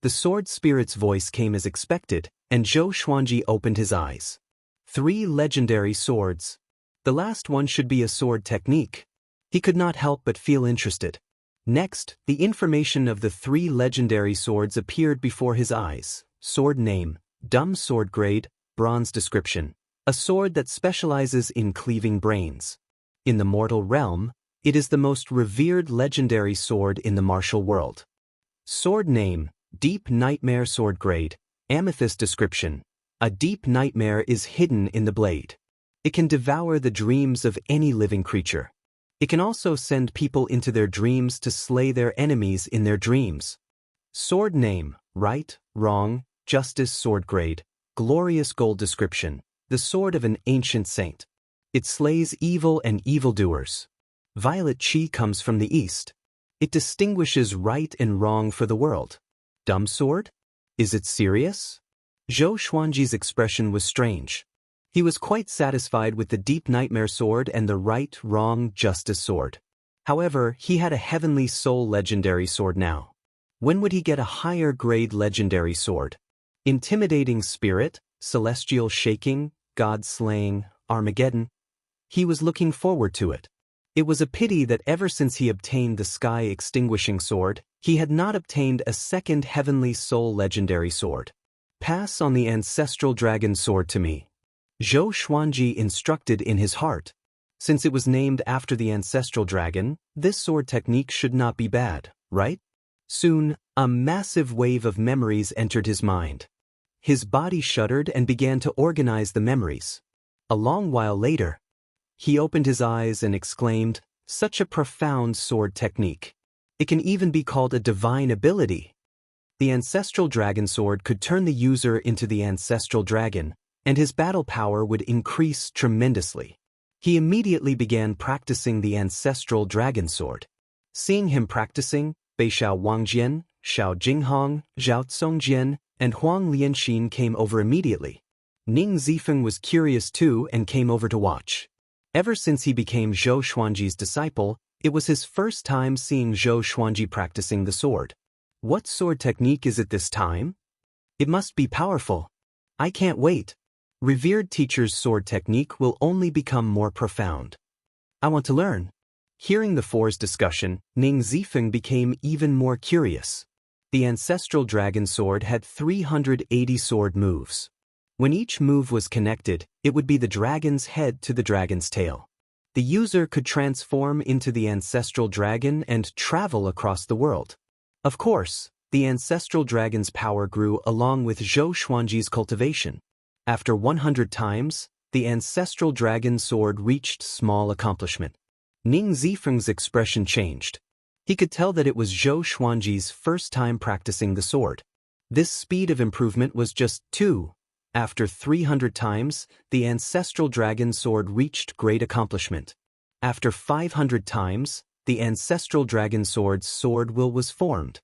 The sword spirit's voice came as expected, and Zhou Xuanji opened his eyes. 3 legendary swords. The last one should be a sword technique. He could not help but feel interested. Next, the information of the 3 legendary swords appeared before his eyes. Sword name, dumb sword grade, bronze description. A sword that specializes in cleaving brains. In the mortal realm, it is the most revered legendary sword in the martial world. Sword name, deep nightmare sword grade, amethyst description. A deep nightmare is hidden in the blade. It can devour the dreams of any living creature. It can also send people into their dreams to slay their enemies in their dreams. Sword name, right, wrong, justice sword grade, glorious gold description. The sword of an ancient saint. It slays evil and evildoers. Violet chi comes from the east. It distinguishes right and wrong for the world. Dumb sword? Is it serious? Zhou Xuanji's expression was strange. He was quite satisfied with the deep nightmare sword and the right, wrong, justice sword. However, he had a heavenly soul legendary sword now. When would he get a higher grade legendary sword? Intimidating spirit, celestial shaking, God slaying, Armageddon. He was looking forward to it. It was a pity that ever since he obtained the sky extinguishing sword, he had not obtained a second heavenly soul legendary sword. Pass on the ancestral dragon sword to me. Zhou Xuanji instructed in his heart. Since it was named after the ancestral dragon, this sword technique should not be bad, right? Soon, a massive wave of memories entered his mind. His body shuddered and began to organize the memories. A long while later, he opened his eyes and exclaimed, "Such a profound sword technique. It can even be called a divine ability." The ancestral dragon sword could turn the user into the ancestral dragon, and his battle power would increase tremendously. He immediately began practicing the ancestral dragon sword. Seeing him practicing, Beixiao Wangjian, Xiao Jinghong, Zhao Tsongjian, and Huang Lianxin came over immediately. Ning Zifeng was curious too and came over to watch. Ever since he became Zhou Xuanji's disciple, it was his first time seeing Zhou Xuanji practicing the sword. What sword technique is it this time? It must be powerful. I can't wait. Revered teacher's sword technique will only become more profound. I want to learn. Hearing the four's discussion, Ning Zifeng became even more curious. The ancestral dragon sword had 380 sword moves. When each move was connected, it would be the dragon's head to the dragon's tail. The user could transform into the ancestral dragon and travel across the world. Of course, the ancestral dragon's power grew along with Zhou Xuanji's cultivation. After 100 times, the ancestral dragon sword reached small accomplishment. Ning Zifeng's expression changed. He could tell that it was Zhou Xuanji's first time practicing the sword. This speed of improvement was just 2. After 300 times, the ancestral dragon sword reached great accomplishment. After 500 times, the ancestral dragon sword's sword will was formed.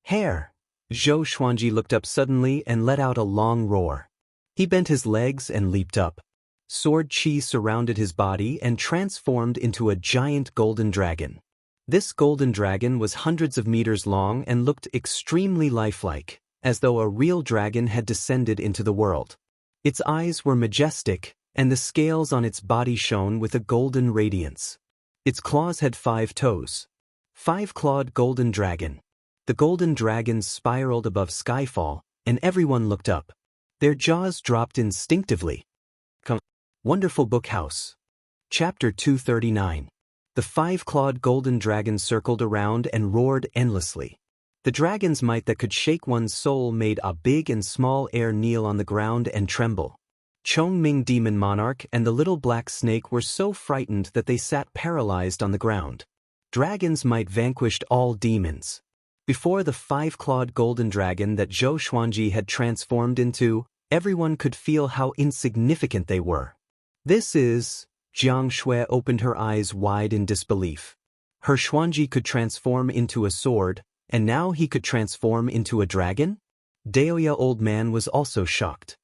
Hair! Zhou Xuanji looked up suddenly and let out a long roar. He bent his legs and leaped up. Sword chi surrounded his body and transformed into a giant golden dragon. This golden dragon was hundreds of meters long and looked extremely lifelike, as though a real dragon had descended into the world. Its eyes were majestic, and the scales on its body shone with a golden radiance. Its claws had 5 toes. 5-clawed golden dragon. The golden dragons spiraled above skyfall, and everyone looked up. Their jaws dropped instinctively. Wonderful Book House. Chapter 239. The 5-clawed golden dragon circled around and roared endlessly. The dragon's might that could shake one's soul made a big and small air kneel on the ground and tremble. Chongming Demon Monarch and the little black snake were so frightened that they sat paralyzed on the ground. Dragon's might vanquished all demons. Before the 5-clawed golden dragon that Zhou Xuanji had transformed into, everyone could feel how insignificant they were. This is... Jiang Shui opened her eyes wide in disbelief. Her Xuanji could transform into a sword, and now he could transform into a dragon? Daoist old man was also shocked.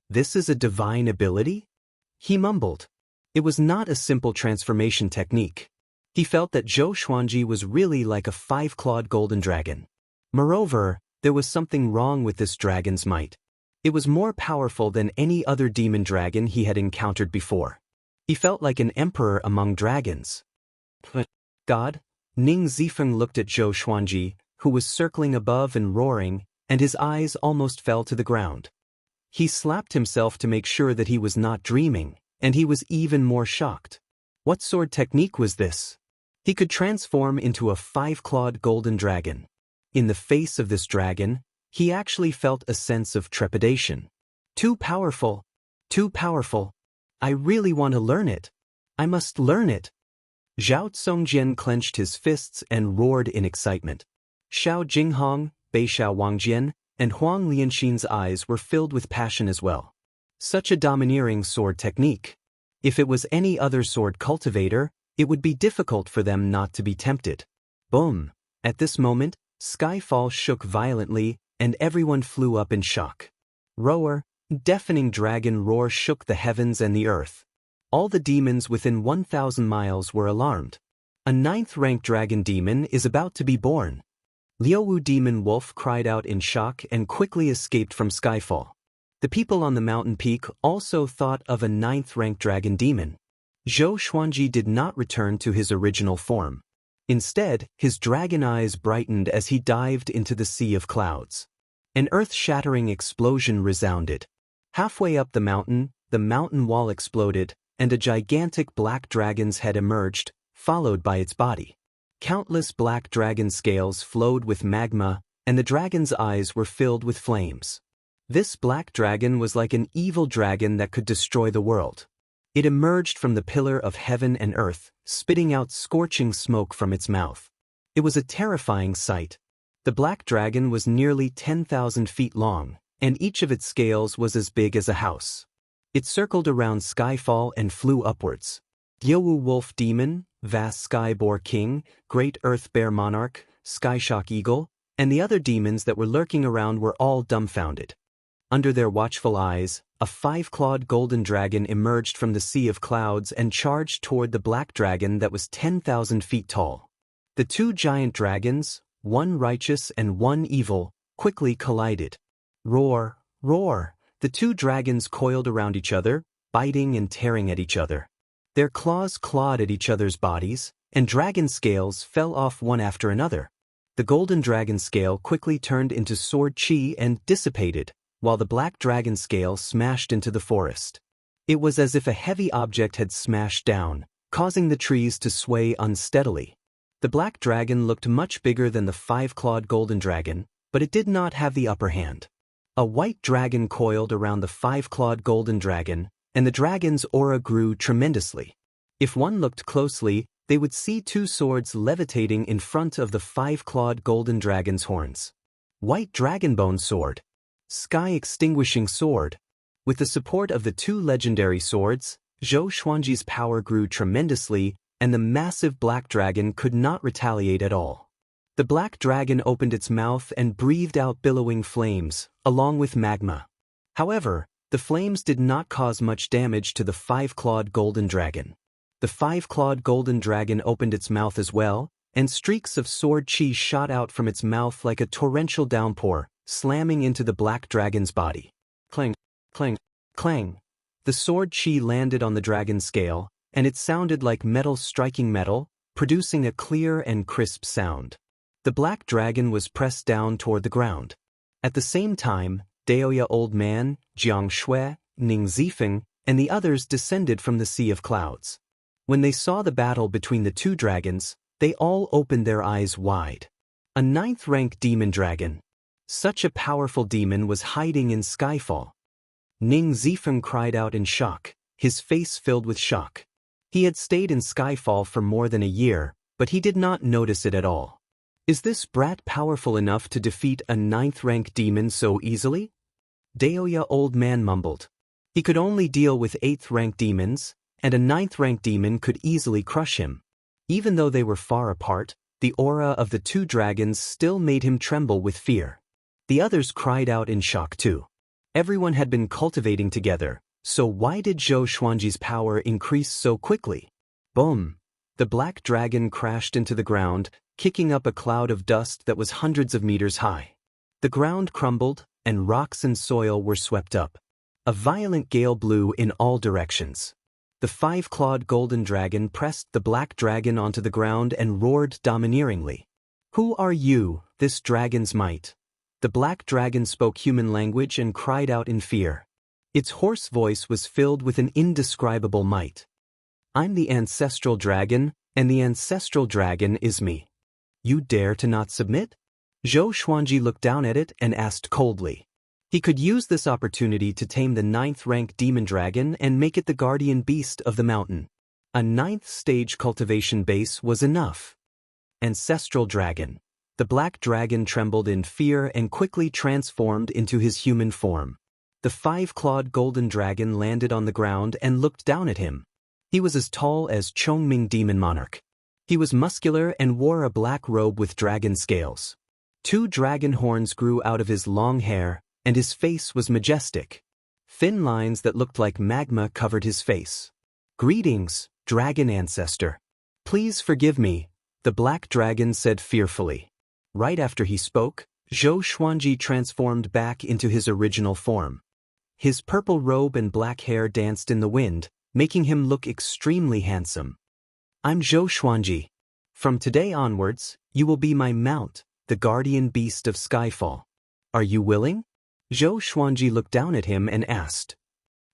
This is a divine ability? He mumbled. It was not a simple transformation technique. He felt that Zhou Xuanji was really like a five-clawed golden dragon. Moreover, there was something wrong with this dragon's might. It was more powerful than any other demon dragon he had encountered before. He felt like an emperor among dragons. But, God? Ning Zifeng looked at Zhou Xuanji, who was circling above and roaring, and his eyes almost fell to the ground. He slapped himself to make sure that he was not dreaming, and he was even more shocked. What sword technique was this? He could transform into a five-clawed golden dragon. In the face of this dragon, he actually felt a sense of trepidation. Too powerful. Too powerful. I really want to learn it. I must learn it. Zhao Tsongjian clenched his fists and roared in excitement. Xiao Jinghong, Beishao Wangjian, and Huang Lianxin's eyes were filled with passion as well. Such a domineering sword technique. If it was any other sword cultivator, it would be difficult for them not to be tempted. Boom! At this moment, Skyfall shook violently, and everyone flew up in shock. Roar, deafening dragon roar shook the heavens and the earth. All the demons within 1,000 miles were alarmed. A 9th-rank dragon demon is about to be born. Liuwu demon wolf cried out in shock and quickly escaped from Skyfall. The people on the mountain peak also thought of a 9th-rank dragon demon. Zhou Xuanji did not return to his original form. Instead, his dragon eyes brightened as he dived into the sea of clouds. An earth-shattering explosion resounded. Halfway up the mountain wall exploded, and a gigantic black dragon's head emerged, followed by its body. Countless black dragon scales flowed with magma, and the dragon's eyes were filled with flames. This black dragon was like an evil dragon that could destroy the world. It emerged from the pillar of heaven and earth, spitting out scorching smoke from its mouth. It was a terrifying sight. The black dragon was nearly 10,000 feet long, and each of its scales was as big as a house. It circled around Skyfall and flew upwards. Liuwu wolf demon, vast sky boar king, great earth bear monarch, skyshock eagle, and the other demons that were lurking around were all dumbfounded. Under their watchful eyes, a five-clawed golden dragon emerged from the sea of clouds and charged toward the black dragon that was 10,000 feet tall. The two giant dragons, one righteous and one evil, quickly collided. Roar, roar! The two dragons coiled around each other, biting and tearing at each other. Their claws clawed at each other's bodies, and dragon scales fell off one after another. The golden dragon scale quickly turned into sword chi and dissipated, while the black dragon scale smashed into the forest. It was as if a heavy object had smashed down, causing the trees to sway unsteadily. The black dragon looked much bigger than the five-clawed golden dragon, but it did not have the upper hand. A white dragon coiled around the five-clawed golden dragon, and the dragon's aura grew tremendously. If one looked closely, they would see two swords levitating in front of the five-clawed golden dragon's horns. White dragonbone sword. Sky-extinguishing sword. With the support of the two legendary swords, Zhou Xuanji's power grew tremendously, and the massive black dragon could not retaliate at all. The black dragon opened its mouth and breathed out billowing flames, along with magma. However, the flames did not cause much damage to the five-clawed golden dragon. The five-clawed golden dragon opened its mouth as well, and streaks of sword chi shot out from its mouth like a torrential downpour, slamming into the black dragon's body. Clang, clang, clang. The sword chi landed on the dragon's scale, and it sounded like metal striking metal, producing a clear and crisp sound. The black dragon was pressed down toward the ground. At the same time, Daoist old man, Jiang Shui, Ning Zifeng, and the others descended from the sea of clouds. When they saw the battle between the two dragons, they all opened their eyes wide. A 9th-rank demon dragon. Such a powerful demon was hiding in Skyfall. Ning Zifeng cried out in shock, his face filled with shock. He had stayed in Skyfall for more than a year, but he did not notice it at all. Is this brat powerful enough to defeat a 9th-rank demon so easily? Daoist old man mumbled. He could only deal with 8th-rank demons, and a 9th-rank demon could easily crush him. Even though they were far apart, the aura of the two dragons still made him tremble with fear. The others cried out in shock too. Everyone had been cultivating together, so why did Zhou Xuanji's power increase so quickly? Boom! The black dragon crashed into the ground, kicking up a cloud of dust that was hundreds of meters high. The ground crumbled, and rocks and soil were swept up. A violent gale blew in all directions. The five-clawed golden dragon pressed the black dragon onto the ground and roared domineeringly. "Who are you, this dragon's might?" The black dragon spoke human language and cried out in fear. Its hoarse voice was filled with an indescribable might. "I'm the ancestral dragon, and the ancestral dragon is me. You dare to not submit?" Zhou Xuanji looked down at it and asked coldly. He could use this opportunity to tame the 9th-rank demon dragon and make it the guardian beast of the mountain. A 9th-stage cultivation base was enough. Ancestral dragon. The black dragon trembled in fear and quickly transformed into his human form. The 5-clawed golden dragon landed on the ground and looked down at him. He was as tall as Chongming Demon Monarch. He was muscular and wore a black robe with dragon scales. 2 dragon horns grew out of his long hair, and his face was majestic. Thin lines that looked like magma covered his face. "Greetings, dragon ancestor. Please forgive me," the black dragon said fearfully. Right after he spoke, Zhou Xuanji transformed back into his original form. His purple robe and black hair danced in the wind, making him look extremely handsome. "I'm Zhou Xuanji. From today onwards, you will be my mount, the guardian beast of Skyfall. Are you willing?" Zhou Xuanji looked down at him and asked.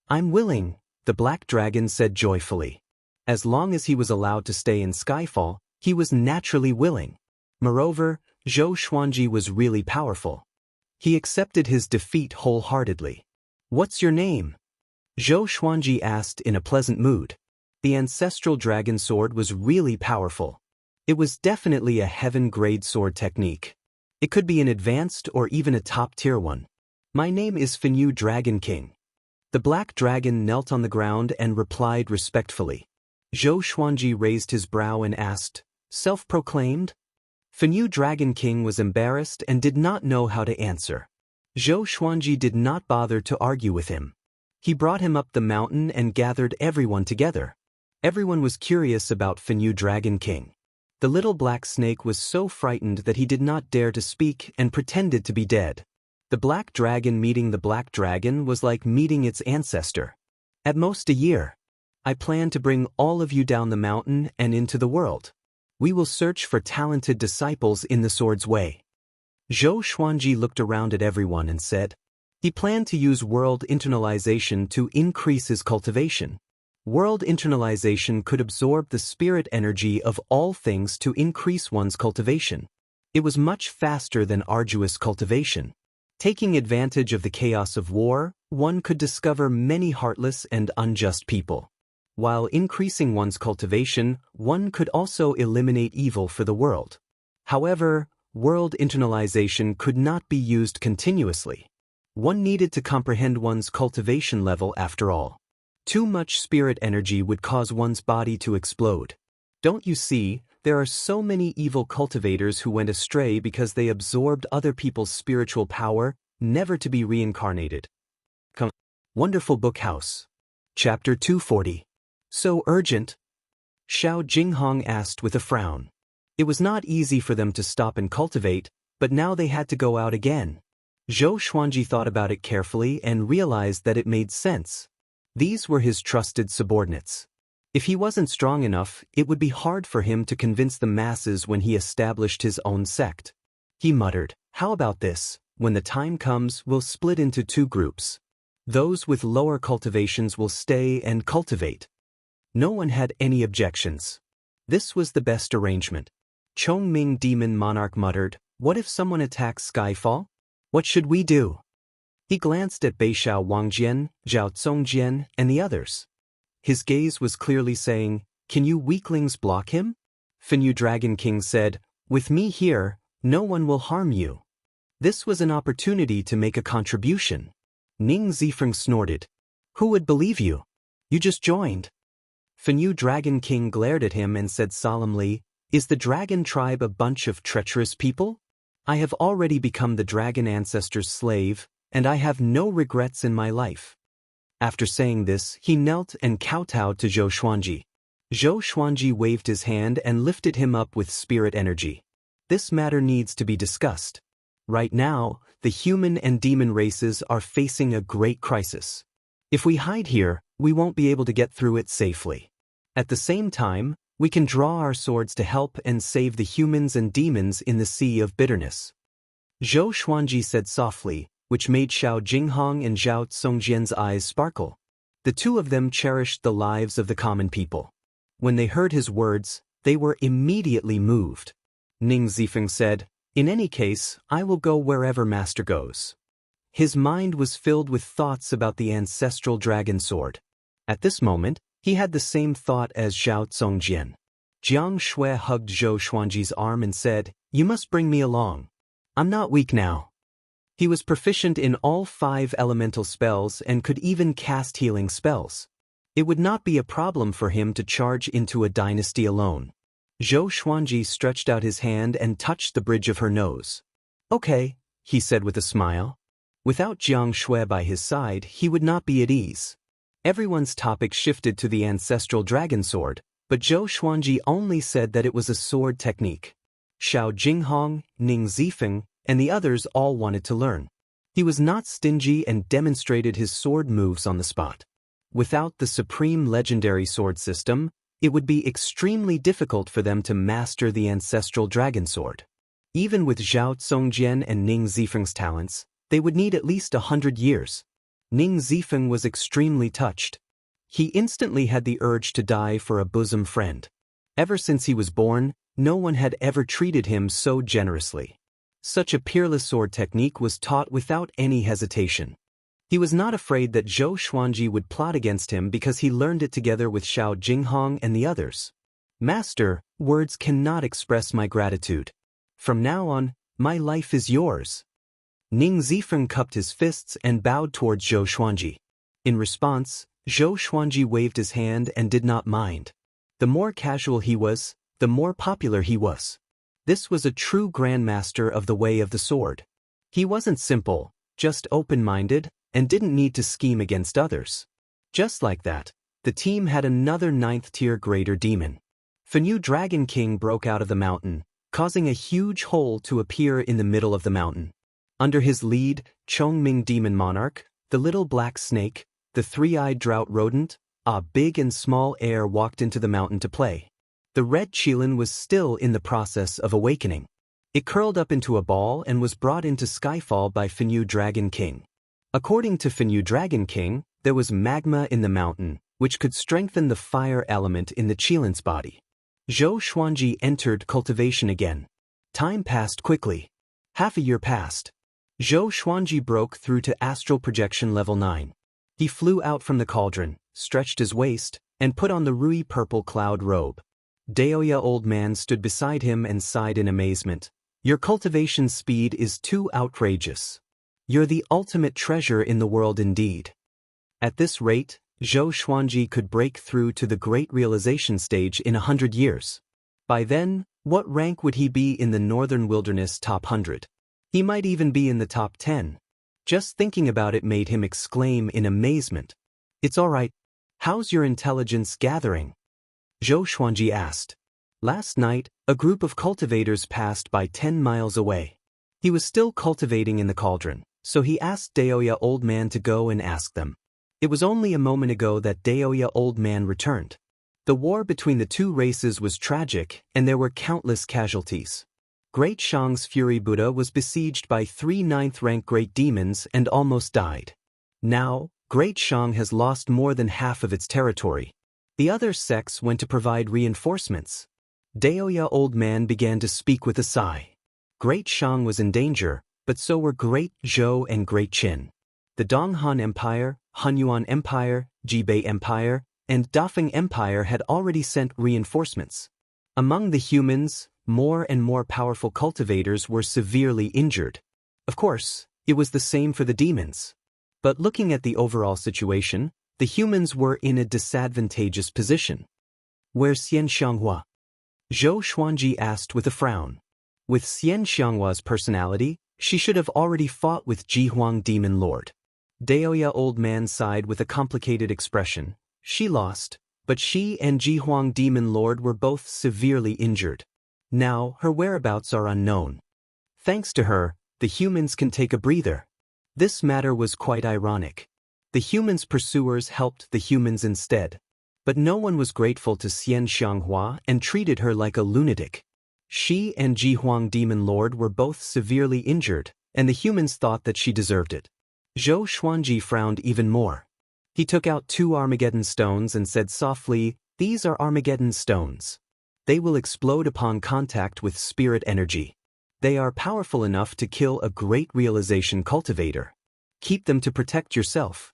"I'm willing," the black dragon said joyfully. As long as he was allowed to stay in Skyfall, he was naturally willing. Moreover, Zhou Xuanji was really powerful. He accepted his defeat wholeheartedly. "What's your name?" Zhou Xuanji asked in a pleasant mood. The ancestral dragon sword was really powerful. It was definitely a heaven-grade sword technique. It could be an advanced or even a top-tier one. "My name is Fenyu Dragon King." The black dragon knelt on the ground and replied respectfully. Zhou Xuanji raised his brow and asked, "Self-proclaimed?" Fenyu Dragon King was embarrassed and did not know how to answer. Zhou Xuanji did not bother to argue with him. He brought him up the mountain and gathered everyone together. Everyone was curious about Fenyu Dragon King. The little black snake was so frightened that he did not dare to speak and pretended to be dead. The black dragon meeting the black dragon was like meeting its ancestor. "At most a year. I plan to bring all of you down the mountain and into the world. We will search for talented disciples in the sword's way." Zhou Xuanji looked around at everyone and said, he planned to use world internalization to increase his cultivation. World internalization could absorb the spirit energy of all things to increase one's cultivation. It was much faster than arduous cultivation. Taking advantage of the chaos of war, one could discover many heartless and unjust people. While increasing one's cultivation, one could also eliminate evil for the world. However, world internalization could not be used continuously. One needed to comprehend one's cultivation level after all. Too much spirit energy would cause one's body to explode. Don't you see, there are so many evil cultivators who went astray because they absorbed other people's spiritual power, never to be reincarnated. Wonderful Book House. Chapter 240. So urgent? Xiao Jinghong asked with a frown. It was not easy for them to stop and cultivate, but now they had to go out again. Zhou Xuanji thought about it carefully and realized that it made sense. These were his trusted subordinates. If he wasn't strong enough, it would be hard for him to convince the masses when he established his own sect. He muttered, "How about this? When the time comes, we'll split into 2 groups. Those with lower cultivations will stay and cultivate." No one had any objections. This was the best arrangement. Chongming Demon Monarch muttered, "What if someone attacks Skyfall? What should we do?" He glanced at Beixiao Wangjian, Zhao Zongjian, and the others. His gaze was clearly saying, "Can you weaklings block him?" Fenyu Dragon King said, "With me here, no one will harm you." This was an opportunity to make a contribution. Ning Zifeng snorted. "Who would believe you? You just joined." Fenyu Dragon King glared at him and said solemnly, "Is the dragon tribe a bunch of treacherous people? I have already become the dragon ancestor's slave, and I have no regrets in my life." After saying this, he knelt and kowtowed to Zhou Xuanji. Zhou Xuanji waved his hand and lifted him up with spirit energy. "This matter needs to be discussed. Right now, the human and demon races are facing a great crisis. If we hide here, we won't be able to get through it safely. At the same time, we can draw our swords to help and save the humans and demons in the sea of bitterness." Zhou Xuanji said softly, which made Xiao Jinghong and Zhao Congjian's eyes sparkle. The two of them cherished the lives of the common people. When they heard his words, they were immediately moved. Ning Zifeng said, "In any case, I will go wherever Master goes." His mind was filled with thoughts about the ancestral dragon sword. At this moment, he had the same thought as Zhao Congjian. Jiang Shui hugged Zhou Xuanji's arm and said, "You must bring me along. I'm not weak now." He was proficient in all 5 elemental spells and could even cast healing spells. It would not be a problem for him to charge into a dynasty alone. Zhou Xuanji stretched out his hand and touched the bridge of her nose. "Okay," he said with a smile. Without Jiang Shui by his side, he would not be at ease. Everyone's topic shifted to the ancestral dragon sword, but Zhou Xuanji only said that it was a sword technique. Xiao Jinghong, Ning Zifeng, and the others all wanted to learn. He was not stingy and demonstrated his sword moves on the spot. Without the supreme legendary sword system, it would be extremely difficult for them to master the ancestral dragon sword. Even with Zhao Congjian and Ning Zifeng's talents, they would need at least 100 years. Ning Zifeng was extremely touched. He instantly had the urge to die for a bosom friend. Ever since he was born, no one had ever treated him so generously. Such a peerless sword technique was taught without any hesitation. He was not afraid that Zhou Xuanji would plot against him because he learned it together with Xiao Jinghong and the others. "Master, words cannot express my gratitude. From now on, my life is yours." Ning Zifeng cupped his fists and bowed towards Zhou Xuanji. In response, Zhou Xuanji waved his hand and did not mind. The more casual he was, the more popular he was. This was a true grandmaster of the way of the sword. He wasn't simple, just open-minded, and didn't need to scheme against others. Just like that, the team had another 9th-tier greater demon. Fenyu Dragon King broke out of the mountain, causing a huge hole to appear in the middle of the mountain. Under his lead, Chongming Demon Monarch, the little black snake, the 3-eyed drought rodent, a big and small heir walked into the mountain to play. The red Qilin was still in the process of awakening. It curled up into a ball and was brought into Skyfall by Fenyu Dragon King. According to Fenyu Dragon King, there was magma in the mountain, which could strengthen the fire element in the Qilin's body. Zhou Xuanji entered cultivation again. Time passed quickly. Half a year passed. Zhou Xuanji broke through to astral projection level 9. He flew out from the cauldron, stretched his waist, and put on the Rui purple cloud robe. Daoist Old Man stood beside him and sighed in amazement. "Your cultivation speed is too outrageous. You're the ultimate treasure in the world indeed." At this rate, Zhou Xuanji could break through to the great realization stage in 100 years. By then, what rank would he be in the Northern Wilderness top 100? He might even be in the top 10. Just thinking about it made him exclaim in amazement. "It's all right. How's your intelligence gathering?" Zhou Xuanji asked. Last night, a group of cultivators passed by 10 miles away. He was still cultivating in the cauldron, so he asked Daoist Old Man to go and ask them. It was only a moment ago that Daoist Old Man returned. The war between the two races was tragic, and there were countless casualties. Great Shang's Fury Buddha was besieged by 3 9th-rank great demons and almost died. Now, Great Shang has lost more than half of its territory. The other sects went to provide reinforcements. Daoist Old Man began to speak with a sigh. Great Shang was in danger, but so were Great Zhou and Great Qin. The Donghan Empire, Hunyuan Empire, Jibei Empire, and Dafeng Empire had already sent reinforcements. Among the humans, more and more powerful cultivators were severely injured. Of course, it was the same for the demons. But looking at the overall situation, The humans were in a disadvantageous position. Where's Xianxia? Zhou Xuanji asked with a frown. With Xianxia's personality, she should have already fought with Jihuang Demon Lord. Daoist old man sighed with a complicated expression. She lost, but she and Jihuang Demon Lord were both severely injured. Now, her whereabouts are unknown. Thanks to her, the humans can take a breather. This matter was quite ironic. The humans' pursuers helped the humans instead. But no one was grateful to Xianxia and treated her like a lunatic. She and Jihuang Demon Lord were both severely injured, and the humans thought that she deserved it. Zhou Xuanji frowned even more. He took out 2 Armageddon stones and said softly, "These are Armageddon stones. They will explode upon contact with spirit energy. They are powerful enough to kill a great realization cultivator. Keep them to protect yourself."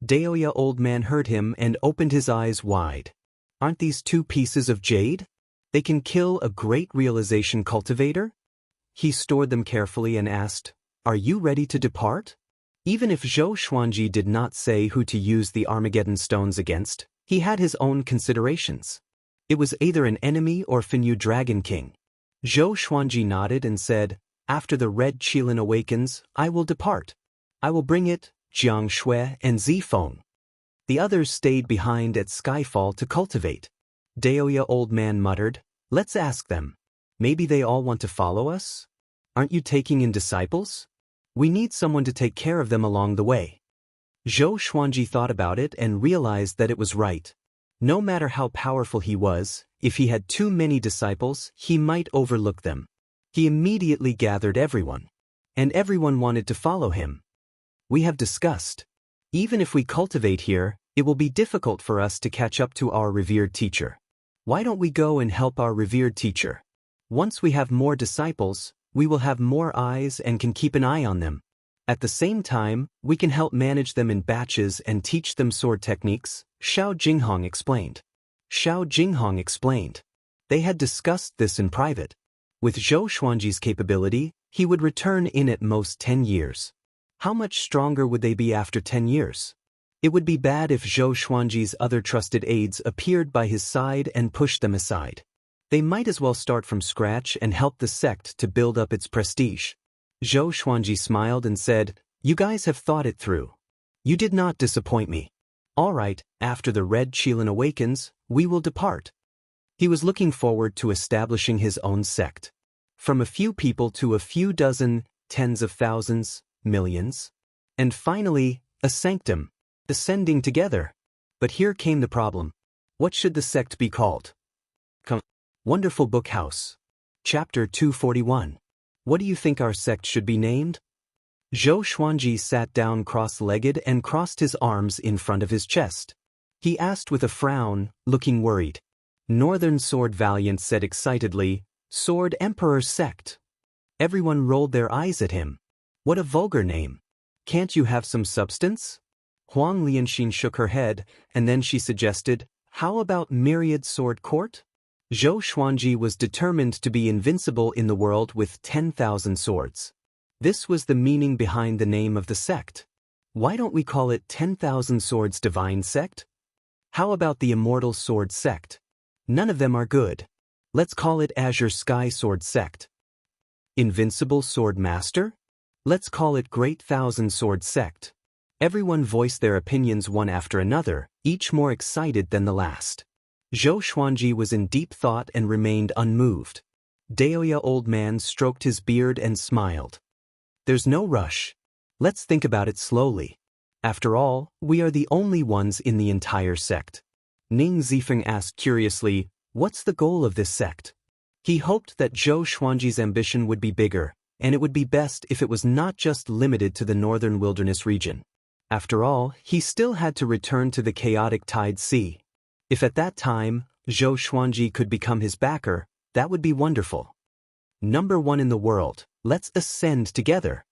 Daoist old man heard him and opened his eyes wide. Aren't these 2 pieces of jade? They can kill a great realization cultivator? He stored them carefully and asked, "Are you ready to depart?" Even if Zhou Xuanji did not say who to use the Armageddon stones against, he had his own considerations. It was either an enemy or Finyu Dragon King. Zhou Xuanji nodded and said, "After the red Qilin awakens, I will depart. I will bring it, Jiang Shui and Zifeng." The others stayed behind at Skyfall to cultivate. Daoist old man muttered, "Let's ask them. Maybe they all want to follow us? Aren't you taking in disciples? We need someone to take care of them along the way." Zhou Xuanji thought about it and realized that it was right. No matter how powerful he was, if he had too many disciples, he might overlook them. He immediately gathered everyone. And everyone wanted to follow him. "We have discussed. Even if we cultivate here, it will be difficult for us to catch up to our revered teacher. Why don't we go and help our revered teacher? Once we have more disciples, we will have more eyes and can keep an eye on them. At the same time, we can help manage them in batches and teach them sword techniques," Xiao Jinghong explained. They had discussed this in private. With Zhou Xuanji's capability, he would return in at most 10 years. How much stronger would they be after 10 years? It would be bad if Zhou Xuanji's other trusted aides appeared by his side and pushed them aside. They might as well start from scratch and help the sect to build up its prestige. Zhou Xuanji smiled and said, "You guys have thought it through. You did not disappoint me. All right, after the red Qilin awakens, we will depart." He was looking forward to establishing his own sect. From a few people to a few dozen, tens of thousands, millions. And finally, a sanctum, ascending together. But here came the problem. What should the sect be called? Wonderful Book House. Chapter 241. What do you think our sect should be named? Zhou Xuanji sat down cross-legged and crossed his arms in front of his chest. He asked with a frown, looking worried. Northern Sword Valiant said excitedly, "Sword Emperor Sect." Everyone rolled their eyes at him. What a vulgar name. Can't you have some substance? Wang Lin shook her head, and then she suggested, "How about Myriad Sword Court?" Zhou Xuanji was determined to be invincible in the world with 10,000 swords. This was the meaning behind the name of the sect. Why don't we call it 10,000 Swords Divine Sect? How about the Immortal Sword Sect? None of them are good. Let's call it Azure Sky Sword Sect. Invincible Sword Master? Let's call it Great Thousand Sword Sect. Everyone voiced their opinions one after another, each more excited than the last. Zhou Xuanji was in deep thought and remained unmoved. Daoist old man stroked his beard and smiled. There's no rush. Let's think about it slowly. After all, we are the only ones in the entire sect. Ning Zifeng asked curiously, "What's the goal of this sect?" He hoped that Zhou Xuanji's ambition would be bigger, and it would be best if it was not just limited to the northern wilderness region. After all, he still had to return to the chaotic Tide Sea. If at that time, Zhou Xuanji could become his backer, that would be wonderful. Number 1 in the world, let's ascend together.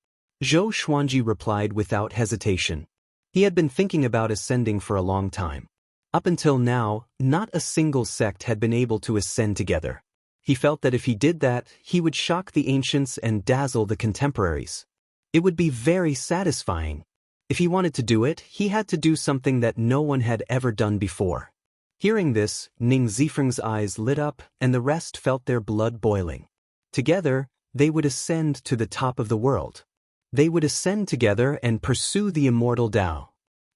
Zhou Xuanji replied without hesitation. He had been thinking about ascending for a long time. Up until now, not a single sect had been able to ascend together. He felt that if he did that, he would shock the ancients and dazzle the contemporaries. It would be very satisfying. If he wanted to do it, he had to do something that no one had ever done before. Hearing this, Ning Zifeng's eyes lit up and the rest felt their blood boiling. Together, they would ascend to the top of the world. They would ascend together and pursue the immortal Tao.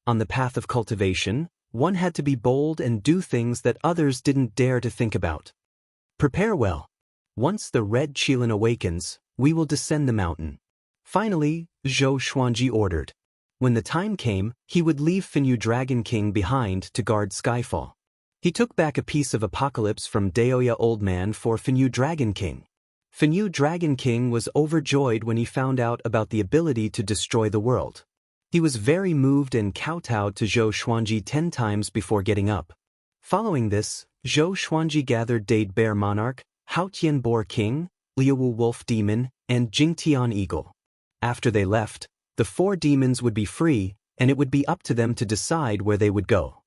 On the path of cultivation, one had to be bold and do things that others didn't dare to think about. Prepare well. Once the red Qilin awakens, we will descend the mountain. Finally, Zhou Xuanji ordered. When the time came, he would leave Finyu Dragon King behind to guard Skyfall. He took back a piece of Apocalypse from Daoist Old Man for Finyu Dragon King. Finyu Dragon King was overjoyed when he found out about the ability to destroy the world. He was very moved and kowtowed to Zhou Xuanji 10 times before getting up. Following this, Zhou Xuanji gathered Dade Bear Monarch, Haotian Boar King, Liuwu Wolf Demon, and Jingtian Eagle. After they left, the 4 demons would be free, and it would be up to them to decide where they would go.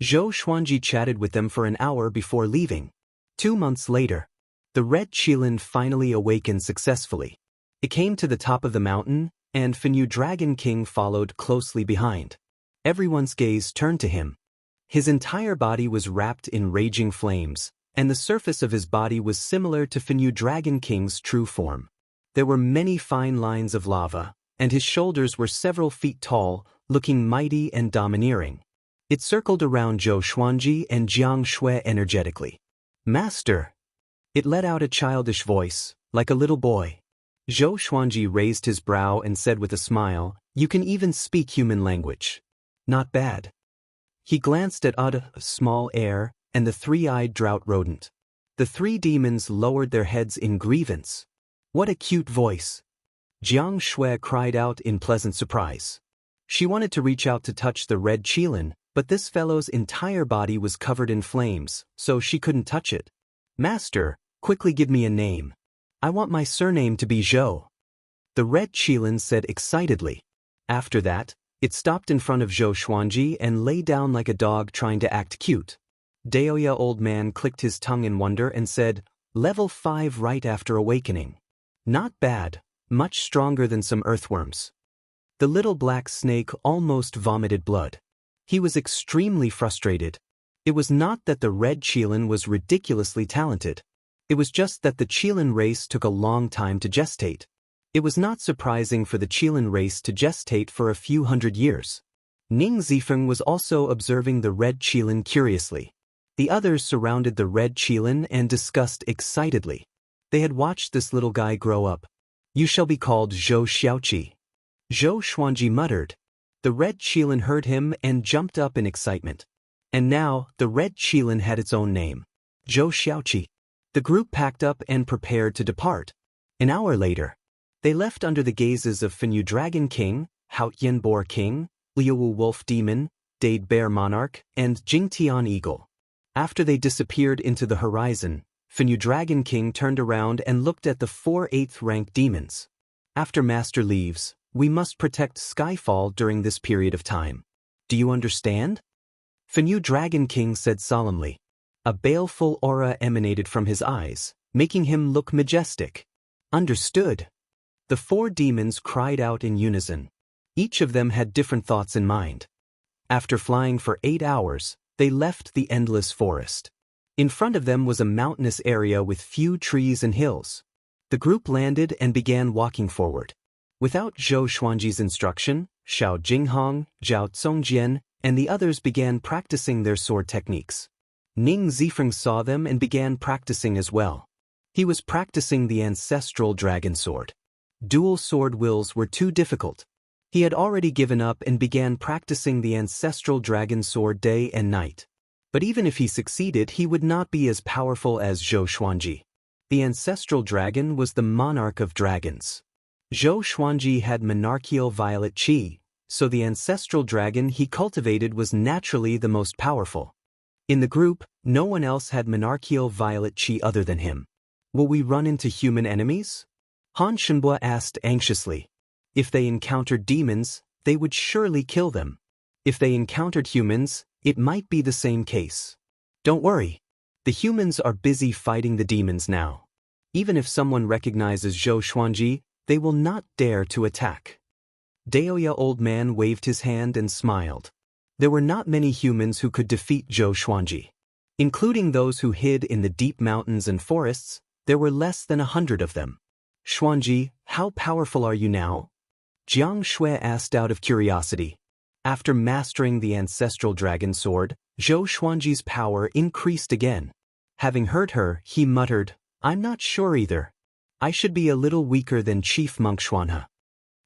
Zhou Xuanji chatted with them for an hour before leaving. 2 months later, the red Qilin finally awakened successfully. It came to the top of the mountain, and Finyu Dragon King followed closely behind. Everyone's gaze turned to him. His entire body was wrapped in raging flames, and the surface of his body was similar to Finyu Dragon King's true form. There were many fine lines of lava, and his shoulders were several feet tall, looking mighty and domineering. It circled around Zhou Xuanji and Jiang Shui energetically. "Master!" It let out a childish voice, like a little boy. Zhou Xuanji raised his brow and said with a smile, "You can even speak human language. Not bad." He glanced at a small heir and the 3-eyed drought rodent. The 3 demons lowered their heads in grievance. "What a cute voice!" Jiang Shui cried out in pleasant surprise. She wanted to reach out to touch the red Qilin, but this fellow's entire body was covered in flames, so she couldn't touch it. "Master, quickly give me a name. I want my surname to be Zhou." The red Qilin said excitedly. After that, it stopped in front of Zhou Xuanji and lay down like a dog trying to act cute. Daoist Old Man clicked his tongue in wonder and said, "Level 5 right after awakening. Not bad, much stronger than some earthworms." The little black snake almost vomited blood. He was extremely frustrated. It was not that the red Qilin was ridiculously talented. It was just that the Qilin race took a long time to gestate. It was not surprising for the Qilin race to gestate for a few hundred years. Ning Zifeng was also observing the red Qilin curiously. The others surrounded the red Qilin and discussed excitedly. They had watched this little guy grow up. "You shall be called Zhou Xiaoqi." Zhou Xuanji muttered. The red Qilin heard him and jumped up in excitement. And now, the red Qilin had its own name. Zhou Xiaoqi. The group packed up and prepared to depart. An hour later, they left under the gazes of Finyu Dragon King, Haotian Boar King, Liuwu Wolf Demon, Dade Bear Monarch, and Jingtian Eagle. After they disappeared into the horizon, Finyu Dragon King turned around and looked at the 4 8th-rank demons. "After Master leaves, we must protect Skyfall during this period of time. Do you understand?" Finyu Dragon King said solemnly. A baleful aura emanated from his eyes, making him look majestic. "Understood." The 4 demons cried out in unison. Each of them had different thoughts in mind. After flying for 8 hours, they left the endless forest. In front of them was a mountainous area with few trees and hills. The group landed and began walking forward. Without Zhou Xuanji's instruction, Xiao Jinghong, Zhao Zongjian, and the others began practicing their sword techniques. Ning Zifeng saw them and began practicing as well. He was practicing the ancestral dragon sword. Dual sword wills were too difficult. He had already given up and began practicing the ancestral dragon sword day and night. But even if he succeeded, he would not be as powerful as Zhou Xuanji. The ancestral dragon was the monarch of dragons. Zhou Xuanji had monarchical violet qi, so the ancestral dragon he cultivated was naturally the most powerful. In the group, no one else had monarchical violet qi other than him. "Will we run into human enemies?" Han Shenbua asked anxiously. If they encountered demons, they would surely kill them. If they encountered humans, it might be the same case. "Don't worry. The humans are busy fighting the demons now. Even if someone recognizes Zhou Xuanji, they will not dare to attack." Daoist old man waved his hand and smiled. There were not many humans who could defeat Zhou Xuanji. Including those who hid in the deep mountains and forests, there were less than 100 of them. Xuanji, how powerful are you now? Jiang Shui asked out of curiosity. After mastering the ancestral dragon sword, Zhou Xuanji's power increased again. Having heard her, he muttered, I'm not sure either. I should be a little weaker than Chief Monk Xuanhe.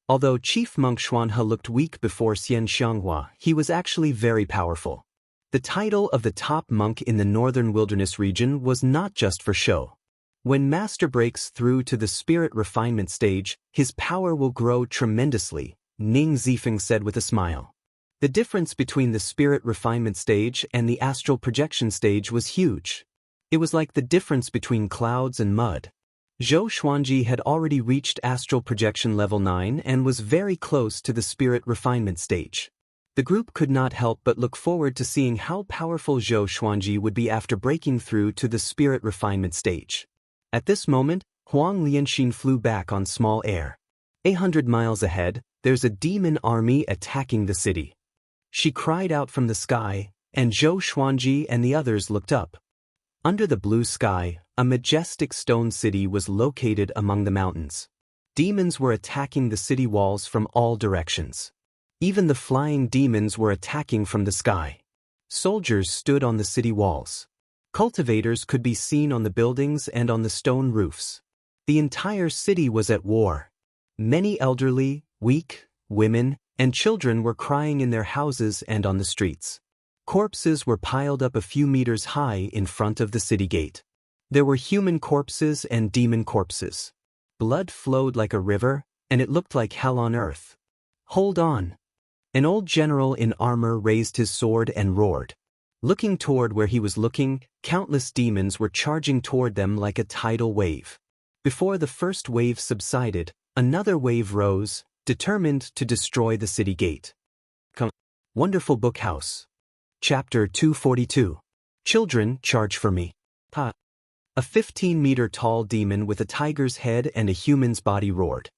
Although Chief Monk Xuanhe looked weak before Xianxia, he was actually very powerful. The title of the top monk in the northern wilderness region was not just for show. When Master breaks through to the spirit refinement stage, his power will grow tremendously, Ning Zifeng said with a smile. The difference between the spirit refinement stage and the astral projection stage was huge. It was like the difference between clouds and mud. Zhou Xuanji had already reached astral projection level 9 and was very close to the spirit refinement stage. The group could not help but look forward to seeing how powerful Zhou Xuanji would be after breaking through to the spirit refinement stage. At this moment, Wang Lin flew back on small air. 800 miles ahead, there's a demon army attacking the city. She cried out from the sky, and Zhou Xuanji and the others looked up. Under the blue sky, a majestic stone city was located among the mountains. Demons were attacking the city walls from all directions. Even the flying demons were attacking from the sky. Soldiers stood on the city walls. Cultivators could be seen on the buildings and on the stone roofs. The entire city was at war. Many elderly, weak, women, and children were crying in their houses and on the streets. Corpses were piled up a few meters high in front of the city gate. There were human corpses and demon corpses. Blood flowed like a river, and it looked like hell on earth. Hold on. An old general in armor raised his sword and roared. Looking toward where he was looking, countless demons were charging toward them like a tidal wave. Before the first wave subsided, another wave rose, determined to destroy the city gate. Wonderful Book House. Chapter 242. Children, charge for me. Ha! A 15-meter-tall demon with a tiger's head and a human's body roared.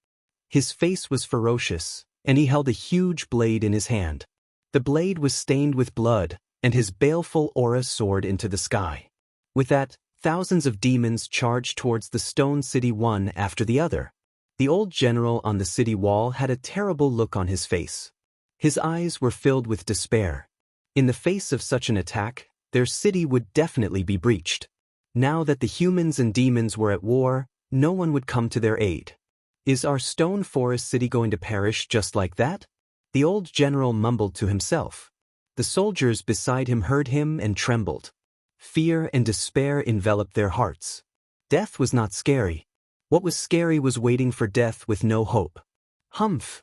His face was ferocious, and he held a huge blade in his hand. The blade was stained with blood, and his baleful aura soared into the sky. With that, thousands of demons charged towards the stone city one after the other. The old general on the city wall had a terrible look on his face. His eyes were filled with despair. In the face of such an attack, their city would definitely be breached. Now that the humans and demons were at war, no one would come to their aid. Is our stone forest city going to perish just like that? The old general mumbled to himself. The soldiers beside him heard him and trembled. Fear and despair enveloped their hearts. Death was not scary. What was scary was waiting for death with no hope. Humph!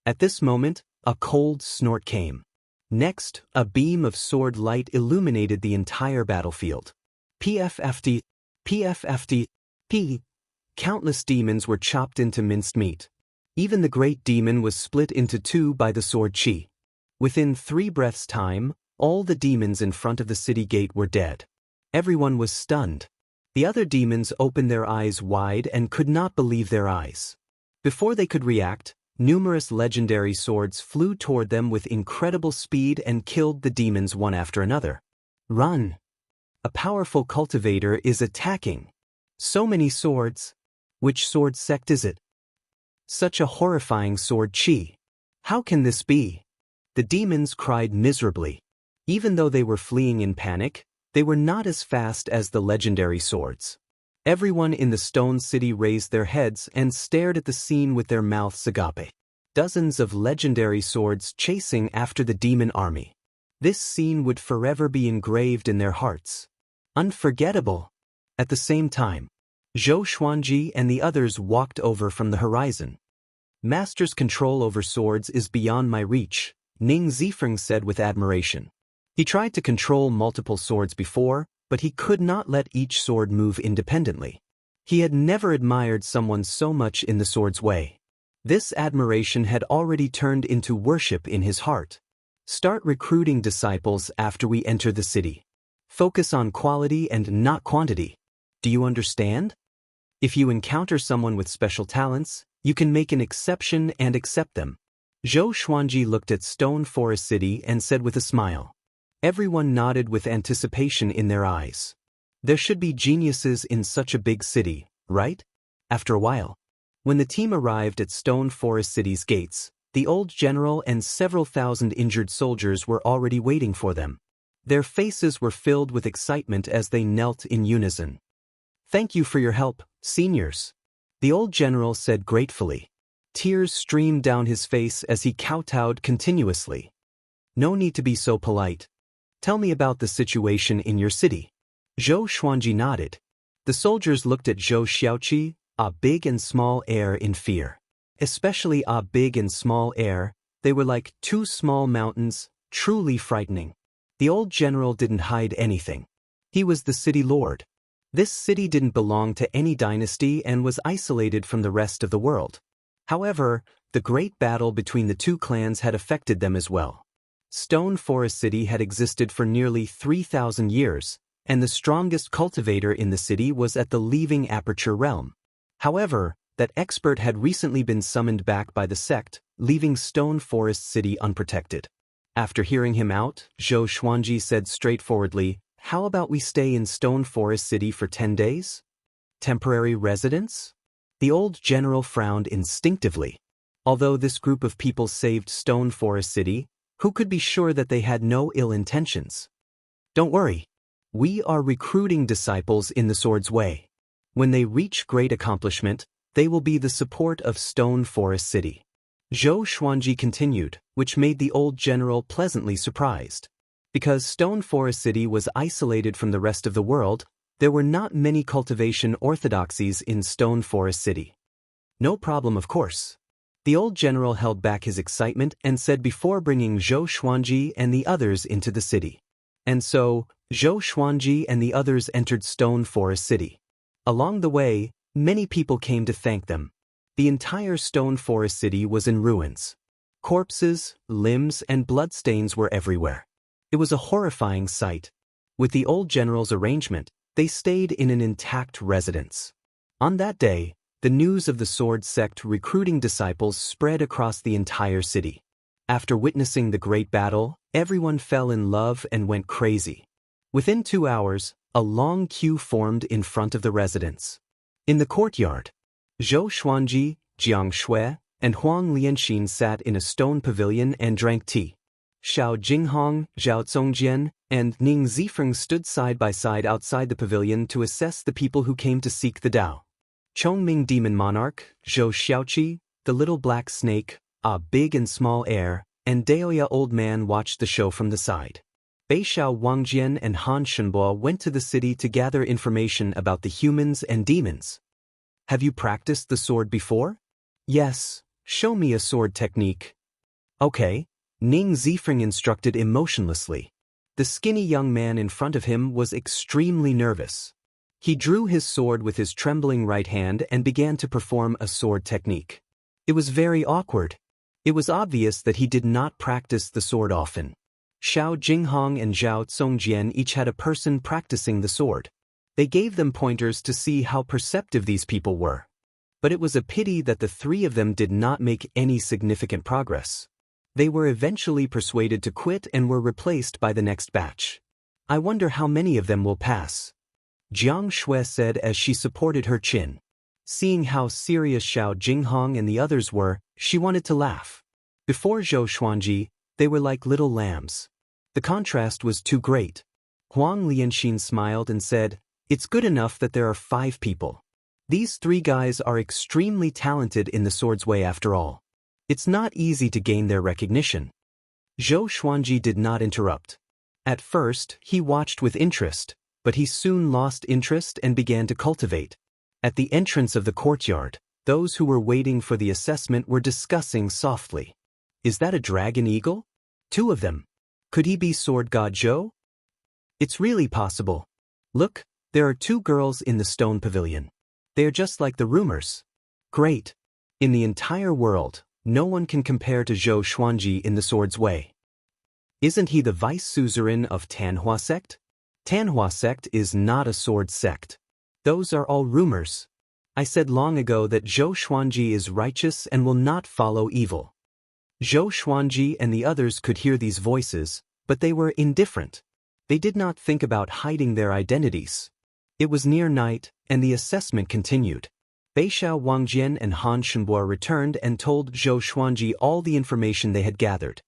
At this moment, a cold snort came. Next, a beam of sword light illuminated the entire battlefield. PFFD, PFFD, P. Countless demons were chopped into minced meat. Even the great demon was split into two by the sword chi. Within 3 breaths' time, all the demons in front of the city gate were dead. Everyone was stunned. The other demons opened their eyes wide and could not believe their eyes. Before they could react, numerous legendary swords flew toward them with incredible speed and killed the demons one after another. Run! A powerful cultivator is attacking. So many swords. Which sword sect is it? Such a horrifying sword chi. How can this be? The demons cried miserably. Even though they were fleeing in panic, they were not as fast as the legendary swords. Everyone in the stone city raised their heads and stared at the scene with their mouths agape. Dozens of legendary swords chasing after the demon army. This scene would forever be engraved in their hearts. Unforgettable. At the same time, Zhou Xuanji and the others walked over from the horizon. Master's control over swords is beyond my reach, Ning Zifeng said with admiration. He tried to control multiple swords before, but he could not let each sword move independently. He had never admired someone so much in the sword's way. This admiration had already turned into worship in his heart. Start recruiting disciples after we enter the city. Focus on quality and not quantity. Do you understand? If you encounter someone with special talents, you can make an exception and accept them. Zhou Xuanji looked at Stone Forest City and said with a smile. Everyone nodded with anticipation in their eyes. There should be geniuses in such a big city, right? After a while, when the team arrived at Stone Forest City's gates, the old general and several thousand injured soldiers were already waiting for them. Their faces were filled with excitement as they knelt in unison. "Thank you for your help, seniors," the old general said gratefully. Tears streamed down his face as he kowtowed continuously. "No need to be so polite. Tell me about the situation in your city." Zhou Xuanji nodded. The soldiers looked at Zhou Xiaoqi, a big and small heir, in fear. Especially a big and small heir, they were like two small mountains, truly frightening. The old general didn't hide anything. He was the city lord. This city didn't belong to any dynasty and was isolated from the rest of the world. However, the great battle between the two clans had affected them as well. Stone Forest City had existed for nearly 3,000 years, and the strongest cultivator in the city was at the Leaving Aperture realm. However, that expert had recently been summoned back by the sect, leaving Stone Forest City unprotected. After hearing him out, Zhou Xuanji said straightforwardly, "How about we stay in Stone Forest City for 10 days? Temporary residence?" The old general frowned instinctively. Although this group of people saved Stone Forest City, who could be sure that they had no ill intentions? "Don't worry. We are recruiting disciples in the sword's way. When they reach great accomplishment, they will be the support of Stone Forest City." Zhou Xuanji continued, which made the old general pleasantly surprised. Because Stone Forest City was isolated from the rest of the world, there were not many cultivation orthodoxies in Stone Forest City. No problem, of course. The old general held back his excitement and said before bringing Zhou Xuanji and the others into the city. And so, Zhou Xuanji and the others entered Stone Forest City. Along the way, many people came to thank them. The entire Stone Forest City was in ruins. Corpses, limbs, and bloodstains were everywhere. It was a horrifying sight. With the old general's arrangement, they stayed in an intact residence. On that day, the news of the sword sect recruiting disciples spread across the entire city. After witnessing the great battle, everyone fell in love and went crazy. Within 2 hours, a long queue formed in front of the residence. In the courtyard, Zhou Xuanji, Jiang Shui, and Huang Lianxin sat in a stone pavilion and drank tea. Xiao Jinghong, Zhao Zongjian, and Ning Zifeng stood side by side outside the pavilion to assess the people who came to seek the Dao. Chongming Demon Monarch, Zhou Xiaoqi, the little black snake, a big and small heir, and Daoist old man watched the show from the side. Beixiao Wangjian and Han Shenbo went to the city to gather information about the humans and demons. "Have you practiced the sword before?" "Yes, show me a sword technique." "Okay," Ning Zifeng instructed emotionlessly. The skinny young man in front of him was extremely nervous. He drew his sword with his trembling right hand and began to perform a sword technique. It was very awkward. It was obvious that he did not practice the sword often. Xiao Jinghong and Zhao Zongjian each had a person practicing the sword. They gave them pointers to see how perceptive these people were. But it was a pity that the three of them did not make any significant progress. They were eventually persuaded to quit and were replaced by the next batch. "I wonder how many of them will pass," Jiang Shui said as she supported her chin. Seeing how serious Xiao Jinghong and the others were, she wanted to laugh. Before Zhou Xuanji, they were like little lambs. The contrast was too great. Huang Lianxin smiled and said, "It's good enough that there are 5 people. These 3 guys are extremely talented in the sword's way after all. It's not easy to gain their recognition." Zhou Xuanji did not interrupt. At first, he watched with interest, but he soon lost interest and began to cultivate. At the entrance of the courtyard, those who were waiting for the assessment were discussing softly. "Is that a dragon eagle?" 2 of them. "Could he be sword god Zhou?" "It's really possible. Look, there are 2 girls in the stone pavilion. They are just like the rumors." "Great. In the entire world, no one can compare to Zhou Xuanji in the sword's way. Isn't he the vice suzerain of Tanhua sect?" "Tanhua sect is not a sword sect. Those are all rumors. I said long ago that Zhou Xuanji is righteous and will not follow evil." Zhou Xuanji and the others could hear these voices, but they were indifferent. They did not think about hiding their identities. It was near night, and the assessment continued. Beixiao Wangjian and Han Shenbo returned and told Zhou Xuanji all the information they had gathered.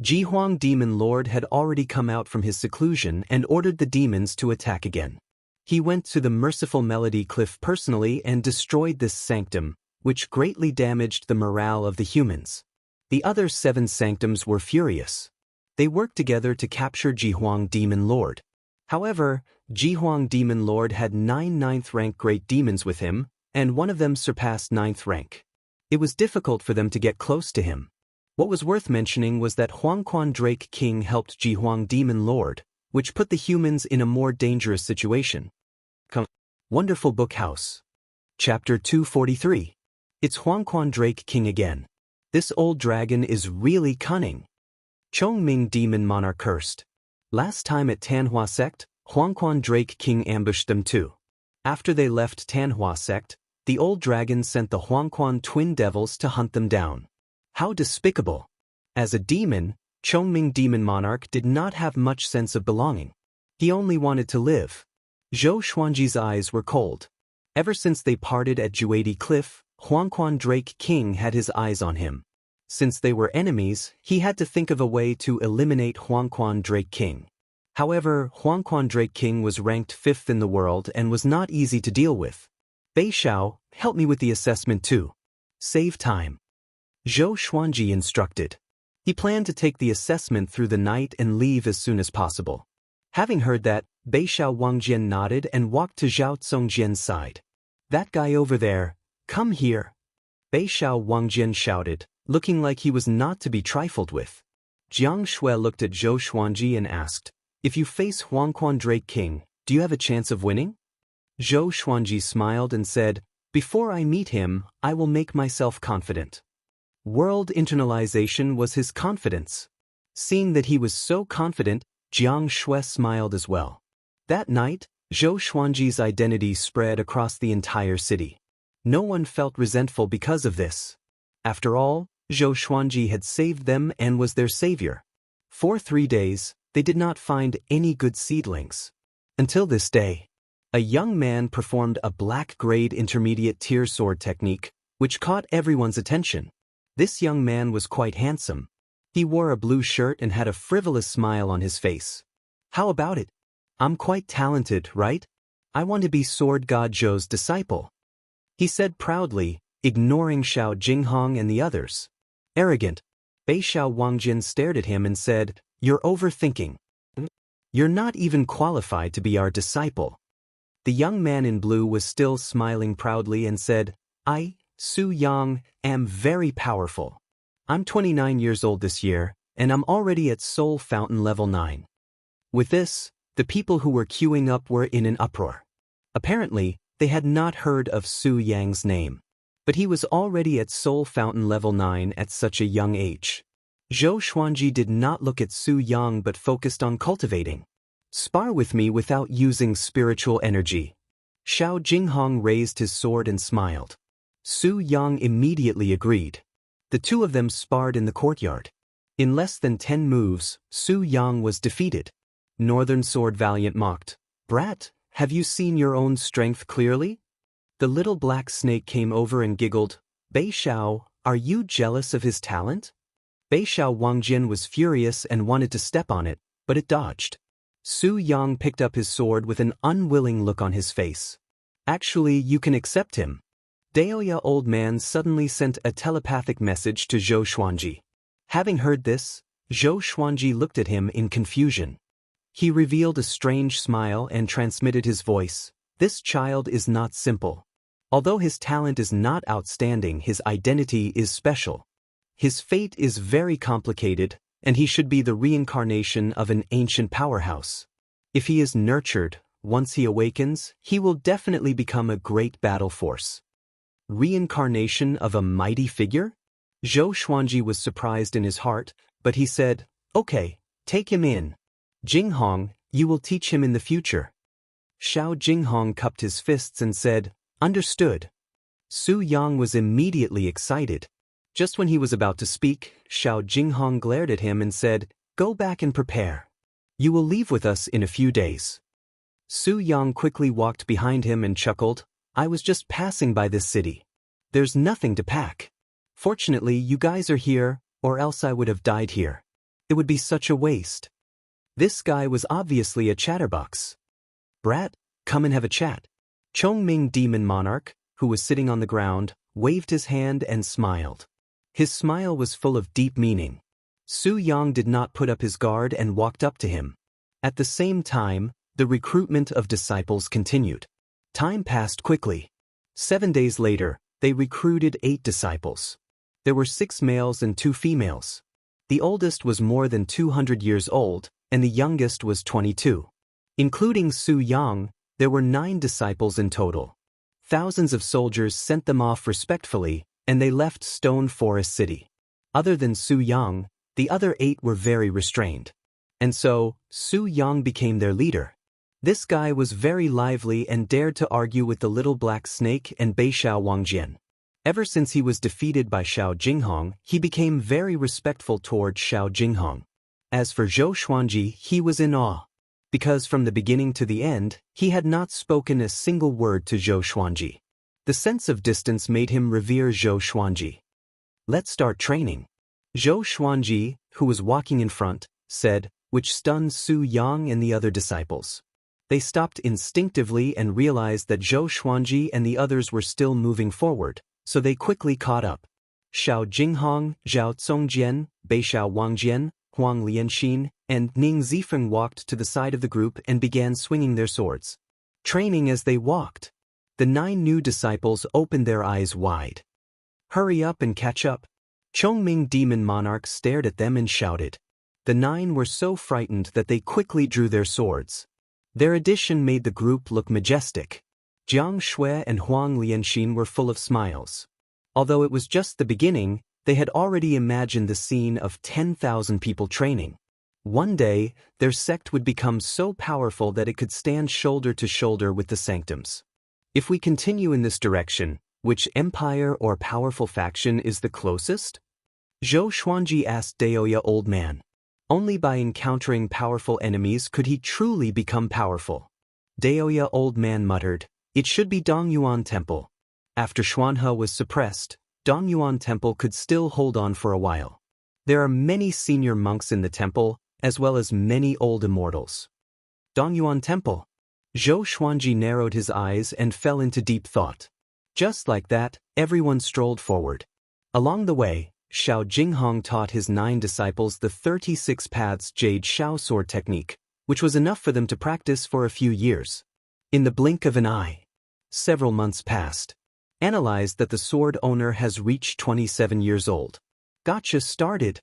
Jihuang Demon Lord had already come out from his seclusion and ordered the demons to attack again. He went to the Merciful Melody Cliff personally and destroyed this sanctum, which greatly damaged the morale of the humans. The other 7 sanctums were furious. They worked together to capture Jihuang Demon Lord. However, Jihuang Demon Lord had 9 9th rank great demons with him, and one of them surpassed 9th rank. It was difficult for them to get close to him. What was worth mentioning was that Huangquan Drake King helped Jihuang Demon Lord, which put the humans in a more dangerous situation. Wonderful Book House. Chapter 243. It's Huangquan Drake King again. This old dragon is really cunning. Chongming Demon Monarch cursed. Last time at Tanhua Sect, Huangquan Drake King ambushed them too. After they left Tanhua Sect, the old dragon sent the Huangquan Twin Devils to hunt them down. How despicable! As a demon, Chongming Demon Monarch did not have much sense of belonging. He only wanted to live. Zhou Xuanji's eyes were cold. Ever since they parted at Juadi Cliff, Huangquan Drake King had his eyes on him. Since they were enemies, he had to think of a way to eliminate Huangquan Drake King. However, Huangquan Drake King was ranked 5th in the world and was not easy to deal with. Beixiao, help me with the assessment too. Save time. Zhou Xuanji instructed. He planned to take the assessment through the night and leave as soon as possible. Having heard that, Beixiao Wangjian nodded and walked to Zhao Congjian's side. That guy over there, come here. Beixiao Wangjian shouted, looking like he was not to be trifled with. Jiang Shui looked at Zhou Xuanji and asked, if you face Huangquan Drake King, do you have a chance of winning? Zhou Xuanji smiled and said, before I meet him, I will make myself confident. World internalization was his confidence. Seeing that he was so confident, Jiang Shui smiled as well. That night, Zhou Xuanji's identity spread across the entire city. No one felt resentful because of this. After all, Zhou Xuanji had saved them and was their savior. For 3 days, they did not find any good seedlings. Until this day, a young man performed a black-grade intermediate tier sword technique, which caught everyone's attention. This young man was quite handsome. He wore a blue shirt and had a frivolous smile on his face. How about it? I'm quite talented, right? I want to be Sword God Zhou's disciple. He said proudly, ignoring Xiao Jinghong and the others. Arrogant. Beixiao Wangjian stared at him and said, you're overthinking. You're not even qualified to be our disciple. The young man in blue was still smiling proudly and said, I, Su Yang, am very powerful. I'm 29 years old this year, and I'm already at Soul Fountain level 9. With this, the people who were queuing up were in an uproar. Apparently, they had not heard of Su Yang's name. But he was already at Soul Fountain level 9 at such a young age. Zhou Xuanji did not look at Su Yang but focused on cultivating. Spar with me without using spiritual energy. Xiao Jinghong raised his sword and smiled. Su Yang immediately agreed. The two of them sparred in the courtyard. In less than 10 moves, Su Yang was defeated. Northern Sword Valiant mocked, Brat, have you seen your own strength clearly? The little black snake came over and giggled, Beixiao, are you jealous of his talent? Beixiao Wangjian was furious and wanted to step on it, but it dodged. Su Yang picked up his sword with an unwilling look on his face. Actually, you can accept him. Daoist old man suddenly sent a telepathic message to Zhou Xuanji. Having heard this, Zhou Xuanji looked at him in confusion. He revealed a strange smile and transmitted his voice. This child is not simple. Although his talent is not outstanding, his identity is special. His fate is very complicated, and he should be the reincarnation of an ancient powerhouse. If he is nurtured, once he awakens, he will definitely become a great battle force. Reincarnation of a mighty figure? Zhou Xuanji was surprised in his heart, but he said, okay, take him in. Jinghong, you will teach him in the future. Xiao Jinghong cupped his fists and said, understood. Su Yang was immediately excited. Just when he was about to speak, Xiao Jinghong glared at him and said, "Go back and prepare. You will leave with us in a few days." Su Yang quickly walked behind him and chuckled, "I was just passing by this city. There's nothing to pack. Fortunately, you guys are here, or else I would have died here. It would be such a waste." This guy was obviously a chatterbox. "Brat, come and have a chat." Chongming Demon Monarch, who was sitting on the ground, waved his hand and smiled. His smile was full of deep meaning. Su Yang did not put up his guard and walked up to him. At the same time, the recruitment of disciples continued. Time passed quickly. 7 days later, they recruited 8 disciples. There were 6 males and 2 females. The oldest was more than 200 years old, and the youngest was 22. Including Su Yang, there were 9 disciples in total. Thousands of soldiers sent them off respectfully, and they left Stone Forest City. Other than Su Yang, the other 8 were very restrained. And so, Su Yang became their leader. This guy was very lively and dared to argue with the little black snake and Beixiao Wangjian. Ever since he was defeated by Xiao Jinghong, he became very respectful toward Xiao Jinghong. As for Zhou Xuanji, he was in awe. Because from the beginning to the end, he had not spoken a single word to Zhou Xuanji. The sense of distance made him revere Zhou Xuanji. "Let's start training." Zhou Xuanji, who was walking in front, said, which stunned Su Yang and the other disciples. They stopped instinctively and realized that Zhou Xuanji and the others were still moving forward, so they quickly caught up. Xiao Jinghong, Zhao Congjian, Beixiao Wangjian, Huang Lianxin, and Ning Zifeng walked to the side of the group and began swinging their swords. Training as they walked. The 9 new disciples opened their eyes wide. "Hurry up and catch up." Chongming Demon Monarch stared at them and shouted. The 9 were so frightened that they quickly drew their swords. Their addition made the group look majestic. Jiang Shui and Huang Lianxin were full of smiles. Although it was just the beginning, they had already imagined the scene of 10,000 people training. One day, their sect would become so powerful that it could stand shoulder to shoulder with the sanctums. If we continue in this direction, which empire or powerful faction is the closest? Zhou Xuanji asked Daoist Old Man. Only by encountering powerful enemies could he truly become powerful. Daoist Old Man muttered, "It should be Dongyuan Temple." After Xuanhe was suppressed, Dongyuan Temple could still hold on for a while. There are many senior monks in the temple, as well as many old immortals. Dongyuan Temple. Zhou Xuanji narrowed his eyes and fell into deep thought. Just like that, everyone strolled forward. Along the way, Xiao Jinghong taught his 9 disciples the 36 Paths Jade Shao sword technique, which was enough for them to practice for a few years. In the blink of an eye. Several months passed. Analyzed that the sword owner has reached 27 years old. Gotcha started.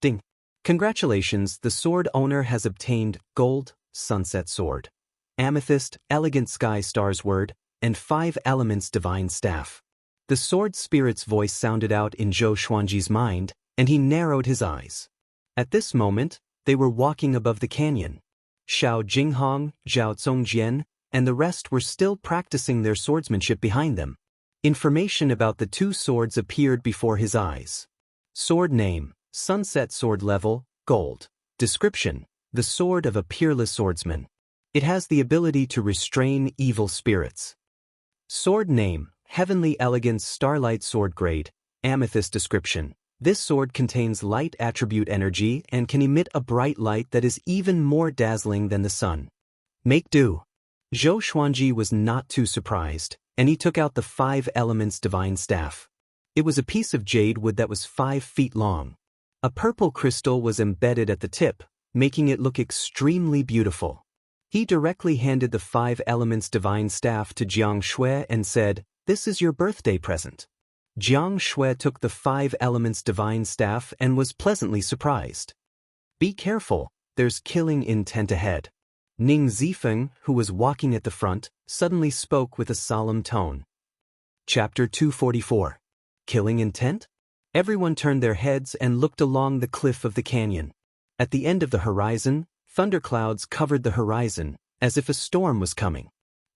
Ding. Congratulations, the sword owner has obtained Gold, Sunset Sword, Amethyst, Elegant Sky Star's Word, and 5 Elements Divine Staff. The sword spirit's voice sounded out in Zhou Xuanji's mind, and he narrowed his eyes. At this moment, they were walking above the canyon. Xiao Jinghong, Zhao Congjian, and the rest were still practicing their swordsmanship behind them. Information about the 2 swords appeared before his eyes. Sword name, Sunset Sword level, Gold. Description, the sword of a peerless swordsman. It has the ability to restrain evil spirits. Sword name, Heavenly Elegance Starlight Sword grade, Amethyst description. This sword contains light attribute energy and can emit a bright light that is even more dazzling than the sun. Make do. Zhou Xuanji was not too surprised, and he took out the 5 Elements Divine Staff. It was a piece of jade wood that was 5 feet long. A purple crystal was embedded at the tip, making it look extremely beautiful. He directly handed the 5 Elements Divine Staff to Jiang Shui and said, "This is your birthday present." Jiang Shui took the 5 Elements Divine Staff and was pleasantly surprised. "Be careful, there's killing intent ahead." Ning Zifeng, who was walking at the front, suddenly spoke with a solemn tone. Chapter 244. Killing intent? Everyone turned their heads and looked along the cliff of the canyon. At the end of the horizon, thunderclouds covered the horizon, as if a storm was coming.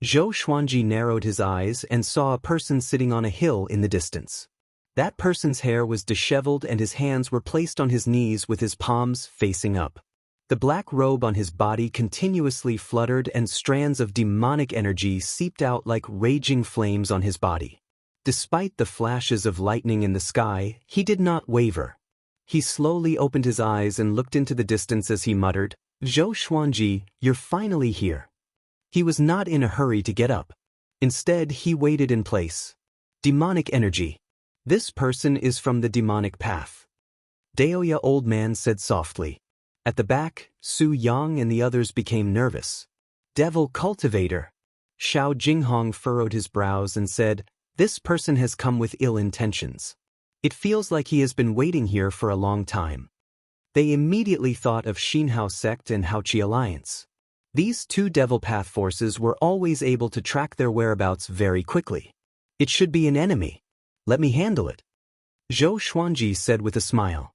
Zhou Xuanji narrowed his eyes and saw a person sitting on a hill in the distance. That person's hair was disheveled and his hands were placed on his knees with his palms facing up. The black robe on his body continuously fluttered and strands of demonic energy seeped out like raging flames on his body. Despite the flashes of lightning in the sky, he did not waver. He slowly opened his eyes and looked into the distance as he muttered, "Zhou Xuanji, you're finally here." He was not in a hurry to get up. Instead, he waited in place. Demonic energy. This person is from the demonic path. Daoist old man said softly. At the back, Su Yang and the others became nervous. Devil cultivator. Xiao Jinghong furrowed his brows and said, "This person has come with ill intentions. It feels like he has been waiting here for a long time." They immediately thought of Xinhao sect and Haoqi alliance. These two devil path forces were always able to track their whereabouts very quickly. It should be an enemy. Let me handle it. Zhou Xuanji said with a smile.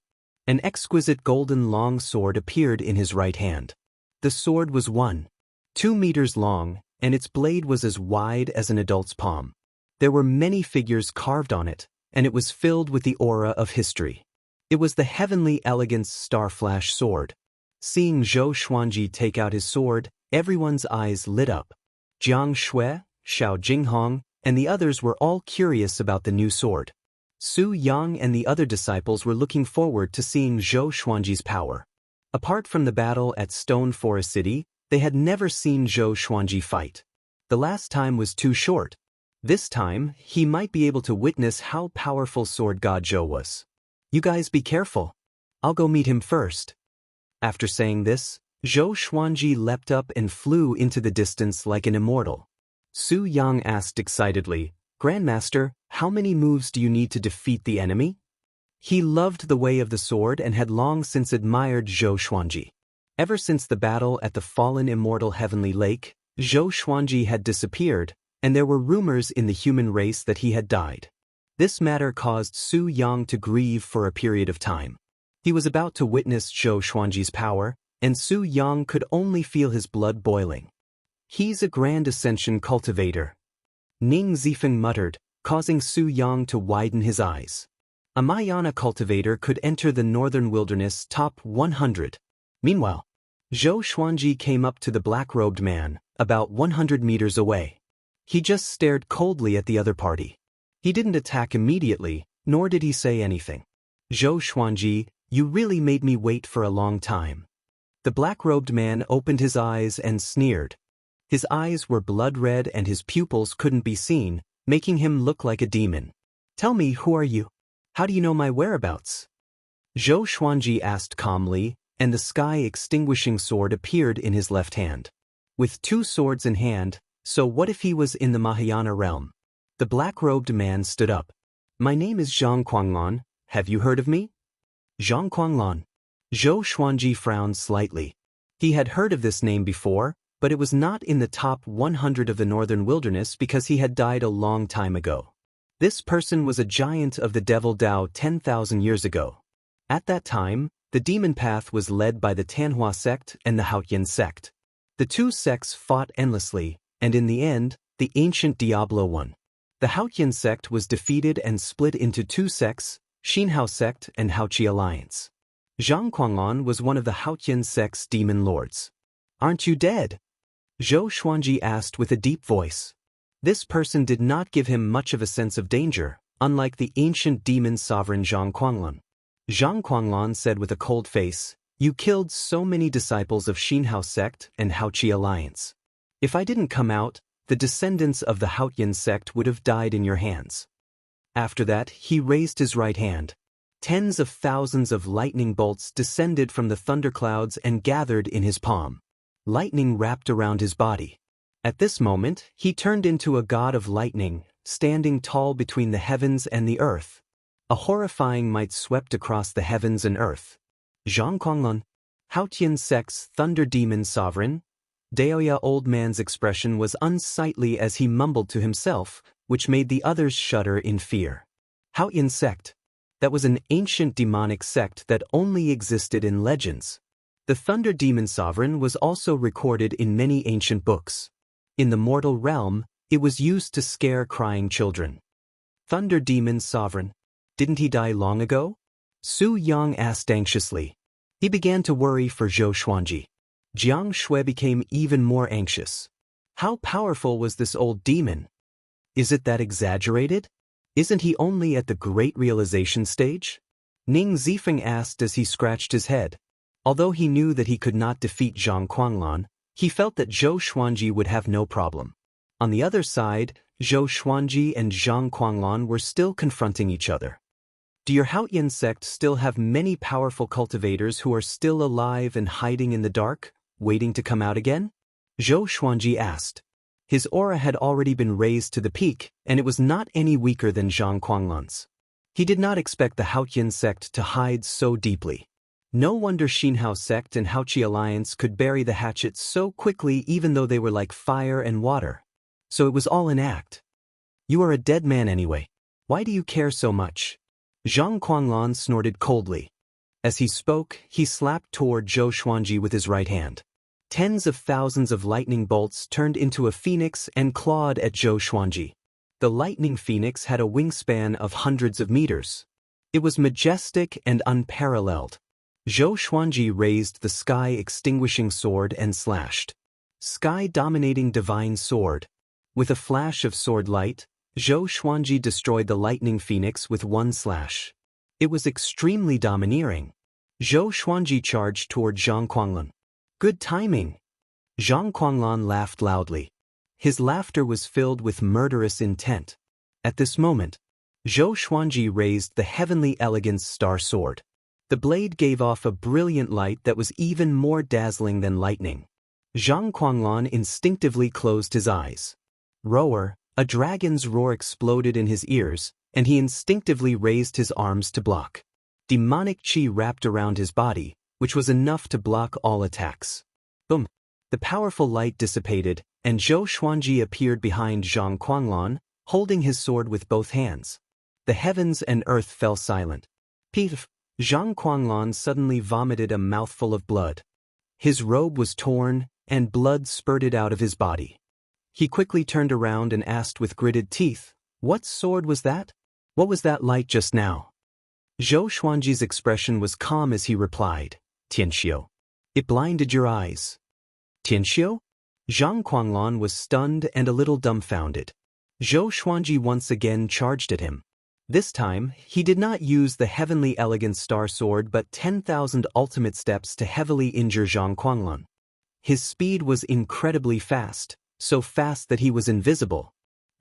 An exquisite golden long sword appeared in his right hand. The sword was 1.2 meters long, and its blade was as wide as an adult's palm. There were many figures carved on it, and it was filled with the aura of history. It was the heavenly elegance Starflash sword. Seeing Zhou Xuanji take out his sword, everyone's eyes lit up. Jiang Shui, Xiao Jinghong, and the others were all curious about the new sword. Su Yang and the other disciples were looking forward to seeing Zhou Xuanji's power. Apart from the battle at Stone Forest City, they had never seen Zhou Xuanji fight. The last time was too short. This time, he might be able to witness how powerful Sword God Zhou was. You guys be careful. I'll go meet him first. After saying this, Zhou Xuanji leapt up and flew into the distance like an immortal. Su Yang asked excitedly, "Grandmaster, how many moves do you need to defeat the enemy?" He loved the way of the sword and had long since admired Zhou Xuanji. Ever since the battle at the fallen immortal heavenly lake, Zhou Xuanji had disappeared, and there were rumors in the human race that he had died. This matter caused Su Yang to grieve for a period of time. He was about to witness Zhou Xuanji's power, and Su Yang could only feel his blood boiling. He's a grand ascension cultivator. Ning Zifeng muttered, causing Su Yang to widen his eyes. A Mayana cultivator could enter the northern wilderness top 100. Meanwhile, Zhou Xuanji came up to the black-robed man, about 100 meters away. He just stared coldly at the other party. He didn't attack immediately, nor did he say anything. "Zhou Xuanji, you really made me wait for a long time." The black-robed man opened his eyes and sneered. His eyes were blood-red and his pupils couldn't be seen, making him look like a demon. "Tell me, who are you? How do you know my whereabouts?" Zhou Xuanji asked calmly, and the sky-extinguishing sword appeared in his left hand. With two swords in hand, so what if he was in the Mahayana realm? The black-robed man stood up. "My name is Zhang Quanglan. Have you heard of me?" Zhang Quanglan. Zhou Xuanji frowned slightly. He had heard of this name before, but it was not in the top 100 of the northern wilderness because he had died a long time ago. This person was a giant of the Devil Dao 10,000 years ago. At that time, the demon path was led by the Tanhua sect and the Haotian sect. The two sects fought endlessly, and in the end, the ancient Diablo won. The Haotian sect was defeated and split into two sects, Xinhao sect and Haoqi alliance. Zhang Quanglan was one of the Haotian sect's demon lords. "Aren't you dead?" Zhou Xuanji asked with a deep voice. This person did not give him much of a sense of danger, unlike the ancient demon sovereign Zhang Quanglan. Zhang Quanglan said with a cold face, "You killed so many disciples of Xinhao sect and Haoqi alliance. If I didn't come out, the descendants of the Haotian sect would have died in your hands." After that, he raised his right hand. Tens of thousands of lightning bolts descended from the thunderclouds and gathered in his palm. Lightning wrapped around his body. At this moment, he turned into a god of lightning, standing tall between the heavens and the earth. A horrifying might swept across the heavens and earth. Zhang Quanglan, Haotian sect's thunder demon sovereign. Daoist old man's expression was unsightly as he mumbled to himself, which made the others shudder in fear. Haotian sect. That was an ancient demonic sect that only existed in legends. The Thunder Demon Sovereign was also recorded in many ancient books. In the mortal realm, it was used to scare crying children. Thunder Demon Sovereign. Didn't he die long ago? Su Yang asked anxiously. He began to worry for Zhou Xuanji. Jiang Shui became even more anxious. How powerful was this old demon? Is it that exaggerated? Isn't he only at the great realization stage? Ning Zifeng asked as he scratched his head. Although he knew that he could not defeat Zhang Guanglan, he felt that Zhou Xuanji would have no problem. On the other side, Zhou Xuanji and Zhang Guanglan were still confronting each other. Do your Haotian sect still have many powerful cultivators who are still alive and hiding in the dark, waiting to come out again? Zhou Xuanji asked. His aura had already been raised to the peak, and it was not any weaker than Zhang Guanglan's. He did not expect the Haotian sect to hide so deeply. No wonder Xinhao sect and Haoqi alliance could bury the hatchet so quickly even though they were like fire and water. So it was all an act. You are a dead man anyway. Why do you care so much? Zhang Guanglan snorted coldly. As he spoke, he slapped toward Zhou Xuanji with his right hand. Tens of thousands of lightning bolts turned into a phoenix and clawed at Zhou Xuanji. The lightning phoenix had a wingspan of hundreds of meters. It was majestic and unparalleled. Zhou Xuanji raised the sky-extinguishing sword and slashed. Sky-dominating divine sword. With a flash of sword light, Zhou Xuanji destroyed the lightning phoenix with one slash. It was extremely domineering. Zhou Xuanji charged toward Zhang Guanglan. Good timing. Zhang Guanglan laughed loudly. His laughter was filled with murderous intent. At this moment, Zhou Xuanji raised the heavenly elegance star sword. The blade gave off a brilliant light that was even more dazzling than lightning. Zhang Guanglan instinctively closed his eyes. Roar, a dragon's roar exploded in his ears, and he instinctively raised his arms to block. Demonic chi wrapped around his body, which was enough to block all attacks. Boom! The powerful light dissipated, and Zhou Xuanji appeared behind Zhang Guanglan, holding his sword with both hands. The heavens and earth fell silent. Pif! Zhang Guanglan suddenly vomited a mouthful of blood. His robe was torn, and blood spurted out of his body. He quickly turned around and asked with gritted teeth, "What sword was that? What was that light just now?" Zhou Xuanji's expression was calm as he replied, "Tianxiu. It blinded your eyes." "Tianxiu?" Zhang Guanglan was stunned and a little dumbfounded. Zhou Xuanji once again charged at him. This time, he did not use the heavenly elegant star sword but 10,000 ultimate steps to heavily injure Zhang Guanglan. His speed was incredibly fast, so fast that he was invisible.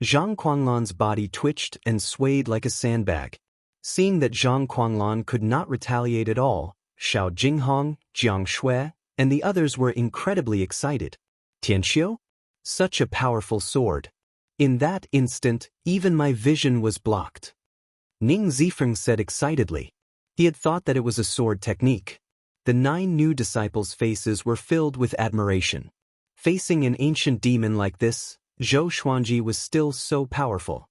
Zhang Guanglan's body twitched and swayed like a sandbag. Seeing that Zhang Guanglan could not retaliate at all, Xiao Jinghong, Jiang Shui, and the others were incredibly excited. Tianxiu? Such a powerful sword. In that instant, even my vision was blocked. Ning Zifeng said excitedly. He had thought that it was a sword technique. The 9 new disciples' faces were filled with admiration. Facing an ancient demon like this, Zhou Xuanji was still so powerful.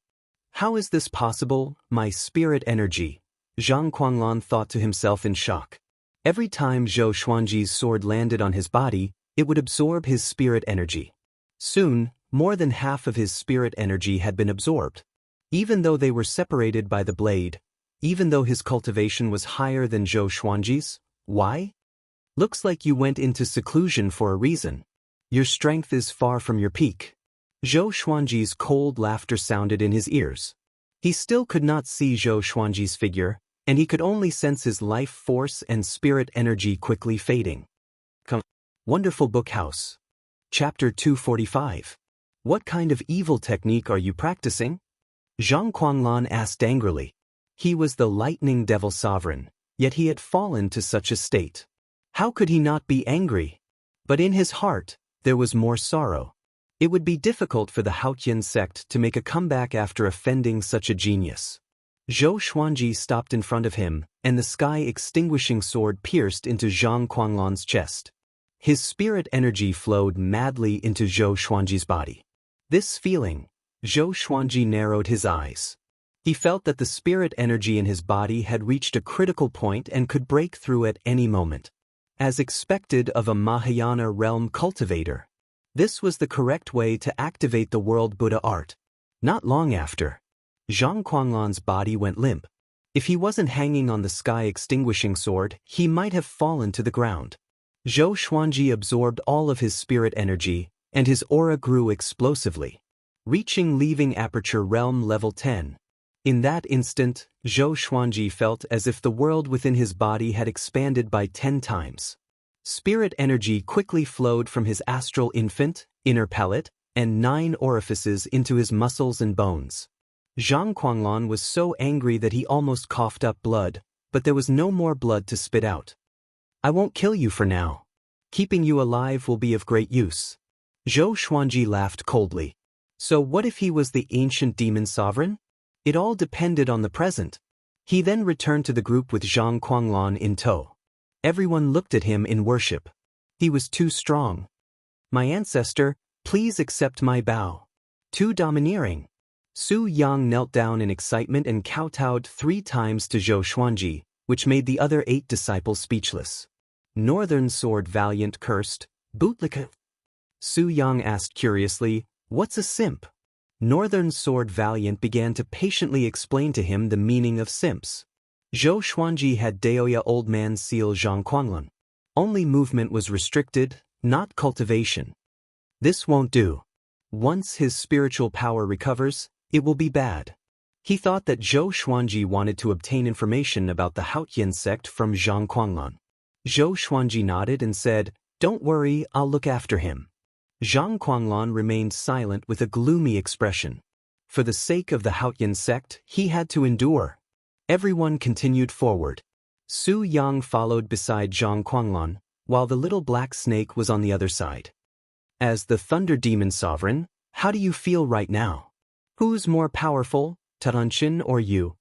How is this possible, my spirit energy? Zhang Guanglan thought to himself in shock. Every time Zhou Xuanji's sword landed on his body, it would absorb his spirit energy. Soon, more than half of his spirit energy had been absorbed. Even though they were separated by the blade, even though his cultivation was higher than Zhou Xuanji's, why? Looks like you went into seclusion for a reason. Your strength is far from your peak. Zhou Xuanji's cold laughter sounded in his ears. He still could not see Zhou Xuanji's figure, and he could only sense his life force and spirit energy quickly fading. Wonderful Book House. Chapter 245. What kind of evil technique are you practicing? Zhang Guanglan asked angrily. He was the lightning devil sovereign, yet he had fallen to such a state. How could he not be angry? But in his heart, there was more sorrow. It would be difficult for the Haotian sect to make a comeback after offending such a genius. Zhou Xuanji stopped in front of him, and the sky-extinguishing sword pierced into Zhang Guanglan's chest. His spirit energy flowed madly into Zhou Xuanji's body. This feeling, Zhou Xuanji narrowed his eyes. He felt that the spirit energy in his body had reached a critical point and could break through at any moment. As expected of a Mahayana realm cultivator, this was the correct way to activate the world Buddha art. Not long after, Zhang Guanglan's body went limp. If he wasn't hanging on the sky-extinguishing sword, he might have fallen to the ground. Zhou Xuanji absorbed all of his spirit energy, and his aura grew explosively, reaching leaving aperture realm level 10. In that instant, Zhou Xuanji felt as if the world within his body had expanded by 10 times. Spirit energy quickly flowed from his astral infant, inner palate, and 9 orifices into his muscles and bones. Zhang Guanglan was so angry that he almost coughed up blood, but there was no more blood to spit out. I won't kill you for now. Keeping you alive will be of great use. Zhou Xuanji laughed coldly. So what if he was the ancient demon sovereign? It all depended on the present. He then returned to the group with Zhang Guanglan in tow. Everyone looked at him in worship. He was too strong. My ancestor, please accept my bow. Too domineering. Su Yang knelt down in excitement and kowtowed 3 times to Zhou Xuanji, which made the other 8 disciples speechless. Northern Sword Valiant cursed, Bootlicka. Su Yang asked curiously, what's a simp? Northern Sword Valiant began to patiently explain to him the meaning of simps. Zhou Xuanji had Daoist Old Man seal Zhang Guanglan. Only movement was restricted, not cultivation. This won't do. Once his spiritual power recovers, it will be bad. He thought that Zhou Xuanji wanted to obtain information about the Haotian sect from Zhang Guanglan. Zhou Xuanji nodded and said, don't worry, I'll look after him. Zhang Guanglan remained silent with a gloomy expression. For the sake of the Haotian sect, he had to endure. Everyone continued forward. Su Yang followed beside Zhang Guanglan, while the little black snake was on the other side. As the Thunder Demon Sovereign, how do you feel right now? Who's more powerful, Taranshin or you?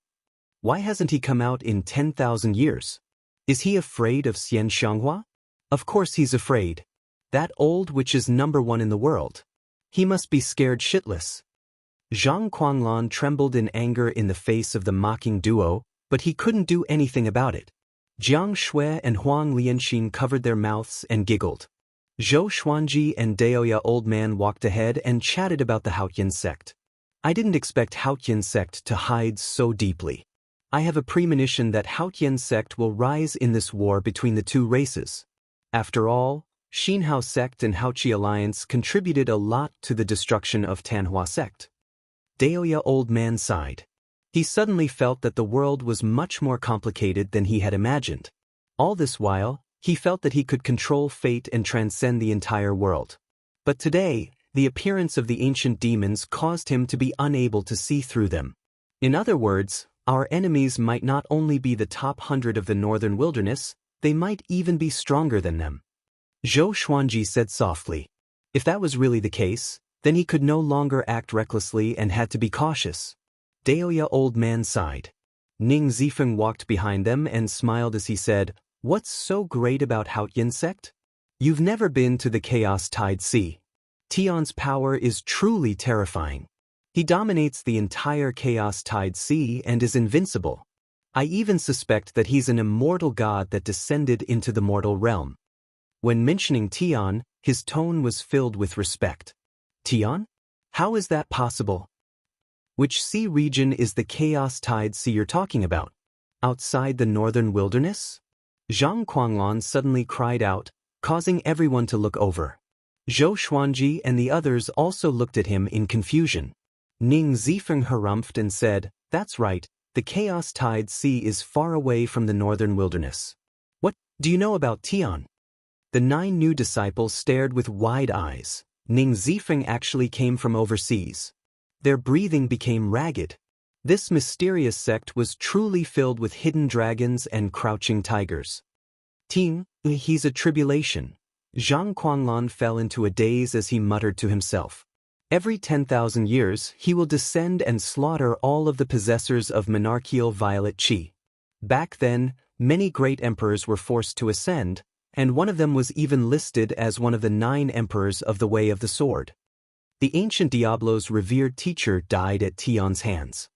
Why hasn't he come out in 10,000 years? Is he afraid of Xianxia? Of course he's afraid. That old witch is #1 in the world. He must be scared shitless. Zhang Guanglan trembled in anger in the face of the mocking duo, but he couldn't do anything about it. Jiang Shui and Huang Lianxin covered their mouths and giggled. Zhou Xuanji and Daoist Old Man walked ahead and chatted about the Haotian sect. I didn't expect Haotian sect to hide so deeply. I have a premonition that Haotian sect will rise in this war between the 2 races. After all, Xinhao sect and Haochi alliance contributed a lot to the destruction of Tanhua sect. Daoist Old Man sighed. He suddenly felt that the world was much more complicated than he had imagined. All this while, he felt that he could control fate and transcend the entire world. But today, the appearance of the ancient demons caused him to be unable to see through them. In other words, our enemies might not only be the top 100 of the northern wilderness, they might even be stronger than them. Zhou Xuanji said softly. If that was really the case, then he could no longer act recklessly and had to be cautious. Daoist Old Man sighed. Ning Zifeng walked behind them and smiled as he said, what's so great about Haotian sect? You've never been to the Chaos Tide Sea. Tian's power is truly terrifying. He dominates the entire Chaos Tide Sea and is invincible. I even suspect that he's an immortal god that descended into the mortal realm. When mentioning Tian, his tone was filled with respect. Tian? How is that possible? Which sea region is the Chaos Tide Sea you're talking about? Outside the northern wilderness? Zhang Guanglan suddenly cried out, causing everyone to look over. Zhou Xuanji and the others also looked at him in confusion. Ning Zifeng harumphed and said, that's right, the Chaos Tide Sea is far away from the northern wilderness. What do you know about Tian? The 9 new disciples stared with wide eyes. Ning Zifeng actually came from overseas. Their breathing became ragged. This mysterious sect was truly filled with hidden dragons and crouching tigers. Ting, he's a tribulation. Zhang Guanglan fell into a daze as he muttered to himself. Every 10,000 years, he will descend and slaughter all of the possessors of monarchical violet qi. Back then, many great emperors were forced to ascend, and one of them was even listed as one of the 9 emperors of the Way of the Sword. The ancient Diablo's revered teacher died at Tian's hands.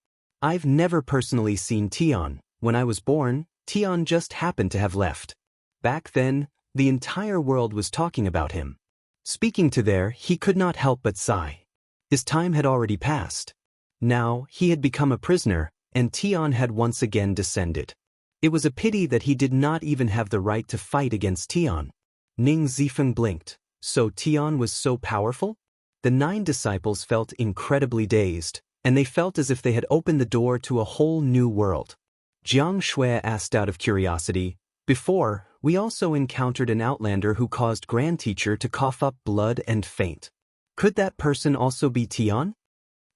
I've never personally seen Tian. When I was born, Tian just happened to have left. Back then, the entire world was talking about him. Speaking to there, he could not help but sigh. His time had already passed. Now, he had become a prisoner, and Tian had once again descended. It was a pity that he did not even have the right to fight against Tian. Ning Zifeng blinked. So Tian was so powerful? The 9 disciples felt incredibly dazed, and they felt as if they had opened the door to a whole new world. Jiang Shui asked out of curiosity, "Before, we also encountered an outlander who caused Grand Teacher to cough up blood and faint. Could that person also be Tian?"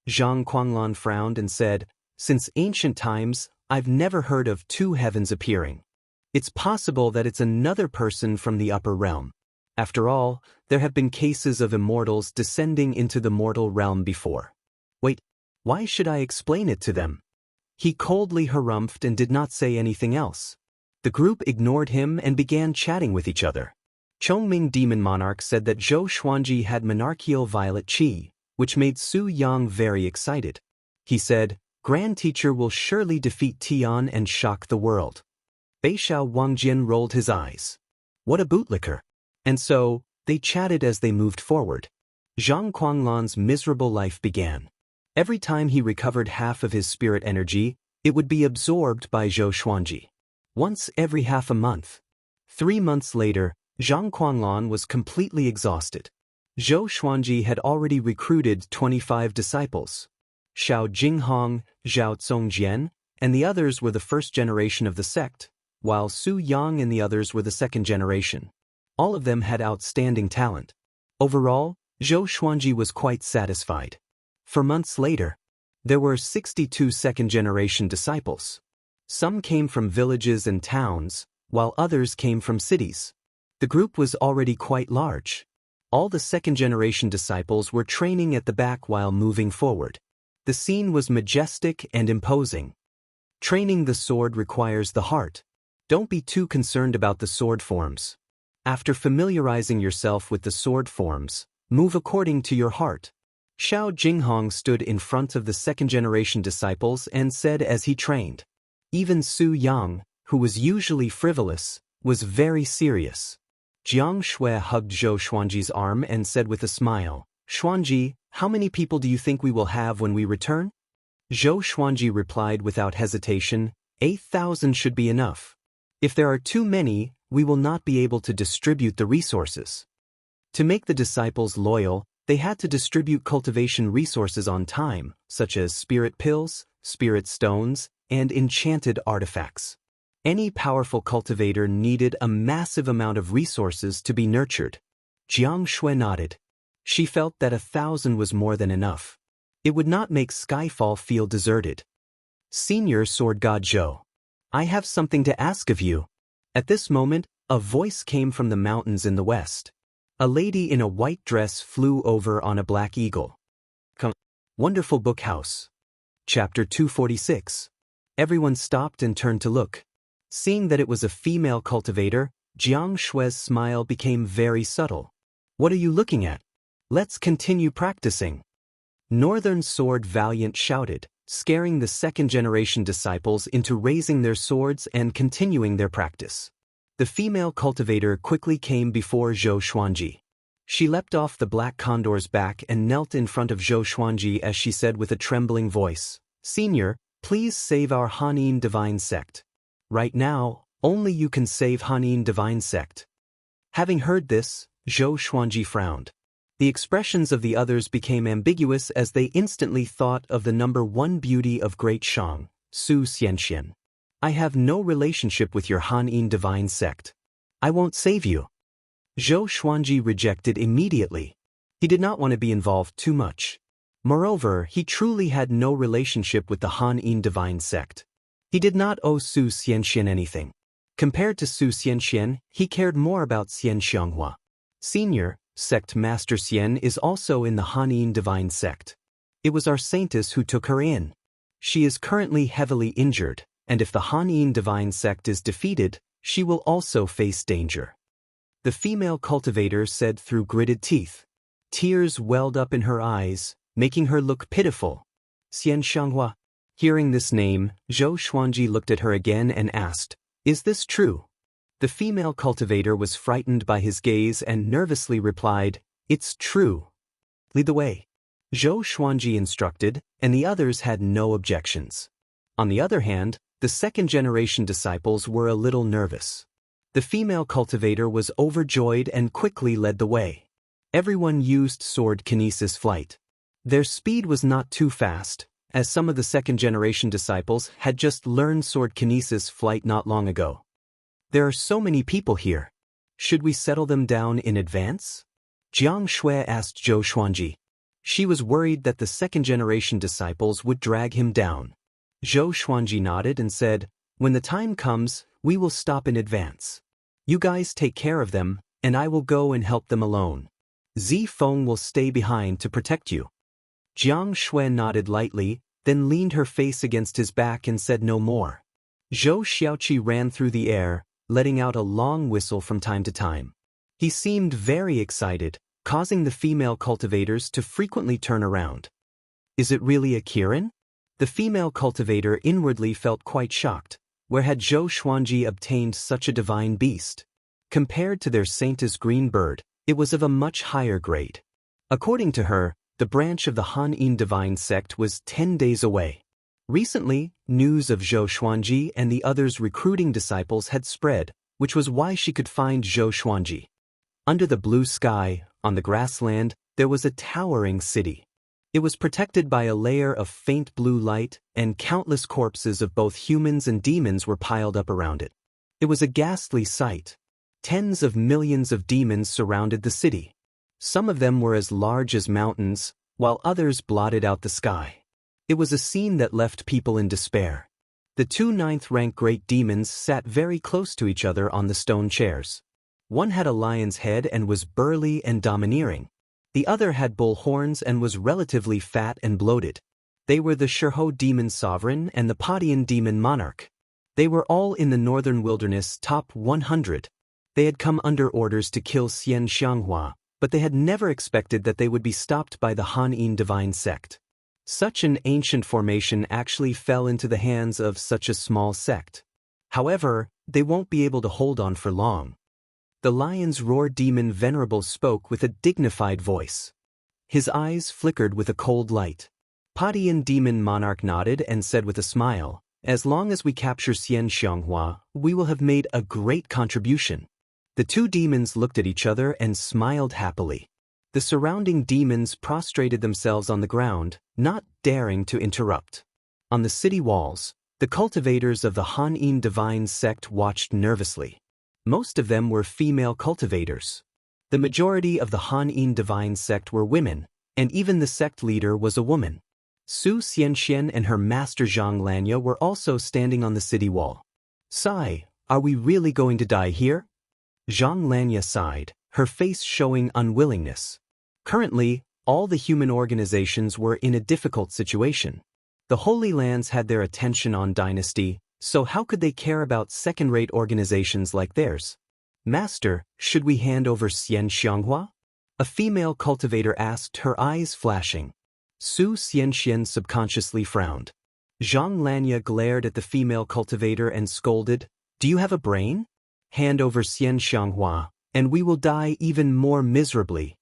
Zhang Quanglan frowned and said, "Since ancient times, I've never heard of 2 heavens appearing. It's possible that it's another person from the upper realm. After all, there have been cases of immortals descending into the mortal realm before. Wait, why should I explain it to them?" He coldly harumphed and did not say anything else. The group ignored him and began chatting with each other. Chongming Demon Monarch said that Zhou Xuanji had monarchical violet qi, which made Su Yang very excited. He said, "Grand Teacher will surely defeat Tian and shock the world." Beixiao Wangjin rolled his eyes. What a bootlicker. And so, they chatted as they moved forward. Zhang Quanglan's miserable life began. Every time he recovered half of his spirit energy, it would be absorbed by Zhou Xuanji. Once every half a month. 3 months later, Zhang Quanglan was completely exhausted. Zhou Xuanji had already recruited 25 disciples. Xiao Jinghong, Zhao Zongjian, and the others were the first generation of the sect, while Su Yang and the others were the second generation. All of them had outstanding talent. Overall, Zhou Xuanji was quite satisfied. For months later, there were 62 second-generation disciples. Some came from villages and towns, while others came from cities. The group was already quite large. All the second-generation disciples were training at the back while moving forward. The scene was majestic and imposing. Training the sword requires the heart. Don't be too concerned about the sword forms. After familiarizing yourself with the sword forms, move according to your heart. Xiao Jinghong stood in front of the second-generation disciples and said as he trained. Even Su Yang, who was usually frivolous, was very serious. Jiang Shui hugged Zhou Xuanji's arm and said with a smile, "Xuanji, how many people do you think we will have when we return?" Zhou Xuanji replied without hesitation, 8,000 should be enough. If there are too many, we will not be able to distribute the resources. To make the disciples loyal, they had to distribute cultivation resources on time, such as spirit pills, spirit stones, and enchanted artifacts. Any powerful cultivator needed a massive amount of resources to be nurtured. Jiang Shui nodded. She felt that 1,000 was more than enough. It would not make Skyfall feel deserted. "Senior Sword God Zhou, I have something to ask of you." At this moment, a voice came from the mountains in the west. A lady in a white dress flew over on a black eagle. Wonderful Book House. Chapter 246. Everyone stopped and turned to look. Seeing that it was a female cultivator, Jiang Shui's smile became very subtle. "What are you looking at? Let's continue practicing." Northern Sword Valiant shouted, scaring the second-generation disciples into raising their swords and continuing their practice. The female cultivator quickly came before Zhou Xuanji. She leapt off the black condor's back and knelt in front of Zhou Xuanji as she said with a trembling voice, "Senior, please save our Hanin divine sect. Right now, only you can save Hanin divine sect." Having heard this, Zhou Xuanji frowned. The expressions of the others became ambiguous as they instantly thought of the number 1 beauty of Great Shang, Su Xianxian. "I have no relationship with your Hanin divine sect. I won't save you." Zhou Xuanji rejected immediately. He did not want to be involved too much. Moreover, he truly had no relationship with the Hanin divine sect. He did not owe Su Xianxian anything. Compared to Su Xianxian, he cared more about Xian Xianghua. Senior, Sect Master Xian is also in the Hanin divine sect. It was our saintess who took her in. She is currently heavily injured, and if the Hanin divine sect is defeated, she will also face danger. The female cultivator said through gritted teeth. Tears welled up in her eyes, making her look pitiful. Xian Xianghua. Hearing this name, Zhou Xuanji looked at her again and asked, "Is this true?" The female cultivator was frightened by his gaze and nervously replied, "It's true." "Lead the way." Zhou Xuanji instructed, and the others had no objections. On the other hand, the second-generation disciples were a little nervous. The female cultivator was overjoyed and quickly led the way. Everyone used sword kinesis flight. Their speed was not too fast, as some of the second-generation disciples had just learned sword kinesis flight not long ago. There are so many people here. Should we settle them down in advance? Jiang Shui asked Zhou Xuanji. She was worried that the second-generation disciples would drag him down. Zhou Xuanji nodded and said, "When the time comes, we will stop in advance. You guys take care of them, and I will go and help them alone. Zi Feng will stay behind to protect you." Jiang Shui nodded lightly, then leaned her face against his back and said no more. Zhou Xiaoqi ran through the air, letting out a long whistle from time to time. He seemed very excited, causing the female cultivators to frequently turn around. Is it really a Kirin? The female cultivator inwardly felt quite shocked. Where had Zhou Xuanji obtained such a divine beast? Compared to their Saintess green bird, it was of a much higher grade. According to her, the branch of the Han Yin divine sect was 10 days away. Recently, news of Zhou Xuanji and the others recruiting disciples had spread, which was why she could find Zhou Xuanji. Under the blue sky, on the grassland, there was a towering city. It was protected by a layer of faint blue light, and countless corpses of both humans and demons were piled up around it. It was a ghastly sight. Tens of millions of demons surrounded the city. Some of them were as large as mountains, while others blotted out the sky. It was a scene that left people in despair. The two ninth-rank great demons sat very close to each other on the stone chairs. One had a lion's head and was burly and domineering. The other had bull horns and was relatively fat and bloated. They were the Shirho demon sovereign and the Padian demon monarch. They were all in the northern wilderness top 100. They had come under orders to kill Xianxia, but they had never expected that they would be stopped by the Han Yin divine sect. Such an ancient formation actually fell into the hands of such a small sect. However, they won't be able to hold on for long. The lion's roar demon Venerable spoke with a dignified voice. His eyes flickered with a cold light. Padian demon monarch nodded and said with a smile, "As long as we capture Xianxia, we will have made a great contribution." The two demons looked at each other and smiled happily. The surrounding demons prostrated themselves on the ground, not daring to interrupt. On the city walls, the cultivators of the Han Yin divine sect watched nervously. Most of them were female cultivators. The majority of the Han Yin divine sect were women, and even the sect leader was a woman. Su Xianxian and her master Zhang Lanya were also standing on the city wall. "Sai, are we really going to die here?" Zhang Lanya sighed, her face showing unwillingness. Currently, all the human organizations were in a difficult situation. The Holy Lands had their attention on dynasty, so how could they care about second-rate organizations like theirs? "Master, should we hand over Xianxia?" A female cultivator asked, her eyes flashing. Su Xianxian subconsciously frowned. Zhang Lanya glared at the female cultivator and scolded, "Do you have a brain? Hand over Xianxia, and we will die even more miserably."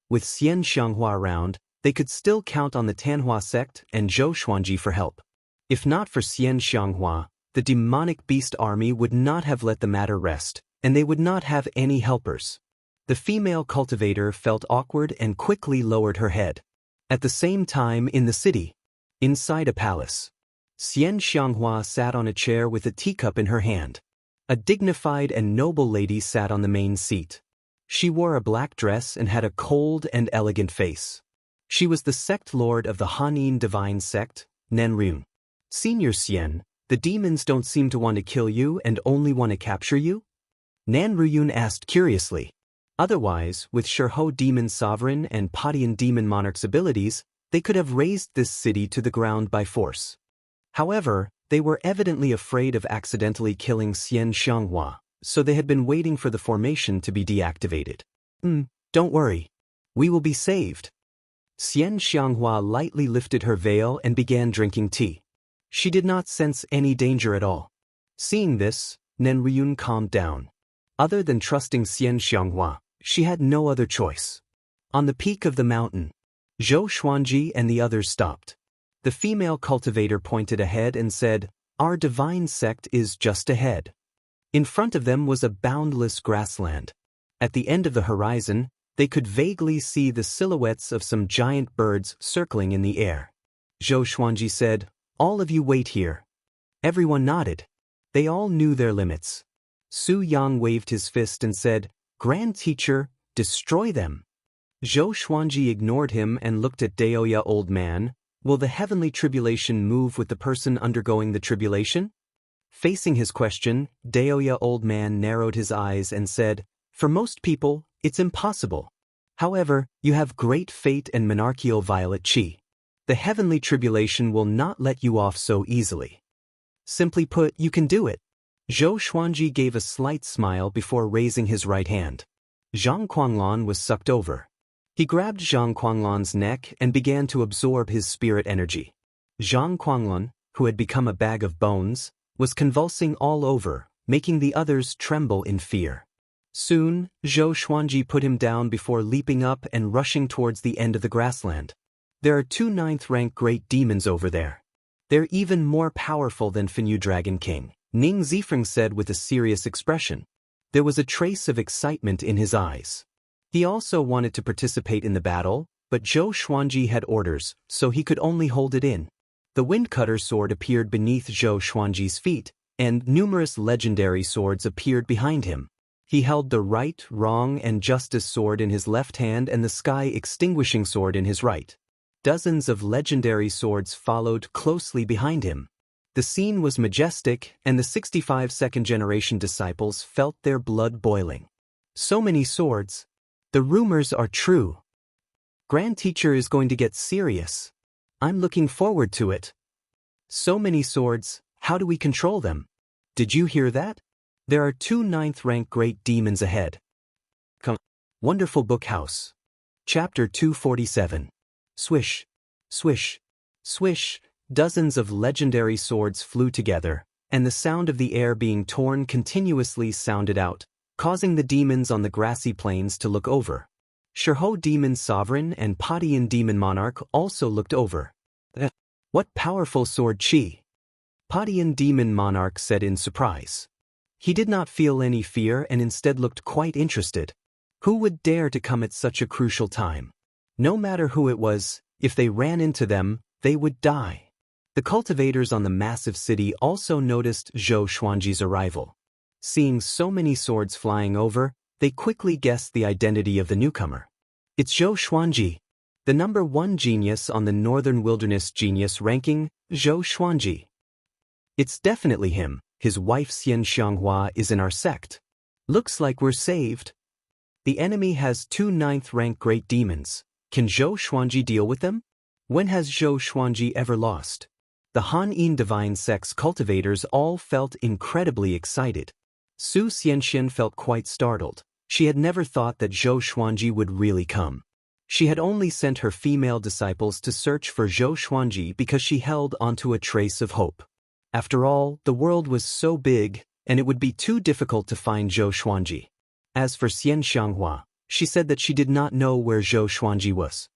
With Xianxia around, they could still count on the Tanhua sect and Zhou Xuanji for help. If not for Xianxia, the demonic beast army would not have let the matter rest, and they would not have any helpers. The female cultivator felt awkward and quickly lowered her head. At the same time in the city, inside a palace, Xianxia sat on a chair with a teacup in her hand. A dignified and noble lady sat on the main seat. She wore a black dress and had a cold and elegant face. She was the sect lord of the Han Yin divine sect, Nanrun. "Senior Xian, the demons don't seem to want to kill you and only want to capture you?" Nanruyun asked curiously. Otherwise, with Shirho demon sovereign and Padian demon monarch's abilities, they could have razed this city to the ground by force. However, they were evidently afraid of accidentally killing Xianxia, so they had been waiting for the formation to be deactivated. Don't worry. We will be saved." Xianxia lightly lifted her veil and began drinking tea. She did not sense any danger at all. Seeing this, Nanruyun calmed down. Other than trusting Xianxia, she had no other choice. On the peak of the mountain, Zhou Xuanji and the others stopped. The female cultivator pointed ahead and said, "Our divine sect is just ahead." In front of them was a boundless grassland. At the end of the horizon, they could vaguely see the silhouettes of some giant birds circling in the air. Zhou Xuanji said, "All of you wait here." Everyone nodded. They all knew their limits. Su Yang waved his fist and said, "Grand Teacher, destroy them." Zhou Xuanji ignored him and looked at Daoist. "Old man, will the heavenly tribulation move with the person undergoing the tribulation?" Facing his question, Daoist old man narrowed his eyes and said, "For most people, it's impossible. However, you have great fate and monarchical violet chi. The heavenly tribulation will not let you off so easily. Simply put, you can do it." Zhou Xuanji gave a slight smile before raising his right hand. Zhang Quanglan was sucked over. He grabbed Zhang Quanglan's neck and began to absorb his spirit energy. Zhang Quanglan, who had become a bag of bones, was convulsing all over, making the others tremble in fear. Soon, Zhou Xuanji put him down before leaping up and rushing towards the end of the grassland. "There are 2 9th-rank great demons over there. They're even more powerful than Fenyu Dragon King," Ning Zifeng said with a serious expression. There was a trace of excitement in his eyes. He also wanted to participate in the battle, but Zhou Xuanji had orders, so he could only hold it in. The Windcutter sword appeared beneath Zhou Xuanji's feet, and numerous legendary swords appeared behind him. He held the right, wrong, and justice sword in his left hand and the sky extinguishing sword in his right. Dozens of legendary swords followed closely behind him. The scene was majestic, and the 65 second-generation disciples felt their blood boiling. So many swords. The rumors are true. Grand Teacher is going to get serious. I'm looking forward to it. So many swords, how do we control them? Did you hear that? There are 2 9th-rank great demons ahead. Come. Wonderful Book House. Chapter 247. Swish, swish, swish, dozens of legendary swords flew together, and the sound of the air being torn continuously sounded out, causing the demons on the grassy plains to look over. Shirho Demon Sovereign and Padian Demon Monarch also looked over. What powerful sword chi! Padian Demon Monarch said in surprise. He did not feel any fear and instead looked quite interested. Who would dare to come at such a crucial time? No matter who it was, if they ran into them, they would die. The cultivators on the massive city also noticed Zhou Xuanji's arrival. Seeing so many swords flying over, they quickly guessed the identity of the newcomer. It's Zhou Xuanji, the number 1 genius on the Northern Wilderness Genius ranking, Zhou Xuanji. It's definitely him. His wife Xianxia is in our sect. Looks like we're saved. The enemy has 2 9th-rank great demons. Can Zhou Xuanji deal with them? When has Zhou Xuanji ever lost? The Han Yin Divine Sect's cultivators all felt incredibly excited. Su Xianxian felt quite startled. She had never thought that Zhou Xuanji would really come. She had only sent her female disciples to search for Zhou Xuanji because she held onto a trace of hope. After all, the world was so big, and it would be too difficult to find Zhou Xuanji. As for Xianxia, she said that she did not know where Zhou Xuanji was.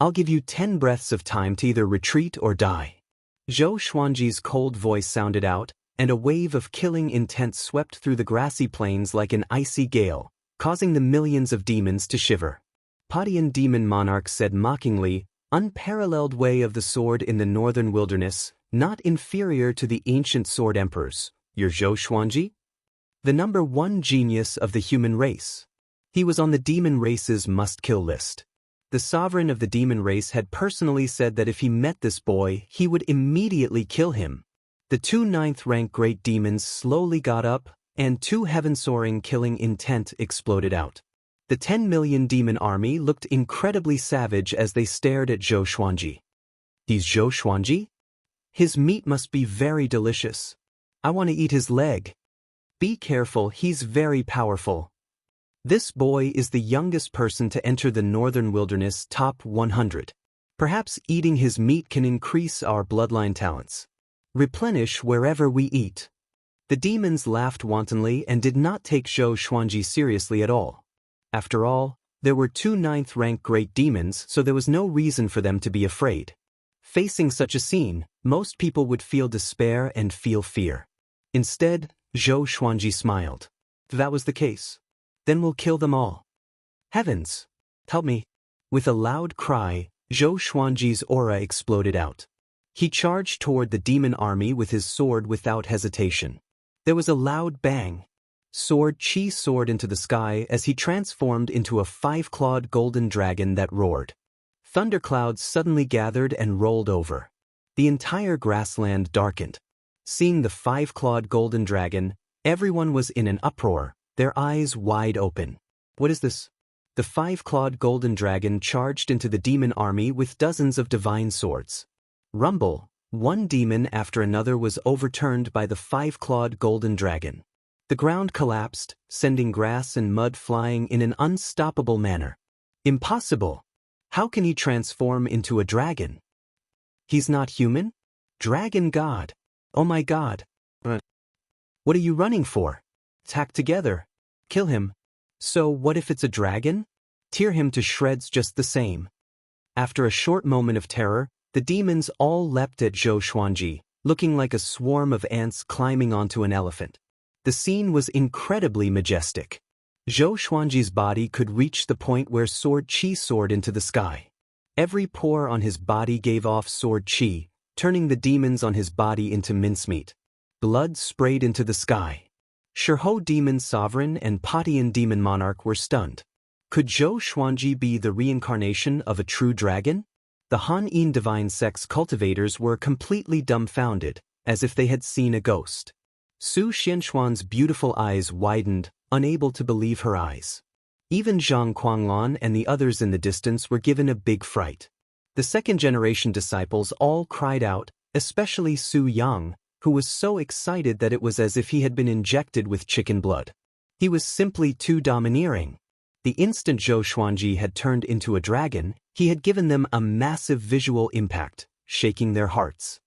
"I'll give you 10 breaths of time to either retreat or die." Zhou Xuanji's cold voice sounded out, and a wave of killing intent swept through the grassy plains like an icy gale, causing the millions of demons to shiver. Padian Demon Monarch said mockingly, "Unparalleled way of the sword in the northern wilderness, not inferior to the ancient sword emperors. You're Zhou Xuanji? The number 1 genius of the human race." He was on the demon race's must-kill list. The sovereign of the demon race had personally said that if he met this boy, he would immediately kill him. The 2 9th-rank great demons slowly got up, and 2 heaven-soaring killing intent exploded out. The 10 million demon army looked incredibly savage as they stared at Zhou Xuanji. He's Zhou Xuanji? His meat must be very delicious. I want to eat his leg. Be careful, he's very powerful. This boy is the youngest person to enter the Northern Wilderness top 100. Perhaps eating his meat can increase our bloodline talents. Replenish wherever we eat. The demons laughed wantonly and did not take Zhou Xuanji seriously at all. After all, there were 2 9th-rank great demons, so there was no reason for them to be afraid. Facing such a scene, most people would feel despair and feel fear. Instead, Zhou Xuanji smiled. If that was the case, then we'll kill them all. Heavens! Help me! With a loud cry, Zhou Xuanji's aura exploded out. He charged toward the demon army with his sword without hesitation. There was a loud bang. Sword Qi soared into the sky as he transformed into a 5-clawed golden dragon that roared. Thunderclouds suddenly gathered and rolled over. The entire grassland darkened. Seeing the 5-clawed golden dragon, everyone was in an uproar, their eyes wide open. What is this? The 5-clawed golden dragon charged into the demon army with dozens of divine swords. Rumble, one demon after another was overturned by the 5-clawed golden dragon. The ground collapsed, sending grass and mud flying in an unstoppable manner. Impossible! How can he transform into a dragon? He's not human? Dragon God! Oh my God! What are you running for? Attack together. Kill him. So what if it's a dragon? Tear him to shreds just the same. After a short moment of terror, the demons all leapt at Zhou Xuanji, looking like a swarm of ants climbing onto an elephant. The scene was incredibly majestic. Zhou Xuanji's body could reach the point where Sword Qi soared into the sky. Every pore on his body gave off Sword Qi, turning the demons on his body into mincemeat. Blood sprayed into the sky. Shirhou Demon Sovereign and Patian Demon Monarch were stunned. Could Zhou Xuanji be the reincarnation of a true dragon? The Han Yin Divine Sex cultivators were completely dumbfounded, as if they had seen a ghost. Su Xianxuan's beautiful eyes widened, unable to believe her eyes. Even Zhang Quanglan and the others in the distance were given a big fright. The second-generation disciples all cried out, especially Su Yang, who was so excited that it was as if he had been injected with chicken blood. He was simply too domineering. The instant Zhou Xuanji had turned into a dragon, he had given them a massive visual impact, shaking their hearts.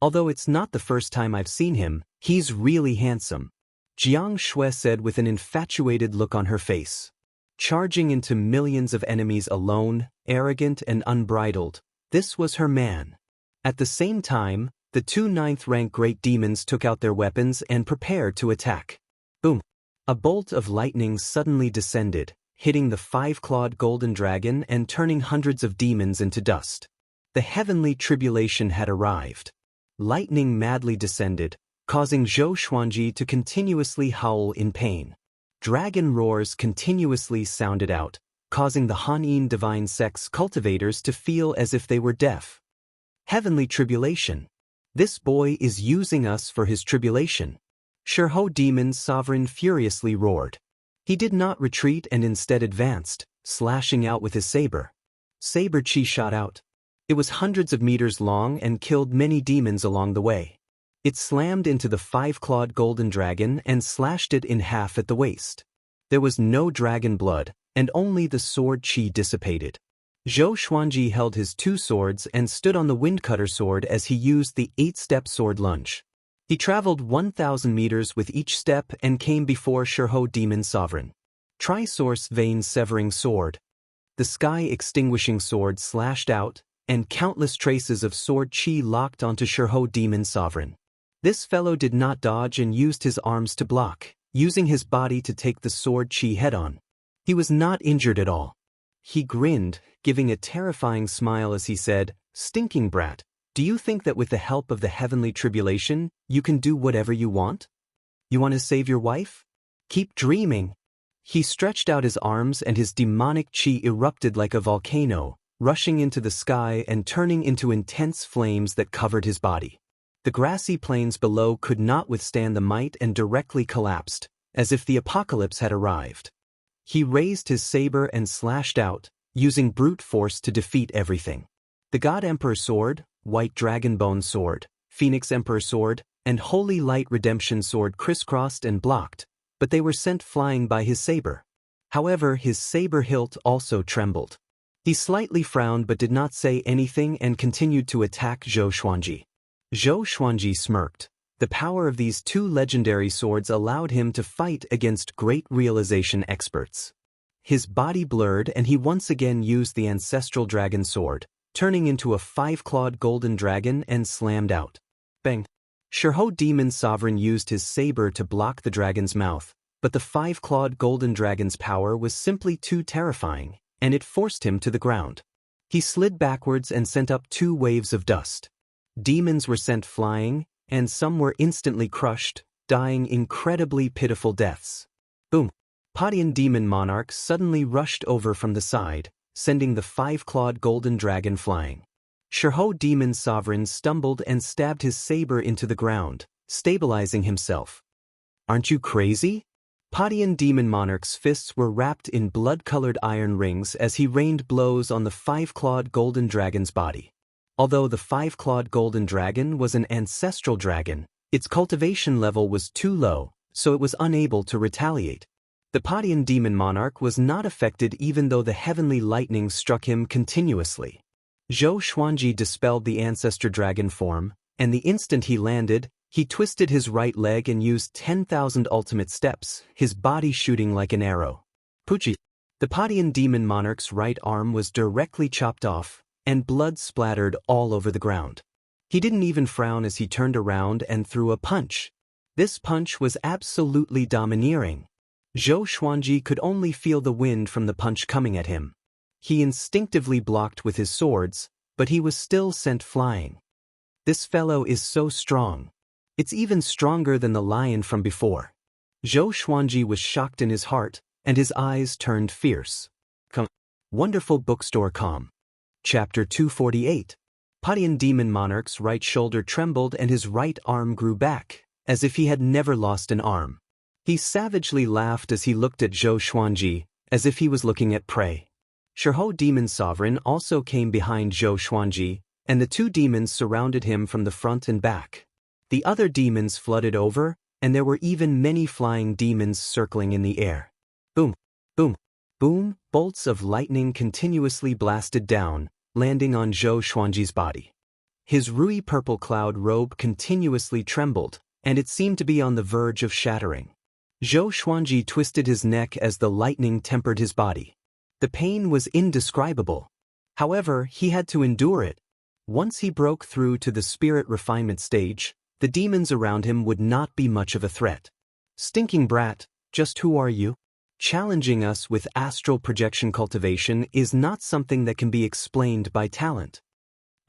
Although it's not the first time I've seen him, he's really handsome, Jiang Shui said with an infatuated look on her face. Charging into millions of enemies alone, arrogant and unbridled, this was her man. At the same time, the two 9th-rank great demons took out their weapons and prepared to attack. Boom! A bolt of lightning suddenly descended, hitting the 5-clawed golden dragon and turning hundreds of demons into dust. The heavenly tribulation had arrived. Lightning madly descended, causing Zhou Xuanji to continuously howl in pain. Dragon roars continuously sounded out, causing the Han Yin Divine Sex cultivators to feel as if they were deaf. Heavenly tribulation. This boy is using us for his tribulation. Shirhou Demon Sovereign furiously roared. He did not retreat and instead advanced, slashing out with his saber. Saber Qi shot out. It was hundreds of meters long and killed many demons along the way. It slammed into the 5-clawed golden dragon and slashed it in half at the waist. There was no dragon blood, and only the sword Qi dissipated. Zhou Xuanji held his 2 swords and stood on the windcutter sword as he used the 8-step sword lunge. He traveled 1,000 meters with each step and came before Shirhou Demon Sovereign. Trisource Vein Severing Sword. The Sky Extinguishing Sword slashed out, and countless traces of sword Qi locked onto Shirhou Demon Sovereign. This fellow did not dodge and used his arms to block, using his body to take the sword Qi head-on. He was not injured at all. He grinned, giving a terrifying smile as he said, "Stinking brat, do you think that with the help of the heavenly tribulation, you can do whatever you want? You want to save your wife? Keep dreaming." He stretched out his arms and his demonic Qi erupted like a volcano, rushing into the sky and turning into intense flames that covered his body. The grassy plains below could not withstand the might and directly collapsed, as if the apocalypse had arrived. He raised his saber and slashed out, using brute force to defeat everything. The God Emperor Sword, White Dragonbone Sword, Phoenix Emperor Sword, and Holy Light Redemption Sword crisscrossed and blocked, but they were sent flying by his saber. However, his saber hilt also trembled. He slightly frowned but did not say anything and continued to attack Zhou Xuanji. Zhou Xuanji smirked. The power of these 2 legendary swords allowed him to fight against great realization experts. His body blurred and he once again used the ancestral dragon sword, turning into a 5-clawed golden dragon and slammed out. Bang! Shirho Demon Sovereign used his saber to block the dragon's mouth, but the 5-clawed golden dragon's power was simply too terrifying, and it forced him to the ground. He slid backwards and sent up 2 waves of dust. Demons were sent flying, and some were instantly crushed, dying incredibly pitiful deaths. Boom! Padian Demon Monarch suddenly rushed over from the side, sending the 5-clawed golden dragon flying. Shirho Demon Sovereign stumbled and stabbed his saber into the ground, stabilizing himself. Aren't you crazy? Padian Demon Monarch's fists were wrapped in blood-colored iron rings as he rained blows on the 5-clawed golden dragon's body. Although the 5-clawed golden dragon was an ancestral dragon, its cultivation level was too low, so it was unable to retaliate. The Padian Demon Monarch was not affected even though the heavenly lightning struck him continuously. Zhou Xuanji dispelled the ancestor dragon form, and the instant he landed, he twisted his right leg and used 10,000 ultimate steps, his body shooting like an arrow. Puchi! The Padian Demon Monarch's right arm was directly chopped off, and blood splattered all over the ground. He didn't even frown as he turned around and threw a punch. This punch was absolutely domineering. Zhou Xuanji could only feel the wind from the punch coming at him. He instinctively blocked with his swords, but he was still sent flying. This fellow is so strong. It's even stronger than the lion from before. Zhou Xuanji was shocked in his heart, and his eyes turned fierce. Wonderful Bookstore Com. Chapter 248. Padian Demon Monarch's right shoulder trembled and his right arm grew back, as if he had never lost an arm. He savagely laughed as he looked at Zhou Xuanji, as if he was looking at prey. Shirho Demon Sovereign also came behind Zhou Xuanji, and the 2 demons surrounded him from the front and back. The other demons flooded over, and there were even many flying demons circling in the air. Boom! Boom! Boom! Bolts of lightning continuously blasted down, landing on Zhou Xuanji's body. His ruby purple cloud robe continuously trembled, and it seemed to be on the verge of shattering. Zhou Xuanji twisted his neck as the lightning tempered his body. The pain was indescribable. However, he had to endure it. Once he broke through to the spirit refinement stage, the demons around him would not be much of a threat. Stinking brat, just who are you? Challenging us with astral projection cultivation is not something that can be explained by talent.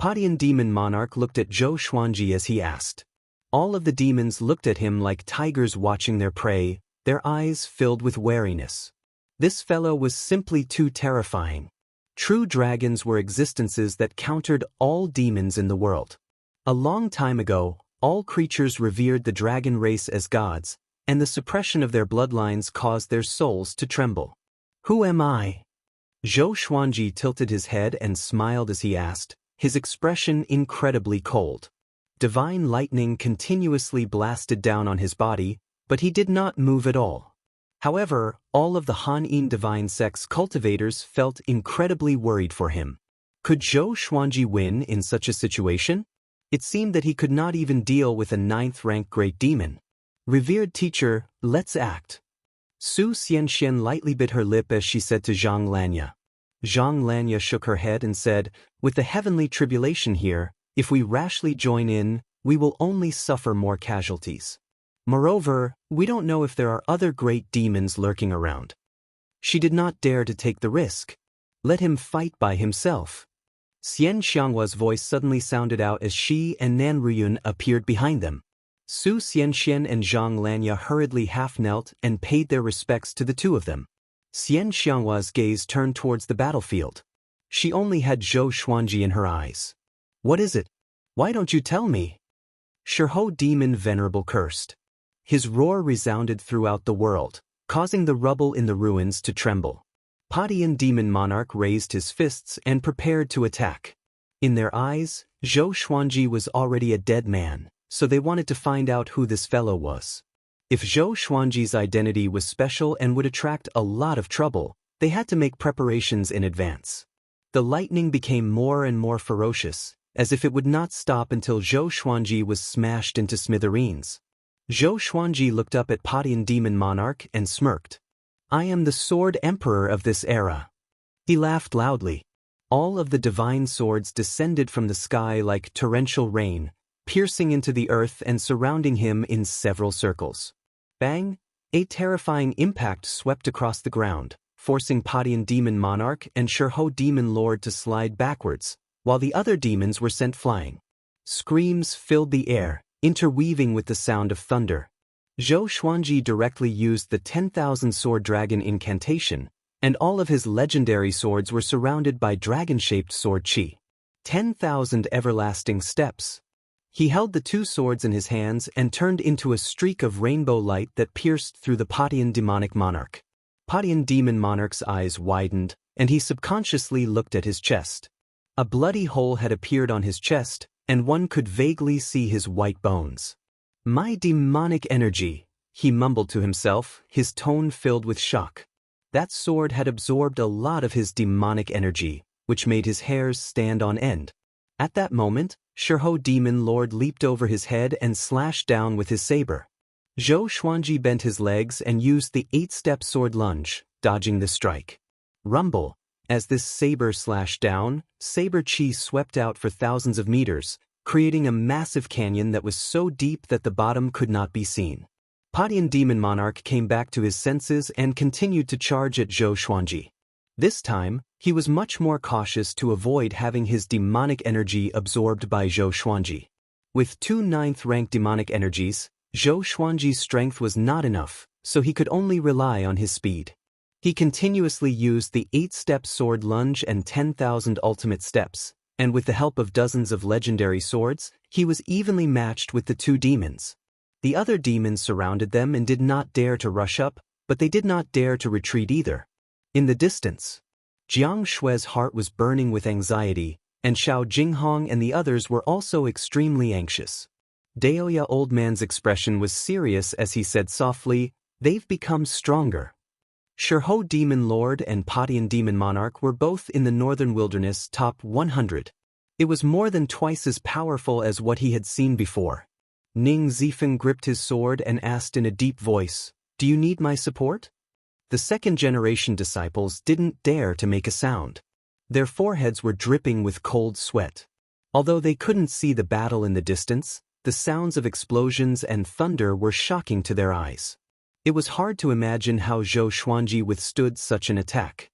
Padian Demon Monarch looked at Zhou Xuanji as he asked. All of the demons looked at him like tigers watching their prey, their eyes filled with wariness. This fellow was simply too terrifying. True dragons were existences that countered all demons in the world. A long time ago, all creatures revered the dragon race as gods, and the suppression of their bloodlines caused their souls to tremble. Who am I? Zhou Xuanji tilted his head and smiled as he asked, his expression incredibly cold. Divine lightning continuously blasted down on his body, but he did not move at all. However, all of the Han-in divine sex cultivators felt incredibly worried for him. Could Zhou Xuanji win in such a situation? It seemed that he could not even deal with a 9th-rank great demon. Revered teacher, let's act. Su Xianxian lightly bit her lip as she said to Zhang Lanya. Zhang Lanya shook her head and said, with the heavenly tribulation here, if we rashly join in, we will only suffer more casualties. Moreover, we don't know if there are other great demons lurking around. She did not dare to take the risk. Let him fight by himself. Xian Xianghua's voice suddenly sounded out as she and Nan Ruyun appeared behind them. Su Xianxian and Zhang Lanya hurriedly half-knelt and paid their respects to the 2 of them. Xian Xianghua's gaze turned towards the battlefield. She only had Zhou Xuanji in her eyes. What is it? Why don't you tell me? Shirho Demon Venerable cursed. His roar resounded throughout the world, causing the rubble in the ruins to tremble. Padian Demon Monarch raised his fists and prepared to attack. In their eyes, Zhou Xuanji was already a dead man, so they wanted to find out who this fellow was. If Zhou Xuanji's identity was special and would attract a lot of trouble, they had to make preparations in advance. The lightning became more and more ferocious, as if it would not stop until Zhou Xuanji was smashed into smithereens. Zhou Xuanji looked up at Padian Demon Monarch and smirked. I am the Sword Emperor of this era. He laughed loudly. All of the divine swords descended from the sky like torrential rain, piercing into the earth and surrounding him in several circles. Bang! A terrifying impact swept across the ground, forcing Padian Demon Monarch and Shurho Demon Lord to slide backwards, while the other demons were sent flying. Screams filled the air, interweaving with the sound of thunder. Zhou Xuanji directly used the 10,000 Sword Dragon incantation, and all of his legendary swords were surrounded by dragon-shaped sword chi. 10,000 everlasting steps. He held the two swords in his hands and turned into a streak of rainbow light that pierced through the Padian Demonic Monarch. Padian Demon Monarch's eyes widened, and he subconsciously looked at his chest. A bloody hole had appeared on his chest, and one could vaguely see his white bones. "My demonic energy," he mumbled to himself, his tone filled with shock. That sword had absorbed a lot of his demonic energy, which made his hairs stand on end. At that moment, Shurho Demon Lord leaped over his head and slashed down with his saber. Zhou Xuanji bent his legs and used the 8-step sword lunge, dodging the strike. Rumble! As this saber slashed down, saber chi swept out for thousands of meters, creating a massive canyon that was so deep that the bottom could not be seen. Padian Demon Monarch came back to his senses and continued to charge at Zhou Xuanji. This time, he was much more cautious to avoid having his demonic energy absorbed by Zhou Xuanji. With 2 9th-rank demonic energies, Zhou Xuanji's strength was not enough, so he could only rely on his speed. He continuously used the 8-step sword lunge and 10,000 ultimate steps, and with the help of dozens of legendary swords, he was evenly matched with the two demons. The other demons surrounded them and did not dare to rush up, but they did not dare to retreat either. In the distance, Jiang Shui's heart was burning with anxiety, and Xiao Jinghong and the others were also extremely anxious. Daoist Old Man's expression was serious as he said softly, "They've become stronger." Shurho Demon Lord and Padian Demon Monarch were both in the Northern Wilderness top 100. It was more than twice as powerful as what he had seen before. Ning Zifeng gripped his sword and asked in a deep voice, "Do you need my support?" The second-generation disciples didn't dare to make a sound. Their foreheads were dripping with cold sweat. Although they couldn't see the battle in the distance, the sounds of explosions and thunder were shocking to their eyes. It was hard to imagine how Zhou Xuanji withstood such an attack.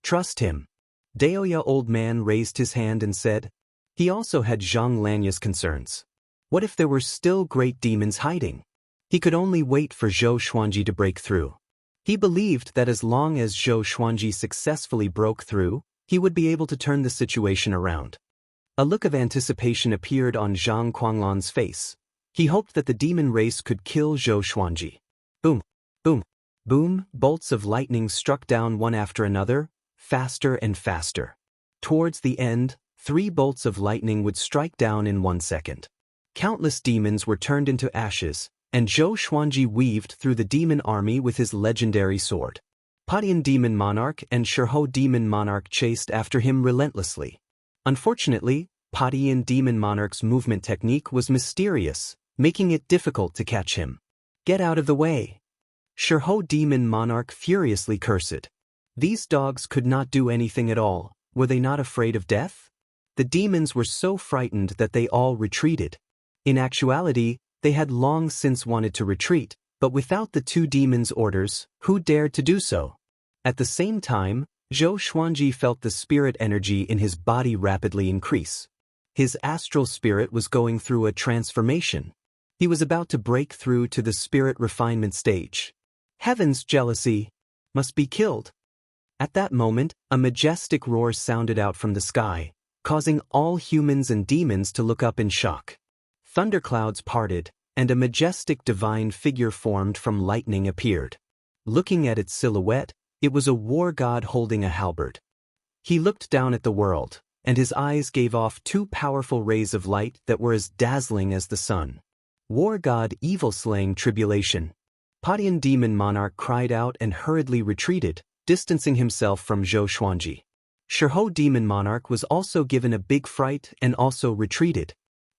"Trust him." Daoist Old Man raised his hand and said. He also had Zhang Lanya's concerns. What if there were still great demons hiding? He could only wait for Zhou Xuanji to break through. He believed that as long as Zhou Xuanji successfully broke through, he would be able to turn the situation around. A look of anticipation appeared on Zhang Quanglan's face. He hoped that the demon race could kill Zhou Xuanji. Boom, boom, boom, bolts of lightning struck down one after another, faster and faster. Towards the end, 3 bolts of lightning would strike down in 1 second. Countless demons were turned into ashes, and Zhou Xuanji weaved through the demon army with his legendary sword. Padian Demon Monarch and Shurho Demon Monarch chased after him relentlessly. Unfortunately, Padian Demon Monarch's movement technique was mysterious, making it difficult to catch him. "Get out of the way!" Shurho Demon Monarch furiously cursed. These dogs could not do anything at all. Were they not afraid of death? The demons were so frightened that they all retreated. In actuality, they had long since wanted to retreat, but without the two demons' orders, who dared to do so? At the same time, Zhou Xuanji felt the spirit energy in his body rapidly increase. His astral spirit was going through a transformation. He was about to break through to the spirit refinement stage. Heaven's jealousy must be killed. At that moment, a majestic roar sounded out from the sky, causing all humans and demons to look up in shock. Thunderclouds parted, and a majestic divine figure formed from lightning appeared. Looking at its silhouette, it was a war god holding a halberd. He looked down at the world, and his eyes gave off 2 powerful rays of light that were as dazzling as the sun. War god evil-slaying tribulation. Padian Demon Monarch cried out and hurriedly retreated, distancing himself from Zhou Xuanji. Shurho Demon Monarch was also given a big fright and also retreated.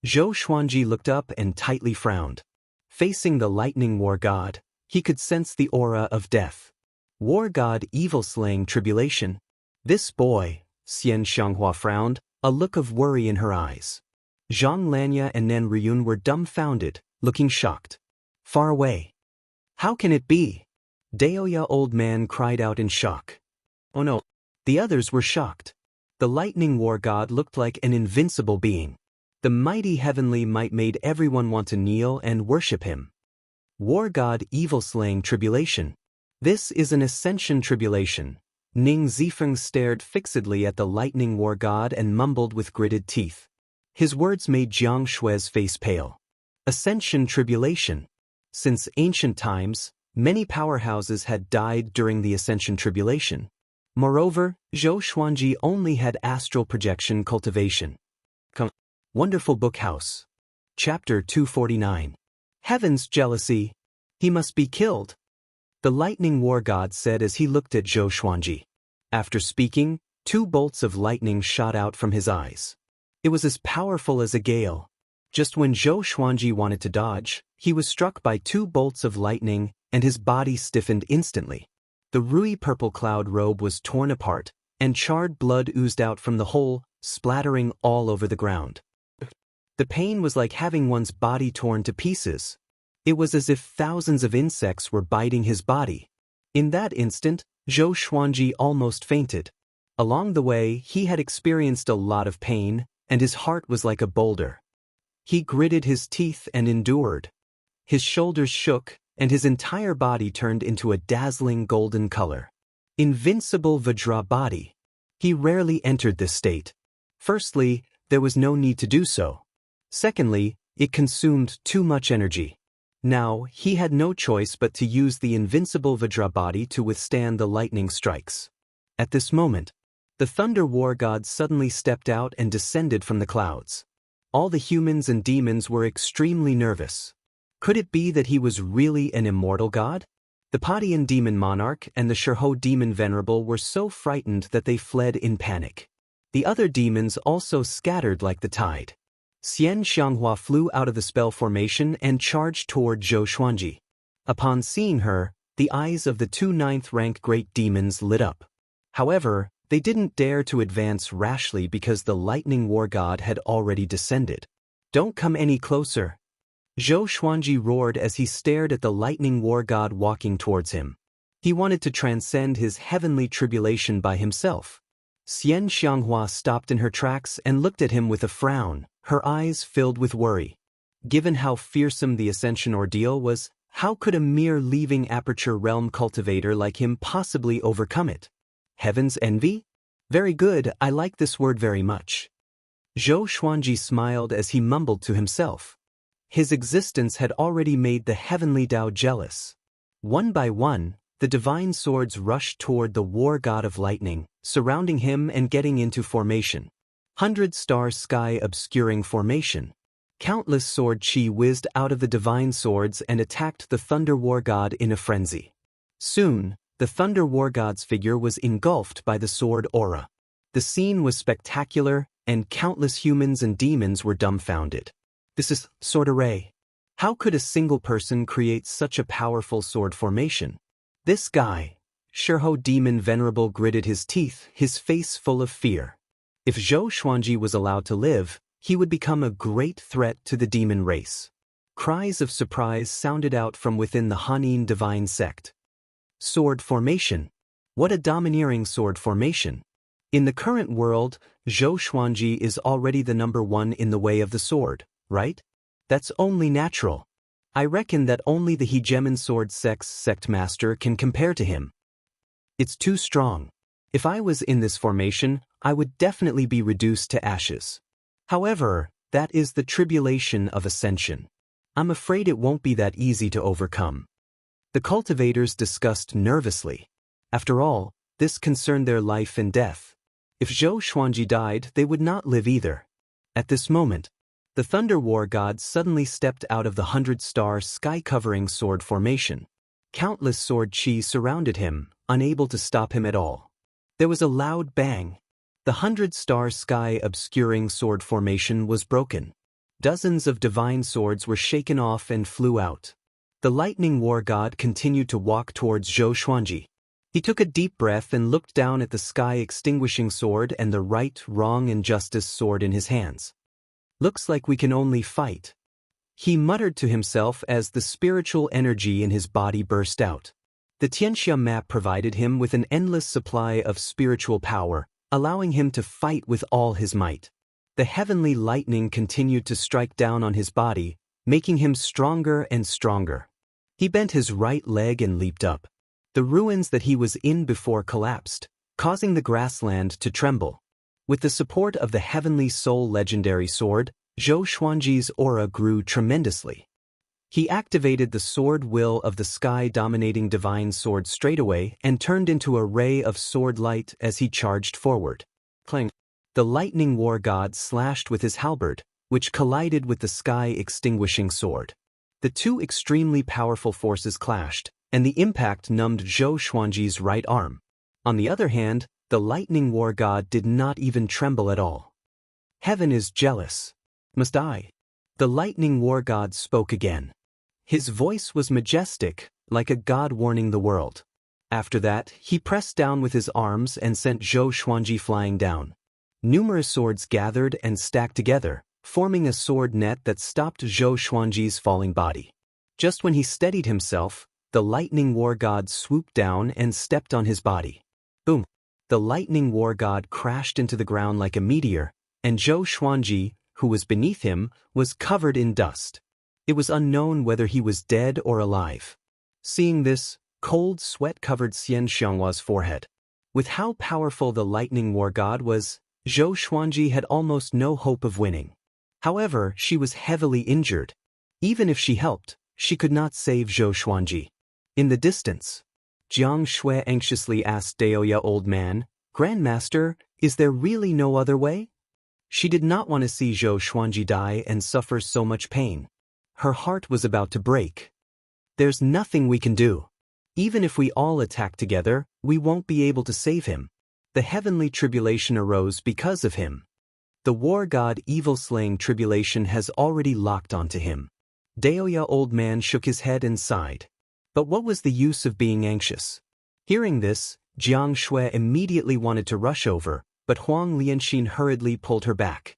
Zhou Xuanji looked up and tightly frowned. Facing the lightning war god, he could sense the aura of death. War god evil-slaying tribulation. This boy, Xianxia frowned, a look of worry in her eyes. Zhang Lanya and Nan Ryun were dumbfounded, looking shocked. Far away. How can it be? Daoist old man cried out in shock. Oh no. The others were shocked. The lightning war god looked like an invincible being. The mighty heavenly might made everyone want to kneel and worship him. War god evil slaying tribulation. This is an ascension tribulation. Ning Zifeng stared fixedly at the lightning war god and mumbled with gritted teeth. His words made Jiang Shui's face pale. Ascension tribulation. Since ancient times, many powerhouses had died during the ascension tribulation. Moreover, Zhou Xuanji only had astral projection cultivation. Wonderful Book House. Chapter 249. Heaven's jealousy. He must be killed. The lightning war god said as he looked at Zhou Xuanji. After speaking, 2 bolts of lightning shot out from his eyes. It was as powerful as a gale. Just when Zhou Xuanji wanted to dodge, he was struck by 2 bolts of lightning, and his body stiffened instantly. The rui purple cloud robe was torn apart, and charred blood oozed out from the hole, splattering all over the ground. The pain was like having one's body torn to pieces. It was as if thousands of insects were biting his body. In that instant, Zhou Xuanji almost fainted. Along the way, he had experienced a lot of pain, and his heart was like a boulder. He gritted his teeth and endured. His shoulders shook, and his entire body turned into a dazzling golden color. Invincible Vajra body. He rarely entered this state. Firstly, there was no need to do so. Secondly, it consumed too much energy. Now, he had no choice but to use the invincible Vajra body to withstand the lightning strikes. At this moment, the Thunder War God suddenly stepped out and descended from the clouds. All the humans and demons were extremely nervous. Could it be that he was really an immortal god? The Padian demon monarch and the Shirho demon venerable were so frightened that they fled in panic. The other demons also scattered like the tide. Xianxia flew out of the spell formation and charged toward Zhou Xuanji. Upon seeing her, the eyes of the 2 9th-rank great demons lit up. However, they didn't dare to advance rashly because the lightning war god had already descended. Don't come any closer. Zhou Xuanji roared as he stared at the lightning war god walking towards him. He wanted to transcend his heavenly tribulation by himself. Xianxia stopped in her tracks and looked at him with a frown, her eyes filled with worry. Given how fearsome the ascension ordeal was, how could a mere leaving aperture realm cultivator like him possibly overcome it? Heaven's envy? Very good, I like this word very much. Zhou Xuanji smiled as he mumbled to himself. His existence had already made the heavenly Tao jealous. One by one, the divine swords rushed toward the war god of lightning, surrounding him and getting into formation. 100-star sky obscuring formation. Countless sword chi whizzed out of the divine swords and attacked the thunder war god in a frenzy. Soon, the thunder war god's figure was engulfed by the sword aura. The scene was spectacular, and countless humans and demons were dumbfounded. This is sword array. How could a single person create such a powerful sword formation? This guy, Shirho demon venerable gritted his teeth, his face full of fear. If Zhou Xuanji was allowed to live, he would become a great threat to the demon race. Cries of surprise sounded out from within the Hanin divine sect. Sword formation. What a domineering sword formation. In the current world, Zhou Xuanji is already the #1 in the way of the sword, right? That's only natural. I reckon that only the hegemon sword sect master can compare to him. It's too strong. If I was in this formation, I would definitely be reduced to ashes. However, that is the tribulation of ascension. I'm afraid it won't be that easy to overcome. The cultivators discussed nervously. After all, this concerned their life and death. If Zhou Xuanji died, they would not live either. At this moment, the Thunder War God suddenly stepped out of the 100-star sky-covering sword formation. Countless sword chi surrounded him, unable to stop him at all. There was a loud bang. The 100-star sky obscuring sword formation was broken. Dozens of divine swords were shaken off and flew out. The lightning war god continued to walk towards Zhou Xuanji. He took a deep breath and looked down at the sky-extinguishing sword and the right, wrong and justice sword in his hands. "Looks like we can only fight," he muttered to himself as the spiritual energy in his body burst out. The Xianxia map provided him with an endless supply of spiritual power, allowing him to fight with all his might. The heavenly lightning continued to strike down on his body, making him stronger and stronger. He bent his right leg and leaped up. The ruins that he was in before collapsed, causing the grassland to tremble. With the support of the Heavenly Soul legendary sword, Zhou Xuanji's aura grew tremendously. He activated the sword will of the sky-dominating divine sword straightaway and turned into a ray of sword light as he charged forward. Clang! The lightning war god slashed with his halberd, which collided with the sky-extinguishing sword. The two extremely powerful forces clashed, and the impact numbed Zhou Xuanji's right arm. On the other hand, the lightning war god did not even tremble at all. "Heaven is jealous. Must I?" The lightning war god spoke again. His voice was majestic, like a god warning the world. After that, he pressed down with his arms and sent Zhou Xuanji flying down. Numerous swords gathered and stacked together, forming a sword net that stopped Zhou Xuanji's falling body. Just when he steadied himself, the lightning war god swooped down and stepped on his body. Boom! The lightning war god crashed into the ground like a meteor, and Zhou Xuanji, who was beneath him, was covered in dust. It was unknown whether he was dead or alive. Seeing this, cold sweat covered Xianxiang's forehead. With how powerful the lightning war god was, Zhou Xuanji had almost no hope of winning. However, she was heavily injured. Even if she helped, she could not save Zhou Xuanji. In the distance, Jiang Shui anxiously asked Daoist old man, "Grandmaster, is there really no other way?" She did not want to see Zhou Xuanji die and suffer so much pain. Her heart was about to break. "There's nothing we can do. Even if we all attack together, we won't be able to save him. The heavenly tribulation arose because of him. The war god evil-slaying tribulation has already locked onto him." Daoist old man shook his head and sighed. But what was the use of being anxious? Hearing this, Jiang Shui immediately wanted to rush over, but Huang Lianxin hurriedly pulled her back.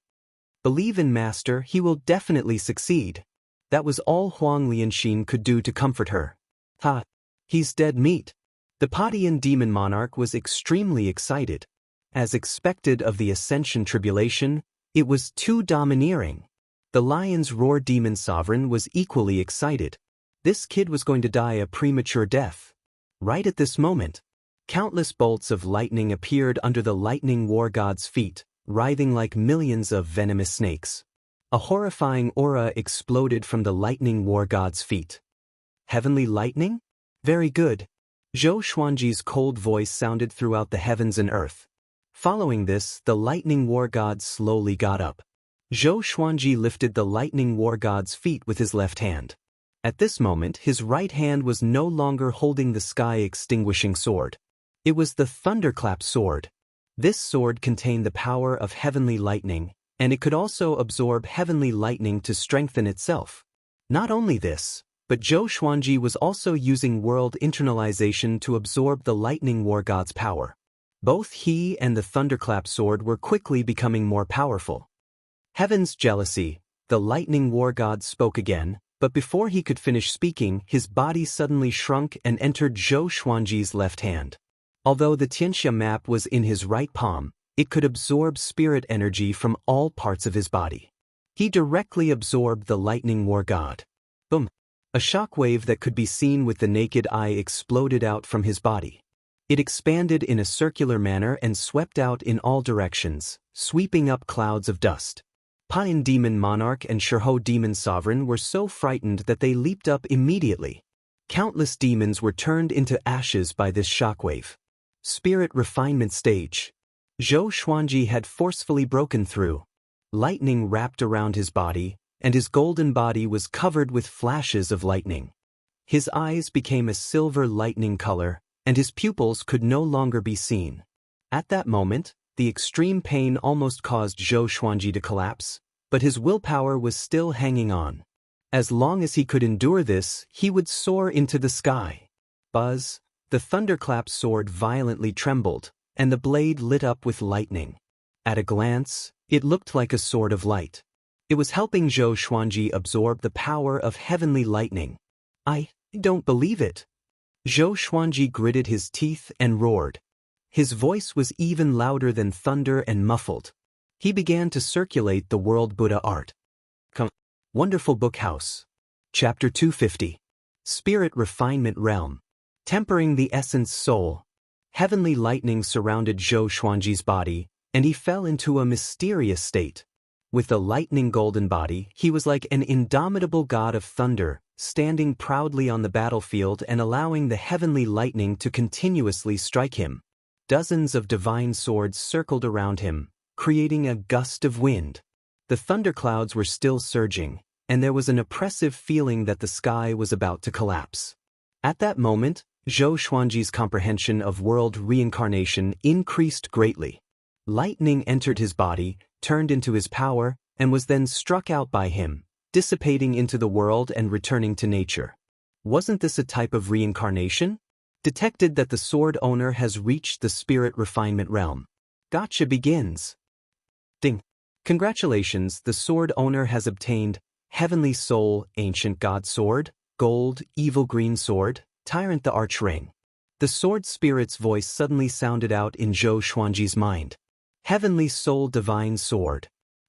"Believe in Master, he will definitely succeed." That was all Huang Lianxin could do to comfort her. "Ha! He's dead meat." The Padian demon monarch was extremely excited. As expected of the Ascension tribulation, it was too domineering. The lion's roar demon sovereign was equally excited. This kid was going to die a premature death. Right at this moment, countless bolts of lightning appeared under the lightning war god's feet, writhing like millions of venomous snakes. A horrifying aura exploded from the lightning war god's feet. "Heavenly lightning? Very good." Zhou Xuanji's cold voice sounded throughout the heavens and earth. Following this, the lightning war god slowly got up. Zhou Xuanji lifted the lightning war god's feet with his left hand. At this moment, his right hand was no longer holding the sky-extinguishing sword. It was the thunderclap sword. This sword contained the power of heavenly lightning, and it could also absorb heavenly lightning to strengthen itself. Not only this, but Zhou Xuanji was also using world internalization to absorb the lightning war god's power. Both he and the thunderclap sword were quickly becoming more powerful. "Heaven's jealousy," the lightning war god spoke again, but before he could finish speaking, his body suddenly shrunk and entered Zhou Xuanji's left hand. Although the Xianxia map was in his right palm, it could absorb spirit energy from all parts of his body. He directly absorbed the lightning war god. Boom! A shockwave that could be seen with the naked eye exploded out from his body. It expanded in a circular manner and swept out in all directions, sweeping up clouds of dust. Payan Demon Monarch and Shirho Demon Sovereign were so frightened that they leaped up immediately. Countless demons were turned into ashes by this shockwave. Spirit refinement stage. Zhou Xuanji had forcefully broken through. Lightning wrapped around his body, and his golden body was covered with flashes of lightning. His eyes became a silver lightning color, and his pupils could no longer be seen. At that moment, the extreme pain almost caused Zhou Xuanji to collapse, but his willpower was still hanging on. As long as he could endure this, he would soar into the sky. Buzz, The thunderclap sword violently trembled, and the blade lit up with lightning. At a glance, it looked like a sword of light. It was helping Zhou Xuanji absorb the power of heavenly lightning. I don't believe it. Zhou Xuanji gritted his teeth and roared. His voice was even louder than thunder and muffled. He began to circulate the world Buddha art. Wonderful Book House. Chapter 250. Spirit Refinement Realm. Tempering the essence soul. Heavenly lightning surrounded Zhou Xuanji's body, and he fell into a mysterious state. With the lightning golden body, he was like an indomitable god of thunder, standing proudly on the battlefield and allowing the heavenly lightning to continuously strike him. Dozens of divine swords circled around him, creating a gust of wind. The thunderclouds were still surging, and there was an oppressive feeling that the sky was about to collapse. At that moment, Zhou Xuanji's comprehension of world reincarnation increased greatly. Lightning entered his body, turned into his power, and was then struck out by him, dissipating into the world and returning to nature. Wasn't this a type of reincarnation? Detected that the sword owner has reached the spirit refinement realm. Gotcha begins. Ding. Congratulations, the sword owner has obtained Heavenly Soul, Ancient God Sword, Gold, Evil Green Sword, Tyrant the Arch Ring. The sword spirit's voice suddenly sounded out in Zhou Xuanji's mind. Heavenly Soul Divine Sword.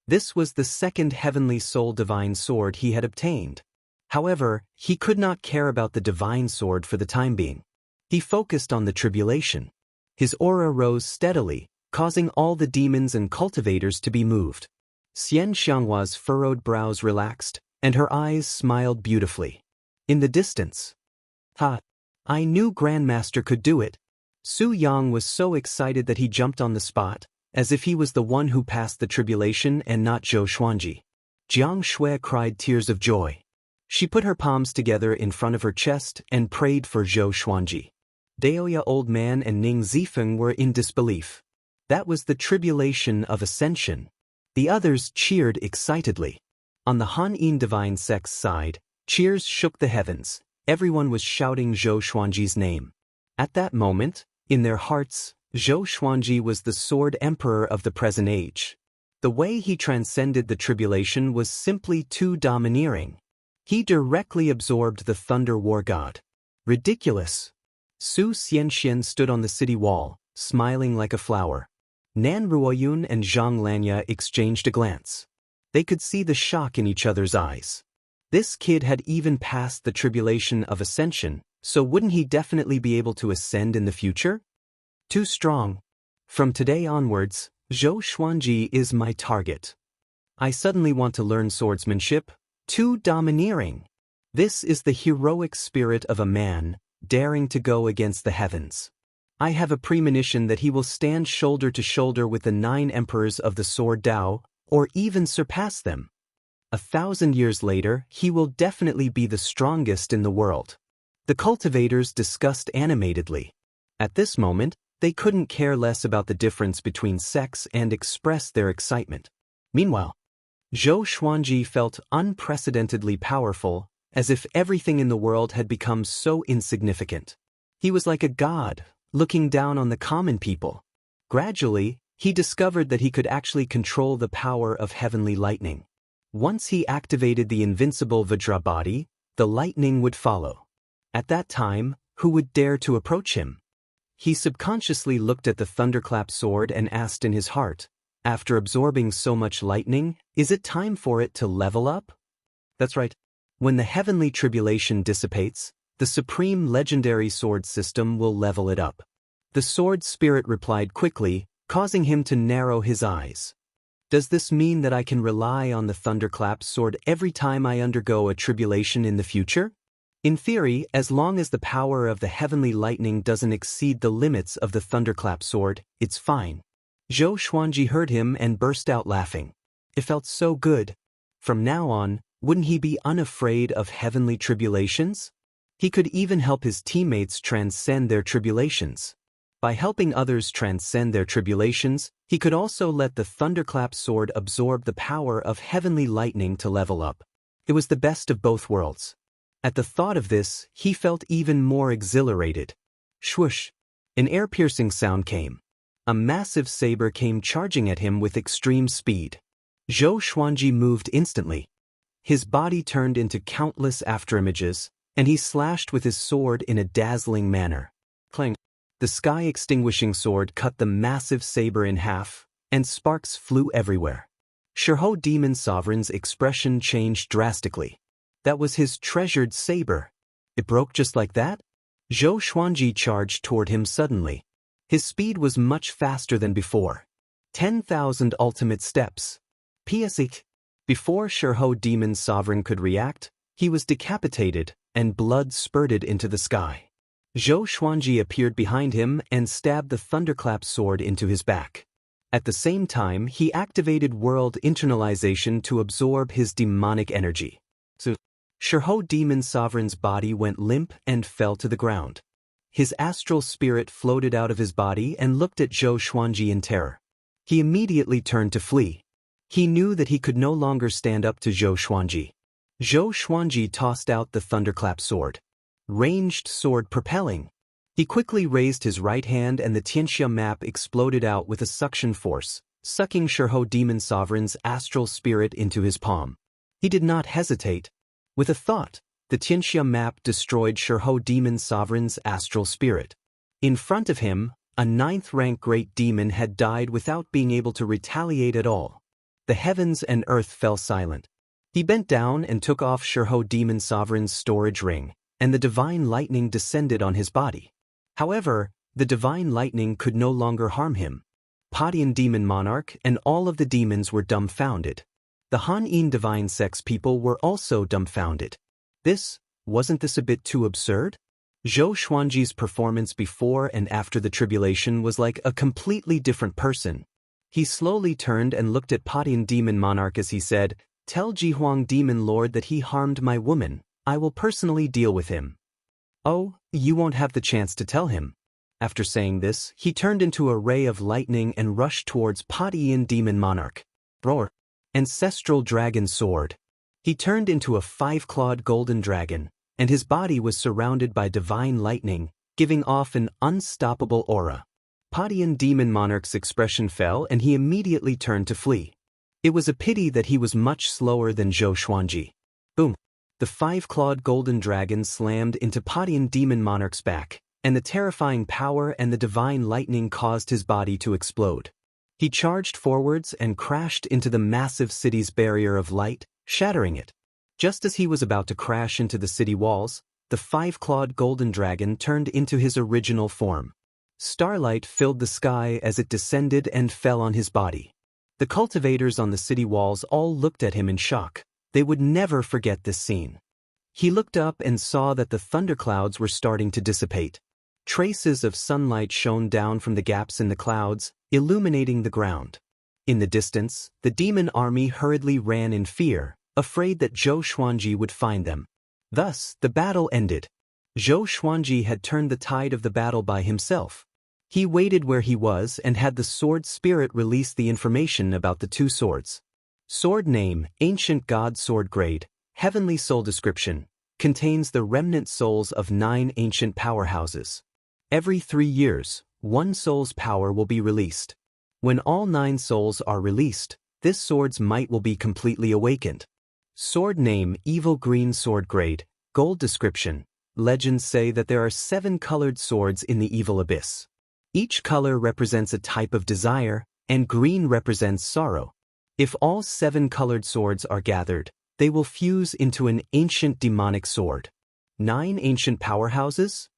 This was the second Heavenly Soul Divine Sword he had obtained. However, he could not care about the Divine Sword for the time being. He focused on the tribulation. His aura rose steadily, causing all the demons and cultivators to be moved. Xianxia's furrowed brows relaxed, and her eyes smiled beautifully. In the distance. I knew Grandmaster could do it. Su Yang was so excited that he jumped on the spot, as if he was the one who passed the tribulation and not Zhou Xuanji. Jiang Shui cried tears of joy. She put her palms together in front of her chest and prayed for Zhou Xuanji. Daoist Old Man and Ning Zifeng were in disbelief. That was the tribulation of ascension. The others cheered excitedly. On the Han-In divine sect's side, cheers shook the heavens. Everyone was shouting Zhou Xuanji's name. At that moment, in their hearts, Zhou Xuanji was the sword emperor of the present age. The way he transcended the tribulation was simply too domineering. He directly absorbed the thunder war god. Ridiculous. Su Xianxian stood on the city wall, smiling like a flower. Nan Ruoyun and Zhang Lanya exchanged a glance. They could see the shock in each other's eyes. This kid had even passed the tribulation of ascension, so wouldn't he definitely be able to ascend in the future? Too strong. From today onwards, Zhou Xuanji is my target. I suddenly want to learn swordsmanship. Too domineering. This is the heroic spirit of a man, daring to go against the heavens. I have a premonition that he will stand shoulder to shoulder with the 9 emperors of the sword Dao, or even surpass them. 1,000 years later, he will definitely be the strongest in the world. The cultivators discussed animatedly. At this moment, they couldn't care less about the difference between sects and expressed their excitement. Meanwhile, Zhou Xuanji felt unprecedentedly powerful, as if everything in the world had become so insignificant. He was like a god, looking down on the common people. Gradually, he discovered that he could actually control the power of heavenly lightning. Once he activated the invincible Vajra body, the lightning would follow. At that time, who would dare to approach him? He subconsciously looked at the thunderclap sword and asked in his heart, after absorbing so much lightning, is it time for it to level up? That's right. When the heavenly tribulation dissipates, the supreme legendary sword system will level it up. The sword spirit replied quickly, causing him to narrow his eyes. Does this mean that I can rely on the thunderclap sword every time I undergo a tribulation in the future? In theory, as long as the power of the heavenly lightning doesn't exceed the limits of the thunderclap sword, it's fine. Zhou Xuanji heard him and burst out laughing. It felt so good. From now on, wouldn't he be unafraid of heavenly tribulations? He could even help his teammates transcend their tribulations. By helping others transcend their tribulations, he could also let the thunderclap sword absorb the power of heavenly lightning to level up. It was the best of both worlds. At the thought of this, he felt even more exhilarated. Swoosh! An air-piercing sound came. A massive saber came charging at him with extreme speed. Zhou Xuanji moved instantly. His body turned into countless afterimages, and he slashed with his sword in a dazzling manner. Clang! The sky-extinguishing sword cut the massive saber in half, and sparks flew everywhere. Shiho Demon Sovereign's expression changed drastically. That was his treasured saber. It broke just like that? Zhou Xuanji charged toward him suddenly. His speed was much faster than before. 10,000 ultimate steps. PSIC. Before Shiho Demon Sovereign could react, he was decapitated, and blood spurted into the sky. Zhou Xuanji appeared behind him and stabbed the thunderclap sword into his back. At the same time, he activated world internalization to absorb his demonic energy. Shiho Demon Sovereign's body went limp and fell to the ground. His astral spirit floated out of his body and looked at Zhou Xuanji in terror. He immediately turned to flee. He knew that he could no longer stand up to Zhou Xuanji. Zhou Xuanji tossed out the thunderclap sword. Ranged sword propelling. He quickly raised his right hand and the Xianxia map exploded out with a suction force, sucking Shiho Demon Sovereign's astral spirit into his palm. He did not hesitate. With a thought, the Xianxia map destroyed Shiho Demon Sovereign's astral spirit. In front of him, a 9th-rank great demon had died without being able to retaliate at all. The heavens and earth fell silent. He bent down and took off Shiho Demon Sovereign's storage ring, and the divine lightning descended on his body. However, the divine lightning could no longer harm him. Padian Demon Monarch and all of the demons were dumbfounded. The Han-In divine sex people were also dumbfounded. Wasn't this a bit too absurd? Zhou Xuanji's performance before and after the tribulation was like a completely different person. He slowly turned and looked at Padian Demon Monarch as he said, "Tell Jihuang Demon Lord that he harmed my woman. I will personally deal with him." "Oh, you won't have the chance to tell him." After saying this, he turned into a ray of lightning and rushed towards Padian Demon Monarch. Roar! Ancestral Dragon Sword. He turned into a 5-clawed golden dragon, and his body was surrounded by divine lightning, giving off an unstoppable aura. Padian Demon Monarch's expression fell and he immediately turned to flee. It was a pity that he was much slower than Zhou Xuanji. Boom! The 5-clawed golden dragon slammed into Padian Demon Monarch's back, and the terrifying power and the divine lightning caused his body to explode. He charged forwards and crashed into the massive city's barrier of light, shattering it. Just as he was about to crash into the city walls, the 5-clawed golden dragon turned into his original form. Starlight filled the sky as it descended and fell on his body. The cultivators on the city walls all looked at him in shock. They would never forget this scene. He looked up and saw that the thunderclouds were starting to dissipate. Traces of sunlight shone down from the gaps in the clouds, illuminating the ground. In the distance, the demon army hurriedly ran in fear, afraid that Zhou Xuanji would find them. Thus, the battle ended. Zhou Xuanji had turned the tide of the battle by himself. He waited where he was and had the sword spirit release the information about the two swords. Sword name, Ancient God Sword Grade, Heavenly Soul Description, contains the remnant souls of 9 ancient powerhouses. Every 3 years, 1 soul's power will be released. When all 9 souls are released, this sword's might will be completely awakened. Sword name, Evil Green Sword Grade, Gold Description. Legends say that there are 7 colored swords in the evil abyss. Each color represents a type of desire, and green represents sorrow. If all 7 colored swords are gathered, they will fuse into an ancient demonic sword. 9 ancient powerhouses?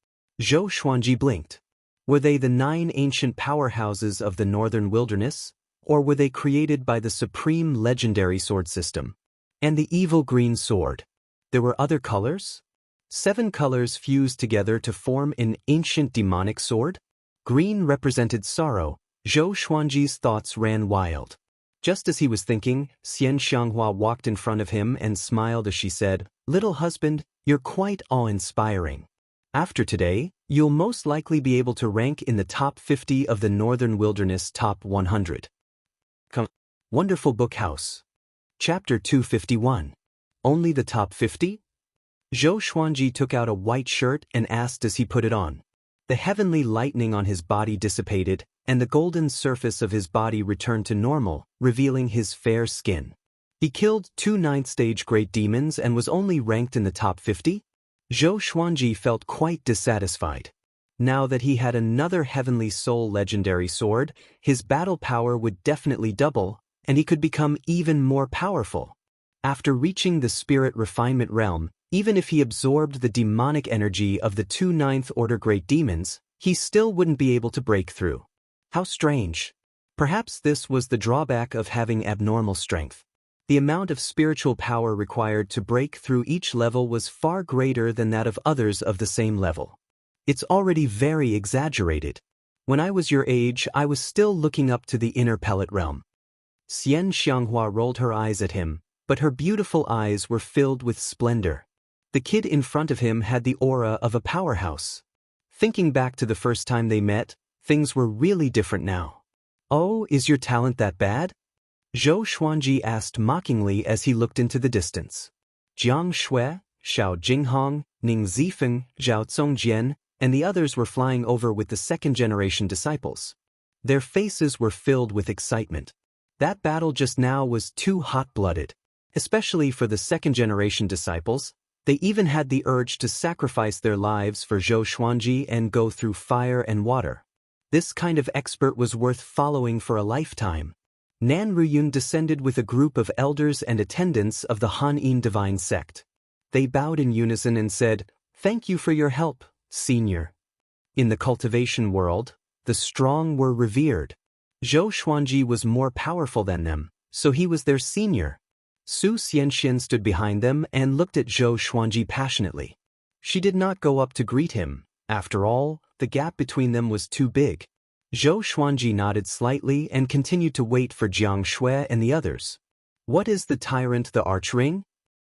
Zhou Xuanji blinked. Were they the 9 ancient powerhouses of the northern wilderness, or were they created by the supreme legendary sword system? And the evil green sword. There were other colors? 7 colors fused together to form an ancient demonic sword? Green represented sorrow. Zhou Xuanji's thoughts ran wild. Just as he was thinking, Xianxia walked in front of him and smiled as she said, "Little husband, you're quite awe-inspiring. After today, you'll most likely be able to rank in the top 50 of the Northern Wilderness Top 100. Wonderful Book House. Chapter 251. Only the top 50? Zhou Xuanji took out a white shirt and asked as he put it on. The heavenly lightning on his body dissipated, and the golden surface of his body returned to normal, revealing his fair skin. He killed 2 9th-stage great demons and was only ranked in the top 50? Zhou Xuanji felt quite dissatisfied. Now that he had another Heavenly Soul legendary sword, his battle power would definitely double, and he could become even more powerful. After reaching the spirit refinement realm, even if he absorbed the demonic energy of the 2 9th-order great demons, he still wouldn't be able to break through. How strange. Perhaps this was the drawback of having abnormal strength. The amount of spiritual power required to break through each level was far greater than that of others of the same level. It's already very exaggerated. When I was your age, I was still looking up to the inner pellet realm. Xianxia rolled her eyes at him, but her beautiful eyes were filled with splendor. The kid in front of him had the aura of a powerhouse. Thinking back to the first time they met, things were really different now. Oh, is your talent that bad? Zhou Xuanji asked mockingly as he looked into the distance. Jiang Shui, Xiao Jinghong, Ning Zifeng, Zhao Zongjian, and the others were flying over with the second-generation disciples. Their faces were filled with excitement. That battle just now was too hot-blooded. Especially for the second-generation disciples, they even had the urge to sacrifice their lives for Zhou Xuanji and go through fire and water. This kind of expert was worth following for a lifetime. Nan Ruyun descended with a group of elders and attendants of the Han-In divine sect. They bowed in unison and said, "Thank you for your help, Senior." In the cultivation world, the strong were revered. Zhou Xuanji was more powerful than them, so he was their senior. Su Xianxian stood behind them and looked at Zhou Xuanji passionately. She did not go up to greet him. After all, the gap between them was too big. Zhou Xuanji nodded slightly and continued to wait for Jiang Shui and the others. "What is the tyrant the archring?"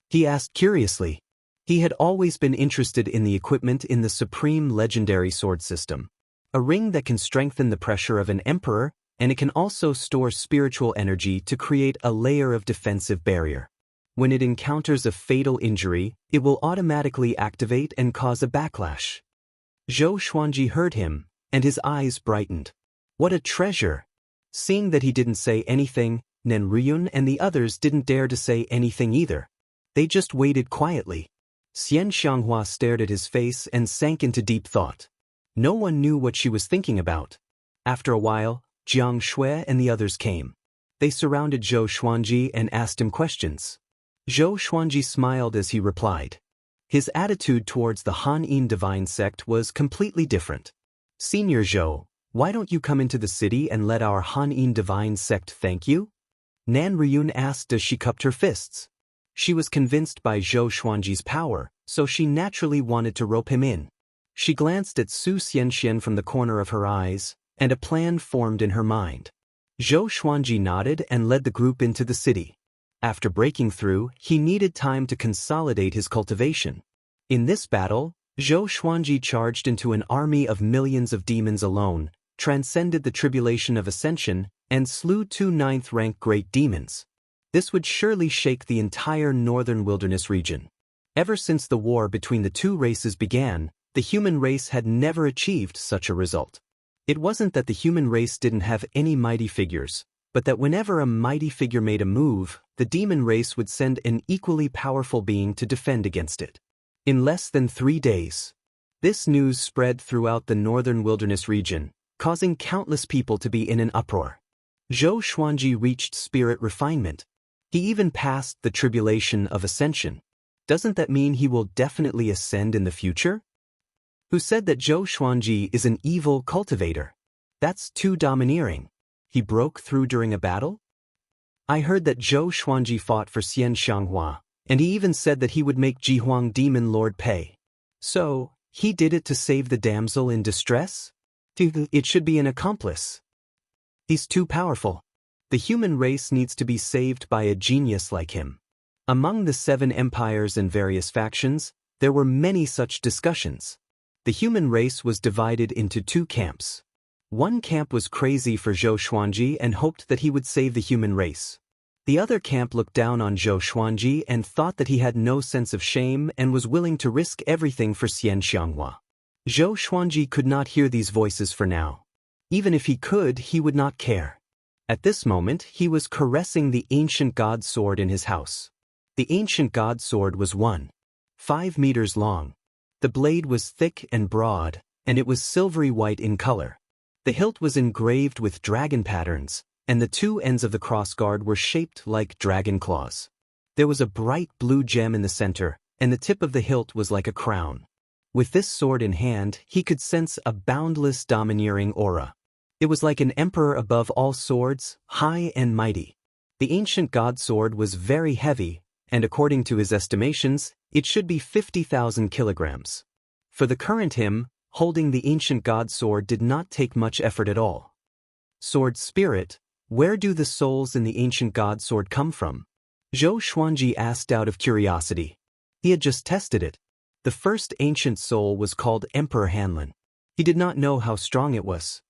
he asked curiously. He had always been interested in the equipment in the supreme legendary sword system. A ring that can strengthen the pressure of an emperor, and it can also store spiritual energy to create a layer of defensive barrier. When it encounters a fatal injury, it will automatically activate and cause a backlash. Zhou Xuanji heard him, and his eyes brightened. What a treasure! Seeing that he didn't say anything, Nan Ruyun and the others didn't dare to say anything either. They just waited quietly. Xian Xianghua stared at his face and sank into deep thought. No one knew what she was thinking about. After a while, Jiang Shui and the others came. They surrounded Zhou Xuanji and asked him questions. Zhou Xuanji smiled as he replied. His attitude towards the Han-In divine sect was completely different. "Senior Zhou, why don't you come into the city and let our Han-In divine sect thank you?" Nan Ruyun asked as she cupped her fists. She was convinced by Zhou Xuanji's power, so she naturally wanted to rope him in. She glanced at Su Xianxian from the corner of her eyes, and a plan formed in her mind. Zhou Xuanji nodded and led the group into the city. After breaking through, he needed time to consolidate his cultivation. In this battle, Zhou Xuanji charged into an army of millions of demons alone, transcended the tribulation of ascension, and slew 2 9th-rank great demons. This would surely shake the entire northern wilderness region. Ever since the war between the two races began, the human race had never achieved such a result. It wasn't that the human race didn't have any mighty figures, but that whenever a mighty figure made a move, the demon race would send an equally powerful being to defend against it. In less than 3 days, this news spread throughout the northern wilderness region, causing countless people to be in an uproar. Zhou Xuanji reached spirit refinement. He even passed the tribulation of ascension. Doesn't that mean he will definitely ascend in the future? Who said that Zhou Xuanji is an evil cultivator? That's too domineering. He broke through during a battle? I heard that Zhou Xuanji fought for Xian Xianghua, and he even said that he would make Jihuang Demon Lord pay. So, he did it to save the damsel in distress? It should be an accomplice. He's too powerful. The human race needs to be saved by a genius like him. Among the 7 empires and various factions, there were many such discussions. The human race was divided into 2 camps. One camp was crazy for Zhou Xuanji and hoped that he would save the human race. The other camp looked down on Zhou Xuanji and thought that he had no sense of shame and was willing to risk everything for Xian Xianghua. Zhou Xuanji could not hear these voices for now. Even if he could, he would not care. At this moment, he was caressing the ancient god sword in his house. The ancient god sword was 1.5 meters long. The blade was thick and broad, and it was silvery white in color. The hilt was engraved with dragon patterns, and the two ends of the crossguard were shaped like dragon claws. There was a bright blue gem in the center, and the tip of the hilt was like a crown. With this sword in hand, he could sense a boundless domineering aura. It was like an emperor above all swords, high and mighty. The ancient god sword was very heavy, and according to his estimations, it should be 50,000 kilograms. For the current him, holding the ancient god sword did not take much effort at all. Sword spirit, where do the souls in the ancient god sword come from? Zhou Xuanji asked out of curiosity. He had just tested it. The first ancient soul was called Emperor Hanlin. He did not know how strong it was.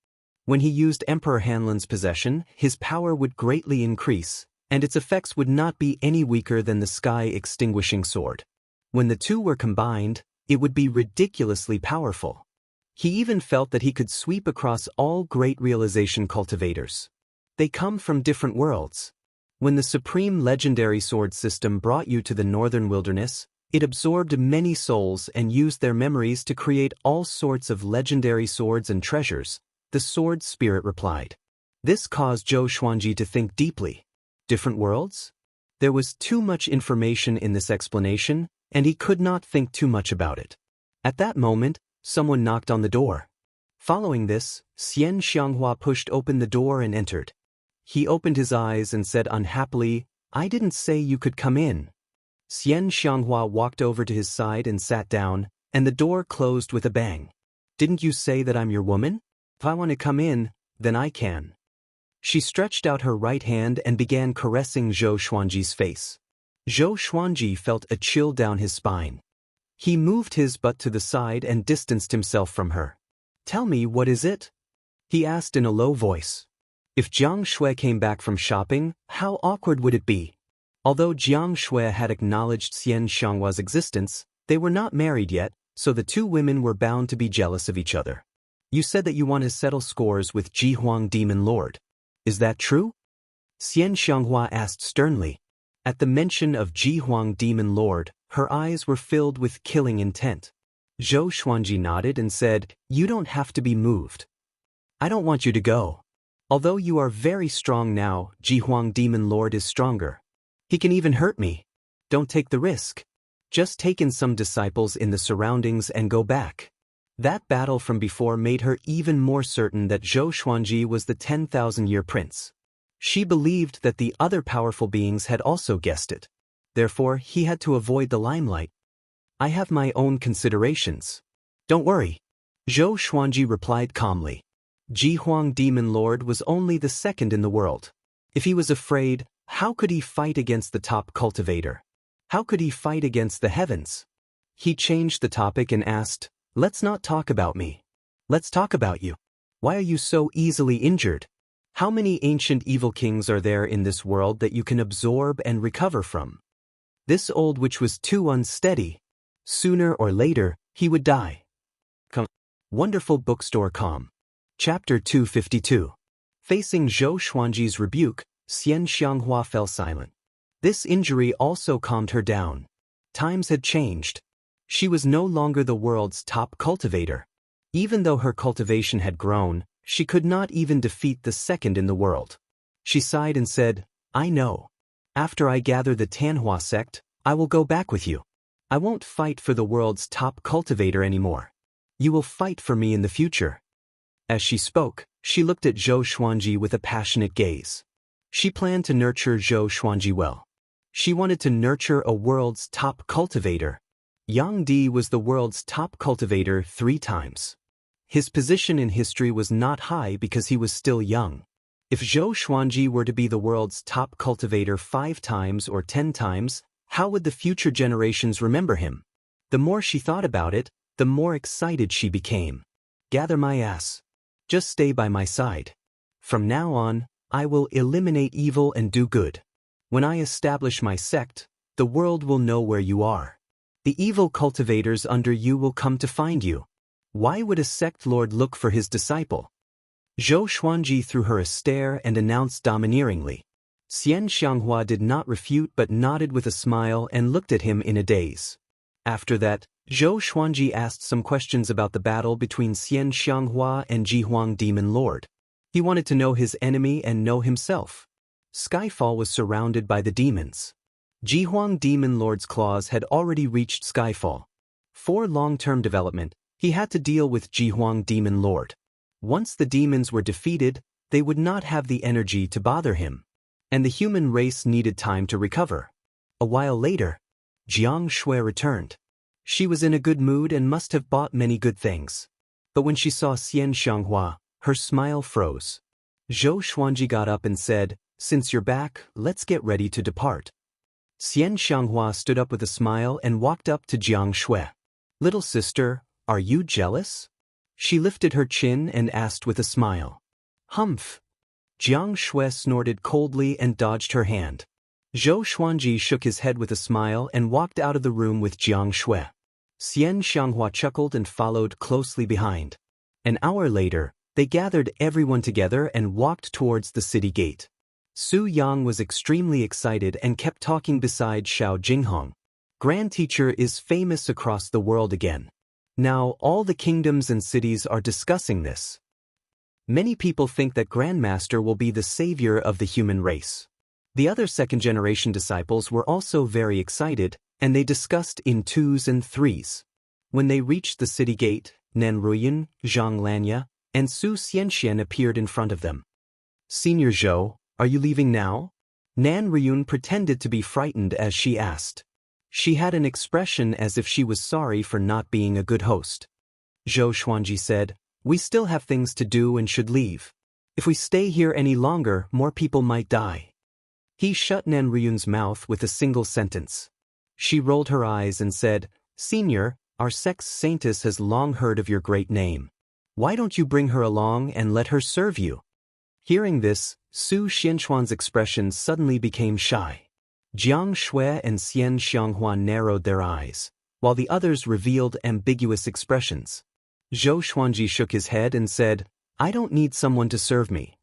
When he used Emperor Hanlin's possession, his power would greatly increase, and its effects would not be any weaker than the sky-extinguishing sword. When the two were combined, it would be ridiculously powerful. He even felt that he could sweep across all great realization cultivators. They come from different worlds. When the supreme legendary sword system brought you to the northern wilderness, it absorbed many souls and used their memories to create all sorts of legendary swords and treasures, the sword spirit replied. This caused Zhou Xuanji to think deeply. Different worlds? There was too much information in this explanation, and he could not think too much about it. At that moment, someone knocked on the door. Following this, Xianxia pushed open the door and entered. He opened his eyes and said unhappily, "I didn't say you could come in." Xianxia walked over to his side and sat down, and the door closed with a bang. "Didn't you say that I'm your woman? If I want to come in, then I can." She stretched out her right hand and began caressing Zhou Xuanji's face. Zhou Xuanji felt a chill down his spine. He moved his butt to the side and distanced himself from her. "Tell me, what is it?" he asked in a low voice. If Jiang Shui came back from shopping, how awkward would it be? Although Jiang Shui had acknowledged Xianxia's existence, they were not married yet, so the two women were bound to be jealous of each other. "You said that you want to settle scores with Ji Huang Demon Lord. Is that true?" Xianxia asked sternly. At the mention of Ji Huang Demon Lord, her eyes were filled with killing intent. Zhou Xuanji nodded and said, "You don't have to be moved. I don't want you to go. Although you are very strong now, Ji Huang Demon Lord is stronger. He can even hurt me. Don't take the risk. Just take in some disciples in the surroundings and go back." That battle from before made her even more certain that Zhou Xuanji was the 10,000-year prince. She believed that the other powerful beings had also guessed it. Therefore, he had to avoid the limelight. "I have my own considerations. Don't worry," Zhou Xuanji replied calmly. Ji Huang Demon Lord was only the second in the world. If he was afraid, how could he fight against the top cultivator? How could he fight against the heavens? He changed the topic and asked, "Let's not talk about me. Let's talk about you. Why are you so easily injured? How many ancient evil kings are there in this world that you can absorb and recover from? This old witch was too unsteady. Sooner or later, he would die." Wonderful Bookstore Com. Chapter 252. Facing Zhou Xuanji's rebuke, Xianxia fell silent. This injury also calmed her down. Times had changed. She was no longer the world's top cultivator. Even though her cultivation had grown, she could not even defeat the second in the world. She sighed and said, "I know. After I gather the Tanhua sect, I will go back with you. I won't fight for the world's top cultivator anymore. You will fight for me in the future." As she spoke, she looked at Zhou Xuanji with a passionate gaze. She planned to nurture Zhou Xuanji well. She wanted to nurture a world's top cultivator. Yang Di was the world's top cultivator 3 times. His position in history was not high because he was still young. If Zhou Xuanji were to be the world's top cultivator 5 times or 10 times, how would the future generations remember him? The more she thought about it, the more excited she became. "Gather my ass. Just stay by my side. From now on, I will eliminate evil and do good. When I establish my sect, the world will know where you are. The evil cultivators under you will come to find you. Why would a sect lord look for his disciple? Zhou Xuanji threw her a stare and announced domineeringly. Xianxia did not refute but nodded with a smile and looked at him in a daze. After that, Zhou Xuanji asked some questions about the battle between Xianxia and Jihuang Demon Lord. He wanted to know his enemy and know himself. Skyfall was surrounded by the demons. Jihuang Demon Lord's claws had already reached Skyfall. For long-term development, he had to deal with Jihuang Demon Lord. Once the demons were defeated, they would not have the energy to bother him. And the human race needed time to recover. A while later, Jiang Shui returned. She was in a good mood and must have bought many good things. But when she saw Xianxia, her smile froze. Zhou Xuanji got up and said, "Since you're back, let's get ready to depart." Xianxia stood up with a smile and walked up to Jiang Shui. "Little sister, are you jealous?" She lifted her chin and asked with a smile. "Humph." Jiang Shui snorted coldly and dodged her hand. Zhou Xuanji shook his head with a smile and walked out of the room with Jiang Shui. Xianxia chuckled and followed closely behind. An hour later, they gathered everyone together and walked towards the city gate. Su Yang was extremely excited and kept talking beside Xiao Jinghong. Grand Teacher is famous across the world again. Now all the kingdoms and cities are discussing this. Many people think that Grandmaster will be the savior of the human race. The other second-generation disciples were also very excited, and they discussed in twos and threes. When they reached the city gate, Nan Ruiyun, Zhang Lanya, and Su Xianxian appeared in front of them. "Senior Zhou, are you leaving now?" Nan Ruiyun pretended to be frightened as she asked. She had an expression as if she was sorry for not being a good host. Zhou Xuanji said, "We still have things to do and should leave. If we stay here any longer, more people might die." He shut Nan Ruiyun's mouth with a single sentence. She rolled her eyes and said, "Senior, our sect's saintess has long heard of your great name. Why don't you bring her along and let her serve you?" Hearing this, Su Xianxuan's expression suddenly became shy. Jiang Shui and Xianxia narrowed their eyes, while the others revealed ambiguous expressions. Zhou Xuanji shook his head and said, "I don't need someone to serve me."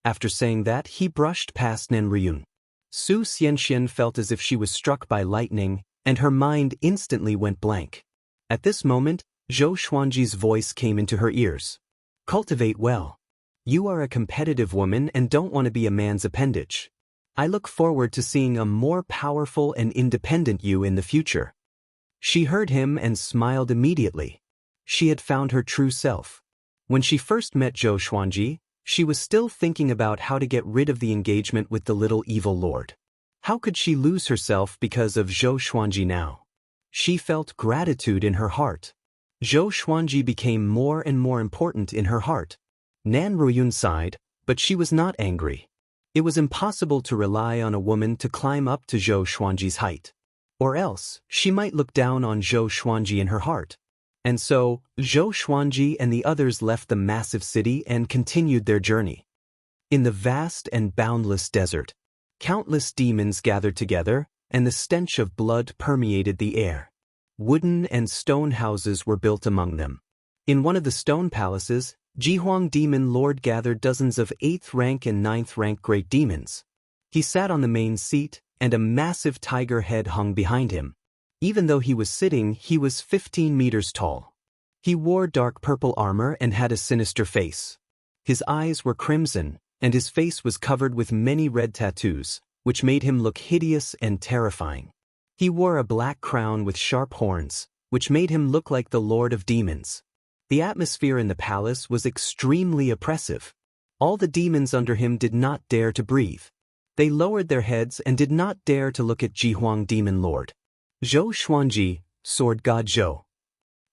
After saying that, he brushed past Nan Ruiyun. Su Xianxian felt as if she was struck by lightning, and her mind instantly went blank. At this moment, Zhou Xuanji's voice came into her ears. "Cultivate well. You are a competitive woman and don't want to be a man's appendage. I look forward to seeing a more powerful and independent you in the future." She heard him and smiled immediately. She had found her true self. When she first met Zhou Xuanji, she was still thinking about how to get rid of the engagement with the little evil lord. How could she lose herself because of Zhou Xuanji now? She felt gratitude in her heart. Zhou Xuanji became more and more important in her heart. Nan Ruiyun sighed, but she was not angry. It was impossible to rely on a woman to climb up to Zhou Xuanji's height. Or else, she might look down on Zhou Xuanji in her heart. And so, Zhou Xuanji and the others left the massive city and continued their journey. In the vast and boundless desert, countless demons gathered together, and the stench of blood permeated the air. Wooden and stone houses were built among them. In one of the stone palaces, Jihuang Demon Lord gathered dozens of 8th rank and 9th rank great demons. He sat on the main seat, and a massive tiger head hung behind him. Even though he was sitting, he was 15 meters tall. He wore dark purple armor and had a sinister face. His eyes were crimson, and his face was covered with many red tattoos, which made him look hideous and terrifying. He wore a black crown with sharp horns, which made him look like the Lord of Demons. The atmosphere in the palace was extremely oppressive. All the demons under him did not dare to breathe. They lowered their heads and did not dare to look at Jihuang Demon Lord. "Zhou Xuanji, Sword God Zhou."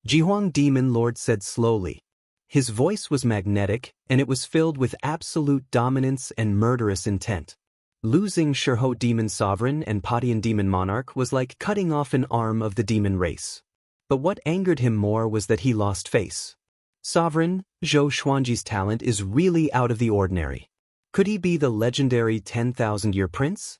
Jihuang Demon Lord said slowly. His voice was magnetic, and it was filled with absolute dominance and murderous intent. Losing Shihou Demon Sovereign and Padian Demon Monarch was like cutting off an arm of the demon race. But what angered him more was that he lost face. Sovereign, Zhou Xuanji's talent is really out of the ordinary. Could he be the legendary 10,000-year prince?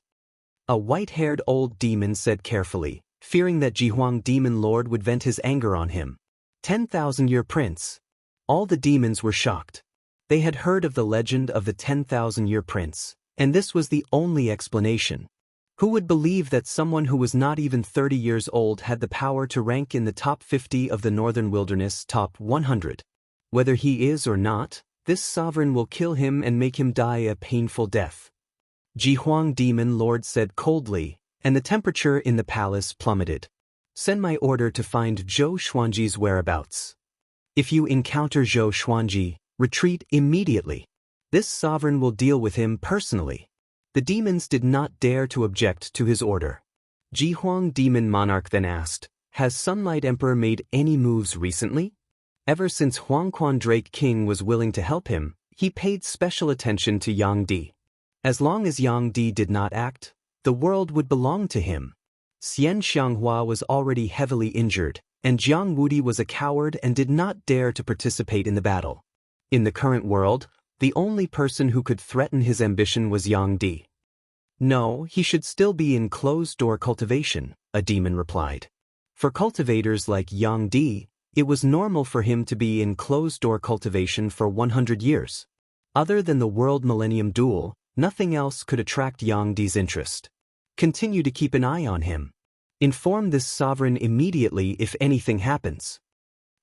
A white-haired old demon said carefully, fearing that Jihuang Demon Lord would vent his anger on him. 10,000-year prince. All the demons were shocked. They had heard of the legend of the 10,000-year prince, and this was the only explanation. Who would believe that someone who was not even 30 years old had the power to rank in the top 50 of the Northern Wilderness top 100? Whether he is or not, this sovereign will kill him and make him die a painful death. Jihuang Demon Lord said coldly, and the temperature in the palace plummeted. Send my order to find Zhou Xuanji's whereabouts. If you encounter Zhou Xuanji, retreat immediately. This sovereign will deal with him personally. The demons did not dare to object to his order. Jihuang Demon Monarch then asked, has Sunlight Emperor made any moves recently? Ever since Huangquan Drake King was willing to help him, he paid special attention to Yang Di. As long as Yang Di did not act, the world would belong to him. Xianxia was already heavily injured, and Jiang Wudi was a coward and did not dare to participate in the battle. In the current world, the only person who could threaten his ambition was Yang Di. No, he should still be in closed-door cultivation, a demon replied. For cultivators like Yang Di, it was normal for him to be in closed-door cultivation for 100 years. Other than the World Millennium Duel, nothing else could attract Yang Di's interest. Continue to keep an eye on him. Inform this sovereign immediately if anything happens.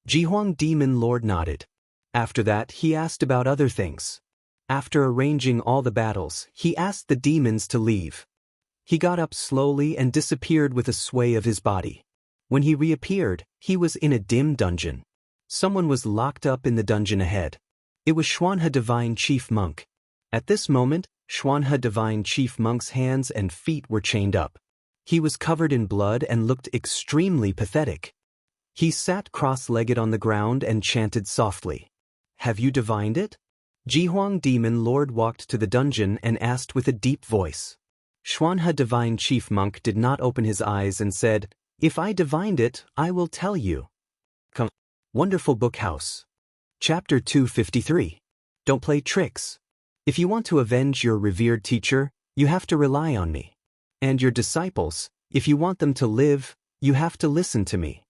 Jihuang Demon Lord nodded. After that, he asked about other things. After arranging all the battles, he asked the demons to leave. He got up slowly and disappeared with a sway of his body. When he reappeared, he was in a dim dungeon. Someone was locked up in the dungeon ahead. It was Xuanhe Divine Chief Monk. At this moment, Xuanhe Divine Chief Monk's hands and feet were chained up. He was covered in blood and looked extremely pathetic. He sat cross-legged on the ground and chanted softly. Have you divined it? Jihuang Demon Lord walked to the dungeon and asked with a deep voice. Xuanhe Divine Chief Monk did not open his eyes and said, if I divined it, I will tell you. Come. Wonderful Book House. Chapter 253. Don't play tricks. If you want to avenge your revered teacher, you have to rely on me. And your disciples, if you want them to live, you have to listen to me.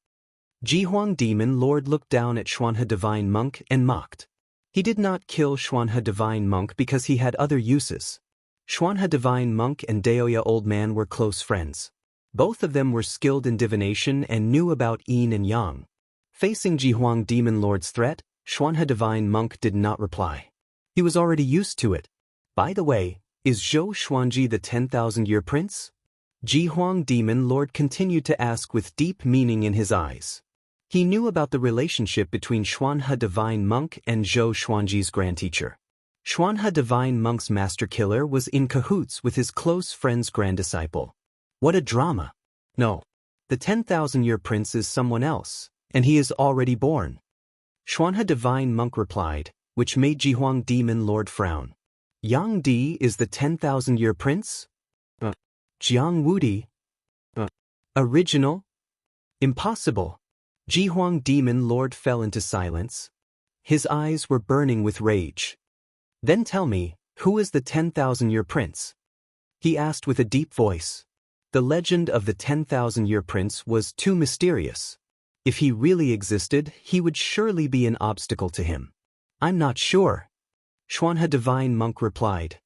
Jihuang Demon Lord looked down at Xuanhe Divine Monk and mocked. He did not kill Xuanhe Divine Monk because he had other uses. Xuanhe Divine Monk and Daoist Old Man were close friends. Both of them were skilled in divination and knew about yin and yang. Facing Jihuang Demon Lord's threat, Xuanhe Divine Monk did not reply. He was already used to it. By the way, is Zhou Xuanji the 10,000-year prince? Jihuang Demon Lord continued to ask with deep meaning in his eyes. He knew about the relationship between Xuanhe Divine Monk and Zhou Xuanji's grandteacher. Xuanhe Divine Monk's master killer was in cahoots with his close friend's granddisciple. What a drama! No, the 10,000-year prince is someone else, and he is already born. Xuanhe Divine Monk replied, which made Jihuang Demon Lord frown. Yang Di is the 10,000-year prince? Jiang Wudi? Original? Impossible. Jihuang Demon Lord fell into silence. His eyes were burning with rage. Then tell me, who is the 10,000-year prince? He asked with a deep voice. The legend of the 10,000-year prince was too mysterious. If he really existed, he would surely be an obstacle to him. I'm not sure. Xuanhe Divine Monk replied.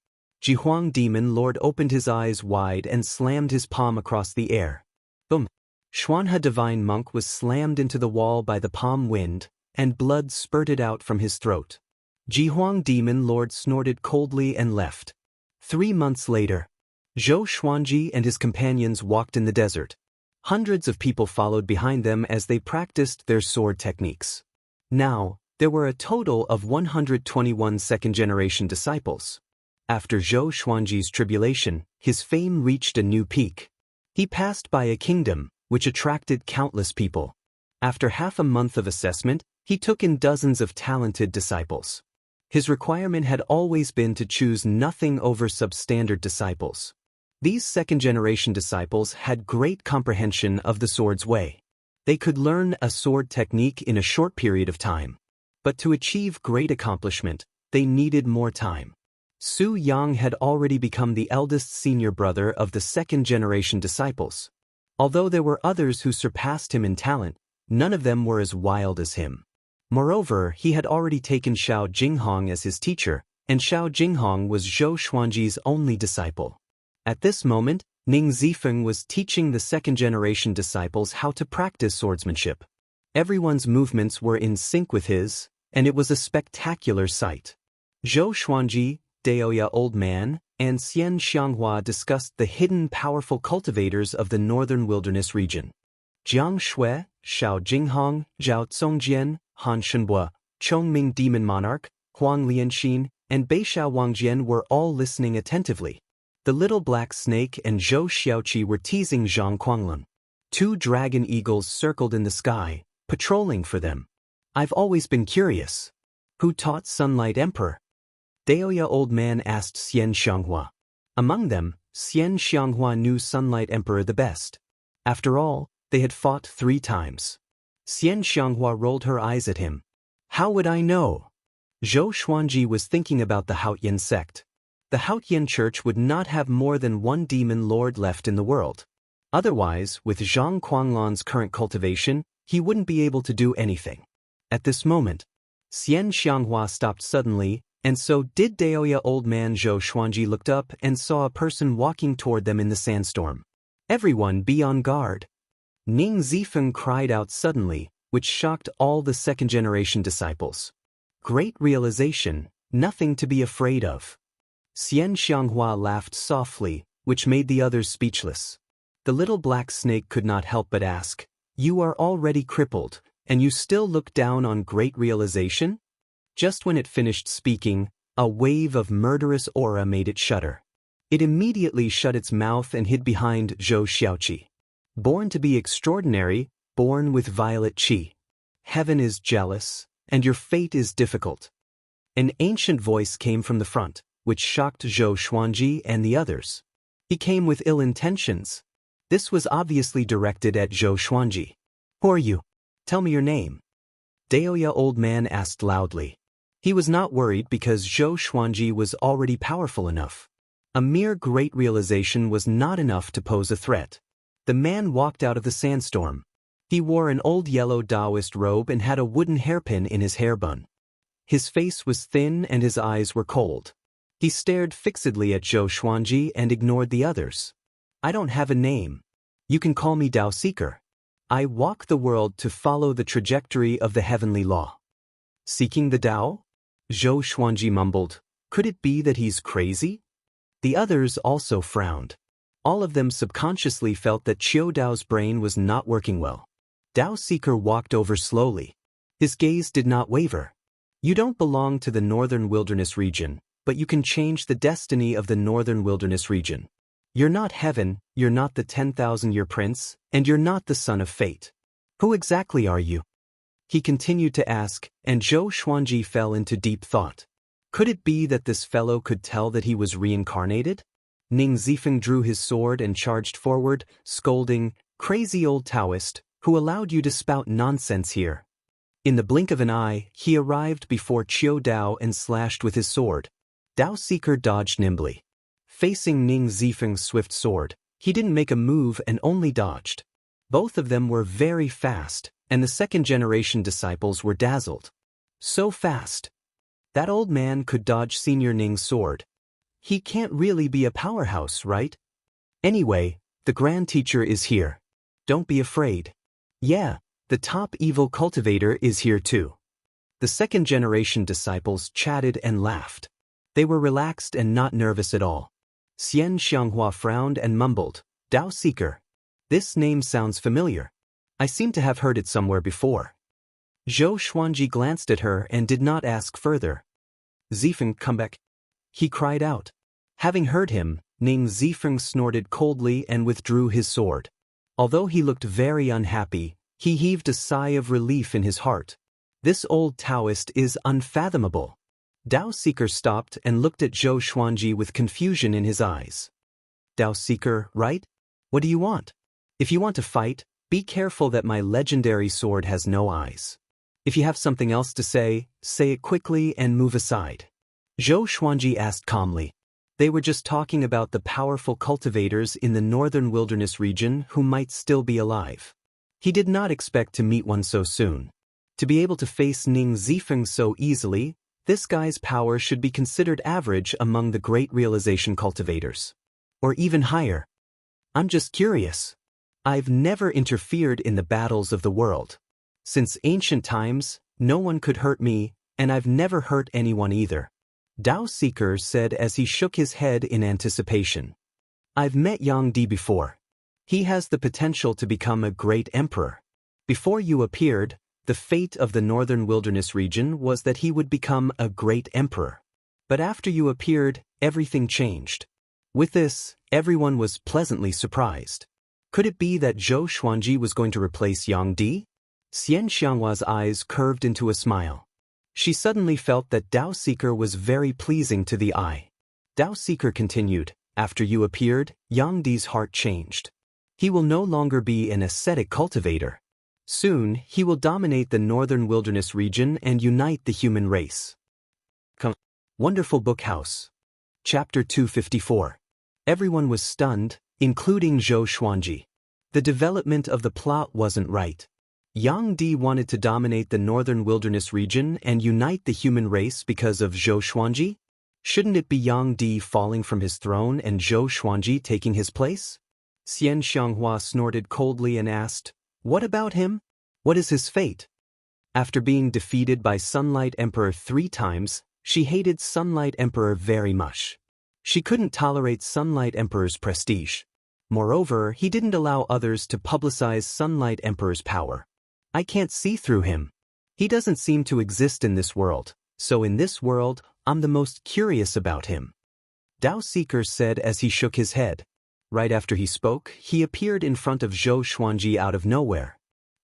Jihuang Demon Lord opened his eyes wide and slammed his palm across the air. Boom! Xuanhe Divine Monk was slammed into the wall by the palm wind, and blood spurted out from his throat. Jihuang Demon Lord snorted coldly and left. 3 months later, Zhou Xuanji and his companions walked in the desert. Hundreds of people followed behind them as they practiced their sword techniques. Now, there were a total of 121 second-generation disciples. After Zhou Xuanji's tribulation, his fame reached a new peak. He passed by a kingdom, which attracted countless people. After half a month of assessment, he took in dozens of talented disciples. His requirement had always been to choose nothing over substandard disciples. These second-generation disciples had great comprehension of the sword's way. They could learn a sword technique in a short period of time. But to achieve great accomplishment, they needed more time. Su Yang had already become the eldest senior brother of the second-generation disciples. Although there were others who surpassed him in talent, None of them were as wild as him. Moreover, he had already taken Xiao Jinghong as his teacher, and Xiao Jinghong was Zhou Xuanji's only disciple. At this moment, Ning Zifeng was teaching the second-generation disciples how to practice swordsmanship. Everyone's movements were in sync with his, and it was a spectacular sight. Zhou Xuanji, Daoist old man, and Xianxia discussed the hidden powerful cultivators of the northern wilderness region. Jiang Shui, Xiao Jinghong, Zhao Zongjian, Han Shenbo, Chongming Demon Monarch, Huang Lianxin, and Beixiao Wangjian were all listening attentively. The little black snake and Zhou Xiaoqi were teasing Zhang Quanglun. 2 dragon eagles circled in the sky, patrolling for them. I've always been curious. Who taught Sunlight Emperor? Daoist old man asked Xianxia. Among them, Xianxia knew Sunlight Emperor the best. After all, they had fought 3 times. Xianxia rolled her eyes at him. How would I know? Zhou Xuanji was thinking about the Haotian sect. The Haotian church would not have more than 1 demon lord left in the world. Otherwise, with Zhang Quanglun's current cultivation, he wouldn't be able to do anything. At this moment, Xianxia stopped suddenly, and so did Daoist old man Zhou Xuanji looked up and saw a person walking toward them in the sandstorm. Everyone be on guard. Ning Zifeng cried out suddenly, which shocked all the second-generation disciples. Great realization, nothing to be afraid of. Xianxia laughed softly, which made the others speechless. The little black snake could not help but ask, "You are already crippled, and you still look down on great realization?" Just when it finished speaking, a wave of murderous aura made it shudder. It immediately shut its mouth and hid behind Zhou Xiaoqi. Born to be extraordinary, born with violet qi. Heaven is jealous, and your fate is difficult. An ancient voice came from the front, which shocked Zhou Xuanji and the others. He came with ill intentions. This was obviously directed at Zhou Xuanji. Who are you? Tell me your name. Daoist old man asked loudly. He was not worried because Zhou Xuanji was already powerful enough. A mere great realization was not enough to pose a threat. The man walked out of the sandstorm. He wore an old yellow Daoist robe and had a wooden hairpin in his hair bun. His face was thin and his eyes were cold. He stared fixedly at Zhou Xuanji and ignored the others. I don't have a name. You can call me Dao Seeker. I walk the world to follow the trajectory of the heavenly law. Seeking the Dao? Zhou Xuanji mumbled. Could it be that he's crazy? The others also frowned. All of them subconsciously felt that Qiu Dao's brain was not working well. Dao Seeker walked over slowly. His gaze did not waver. You don't belong to the northern wilderness region, but you can change the destiny of the northern wilderness region. You're not heaven, you're not the 10,000-year prince, and you're not the son of fate. Who exactly are you? He continued to ask, and Zhou Xuanji fell into deep thought. Could it be that this fellow could tell that he was reincarnated? Ning Zifeng drew his sword and charged forward, scolding, "Crazy old Taoist, who allowed you to spout nonsense here?" In the blink of an eye, he arrived before Qiu Dao and slashed with his sword. Dao Seeker dodged nimbly. Facing Ning Zifeng's swift sword, he didn't make a move and only dodged. Both of them were very fast, and the second-generation disciples were dazzled. So fast. That old man could dodge Senior Ning's sword. He can't really be a powerhouse, right? Anyway, the Grand Teacher is here. Don't be afraid. Yeah, the top evil cultivator is here too. The second-generation disciples chatted and laughed. They were relaxed and not nervous at all. Xianxia frowned and mumbled, "Dao Seeker. This name sounds familiar. I seem to have heard it somewhere before." Zhou Xuanji glanced at her and did not ask further. "Zifeng, come back," he cried out. Having heard him, Ning Zifeng snorted coldly and withdrew his sword. Although he looked very unhappy, he heaved a sigh of relief in his heart. This old Taoist is unfathomable. Dao Seeker stopped and looked at Zhou Xuanji with confusion in his eyes. "Dao Seeker, right? What do you want? If you want to fight, be careful that my legendary sword has no eyes. If you have something else to say it quickly and move aside." Zhou Xuanji asked calmly. They were just talking about the powerful cultivators in the northern wilderness region who might still be alive. He did not expect to meet one so soon. To be able to face Ning Zifeng so easily, this guy's power should be considered average among the great realization cultivators. Or even higher. I'm just curious. I've never interfered in the battles of the world. Since ancient times, no one could hurt me, and I've never hurt anyone either. Dao Seeker said as he shook his head in anticipation. I've met Yang Di before. He has the potential to become a great emperor. Before you appeared, the fate of the northern wilderness region was that he would become a great emperor. But after you appeared, everything changed. With this, everyone was pleasantly surprised. Could it be that Zhou Xuanji was going to replace Yang Di? Xianxia's eyes curved into a smile. She suddenly felt that Dao Seeker was very pleasing to the eye. Dao Seeker continued, after you appeared, Yang Di's heart changed. He will no longer be an ascetic cultivator. Soon, he will dominate the northern wilderness region and unite the human race. Wonderful Book House. Chapter 254. Everyone was stunned, including Zhou Xuanji. The development of the plot wasn't right. Yang Di wanted to dominate the northern wilderness region and unite the human race because of Zhou Xuanji? Shouldn't it be Yang Di falling from his throne and Zhou Xuanji taking his place? Xianxia snorted coldly and asked, what about him? What is his fate? After being defeated by Sunlight Emperor 3 times, she hated Sunlight Emperor very much. She couldn't tolerate Sunlight Emperor's prestige. Moreover, he didn't allow others to publicize Sunlight Emperor's power. I can't see through him. He doesn't seem to exist in this world, so in this world, I'm the most curious about him. Dao Seeker said as he shook his head. Right after he spoke, he appeared in front of Zhou Xuanji out of nowhere.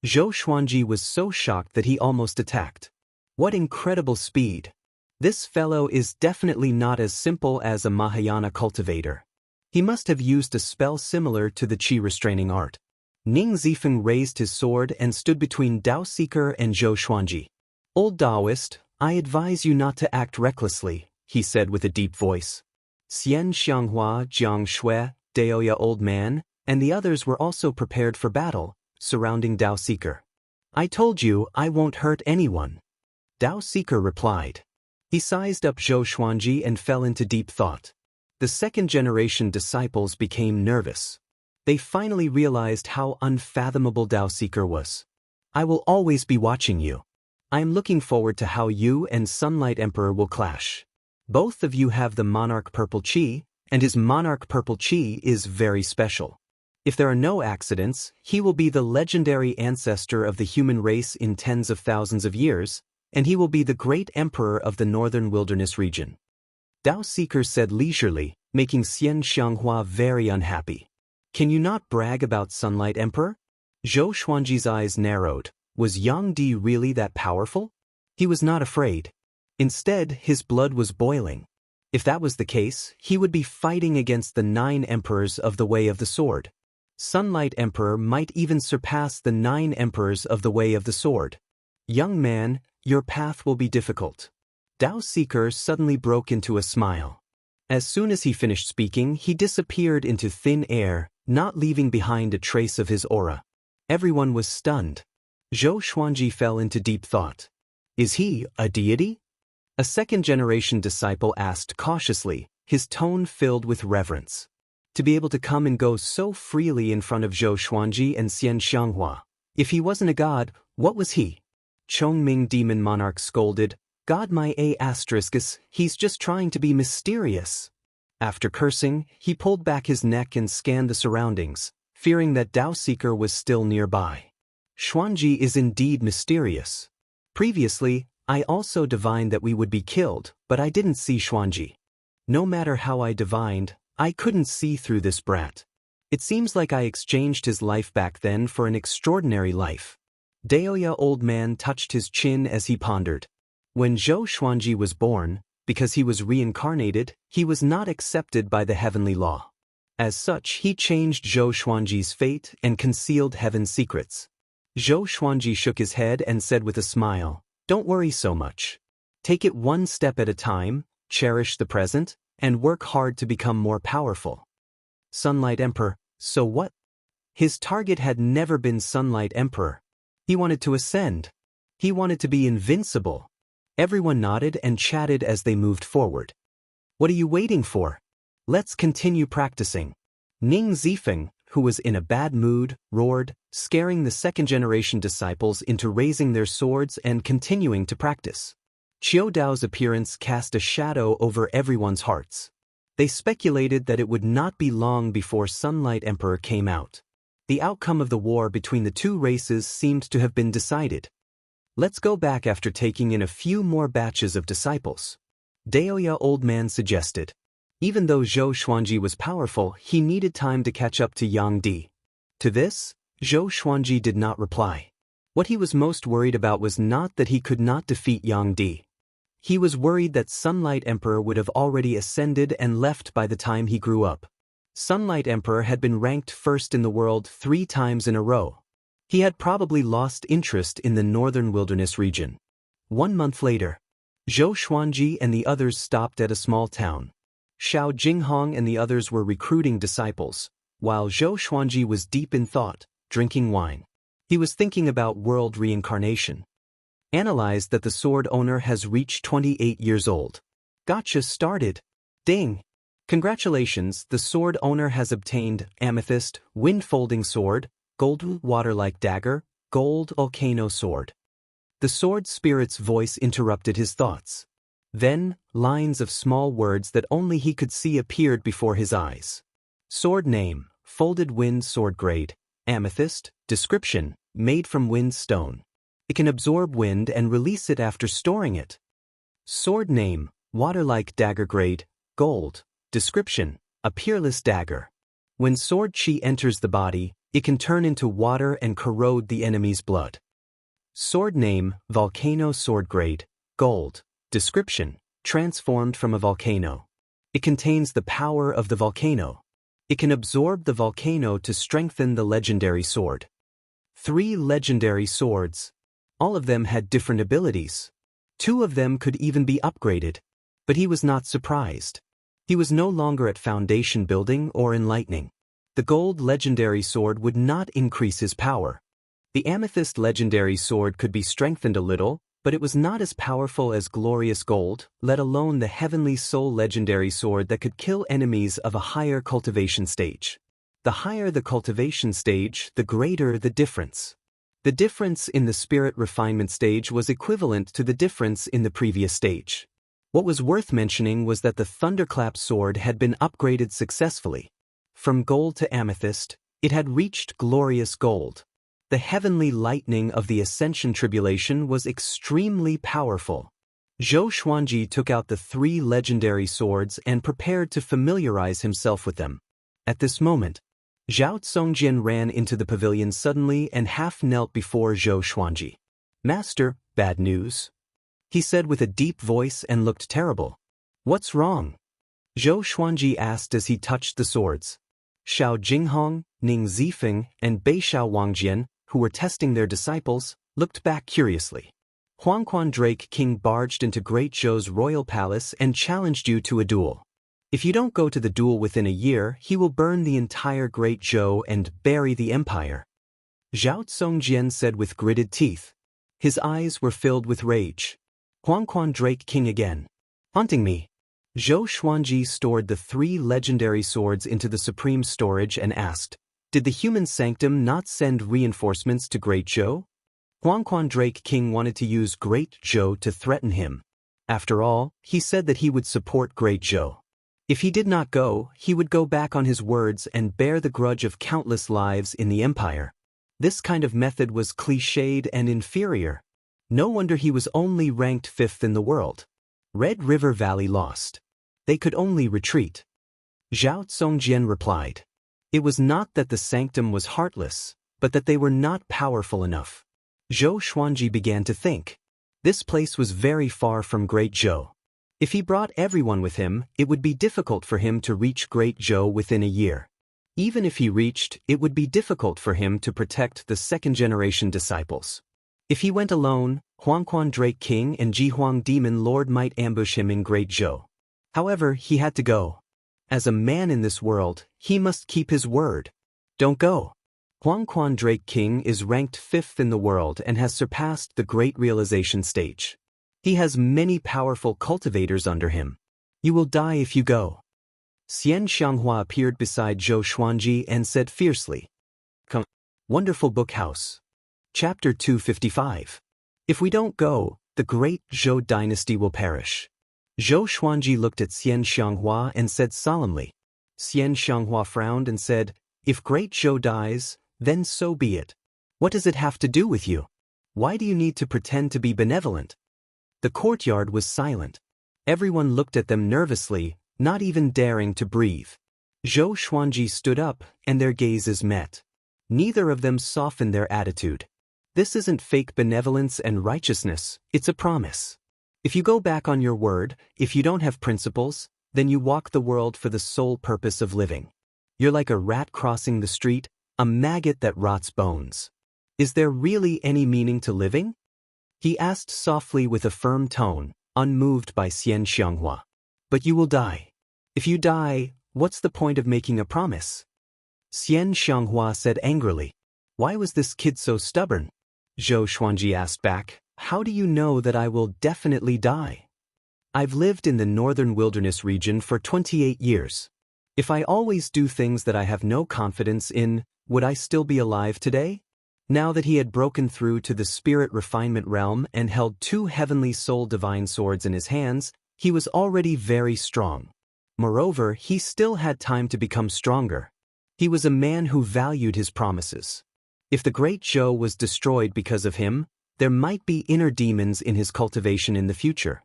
Zhou Xuanji was so shocked that he almost attacked. What incredible speed! This fellow is definitely not as simple as a Mahayana cultivator. He must have used a spell similar to the Qi restraining art. Ning Zifeng raised his sword and stood between Dao Seeker and Zhou Xuanji. Old Daoist, I advise you not to act recklessly, he said with a deep voice. Xianxia, Jiang Shui, Daoya Old Man, and the others were also prepared for battle, surrounding Dao Seeker. I told you I won't hurt anyone. Dao Seeker replied. He sized up Zhou Xuanji and fell into deep thought. The second-generation disciples became nervous. They finally realized how unfathomable Dao Seeker was. I will always be watching you. I am looking forward to how you and Sunlight Emperor will clash. Both of you have the Monarch Purple Qi, and his Monarch Purple Qi is very special. If there are no accidents, he will be the legendary ancestor of the human race in tens of thousands of years, and he will be the great emperor of the northern wilderness region. Dao Seeker said leisurely, making Xianxia very unhappy. Can you not brag about Sunlight Emperor? Zhou Xuanji's eyes narrowed. Was Yang Di really that powerful? He was not afraid. Instead, his blood was boiling. If that was the case, he would be fighting against the 9 emperors of the Way of the Sword. Sunlight Emperor might even surpass the 9 emperors of the Way of the Sword. Young man, your path will be difficult. Dao Seeker suddenly broke into a smile. As soon as he finished speaking, he disappeared into thin air, not leaving behind a trace of his aura. Everyone was stunned. Zhou Xuanji fell into deep thought. Is he a deity? A second-generation disciple asked cautiously, his tone filled with reverence. To be able to come and go so freely in front of Zhou Xuanji and Xianxia. If he wasn't a god, what was he? Chongming Demon Monarch scolded, God my A**, he's just trying to be mysterious. After cursing, he pulled back his neck and scanned the surroundings, fearing that Dao Seeker was still nearby. Xuanji is indeed mysterious. Previously, I also divined that we would be killed, but I didn't see Xuanji. No matter how I divined, I couldn't see through this brat. It seems like I exchanged his life back then for an extraordinary life. Daoya Old Man touched his chin as he pondered. When Zhou Xuanji was born, because he was reincarnated, he was not accepted by the heavenly law. As such, he changed Zhou Xuanji's fate and concealed heaven's secrets. Zhou Xuanji shook his head and said with a smile, Don't worry so much. Take it one step at a time, cherish the present, and work hard to become more powerful. Sunlight Emperor, so what? His target had never been Sunlight Emperor. He wanted to ascend. He wanted to be invincible. Everyone nodded and chatted as they moved forward. What are you waiting for? Let's continue practicing. Ning Zifeng, who was in a bad mood, roared, scaring the second-generation disciples into raising their swords and continuing to practice. Qiu Dao's appearance cast a shadow over everyone's hearts. They speculated that it would not be long before Sunlight Emperor came out. The outcome of the war between the two races seemed to have been decided. Let's go back after taking in a few more batches of disciples. Daoist old man suggested. Even though Zhou Xuanji was powerful, he needed time to catch up to Yang Di. To this, Zhou Xuanji did not reply. What he was most worried about was not that he could not defeat Yang Di. He was worried that Sunlight Emperor would have already ascended and left by the time he grew up. Sunlight Emperor had been ranked first in the world 3 times in a row. He had probably lost interest in the northern wilderness region. 1 month later, Zhou Xuanji and the others stopped at a small town. Xiao Jinghong and the others were recruiting disciples, while Zhou Xuanji was deep in thought, drinking wine. He was thinking about world reincarnation. Analyzed that the sword owner has reached 28 years old. Gotcha started. Ding! Congratulations, the sword owner has obtained amethyst, wind-folding sword, gold water-like dagger, gold volcano sword. The sword spirit's voice interrupted his thoughts. Then, lines of small words that only he could see appeared before his eyes. Sword name, folded wind sword grade, amethyst, description, made from wind stone. It can absorb wind and release it after storing it. Sword name, water-like dagger grade, gold, description, a peerless dagger. When sword chi enters the body, it can turn into water and corrode the enemy's blood. Sword name, volcano sword grade, gold, description, transformed from a volcano. It contains the power of the volcano. It can absorb the volcano to strengthen the legendary sword. 3 legendary swords. All of them had different abilities. 2 of them could even be upgraded. But he was not surprised. He was no longer at foundation building or enlightening. The gold legendary sword would not increase his power. The amethyst legendary sword could be strengthened a little, but it was not as powerful as glorious gold, let alone the heavenly soul legendary sword that could kill enemies of a higher cultivation stage. The higher the cultivation stage, the greater the difference. The difference in the spirit refinement stage was equivalent to the difference in the previous stage. What was worth mentioning was that the Thunderclap sword had been upgraded successfully. From gold to amethyst, it had reached glorious gold. The heavenly lightning of the Ascension Tribulation was extremely powerful. Zhou Xuanji took out the 3 legendary swords and prepared to familiarize himself with them. At this moment, Zhao Tsongjian ran into the pavilion suddenly and half knelt before Zhou Xuanji. "Master, bad news," he said with a deep voice and looked terrible. "What's wrong?" Zhou Xuanji asked as he touched the swords. Xiao Jinghong, Ning Zifeng, and Beishao Wangjian, who were testing their disciples, looked back curiously. Huangquan Drake King barged into Great Zhou's royal palace and challenged you to a duel. If you don't go to the duel within a year, he will burn the entire Great Zhou and bury the empire. Zhao Tsongjian said with gritted teeth. His eyes were filled with rage. Huangquan Drake King again. Haunting me. Zhou Xuanji stored the 3 legendary swords into the supreme storage and asked, "Did the human sanctum not send reinforcements to Great Zhou?" Huangquan Drake King wanted to use Great Zhou to threaten him. After all, he said that he would support Great Zhou. If he did not go, he would go back on his words and bear the grudge of countless lives in the empire. This kind of method was cliched and inferior. No wonder he was only ranked 5th in the world. Red River Valley lost. They could only retreat. Zhao Tsongjian replied. It was not that the sanctum was heartless, but that they were not powerful enough. Zhou Xuanji began to think. This place was very far from Great Zhou. If he brought everyone with him, it would be difficult for him to reach Great Zhou within a year. Even if he reached, it would be difficult for him to protect the second-generation disciples. If he went alone, Huangquan Drake King and Jihuang Demon Lord might ambush him in Great Zhou. However, he had to go. As a man in this world, he must keep his word. Don't go. Huangquan Drake King is ranked 5th in the world and has surpassed the Great Realization stage. He has many powerful cultivators under him. You will die if you go. Xianxia appeared beside Zhou Xuanji and said fiercely. Come. Wonderful Book House. Chapter 255. If we don't go, the great Zhou dynasty will perish. Zhou Xuanji looked at Xianxia and said solemnly. Xianxia frowned and said, If great Zhou dies, then so be it. What does it have to do with you? Why do you need to pretend to be benevolent? The courtyard was silent. Everyone looked at them nervously, not even daring to breathe. Zhou Xuanji stood up, and their gazes met. Neither of them softened their attitude. This isn't fake benevolence and righteousness, it's a promise. If you go back on your word, if you don't have principles, then you walk the world for the sole purpose of living. You're like a rat crossing the street, a maggot that rots bones. Is there really any meaning to living? He asked softly with a firm tone, unmoved by Xianxia. But you will die. If you die, what's the point of making a promise? Xianxia said angrily. Why was this kid so stubborn? Zhou Xuanji asked back, How do you know that I will definitely die? I've lived in the northern wilderness region for 28 years. If I always do things that I have no confidence in, would I still be alive today? Now that he had broken through to the spirit refinement realm and held 2 heavenly soul divine swords in his hands, he was already very strong. Moreover, he still had time to become stronger. He was a man who valued his promises. If the great Zhou was destroyed because of him, there might be inner demons in his cultivation in the future.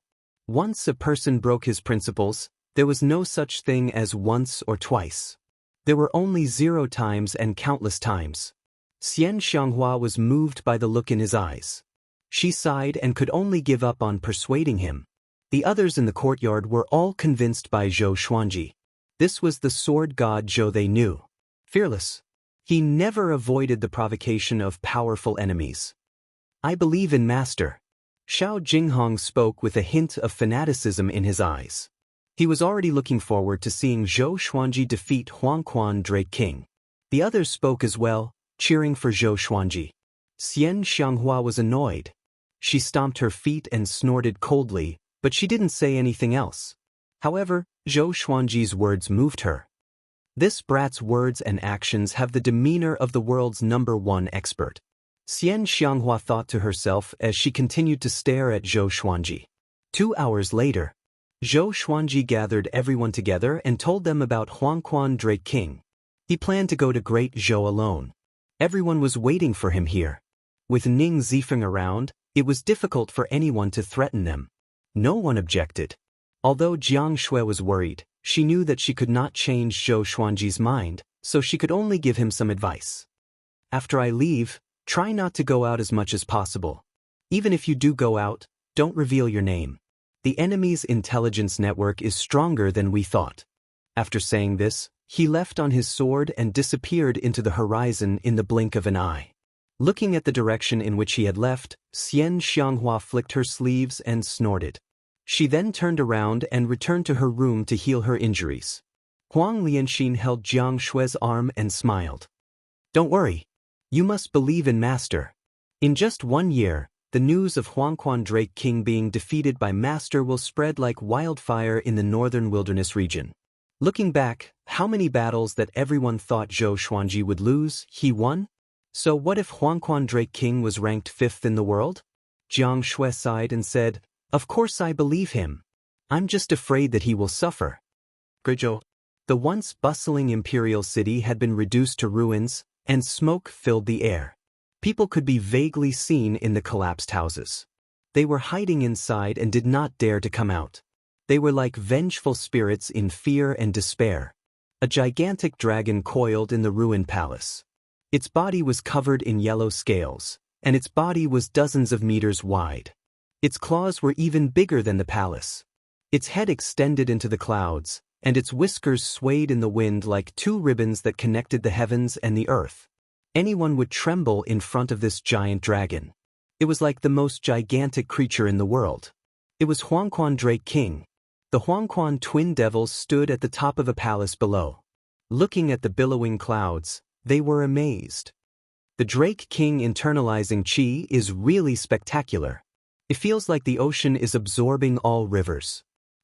Once a person broke his principles, there was no such thing as once or twice. There were only 0 times and countless times. Xianxia was moved by the look in his eyes. She sighed and could only give up on persuading him. The others in the courtyard were all convinced by Zhou Xuanji. This was the sword god Zhou they knew. Fearless. He never avoided the provocation of powerful enemies. I believe in Master. Xiao Jinghong spoke with a hint of fanaticism in his eyes. He was already looking forward to seeing Zhou Xuanji defeat Huangquan Drake King. The others spoke as well, cheering for Zhou Xuanji. Xianxia was annoyed. She stomped her feet and snorted coldly, but she didn't say anything else. However, Zhou Xuanji's words moved her. This brat's words and actions have the demeanor of the world's #1 expert. Xianxia thought to herself as she continued to stare at Zhou Xuanji. 2 hours later, Zhou Xuanji gathered everyone together and told them about Huangquan Drake King. He planned to go to Great Zhou alone. Everyone was waiting for him here. With Ning Zifeng around, it was difficult for anyone to threaten them. No one objected. Although Jiang Shui was worried, she knew that she could not change Zhou Xuanji's mind, so she could only give him some advice. After I leave, try not to go out as much as possible. Even if you do go out, don't reveal your name. The enemy's intelligence network is stronger than we thought. After saying this, he left on his sword and disappeared into the horizon in the blink of an eye. Looking at the direction in which he had left, Xianxia flicked her sleeves and snorted. She then turned around and returned to her room to heal her injuries. Huang Lianxin held Jiang Shui's arm and smiled. Don't worry. You must believe in Master. In just 1 year, the news of Huangquan Drake King being defeated by Master will spread like wildfire in the northern wilderness region. Looking back, how many battles that everyone thought Zhou Xuanji would lose, he won? So what if Huangquan Drake King was ranked 5th in the world? Jiang Shui sighed and said, Of course I believe him. I'm just afraid that he will suffer. Guizhou. The once bustling imperial city had been reduced to ruins, and smoke filled the air. People could be vaguely seen in the collapsed houses. They were hiding inside and did not dare to come out. They were like vengeful spirits in fear and despair. A gigantic dragon coiled in the ruined palace. Its body was covered in yellow scales, and its body was dozens of meters wide. Its claws were even bigger than the palace. Its head extended into the clouds, and its whiskers swayed in the wind like 2 ribbons that connected the heavens and the earth. Anyone would tremble in front of this giant dragon. It was like the most gigantic creature in the world. It was Huangquan Drake King. The Huangquan twin devils stood at the top of a palace below. Looking at the billowing clouds, they were amazed. The Drake King internalizing chi is really spectacular. It feels like the ocean is absorbing all rivers.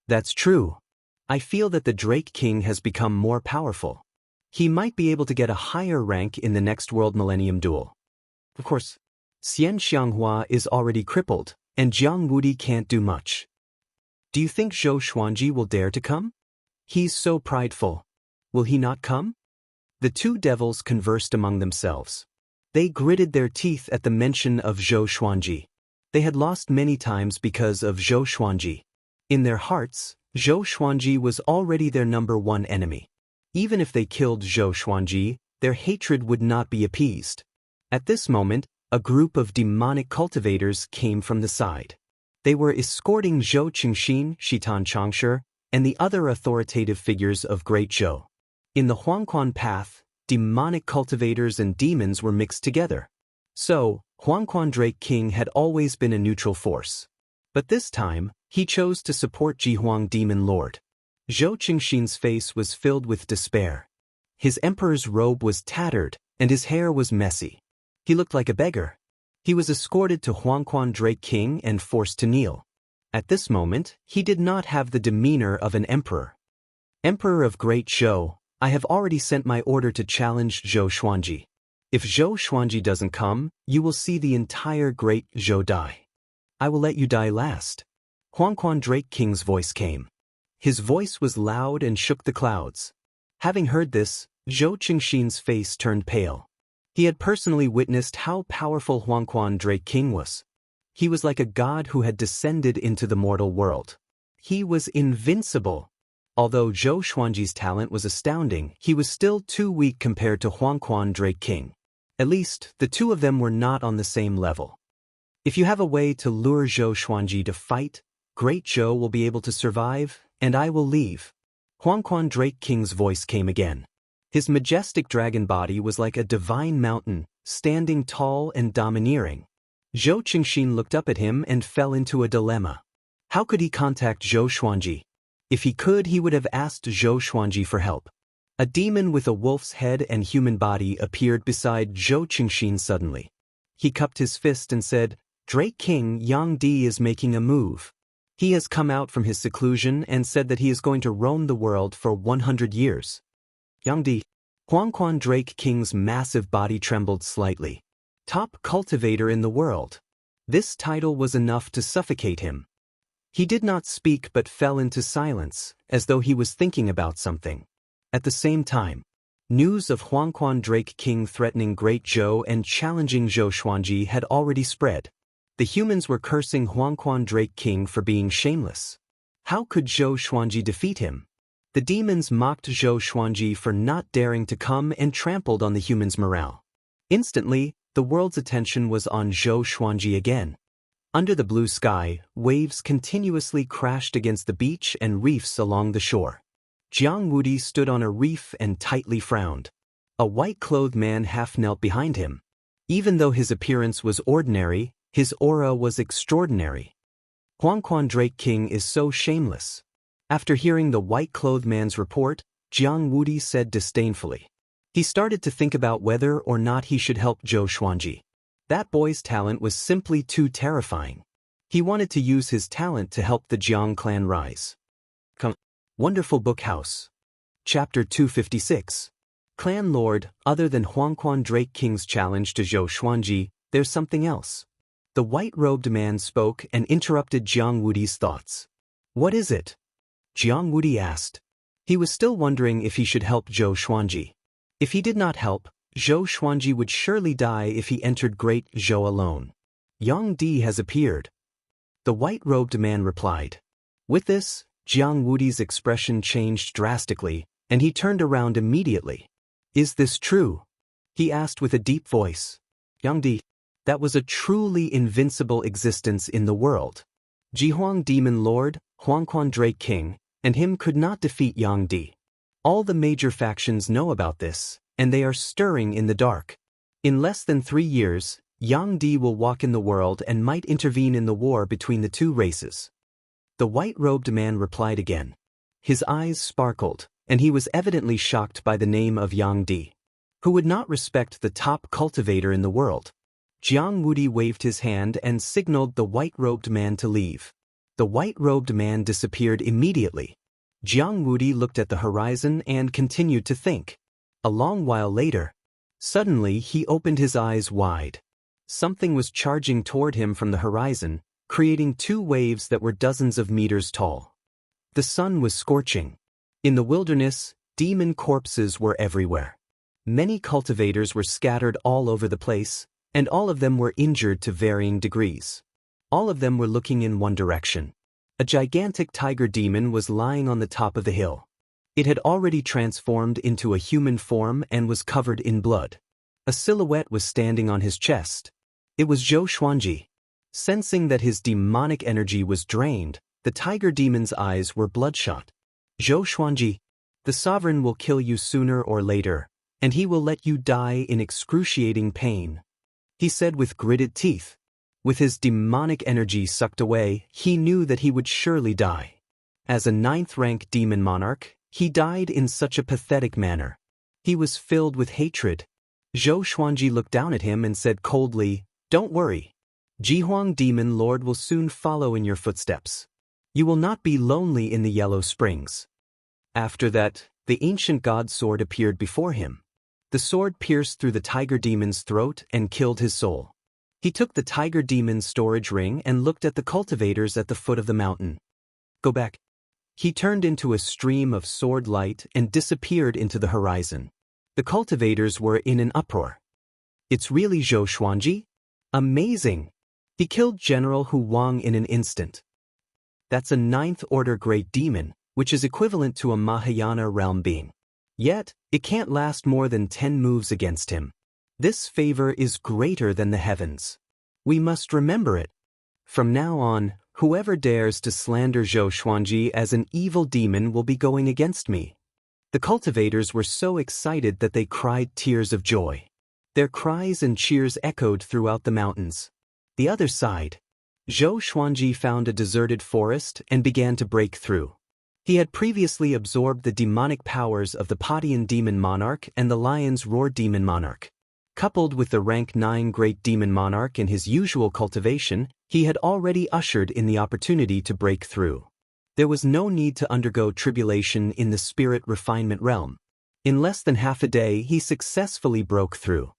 That's true. I feel that the Drake King has become more powerful. He might be able to get a higher rank in the next World Millennium Duel. Of course, Xianxia is already crippled, and Jiang Wudi can't do much. Do you think Zhou Xuanji will dare to come? He's so prideful. Will he not come? The two devils conversed among themselves. They gritted their teeth at the mention of Zhou Xuanji. They had lost many times because of Zhou Xuanji. In their hearts, Zhou Xuanji was already their #1 enemy. Even if they killed Zhou Xuanji, their hatred would not be appeased. At this moment, a group of demonic cultivators came from the side. They were escorting Zhou Qingxin, Shitan Changshe, and the other authoritative figures of Great Zhou. In the Huangquan path, demonic cultivators and demons were mixed together. So, Huangquan Drake King had always been a neutral force. But this time, he chose to support Jihuang Demon Lord. Zhou Qingxin's face was filled with despair. His emperor's robe was tattered, and his hair was messy. He looked like a beggar. He was escorted to Huangquan Drake King and forced to kneel. At this moment, he did not have the demeanor of an emperor. Emperor of Great Zhou, I have already sent my order to challenge Zhou Xuanji. If Zhou Xuanji doesn't come, you will see the entire Great Zhou die. I will let you die last. Huangquan Drake King's voice came. His voice was loud and shook the clouds. Having heard this, Zhou Qingxin's face turned pale. He had personally witnessed how powerful Huangquan Drake King was. He was like a god who had descended into the mortal world. He was invincible. Although Zhou Xuanji's talent was astounding, he was still too weak compared to Huangquan Drake King. At least, the two of them were not on the same level. If you have a way to lure Zhou Xuanji to fight, Great Zhou will be able to survive, and I will leave. Huangquan Drake King's voice came again. His majestic dragon body was like a divine mountain, standing tall and domineering. Zhou Qingxin looked up at him and fell into a dilemma. How could he contact Zhou Xuanji? If he could, he would have asked Zhou Xuanji for help. A demon with a wolf's head and human body appeared beside Zhou Qingxin suddenly. He cupped his fist and said, Drake King Yang Di is making a move. He has come out from his seclusion and said that he is going to roam the world for 100 years. Yang Di. Huangquan Drake King's massive body trembled slightly. Top cultivator in the world. This title was enough to suffocate him. He did not speak but fell into silence, as though he was thinking about something. At the same time, news of Huangquan Drake King threatening Great Zhou and challenging Zhou Xuanji had already spread. The humans were cursing Huangquan Drake King for being shameless. How could Zhou Xuanji defeat him? The demons mocked Zhou Xuanji for not daring to come and trampled on the humans' morale. Instantly, the world's attention was on Zhou Xuanji again. Under the blue sky, waves continuously crashed against the beach and reefs along the shore. Jiang Wudi stood on a reef and tightly frowned. A white-clothed man half knelt behind him. Even though his appearance was ordinary, his aura was extraordinary. Huangquan Drake King is so shameless. After hearing the white-clothed man's report, Jiang Wudi said disdainfully. He started to think about whether or not he should help Zhou Xuanji. That boy's talent was simply too terrifying. He wanted to use his talent to help the Jiang clan rise. Wonderful Book House. Chapter 256. Clan Lord, other than Huangquan Drake King's challenge to Zhou Xuanji, there's something else. The white-robed man spoke and interrupted Jiang Wudi's thoughts. What is it? Jiang Wudi asked. He was still wondering if he should help Zhou Xuanji. If he did not help, Zhou Xuanji would surely die if he entered Great Zhou alone. Yang Di has appeared. The white-robed man replied. With this, Jiang Wudi's expression changed drastically, and he turned around immediately. Is this true? He asked with a deep voice. Yang Di, that was a truly invincible existence in the world. Jihuang Demon Lord, Huangquan Drake King, and him could not defeat Yang Di. All the major factions know about this, and they are stirring in the dark. In less than 3 years, Yang Di will walk in the world and might intervene in the war between the two races. The white-robed man replied again. His eyes sparkled, and he was evidently shocked by the name of Yang Di. Who would not respect the top cultivator in the world? Jiang Wudi waved his hand and signaled the white-robed man to leave. The white-robed man disappeared immediately. Jiang Wudi looked at the horizon and continued to think. A long while later, suddenly he opened his eyes wide. Something was charging toward him from the horizon, creating two waves that were dozens of meters tall. The sun was scorching. In the wilderness, demon corpses were everywhere. Many cultivators were scattered all over the place, and all of them were injured to varying degrees. All of them were looking in one direction. A gigantic tiger demon was lying on the top of the hill. It had already transformed into a human form and was covered in blood. A silhouette was standing on his chest. It was Zhou Xuanji. Sensing that his demonic energy was drained, the tiger demon's eyes were bloodshot. Zhou Xuanji, the sovereign will kill you sooner or later, and he will let you die in excruciating pain, he said with gritted teeth. With his demonic energy sucked away, he knew that he would surely die. As a 9th-rank demon monarch, he died in such a pathetic manner. He was filled with hatred. Zhou Xuanji looked down at him and said coldly, "Don't worry. Jihuang Demon Lord will soon follow in your footsteps. You will not be lonely in the Yellow Springs." After that, the ancient god sword appeared before him. The sword pierced through the tiger demon's throat and killed his soul. He took the tiger demon's storage ring and looked at the cultivators at the foot of the mountain. "Go back." He turned into a stream of sword light and disappeared into the horizon. The cultivators were in an uproar. "It's really Zhou Xuanji? Amazing! He killed General Hu Wang in an instant. That's a 9th-order great demon, which is equivalent to a Mahayana realm being. Yet, it can't last more than 10 moves against him. This favor is greater than the heavens. We must remember it. From now on, whoever dares to slander Zhou Xuanji as an evil demon will be going against me." The cultivators were so excited that they cried tears of joy. Their cries and cheers echoed throughout the mountains. The other side, Zhou Xuanji found a deserted forest and began to break through. He had previously absorbed the demonic powers of the Padian Demon Monarch and the Lion's Roar Demon Monarch. Coupled with the rank 9 Great Demon Monarch and his usual cultivation, he had already ushered in the opportunity to break through. There was no need to undergo tribulation in the spirit refinement realm. In less than half a day, he successfully broke through.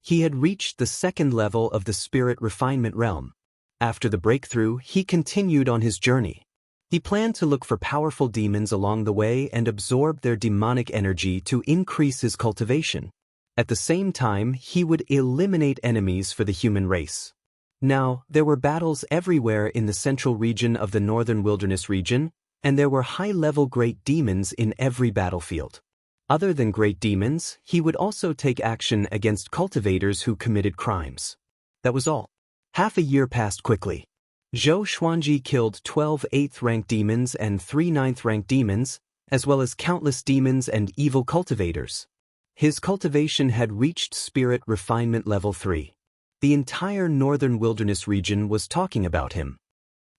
He had reached the 2nd level of the spirit refinement realm. After the breakthrough, he continued on his journey. He planned to look for powerful demons along the way and absorb their demonic energy to increase his cultivation. At the same time, he would eliminate enemies for the human race. Now, there were battles everywhere in the central region of the northern wilderness region, and there were high-level great demons in every battlefield. Other than great demons, he would also take action against cultivators who committed crimes. That was all. Half a year passed quickly. Zhou Xuanji killed 12 8th-rank demons and 3 9th-rank demons, as well as countless demons and evil cultivators. His cultivation had reached spirit refinement level 3. The entire northern wilderness region was talking about him.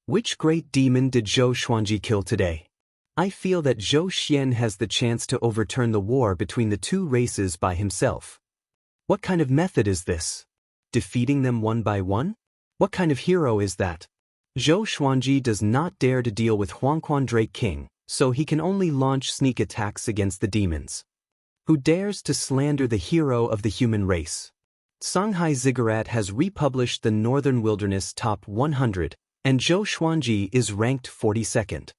Which great demon did Zhou Xuanji kill today? I feel that Zhou Xian has the chance to overturn the war between the two races by himself. What kind of method is this? Defeating them one by one? What kind of hero is that? Zhou Xuanji does not dare to deal with Huangquan Drake King, so he can only launch sneak attacks against the demons. Who dares to slander the hero of the human race? Shanghai Ziggurat has republished the Northern Wilderness Top 100, and Zhou Xuanji is ranked 42nd.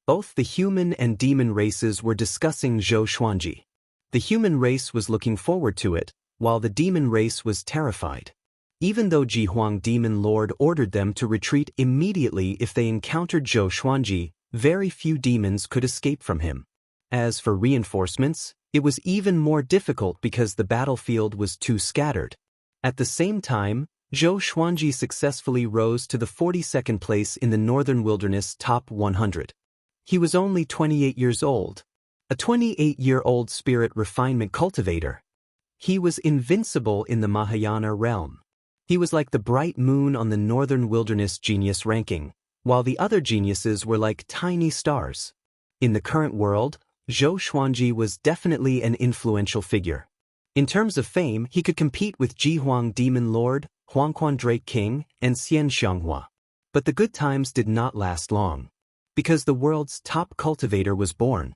Both the human and demon races were discussing Zhou Xuanji. The human race was looking forward to it, while the demon race was terrified. Even though Jihuang Demon Lord ordered them to retreat immediately if they encountered Zhou Xuanji, very few demons could escape from him. As for reinforcements, it was even more difficult because the battlefield was too scattered. At the same time, Zhou Xuanji successfully rose to the 42nd place in the Northern Wilderness Top 100. He was only 28 years old. A 28-year-old spirit refinement cultivator. He was invincible in the Mahayana realm. He was like the bright moon on the Northern Wilderness Genius ranking, while the other geniuses were like tiny stars. In the current world, Zhou Xuanji was definitely an influential figure. In terms of fame, he could compete with Ji Huang Demon Lord, Huangquan Drake King, and Xianxia. But the good times did not last long. Because the world's top cultivator was born.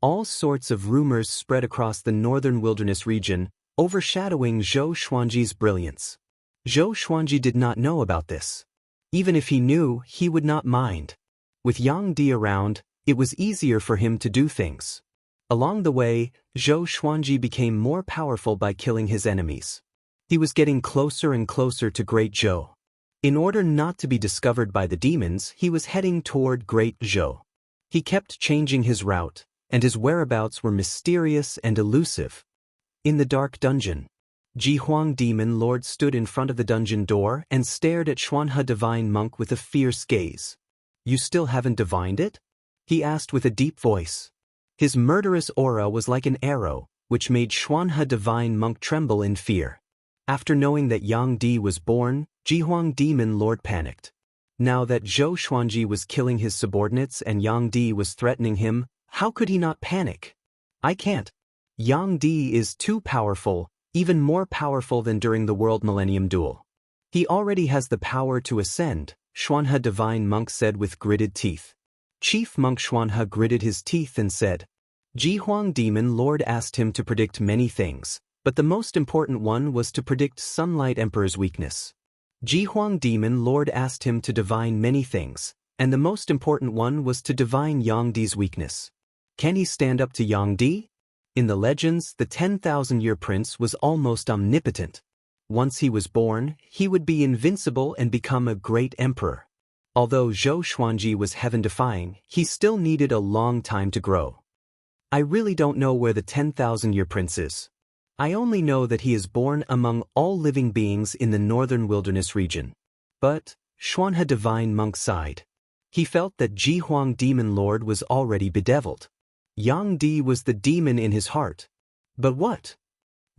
All sorts of rumors spread across the northern wilderness region, overshadowing Zhou Xuanji's brilliance. Zhou Xuanji did not know about this. Even if he knew, he would not mind. With Yang Di around, it was easier for him to do things. Along the way, Zhou Xuanji became more powerful by killing his enemies. He was getting closer and closer to Great Zhou. In order not to be discovered by the demons, he was heading toward Great Zhou. He kept changing his route, and his whereabouts were mysterious and elusive. In the dark dungeon, Ji Huang Demon Lord stood in front of the dungeon door and stared at Xuanhe Divine Monk with a fierce gaze. "You still haven't divined it?" he asked with a deep voice. His murderous aura was like an arrow, which made Xuanhe Divine Monk tremble in fear. After knowing that Yang Di was born, Ji Huang Demon Lord panicked. Now that Zhou Xuanji was killing his subordinates and Yang Di was threatening him, how could he not panic? "I can't. Yang Di is too powerful, even more powerful than during the World Millennium Duel. He already has the power to ascend," Xuanhe Divine Monk said with gritted teeth. Chief Monk Xuanhe gritted his teeth and said, "Ji Huang Demon Lord asked him to predict many things, but the most important one was to predict Sunlight Emperor's weakness. Ji Huang Demon Lord asked him to divine many things, and the most important one was to divine Yang Di's weakness. Can he stand up to Yang Di? In the legends, the 10,000-year prince was almost omnipotent. Once he was born, he would be invincible and become a great emperor. Although Zhou Xuanji was heaven-defying, he still needed a long time to grow. I really don't know where the 10,000-year prince is. I only know that he is born among all living beings in the northern wilderness region." But, Xuanhe Divine Monk sighed. He felt that Ji Huang Demon Lord was already bedeviled. Yang Di was the demon in his heart. But what?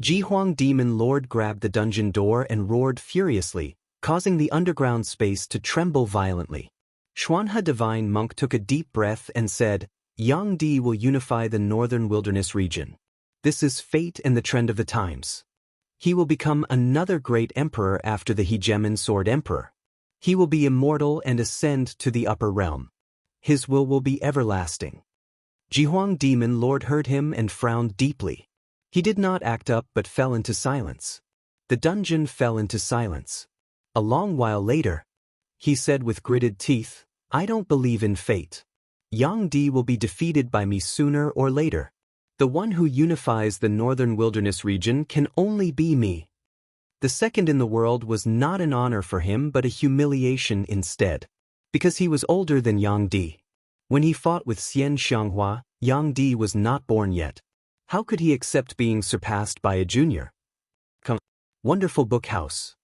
Ji Huang Demon Lord grabbed the dungeon door and roared furiously, causing the underground space to tremble violently. Xuanhe Divine Monk took a deep breath and said, "Yang Di will unify the northern wilderness region. This is fate and the trend of the times. He will become another great emperor after the Hegemon Sword Emperor. He will be immortal and ascend to the upper realm. His will be everlasting." Ji Huang Demon Lord heard him and frowned deeply. He did not act up but fell into silence. The dungeon fell into silence. A long while later, he said with gritted teeth, "I don't believe in fate. Yang Di will be defeated by me sooner or later. The one who unifies the northern wilderness region can only be me." The second in the world was not an honor for him but a humiliation instead. Because he was older than Yang Di. When he fought with Xianxia, Yang Di was not born yet. How could he accept being surpassed by a junior? Wonderful Book House.